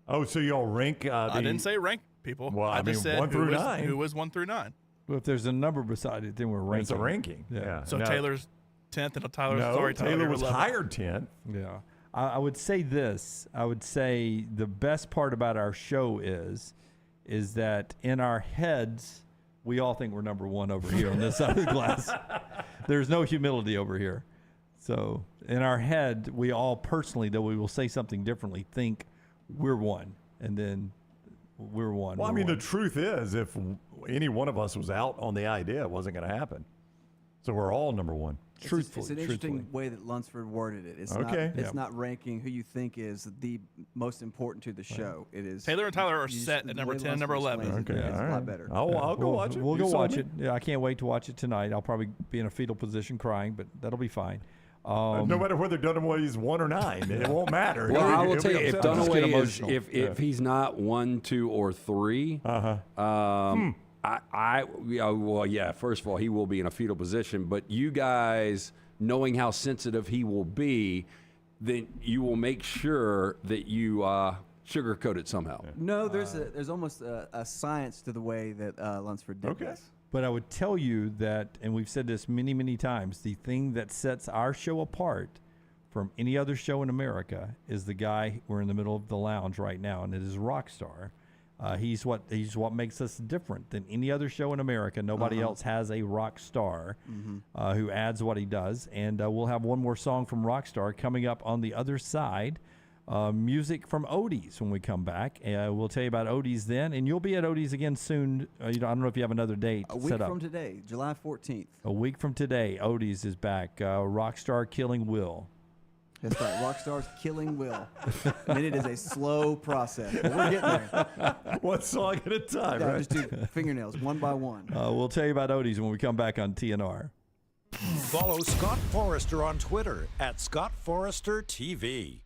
Oh, so y'all rank? I didn't say rank people. Well, I just mean, said 1 through 9. Who was 1 through 9? Well, if there's a number beside it, then we're ranking. It's a ranking. Yeah. So No. Taylor's 10th and Tyler's No, Tyler Taylor was 11th. higher 10th. Yeah. I would say this. I would say the best part about our show is that in our heads, we all think we're number one over here on this side of the glass. There's no humility over here. So in our head, we all personally, though we will say something differently, think we're one. And then we're one. Well, I mean, the truth is, if any one of us was out on the idea, it wasn't going to happen. So we're all number one. It's an interesting way that Lunsford worded it. It's Okay. Not, it's not ranking who you think is the most important to the show. It is Taylor and Tyler are set at number 10 and number 11. Okay, it's a lot better. I'll go watch it. We'll You go sold watch me. it. Yeah, I can't wait to watch it tonight. I'll probably be in a fetal position crying, but that'll be fine. No matter whether Dunaway's 1 or 9, it won't matter. Well, I will He'll tell be you, if upset. Dunaway is, if he's not 1, 2, or 3, first of all, he will be in a fetal position. But you guys, knowing how sensitive he will be, then you will make sure that you sugarcoat it somehow. No, there's almost a science to the way that Lunsford did this. But I would tell you that, and we've said this many, many times, the thing that sets our show apart from any other show in America is the guy, we're in the middle of the lounge right now, and it is Rockstar. He's what makes us different than any other show in America. Nobody else has a rock star who adds what he does. And we'll have one more song from Rockstar coming up on the other side music from Odie's when we come back. We'll tell you about Odie's then, and you'll be at Odie's again soon. I don't know if you have another date A week set up. from today, July 14th. A week from today, Odie's is back. Rockstar Killing Will. That's right. Rockstar's Killing Will. And it is a slow process. But we're getting there. One song at a time, Yeah, right? just do fingernails one by one. We'll tell you about Odie's when we come back on TNR. Follow Scott Forrester on Twitter at Scott Forrester TV.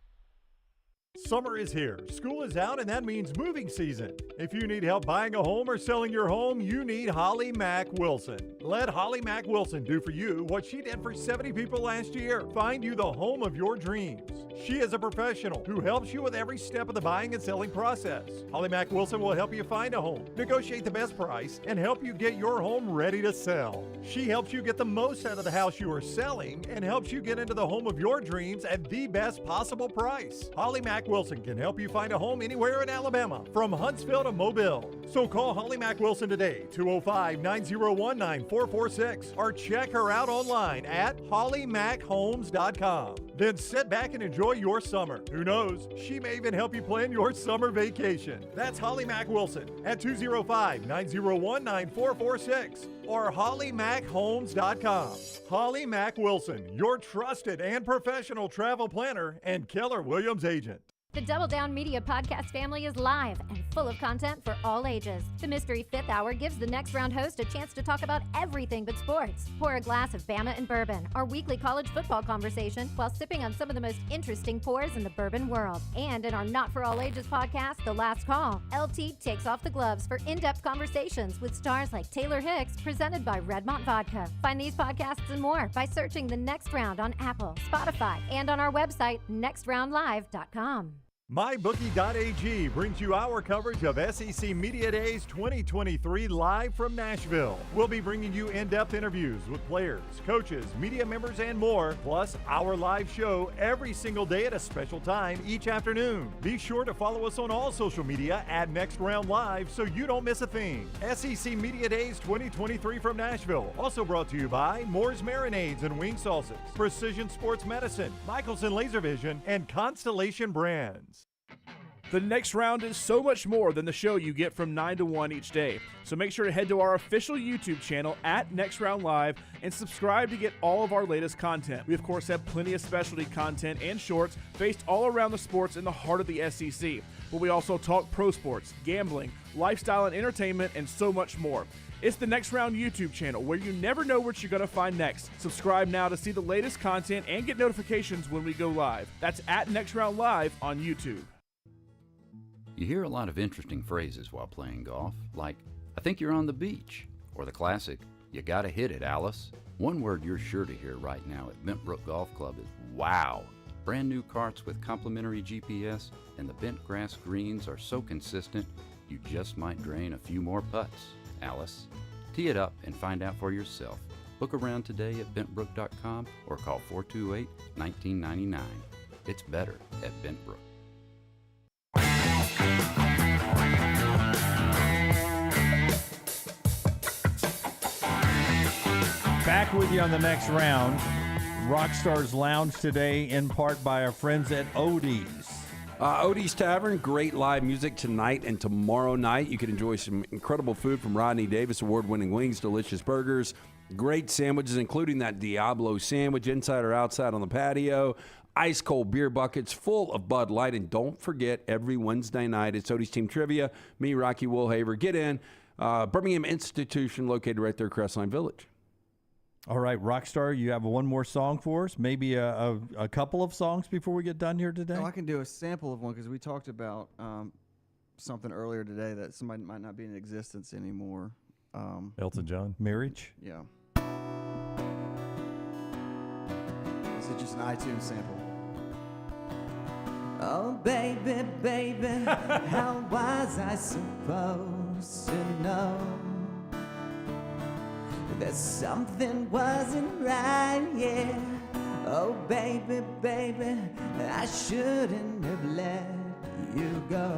Summer is here, school is out, and that means moving season. If you need help buying a home or selling your home, you need Holly Mack Wilson. Let Holly Mack Wilson do for you what she did for 70 people last year. Find you the home of your dreams. She is a professional who helps you with every step of the buying and selling process. Holly Mack Wilson will help you find a home, negotiate the best price, and help you get your home ready to sell. She helps you get the most out of the house you are selling and helps you get into the home of your dreams at the best possible price. Holly Mack Wilson can help you find a home anywhere in Alabama, from Huntsville to Mobile. So call Holly Mack Wilson today, 205-901-9446, or check her out online at hollymackhomes.com. Then sit back and enjoy your summer. Who knows, she may even help you plan your summer vacation. That's Holly Mack Wilson at 205-901-9446 or hollymackhomes.com. Holly Mack Wilson, your trusted and professional travel planner and Keller Williams agent. The Double Down Media podcast family is live and full of content for all ages. The Mystery Fifth Hour gives the Next Round host a chance to talk about everything but sports. Pour a glass of Bama and bourbon, our weekly college football conversation, while sipping on some of the most interesting pours in the bourbon world. And in our Not For All Ages podcast, The Last Call, LT takes off the gloves for in-depth conversations with stars like Taylor Hicks, presented by Redmont Vodka. Find these podcasts and more by searching The Next Round on Apple, Spotify, and on our website, nextroundlive.com. MyBookie.ag brings you our coverage of SEC Media Days 2023 live from Nashville. We'll be bringing you in-depth interviews with players, coaches, media members, and more, plus our live show every single day at a special time each afternoon. Be sure to follow us on all social media at Next Round Live so you don't miss a thing. SEC Media Days 2023 from Nashville, also brought to you by Moore's Marinades and Wing Sauces, Precision Sports Medicine, Michelson Laser Vision, and Constellation Brands. The Next Round is so much more than the show you get from 9 to 1 each day. So make sure to head to our official YouTube channel at Next Round Live and subscribe to get all of our latest content. We, of course, have plenty of specialty content and shorts based all around the sports in the heart of the SEC. But we also talk pro sports, gambling, lifestyle and entertainment, and so much more. It's the Next Round YouTube channel where you never know what you're going to find next. Subscribe now to see the latest content and get notifications when we go live. That's at Next Round Live on YouTube. You hear a lot of interesting phrases while playing golf, like, I think you're on the beach, or the classic, you gotta hit it, Alice. One word you're sure to hear right now at Bentbrook Golf Club is wow. Brand new carts with complimentary GPS, and the bent grass greens are so consistent, you just might drain a few more putts, Alice. Tee it up and find out for yourself. Book around today at bentbrook.com or call 428-1999. It's better at Bentbrook. Back with you on the Next Round. Rockstar's Lounge today, in part by our friends at Odie's. Odie's Tavern, great live music tonight and tomorrow night. You can enjoy some incredible food from Rodney Davis, award-winning wings, delicious burgers, great sandwiches, including that Diablo sandwich, inside or outside on the patio, ice-cold beer buckets full of Bud Light. And don't forget, every Wednesday night, it's Odie's Team Trivia. Me, Rocky Woolhaver, get in. Birmingham Institution, located right there, Crestline Village. All right, Rockstar, you have one more song for us? Maybe a couple of songs before we get done here today? Oh, I can do a sample of one because we talked about something earlier today that somebody might not be in existence anymore. Elton John. Marriage? Yeah. This is just an iTunes sample. Oh, baby, baby, how was I supposed to know that something wasn't right, yeah. Oh, baby, baby, I shouldn't have let you go.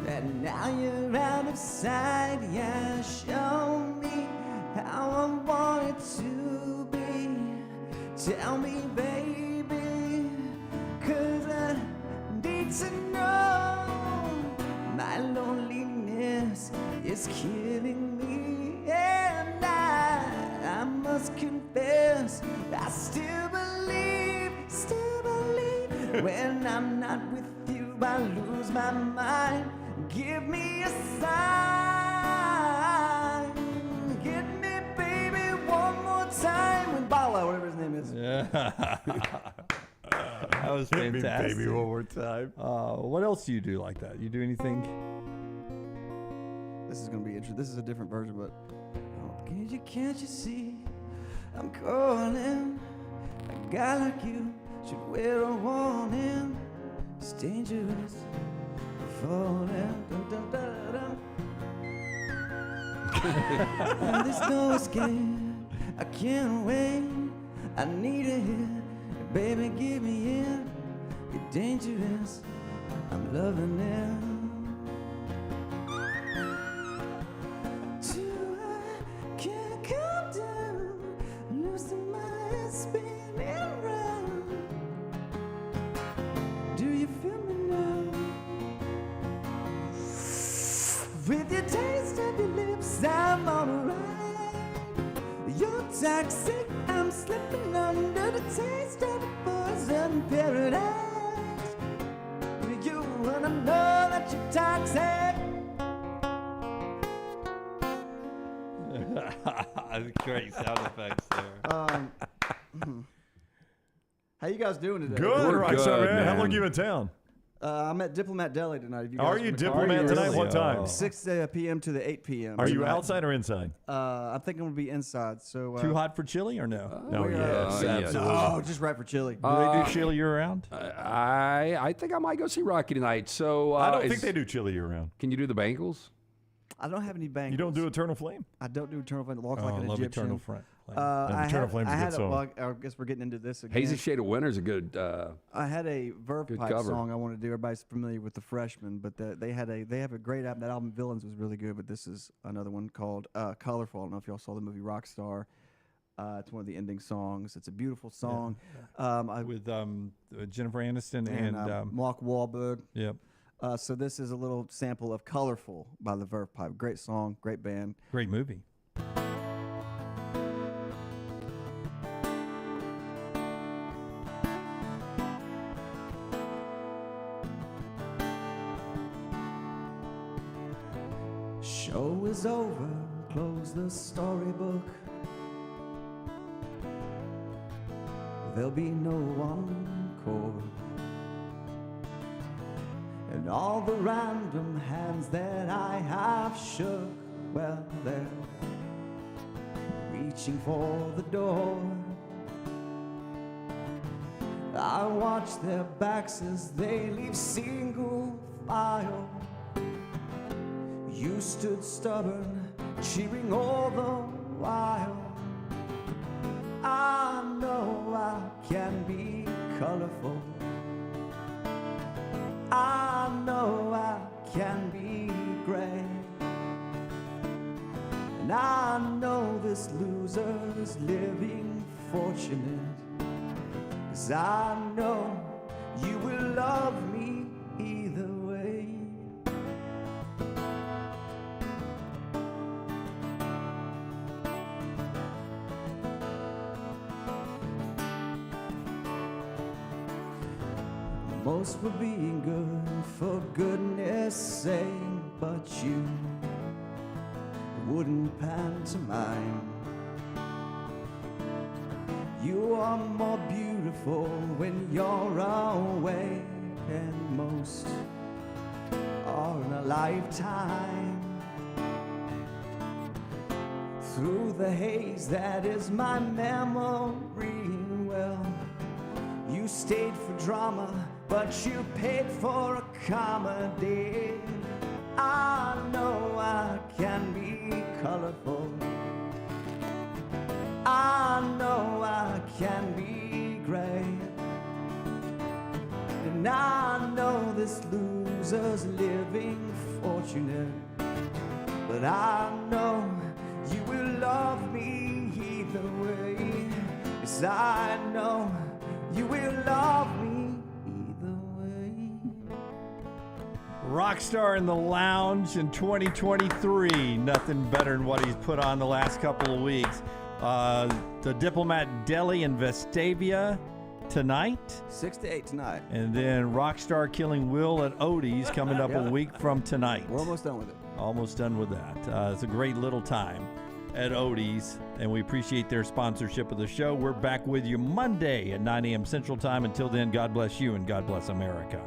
And now you're out of sight, yeah. Show me how I want it to be. Tell me, baby, When I'm not with you, I lose my mind. Give me a sign. Get me, baby, one more time. With Bala, whatever his name is. Yeah. That was Hit me, fantastic. baby, one more time. What else do you do like that? You do anything? This is gonna be interesting. This is a different version, but Can't you see I'm calling? A guy like you should wear a warning. It's dangerous falling. Dun, dun, dun, dun. And there's no escape. I can't wait. I need a hit. Baby, give me in. You're dangerous. I'm loving it. Can't come down. Losing my head, spinning round. Do you feel me now? With your taste of your lips, I'm alright. You're toxic, I'm slipping under the taste of the poison paradise. With you, and I know that you're toxic. Great sound effects there. How you guys doing today? Good, Rockstar, man. How long you in town? I'm at Diplomat Deli tonight. If you guys Are you wanna come. Diplomat tonight? What time? 6 p.m. to the 8 p.m. Are you tonight. outside or inside? I think I'm gonna be inside. So Too hot for chili or no? No, yes, absolutely. Oh, just right for chili. Do they do chili year round? I think I might go see Rocky tonight. So I don't think they do chili year round. Can you do the Bengals? I don't have any bangles. You don't do Eternal Flame? I don't do Eternal Flame. It walks Oh, like I an love Egyptian. Eternal Flame. Eternal Flame's a good song. Well, I guess we're getting into this again. Hazy Shade of Winter's a good. I had a Verve good Pipe cover. song I wanted to do. Everybody's familiar with the Freshmen, but they have a great album. That album Villains was really good, but this is another one called Colorful. I don't know if y'all saw the movie Rockstar. It's one of the ending songs. It's a beautiful song. With Jennifer Aniston and Mark Wahlberg. Yep. So this is a little sample of Colorful by the Verve Pipe. Great song, great band. Great movie. Show is over, close the storybook. There'll be no encore. And all the random hands that I have shook, well, they're reaching for the door. I watch their backs as they leave single file. You stood stubborn, cheering all the while. I know I can be colorful. I know I can be gray. And I know this loser's living fortunate. 'Cause I know you will love me either way. Most were being good for goodness sake, but you wouldn't pantomime. You are more beautiful when you're away, and most are in a lifetime. Through the haze that is my memory, well, you stayed for drama, but you paid for a comedy. I know I can be colorful. I know I can be great. And I know this loser's living fortunate. But I know you will love me either way. Yes, I know you will love me either way. Rockstar in the Lounge in 2023. Nothing better than what he's put on the last couple of weeks. The Diplomat Deli in Vestavia. tonight. 6 to 8 tonight. And then Rockstar Killing Will at Odie's coming up a week from tonight. We're almost done with it. Almost done with that. It's a great little time at Odie's, and we appreciate their sponsorship of the show. We're back with you Monday at 9 a.m. Central Time. Until then, God bless you and God bless America.